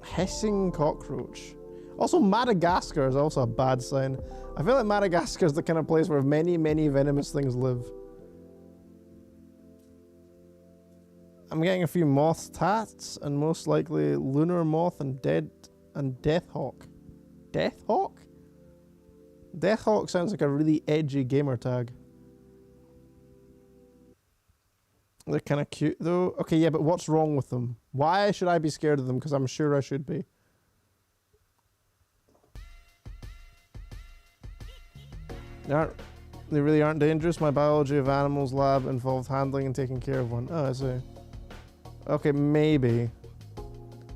Hissing cockroach. Also, Madagascar is also a bad sign. I feel like Madagascar is the kind of place where many, many venomous things live. I'm getting a few moth tats, and most likely lunar moth and death hawk. Death hawk? Death hawk sounds like a really edgy gamer tag. They're kind of cute though. Okay, yeah, but what's wrong with them? Why should I be scared of them? Because I'm sure I should be. They really aren't dangerous. My biology of animals lab involved handling and taking care of one. Oh, I see. Okay, maybe.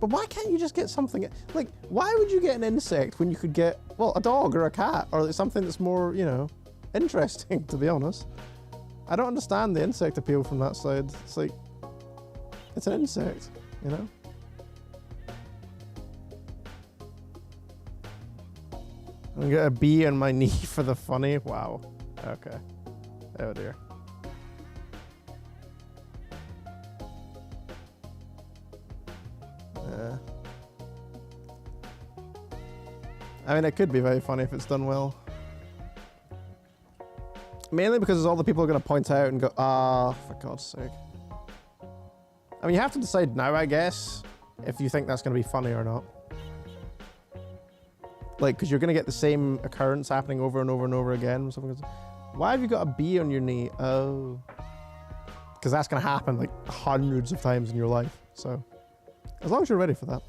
But why can't you just get something? Like, why would you get an insect when you could get, well, a dog or a cat or like something that's more, you know, interesting, to be honest. I don't understand the insect appeal from that side. It's like, it's an insect, you know? I'm gonna get a bee on my knee for the funny. Wow. Okay. Oh dear. I mean, it could be very funny if it's done well. Mainly because all the people are going to point out and go, ah, for God's sake. I mean, you have to decide now, I guess, if you think that's going to be funny or not. Like, because you're going to get the same occurrence happening over and over and over again. Why have you got a bee on your knee? Oh. Because that's going to happen like hundreds of times in your life. So, as long as you're ready for that.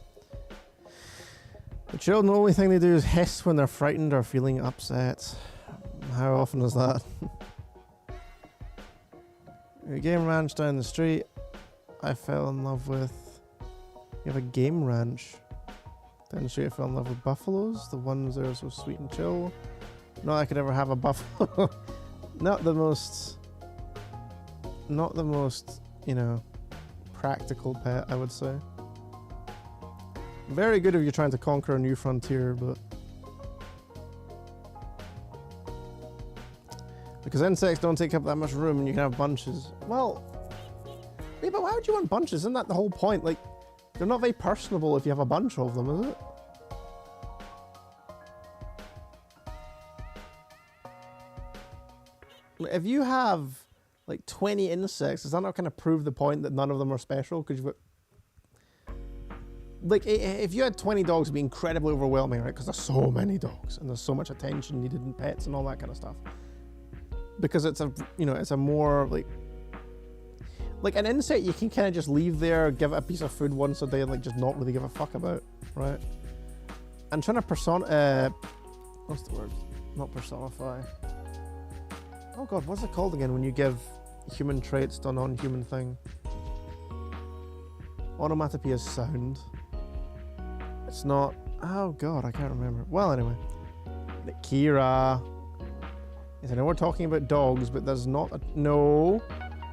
The children, the only thing they do is hiss when they're frightened or feeling upset. How often is that? A game ranch down the street. I fell in love with. You have a game ranch down the street. I fell in love with buffaloes. The ones that are so sweet and chill. Not I could ever have a buffalo. Not the most, you know, practical pet, I would say. Very good if you're trying to conquer a new frontier, but because insects don't take up that much room and you can have bunches. Well, yeah, but why would you want bunches? Isn't that the whole point? Like, they're not very personable if you have a bunch of them, is it? If you have like 20 insects, does that not kind of prove the point that none of them are special? Because you've got, like, if you had 20 dogs, it'd be incredibly overwhelming, right? Because there's so many dogs and there's so much attention needed in pets and all that kind of stuff. Because it's a, you know, it's a more like an insect you can kind of just leave there, give it a piece of food once a day, and like just not really give a fuck about, right? And trying to what's the word? Not personify. Oh God, what's it called again when you give human traits to a non-human thing? Onomatopoeia is sound. It's not. Oh God, I can't remember. Well, anyway, Kira. I know we're talking about dogs, but there's not a... No.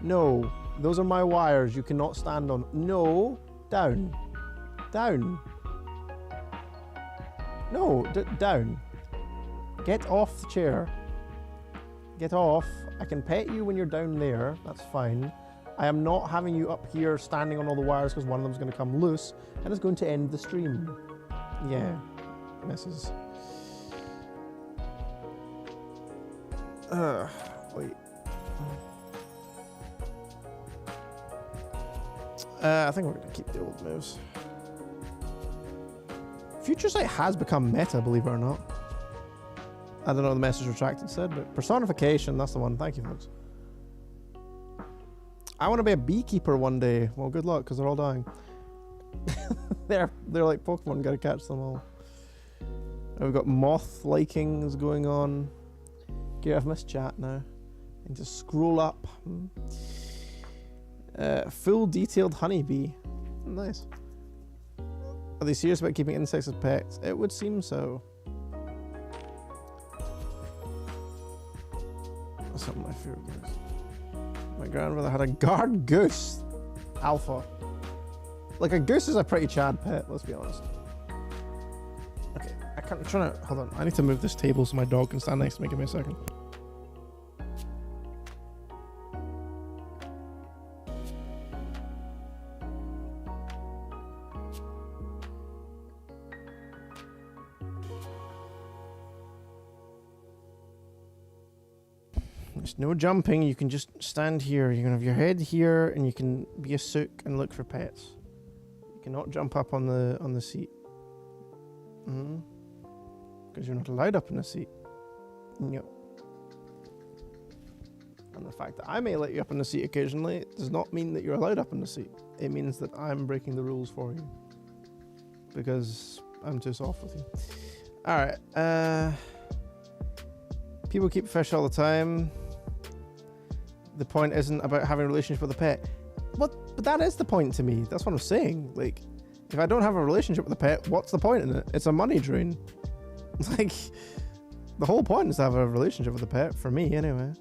No. Those are my wires. You cannot stand on... No. Down. Down. No. Down. Get off the chair. Get off. I can pet you when you're down there. That's fine. I am not having you up here standing on all the wires because one of them's going to come loose and it's going to end the stream. Yeah. Misses. Wait. I think we're going to keep the old moves. Future Sight has become meta, believe it or not. I don't know what the message retracted said, but personification, that's the one. Thank you, folks. I want to be a beekeeper one day. Well, good luck, because they're all dying. they're like Pokemon, gotta catch them all. And we've got moth likings going on. Okay, I've missed chat now. And just scroll up. Full detailed honeybee. Nice. Are they serious about keeping insects as pets? It would seem so. That's some of my favorite goose. My grandmother had a guard goose. Alpha. Like, a goose is a pretty Chad pet, let's be honest. Okay, I'm trying to... Hold on, I need to move this table so my dog can stand next to me. Give me a second. There's no jumping, you can just stand here. You can have your head here and you can be a sook and look for pets. You cannot jump up on the seat. Because you're not allowed up in the seat. No. And the fact that I may let you up in the seat occasionally does not mean that you're allowed up in the seat. It means that I'm breaking the rules for you. Because I'm too soft with you. Alright, people keep fish all the time. The point isn't about having a relationship with a pet. What? But that is the point to me. That's what I'm saying. Like, if I don't have a relationship with a pet, what's the point in it? It's a money drain. Like, the whole point is to have a relationship with a pet, for me anyway.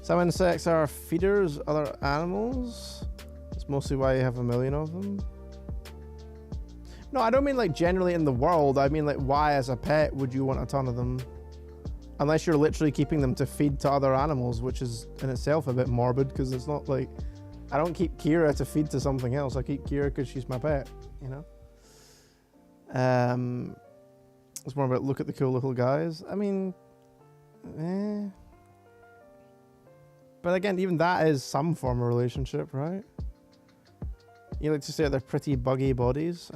Some insects are feeders, other animals. That's mostly why you have a million of them. No, I don't mean like generally in the world. I mean like why as a pet would you want a ton of them? Unless you're literally keeping them to feed to other animals, which is in itself a bit morbid because it's not like I don't keep Kira to feed to something else. I keep Kira because she's my pet, you know? It's more about look at the cool little guys. I mean, But again, even that is some form of relationship, right? You like to say they're pretty buggy bodies.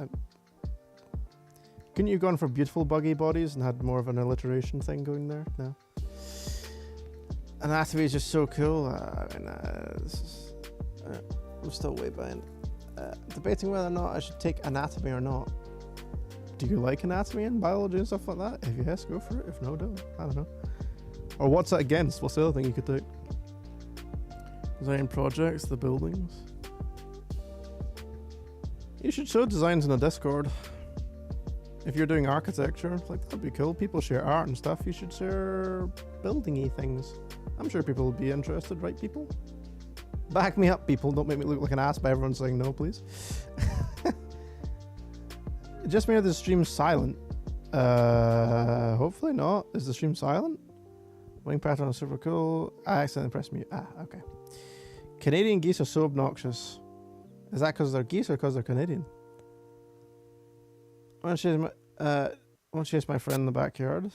Couldn't you have gone for beautiful buggy bodies and had more of an alliteration thing going there? No. Anatomy is just so cool. I'm still way behind. Debating whether or not I should take anatomy or not. Do you like anatomy and biology and stuff like that? If yes, go for it. If no, don't. I don't know. Or what's that against? What's the other thing you could take? Design projects, the buildings. You should show designs in a Discord. If you're doing architecture, like that'd be cool. People share art and stuff. You should share building-y things. I'm sure people will be interested, right, people? Back me up, people. Don't make me look like an ass by everyone saying no, please. It just made the stream silent. Hopefully not. Is the stream silent? Wing pattern is super cool. I accidentally pressed mute. Ah, okay. Canadian geese are so obnoxious. Is that because they're geese or because they're Canadian? I want to chase my friend in the backyard.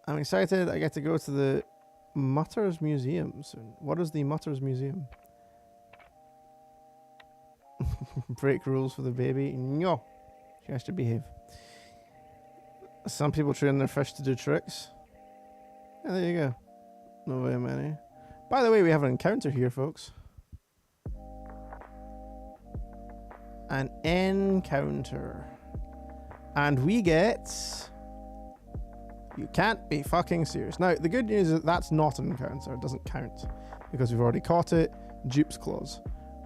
I'm excited. I get to go to the Mutters Museum soon. What is the Mutters Museum? Break rules for the baby. No. She has to behave. Some people train their fish to do tricks. Yeah, there you go. No way many. By the way, we have an encounter here, folks. An encounter. And we get... You can't be fucking serious. Now, the good news is that that's not an encounter. It doesn't count. Because we've already caught it. Dupe's clause.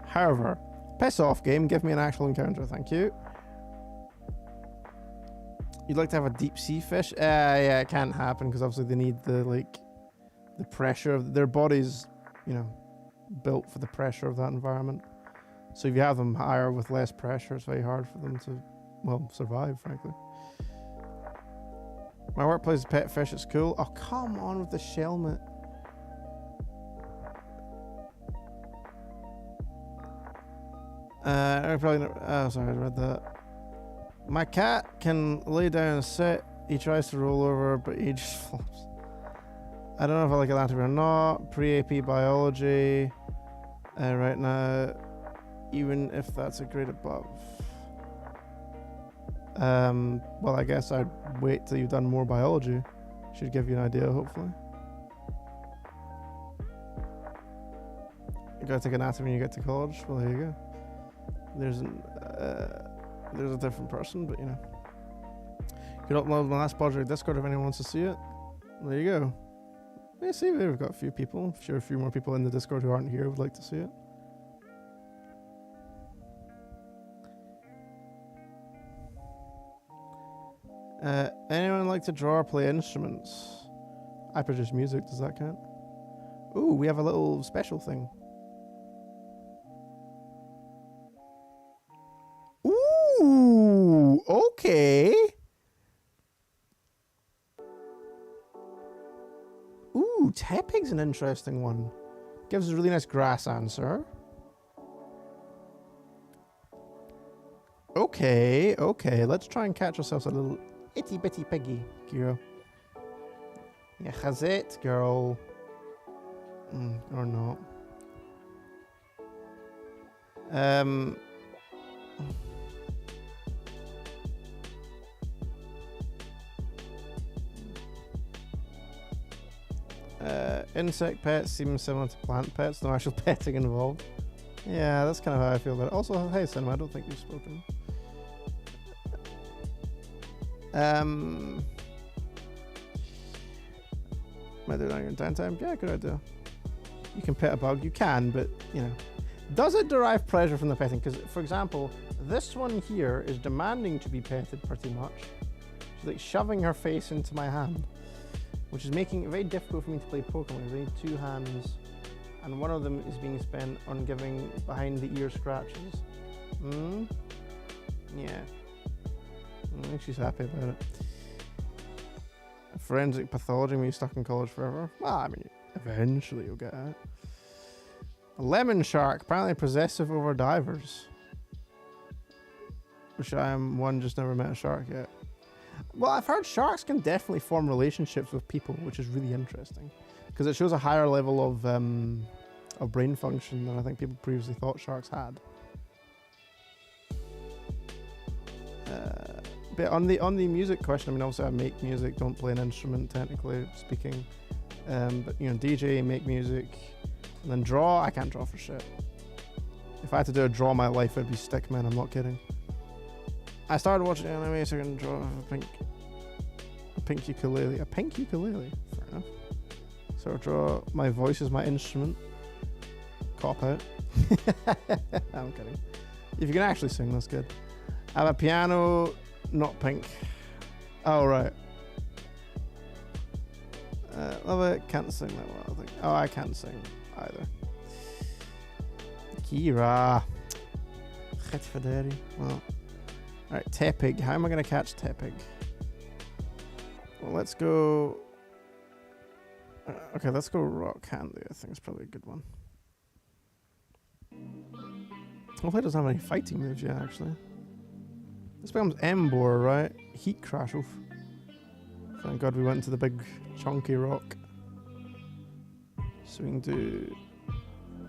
However, piss off, game. Give me an actual encounter. Thank you. You'd like to have a deep sea fish? Yeah, it can't happen because obviously they need the, like... the pressure of their bodies, you know, built for the pressure of that environment. So if you have them higher with less pressure, it's very hard for them to, well, survive, frankly. My workplace is pet fish, it's cool. Oh, come on with the shellmet. I probably never, oh, sorry, I read that. My cat can lay down and sit. He tries to roll over, but he just flops. I don't know if I like anatomy or not. Pre-AP biology. Right now, even if that's a grade above. Well, I guess I'd wait till you've done more biology. Should give you an idea, hopefully. You gotta take anatomy when you get to college. Well, there you go. There's a different person, but you know. You can upload my last project Discord if anyone wants to see it. There you go. Yeah, see, we've got a few people. I'm sure a few more people in the Discord who aren't here would like to see it. Anyone like to draw or play instruments? I produce music, does that count? Ooh, we have a little special thing. Ooh, okay. Ooh, Tepig's an interesting one. Gives us a really nice grass answer. Okay, let's try and catch ourselves a little itty bitty piggy, Kira. Yeah, has it, girl? Or not. Insect pets seem similar to plant pets, no actual petting involved. Yeah, that's kind of how I feel about it. Also, hey Cinema, I don't think you've spoken. Am I doing it on your downtime? Yeah, good idea. You can pet a bug. You can, but, you know. Does it derive pleasure from the petting? Because, for example, this one here is demanding to be petted pretty much. She's like shoving her face into my hand, which is making it very difficult for me to play Pokemon. I need 2 hands, and one of them is being spent on giving behind the ear scratches. Yeah. I think she's happy about it. Forensic pathology when you're stuck in college forever. Well, I mean, eventually you'll get it. A lemon shark, apparently possessive over divers. Which I am one, just never met a shark yet. Well, I've heard sharks can definitely form relationships with people, which is really interesting. Because it shows a higher level of brain function than I think people previously thought sharks had. But on the music question, I mean, obviously I make music, don't play an instrument, technically speaking. But, you know, DJ, make music, and then draw. I can't draw for shit. If I had to do a draw my life, it'd be Stickman, I'm not kidding. I started watching anime so I can draw a pink ukulele. A pink ukulele? Fair enough. So I draw my voice as my instrument. Cop out. I'm kidding. If you can actually sing, that's good. I have a piano, not pink. Oh, right. Love it. Can't sing that well, I think. Oh, I can't sing either. Kira. Well. Alright, Tepig. How am I going to catch Tepig? Well, let's go... okay, let's go Rock Candy. I think it's probably a good one. Hopefully it doesn't have any fighting moves yet, actually. This becomes Embor, right? Heat Crash. Oof. Thank God we went into the big chunky rock. So we can do...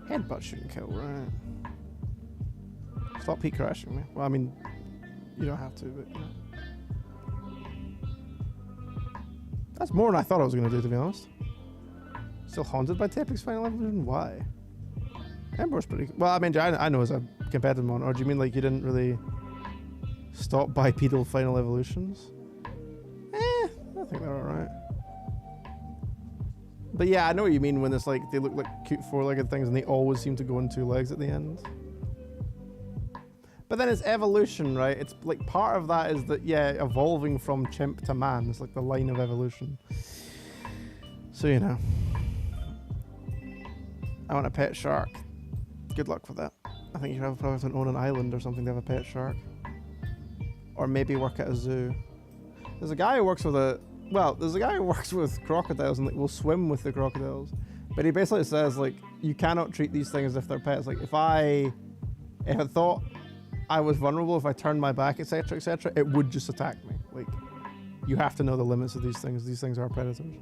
Headbutt shouldn't kill, right? Stop heat crashing me. Well, I mean... You don't have to, but you know. That's more than I thought I was going to do, to be honest. Still haunted by Tepig's final evolution? Why? Ember's pretty... Well, I mean, I know as a competitive one. Or do you mean like you didn't really stop bipedal final evolutions? I think they're alright. But yeah, I know what you mean when it's like they look like cute 4-legged things and they always seem to go on 2 legs at the end. But then it's evolution, right? It's like part of that is that, yeah, evolving from chimp to man. It's like the line of evolution. So, you know. I want a pet shark. Good luck with that. I think you probably have to own an island or something to have a pet shark. Or maybe work at a zoo. There's a guy who works with there's a guy who works with crocodiles and like will swim with the crocodiles. But he basically says, like, you cannot treat these things as if they're pets. Like, if I thought I was vulnerable, if I turned my back, etc., etc., it would just attack me. Like, you have to know the limits of these things. These things are predators.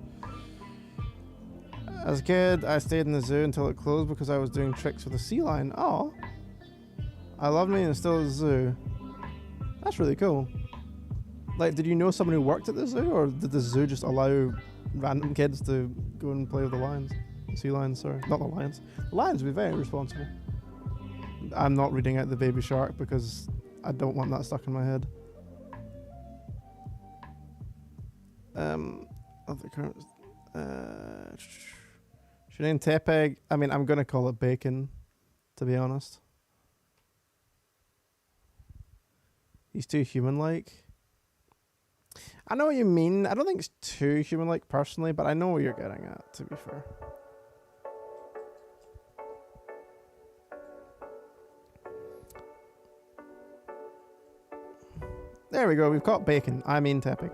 As a kid, I stayed in the zoo until it closed because I was doing tricks with a sea lion. Oh, I love me and it's still a zoo. That's really cool. Like, did you know someone who worked at the zoo, or did the zoo just allow random kids to go and play with the lions? Sea lions, sorry. Not the lions. The lions would be very responsible. I'm not reading out the baby shark because I don't want that stuck in my head. Other currents. Should I name Tepeg? I mean, I'm going to call it Bacon, to be honest. He's too human-like. I know what you mean. I don't think it's too human-like personally, but I know what you're getting at, to be fair. There we go, we've got Bacon. I mean Tepig.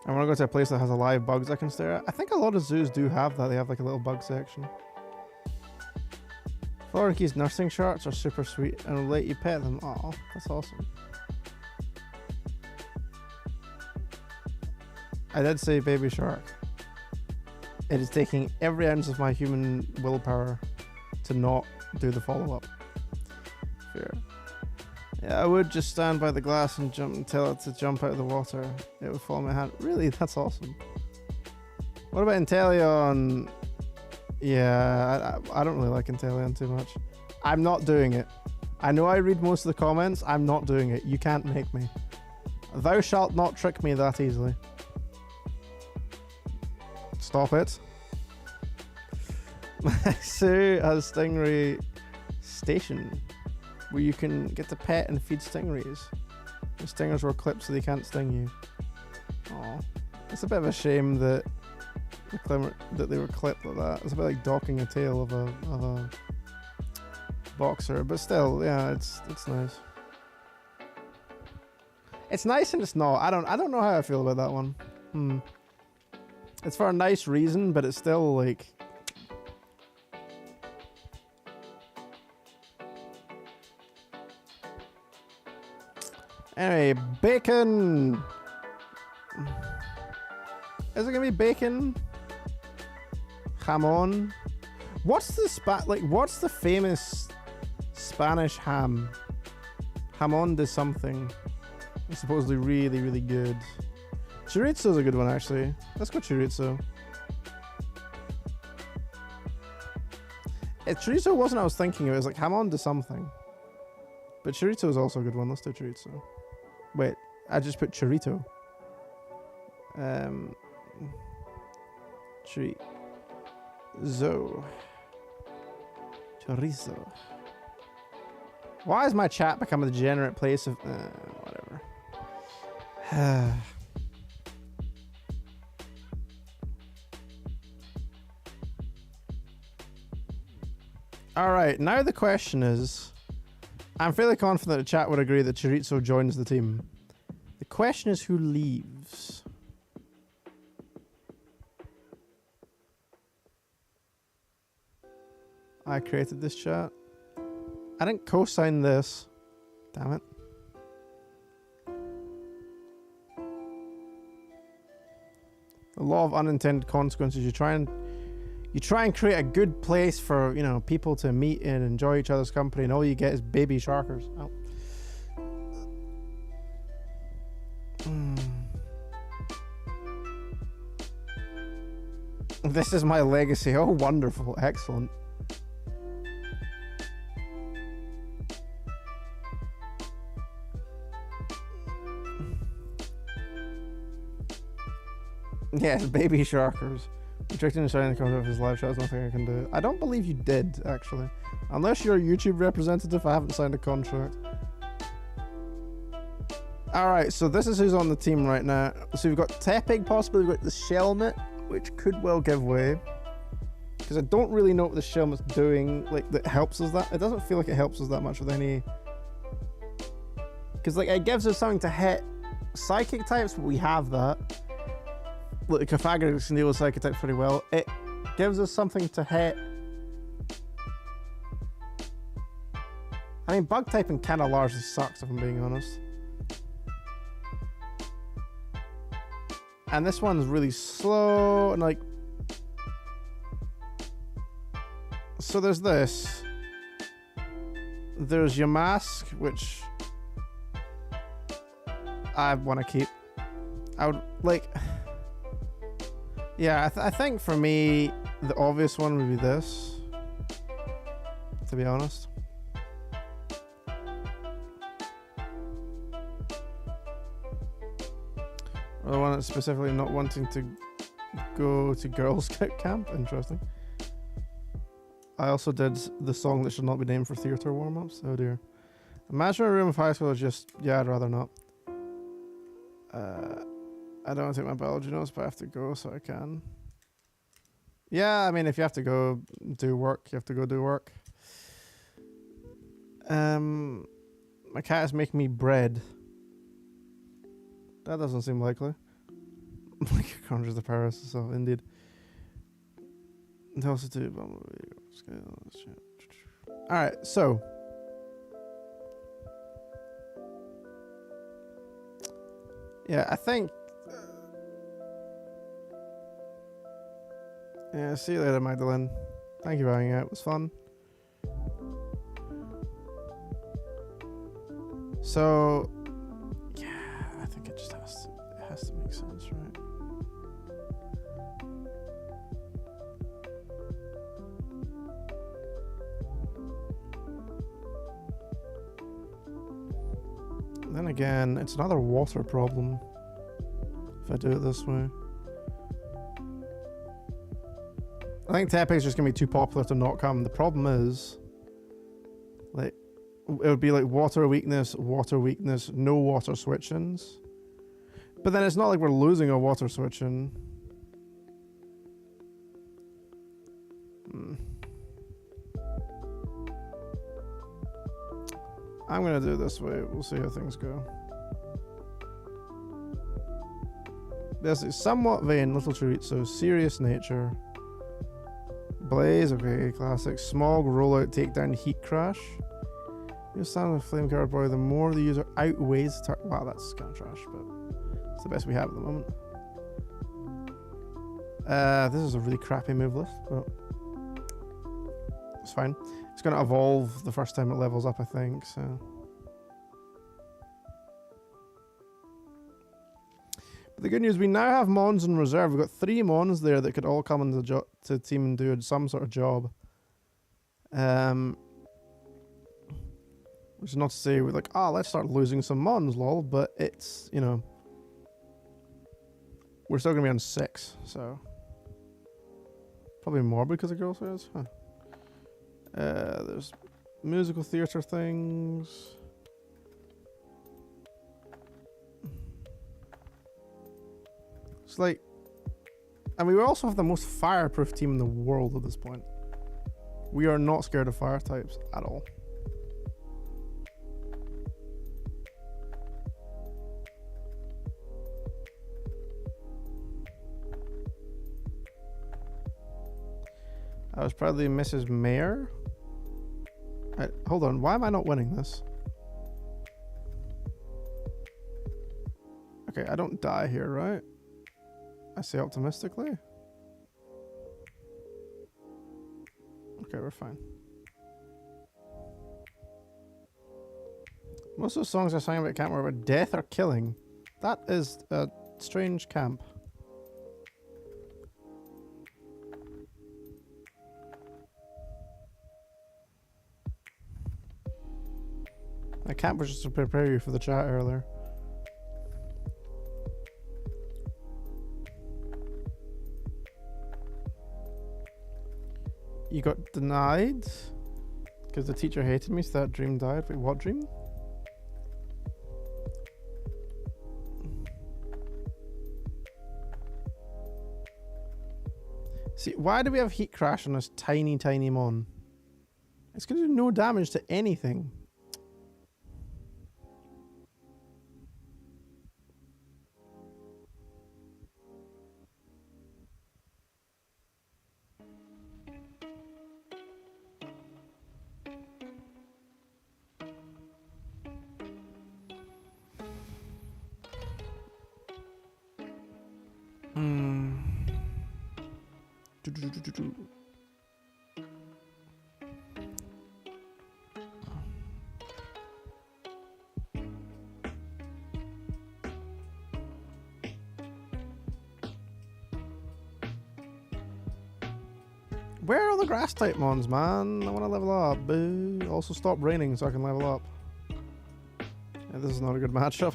I want to go to a place that has a live bugs I can stare at. I think a lot of zoos do have that. They have like a little bug section. Floriki's nursing sharks are super sweet and will let you pet them. Oh, that's awesome. I did say baby shark. It is taking every ounce of my human willpower to not do the follow-up. Fair. Yeah, I would just stand by the glass and jump and tell it to jump out of the water. It would fall in my hand. Really? That's awesome. What about Inteleon? Yeah, I don't really like Inteleon too much. I'm not doing it. I know I read most of the comments. I'm not doing it. You can't make me. Thou shalt not trick me that easily. Stop it. Sue has Stingray Station, where you can get to pet and feed stingrays. The stingers were clipped so they can't sting you. Aw. It's a bit of a shame that they were clipped like that. It's a bit like docking a tail of a boxer, but still, yeah, it's nice. It's nice and it's not. I don't know how I feel about that one. It's for a nice reason, but it's still like. Anyway, bacon. Is it gonna be bacon? Jamon. What's the famous Spanish ham? Jamon de something. It's supposedly really, really good. Chorizo's a good one, actually. Let's go chorizo. If chorizo wasn't what I was thinking, it was like jamon de something. But chorizo is also a good one. Let's do chorizo. Wait, I just put chorito. Chorizo. Why is my chat become a degenerate place of whatever? All right, now the question is, I'm fairly confident the chat would agree that Chorizo joins the team. The question is who leaves. I created this chat. I didn't co-sign this. Damn it. The law of unintended consequences. You try and create a good place for, you know, people to meet and enjoy each other's company, and all you get is baby sharkers. Oh. This is my legacy. Oh, wonderful. Excellent. Yes, baby sharkers. Restricting the signing content of his live chat is nothing I can do. I don't believe you did, actually. Unless you're a YouTube representative, I haven't signed a contract. Alright, so this is who's on the team right now. So we've got Tepig, possibly. We've got the Shelmet, which could well give way. Because I don't really know what the Shelmet's doing, like, that helps us that. It doesn't feel like it helps us that much with any... Because, like, it gives us something to hit psychic types, but we have that. Look, the Cafagrix can deal with psychic types pretty well. It gives us something to hit. I mean, bug typing kind of largely sucks, if I'm being honest. And this one's really slow, and like... So there's this. There's your mask, which... I want to keep. I would, like... Yeah, I think for me, the obvious one would be this, to be honest. Or the one that's specifically not wanting to go to Girl Scout camp. Interesting. I also did the song that should not be named for theatre warm-ups. Oh dear. Imagine a room of high school is just... Yeah, I'd rather not. I don't take my biology notes, but I have to go, so I can. Yeah, I mean, if you have to go do work, you have to go do work. My cat is making me bread. That doesn't seem likely. Like it conjures the Paris, so indeed. They also do. Alright, so. Yeah, I think. Yeah, see you later, Magdalene. Thank you for hanging out. It was fun. So, yeah, I think it just has to make sense, right? Then again, it's another water problem if I do it this way. I think Tepe's just gonna be too popular to not come. The problem is, like, it would be like water weakness, no water switch-ins. But then it's not like we're losing a water switch-in. I'm gonna do it this way. We'll see how things go. This is somewhat vain, little treat, so serious nature. Blaze, okay, classic. Smog, rollout, takedown, heat crash. You sound of flame cardboard, the more the user outweighs the wow, that's kind of trash, but it's the best we have at the moment. This is a really crappy move list, but it's fine. It's going to evolve the first time it levels up, I think, so. But the good news, we now have Mons in reserve. We've got 3 Mons there that could all come into the to team and do some sort of job. Which is not to say we're like, oh, let's start losing some Mons, lol, but it's, you know, we're still going to be on 6, so. Probably more because of girl says, huh. There's musical theatre things. It's like, and we also have the most fireproof team in the world at this point. We are not scared of fire types at all. I was probably Mrs. Mayor. Hold on, why am I not winning this? Okay, I don't die here, right? I say optimistically. Okay, we're fine. Most of the songs I sang about camp were about death or killing. That is a strange camp. My camp was just to prepare you for the chat earlier. You got denied because the teacher hated me, so that dream died. Wait, what dream? See, why do we have heat crash on this tiny mon? It's going to do no damage to anything. Where are all the grass type mons, man? I want to level up. Boo. Also stop raining so I can level up. Yeah, this is not a good matchup.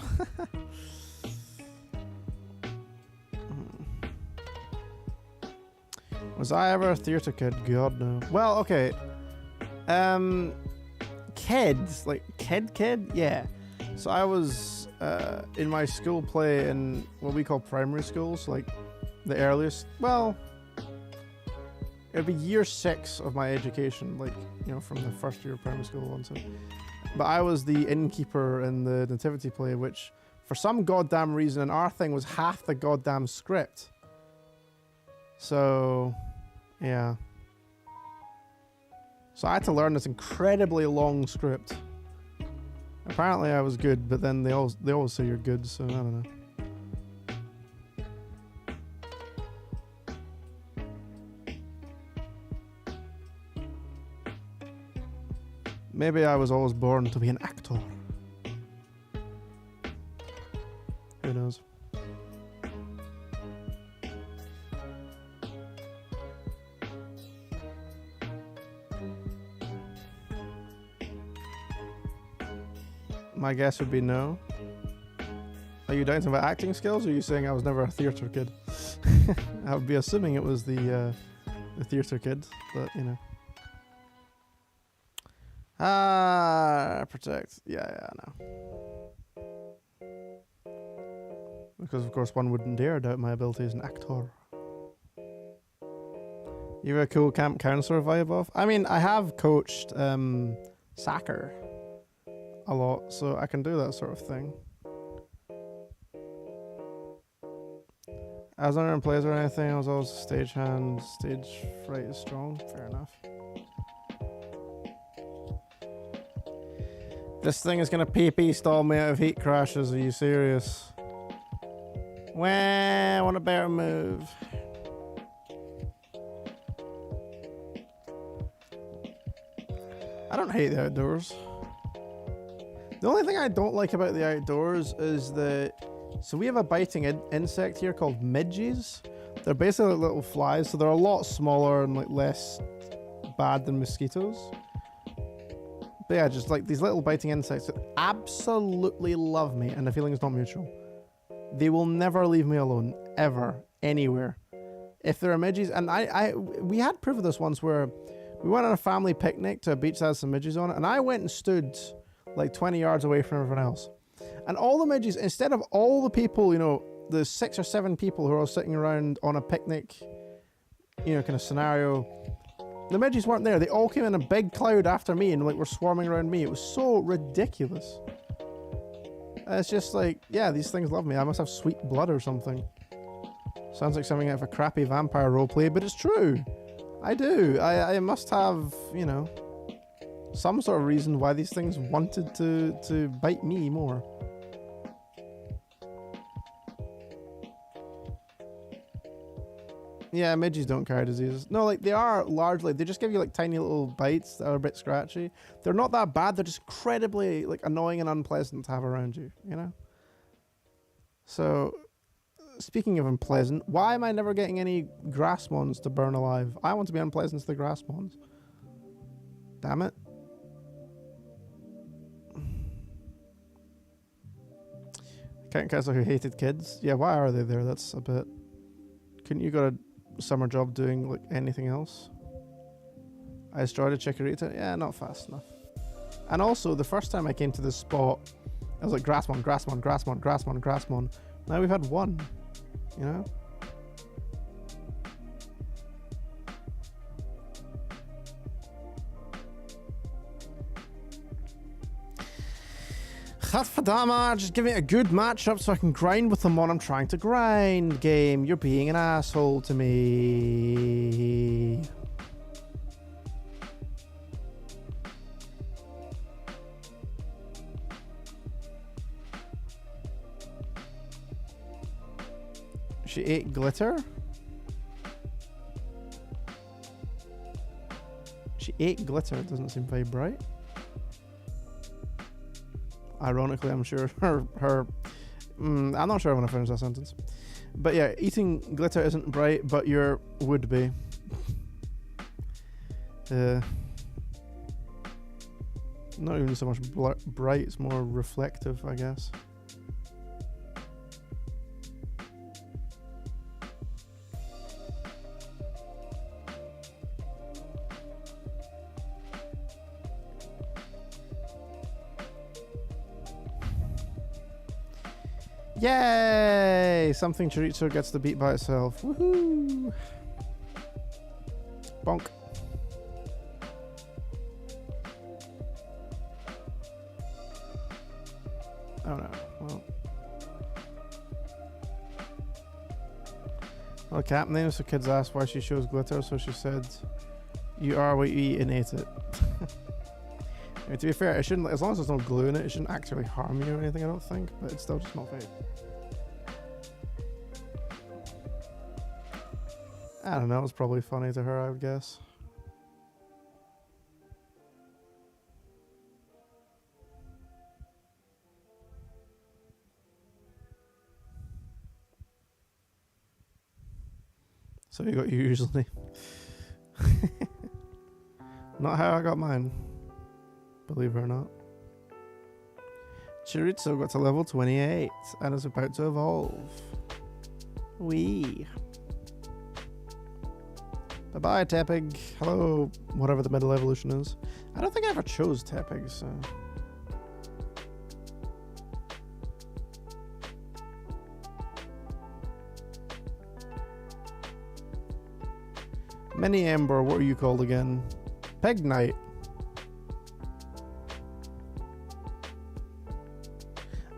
Was I ever a theatre kid? God no. Well, okay. Kids, like kid? Yeah. So I was in my school play in what we call primary school, so like the earliest, well, it'd be year 6 of my education, like, you know, from the first year of primary school on to. But I was the innkeeper in the nativity play, which for some goddamn reason in our thing was half the goddamn script. So, yeah. So I had to learn this incredibly long script. Apparently I was good, but then they always say you're good, so I don't know. Maybe I was always born to be an actor. Who knows? My guess would be no. Are you doubting about acting skills, or are you saying I was never a theatre kid? I would be assuming it was the The theatre kid, but you know. Ah, protect. Yeah, I know. Because of course one wouldn't dare doubt my ability as an actor. You have a cool camp counselor vibe off? I mean, I have coached soccer a lot, so I can do that sort of thing. I was not in plays or anything, I was always a stagehand. Stage fright is strong, fair enough. This thing is gonna PP stall me out of heat crashes, are you serious? Wah, I want a better move. I don't hate the outdoors. The only thing I don't like about the outdoors is that, so we have a biting insect here called midges. They're basically like little flies, so they're a lot smaller and like less bad than mosquitoes. But yeah, just like these little biting insects that absolutely love me, and the feeling is not mutual. They will never leave me alone, ever, anywhere. If there are midges, and we had proof of this once where we went on a family picnic to a beach that had some midges on it, and I went and stood like 20 yards away from everyone else. And all the midges, instead of all the people, you know, the 6 or 7 people who are all sitting around on a picnic, you know, kind of scenario, the midges weren't there. They all came in a big cloud after me and like were swarming around me. It was so ridiculous. And it's just like, yeah, these things love me. I must have sweet blood or something. Sounds like something out of a crappy vampire roleplay, but it's true. I do. I must have, you know, some sort of reason why these things wanted to bite me more. Yeah, midges don't carry diseases. No, like they are largely, they just give you like tiny little bites that are a bit scratchy. They're not that bad, they're just incredibly like annoying and unpleasant to have around you, you know? So, speaking of unpleasant, why am I never getting any grass mons to burn alive? I want to be unpleasant to the grass mons. Damn it. Count Kessler who hated kids. Yeah, why are they there? That's a bit... Couldn't you got a summer job doing like anything else? I destroyed a chikorita. Yeah, not fast enough. And also, the first time I came to this spot, I was like, Grassmon, Grassmon, Grassmon, Grassmon, Grassmon. Now we've had one, you know? Gadverdamme, just give me a good matchup so I can grind with the mon I'm trying to grind. Game, you're being an asshole to me. She ate glitter? She ate glitter, it doesn't seem very bright. Ironically, I'm sure I'm not sure when I finish that sentence. But yeah, eating glitter isn't bright, but your would be. Not even so much bright, it's more reflective, I guess. Yay! Something chorizo gets to beat by itself. Woohoo! Bonk. Oh no. Well, cat name, so kids asked why she shows glitter, so she said, "You are what you eat," and ate it. I mean, to be fair, it shouldn't, as long as there's no glue in it, it shouldn't actually harm you or anything, I don't think, but it's still just not fair. I don't know, it's probably funny to her, I would guess. So you got you usually. Not how I got mine. Believe it or not. Chorizo got to level 28 and is about to evolve. Wee. Bye-bye, Tepig. Hello, whatever the middle evolution is. I don't think I ever chose Tepig, so... Mini Ember, what are you called again? Peg Knight.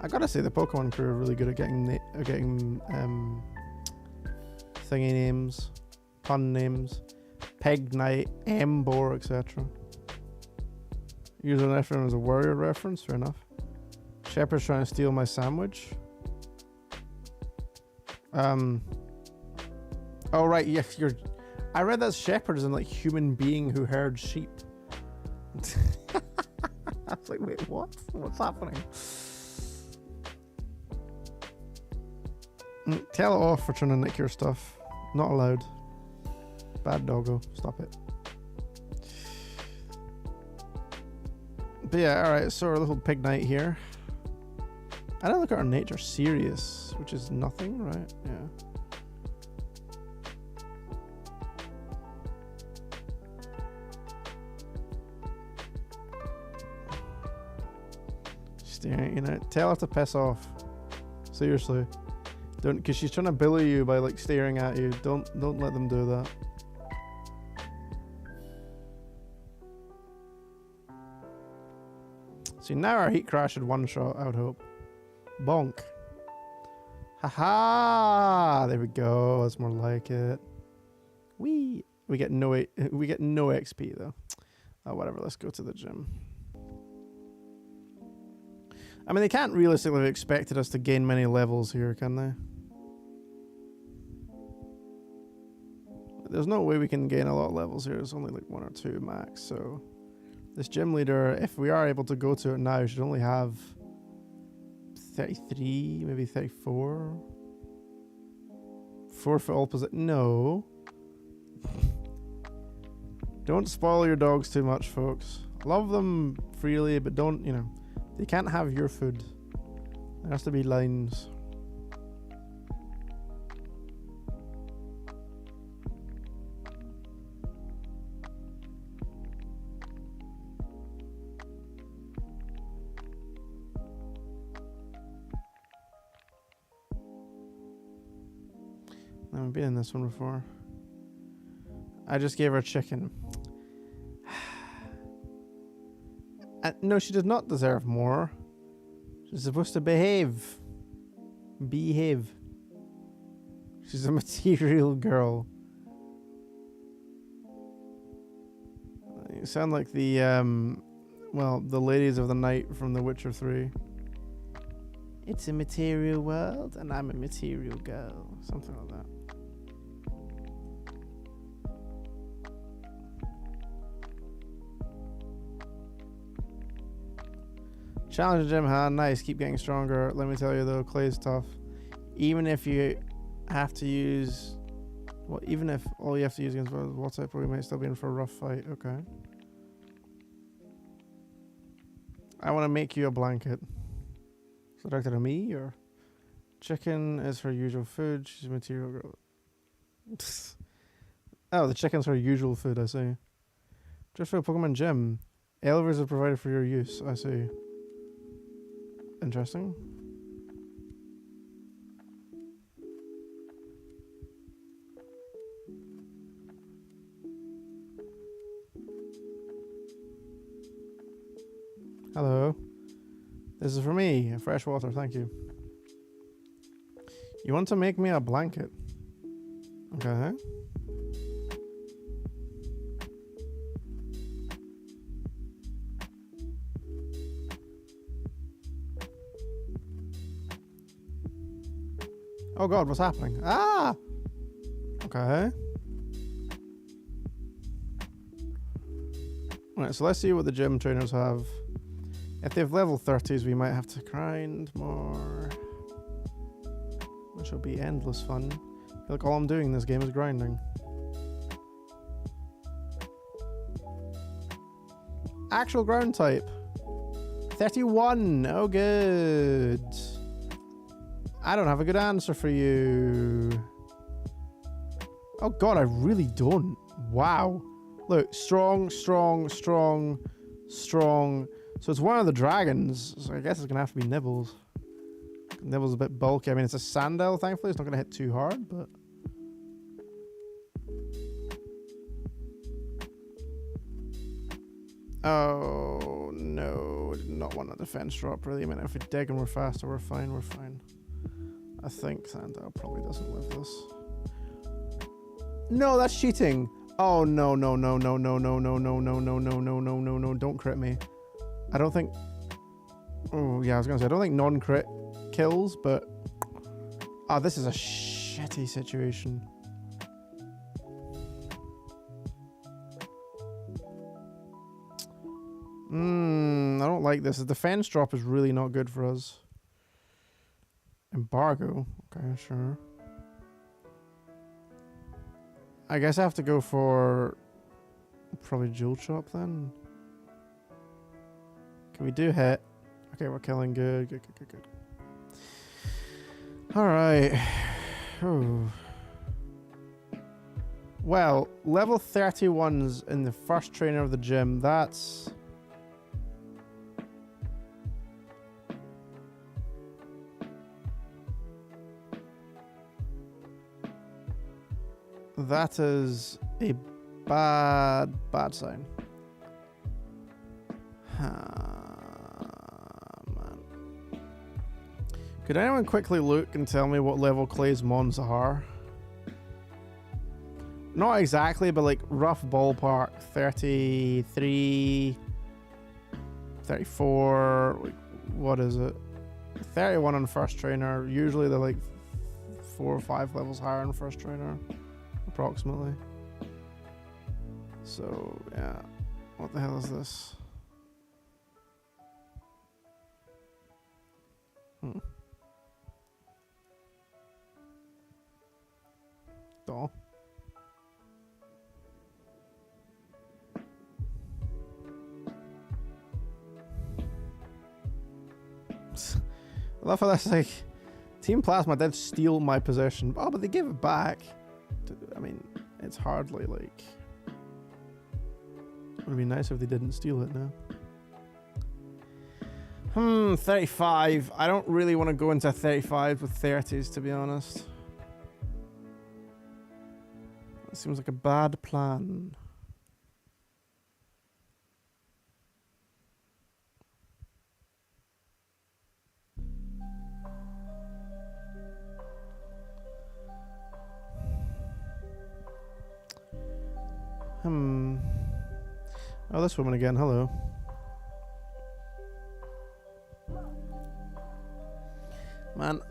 I gotta say, the Pokemon crew are really good at getting thingy names, pun names. Peg Knight, Ember, etc. Using everyone as a warrior reference, fair enough. Shepherd's trying to steal my sandwich. Oh right, yes, you're... I read that shepherd is in like human being who herds sheep. I was like, wait, what? What's happening? Tell it off for trying to nick your stuff. Not allowed. Bad doggo. Stop it. But yeah, alright, so our little pig knight here. I don't look at our nature serious, which is nothing, right? Yeah. Staring, you know, tell her to piss off. Seriously. Don't, because she's trying to bully you by like staring at you. Don't let them do that. See, now our heat crash had one shot, I would hope. Bonk. Haha! There we go. That's more like it. We get no XP though. Oh, whatever. Let's go to the gym. I mean, they can't realistically have expected us to gain many levels here, can they? There's no way we can gain a lot of levels here. It's only like 1 or 2 max, so... This gym leader, if we are able to go to it now, should only have 33, maybe 34. 4 for all position. No. Don't spoil your dogs too much, folks. Love them freely, but don't, you know, they can't have your food. There has to be lines. I've been in this one before. I just gave her chicken. No, she does not deserve more. She's supposed to behave. Behave. She's a material girl. You sound like the, well, the ladies of the night from The Witcher 3. It's a material world, and I'm a material girl. Something like that. Challenge the gym, huh? Nice. Keep getting stronger. Let me tell you though, Clay's tough. Even if you have to use... Well, even if all you have to use against WhatsApp, we might still be in for a rough fight. Okay. I want to make you a blanket. So directed at me, or... Chicken is her usual food. She's a material girl. Oh, the chicken's her usual food, I see. Just for a Pokemon gym. Elevators are provided for your use, I see. Interesting. Hello. This is for me. Fresh water, thank you. You want to make me a blanket? Okay. Oh god, what's happening? Ah! Okay. Right, so let's see what the gym trainers have. If they have level 30s, we might have to grind more. Which will be endless fun. I feel like all I'm doing in this game is grinding. Actual ground type. 31! Oh good. I don't have a good answer for you. Oh god, I really don't. Wow. Look, strong, strong, strong, strong. So it's one of the dragons. So I guess it's going to have to be Nibbles. Nibbles a bit bulky. I mean, it's a Sandel, thankfully. It's not going to hit too hard, but... Oh, no. I did not want a defense drop, really. I mean, if we dig and we're faster, we're fine, we're fine. I think Sandel probably doesn't live this. No, that's cheating. Oh, no, no, no, no, no, no, no, no, no, no, no, no, no, no, no. Don't crit me. I don't think... Oh, yeah, I was going to say, I don't think non-crit kills, but... Oh, this is a shitty situation. I don't like this. The defense drop is really not good for us. Embargo. Okay, sure. I guess I have to go for probably Jewel Chop then. Can we do hit? Okay, we're killing. Good, good, good, good, good. Alright. Well, level 31's in the first trainer of the gym. That's... That is a bad sign. Man. Could anyone quickly look and tell me what level Clay's mons are? Not exactly, but like rough ballpark. 33, 34, like, what is it? 31 on first trainer. Usually they're like 4 or 5 levels higher on first trainer. Approximately. So, yeah. What the hell is this? Doll. I love how that's like... Team Plasma did steal my possession. Oh, but they gave it back. I mean, it's hardly like... It would be nice if they didn't steal it now. 35. I don't really want to go into 35 with 30s, to be honest. That seems like a bad plan. Oh, this woman again. Hello. Man,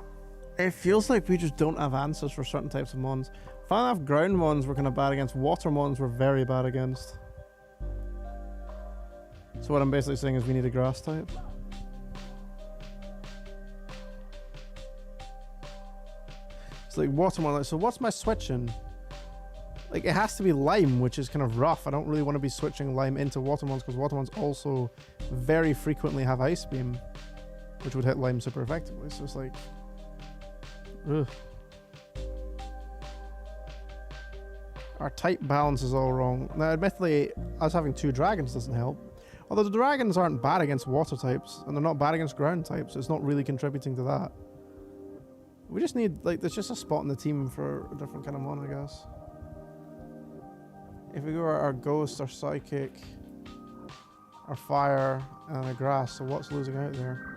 it feels like we just don't have answers for certain types of mons. Fine enough, ground mons we're kind of bad against. Water mons we're very bad against. So what I'm basically saying is we need a grass type. It's like water mon. Like, so what's my switching? Like, it has to be lime, which is kind of rough. I don't really want to be switching lime into water mons because water mons also very frequently have ice beam, which would hit lime super effectively. So it's like, ugh. Our type balance is all wrong. Now, admittedly, us having 2 dragons doesn't help. Although the dragons aren't bad against water types, and they're not bad against ground types, so it's not really contributing to that. We just need, like, there's just a spot in the team for a different kind of mon, I guess. If we go our ghost, our psychic, our fire, and a grass, so what's losing out there?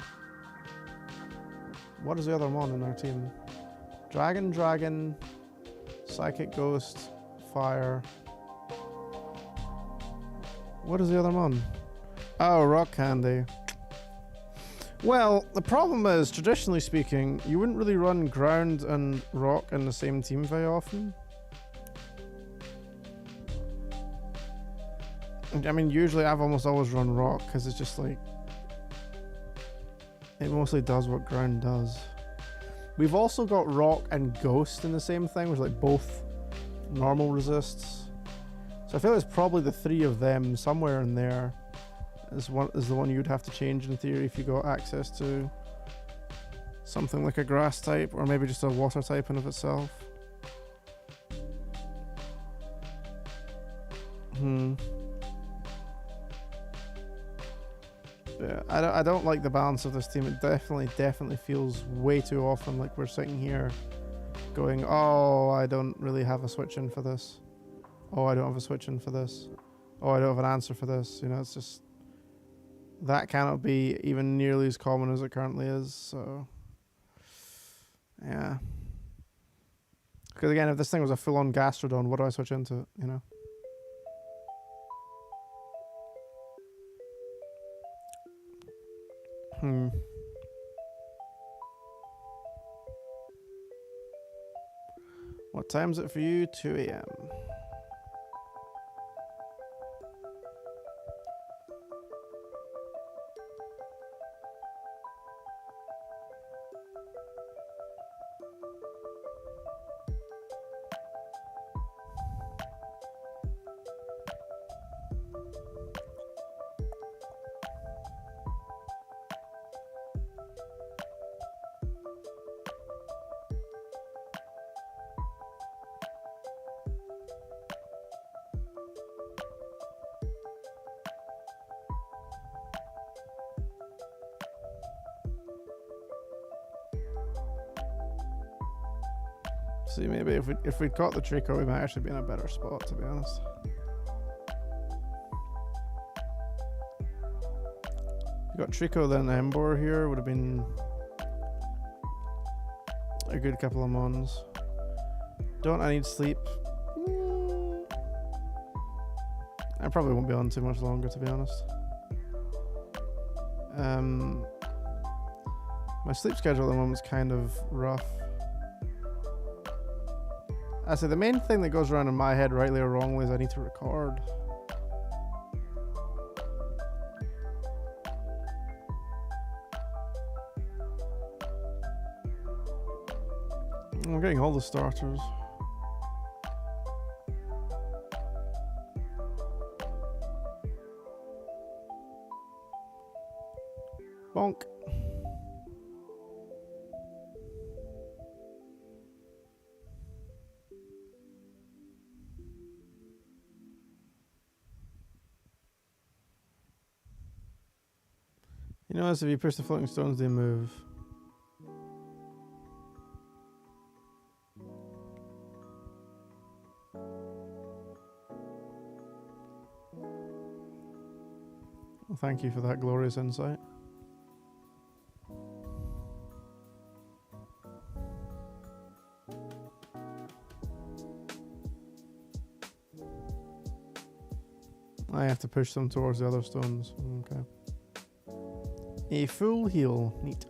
What is the other mon in our team? Dragon, psychic, ghost, fire. What is the other mon? Oh, rock candy. Well, the problem is, traditionally speaking, you wouldn't really run ground and rock in the same team very often. I mean, usually I've almost always run rock because it's just like, it mostly does what ground does. We've also got rock and ghost in the same thing, which is like both normal resists. So I feel it's probably the 3 of them somewhere in there is the one you'd have to change in theory if you got access to something like a grass type or maybe just a water type in of itself. Yeah, I don't like the balance of this team. It definitely feels way too often like we're sitting here going, oh, I don't really have a switch in for this. Oh, I don't have a switch in for this. Oh, I don't have an answer for this. You know, it's just, that cannot be even nearly as common as it currently is. So, yeah. Because again, if this thing was a full-on Gastrodon, what do I switch into? You know. What time is it for you? 2 a.m. See, maybe if we'd caught the Trico, we might actually be in a better spot, to be honest. If we got Trico, then Embor here would have been a good couple of mons. Don't I need sleep? I probably won't be on too much longer, to be honest. My sleep schedule at the moment is kind of rough. I say the main thing that goes around in my head, rightly or wrongly, is I need to record. I'm getting all the starters. Bonk. You notice if you push the floating stones, they move. Well, thank you for that glorious insight. I have to push them towards the other stones. Okay. A full heal. Neat.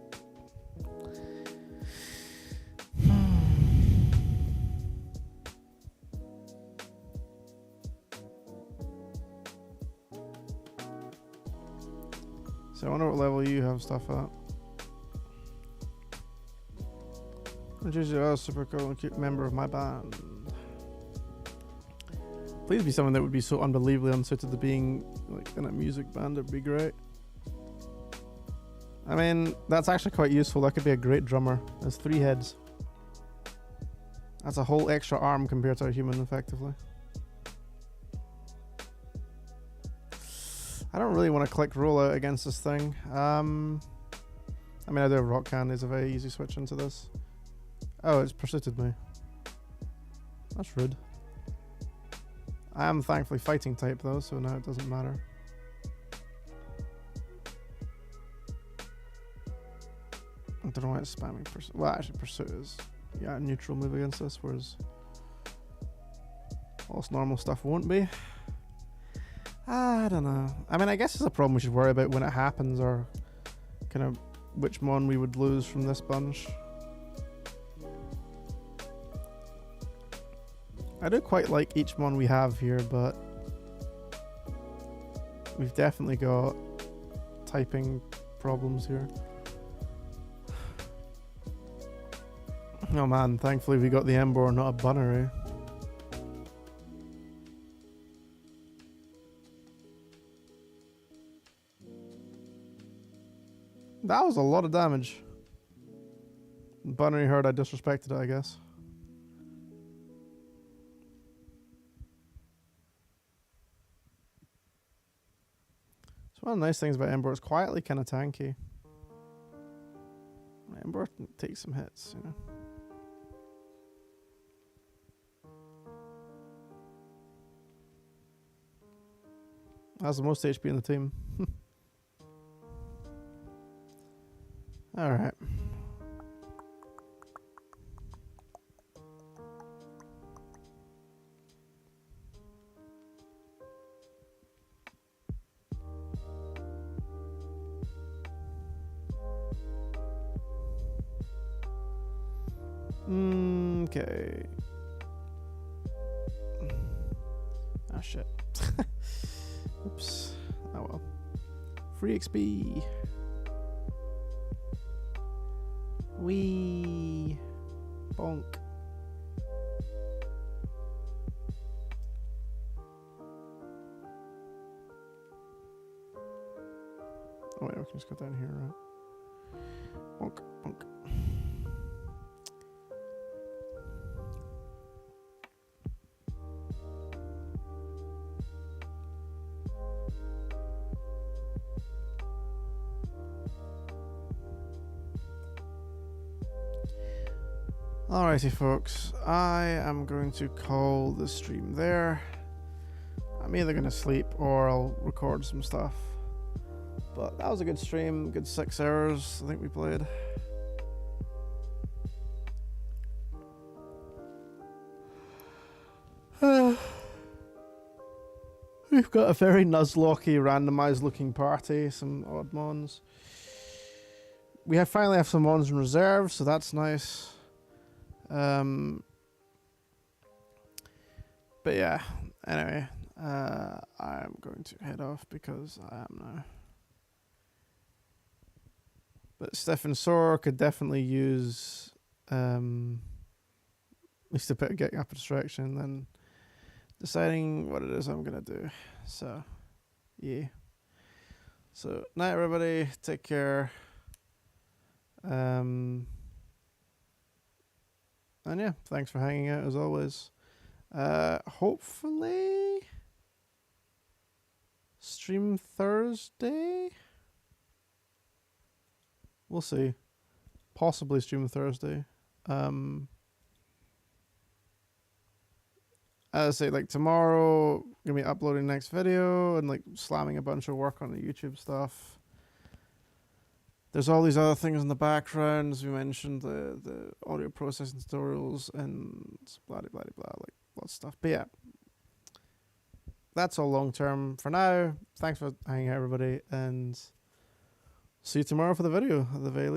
So I wonder what level you have stuff at. Introduce you as super cool and cute member of my band. Please be someone that would be so unbelievably unsuited to being like in a music band. It'd be great. I mean, that's actually quite useful. That could be a great drummer. There's 3 heads. That's a whole extra arm compared to a human, effectively. I don't really want to click rollout against this thing. I mean, I do have rock candy. It's a very easy switch into this. Oh, it's pursuited me. That's rude. I am thankfully fighting type though, so now it doesn't matter. I don't know why it's spamming pursuit. Well, actually, pursuit is a neutral move against this, whereas all this normal stuff won't be. I don't know. I mean, I guess it's a problem we should worry about when it happens, or kind of which mon we would lose from this bunch. I do quite like each mon we have here, but we've definitely got typing problems here. Oh man, thankfully we got the Embor, not a Bunnery. That was a lot of damage. Bunnery heard I disrespected it, I guess. One of the nice things about Ember, it's quietly kind of tanky. Ember takes some hits, you know. Has the most HP in the team. Alright. Okay. Ah, shit. Oops. Oh well. Free XP. Wee. Bonk. Oh wait, we can just go down here, right? Bonk, bonk. Alrighty folks, I am going to call the stream there. I'm either going to sleep or I'll record some stuff. But that was a good stream, good 6 hours I think we played. We've got a very Nuzlocke randomised looking party, some odd mons. We finally have some mons in reserve, so that's nice. But yeah, anyway, I'm going to head off because I am now. But Stefan Sor could definitely use at least a bit of getting up a distraction and then deciding what it is I'm gonna do. So yeah. So night everybody, take care. And yeah, thanks for hanging out as always. Hopefully stream Thursday. We'll see. Possibly stream Thursday. As I say, like tomorrow, gonna be uploading next video and like slamming a bunch of work on the YouTube stuff. There's all these other things in the background, as we mentioned, the audio processing tutorials and blah blah blah blah, like lots of stuff. But yeah, that's all long term for now. Thanks for hanging out, everybody, and see you tomorrow for the video at the very least.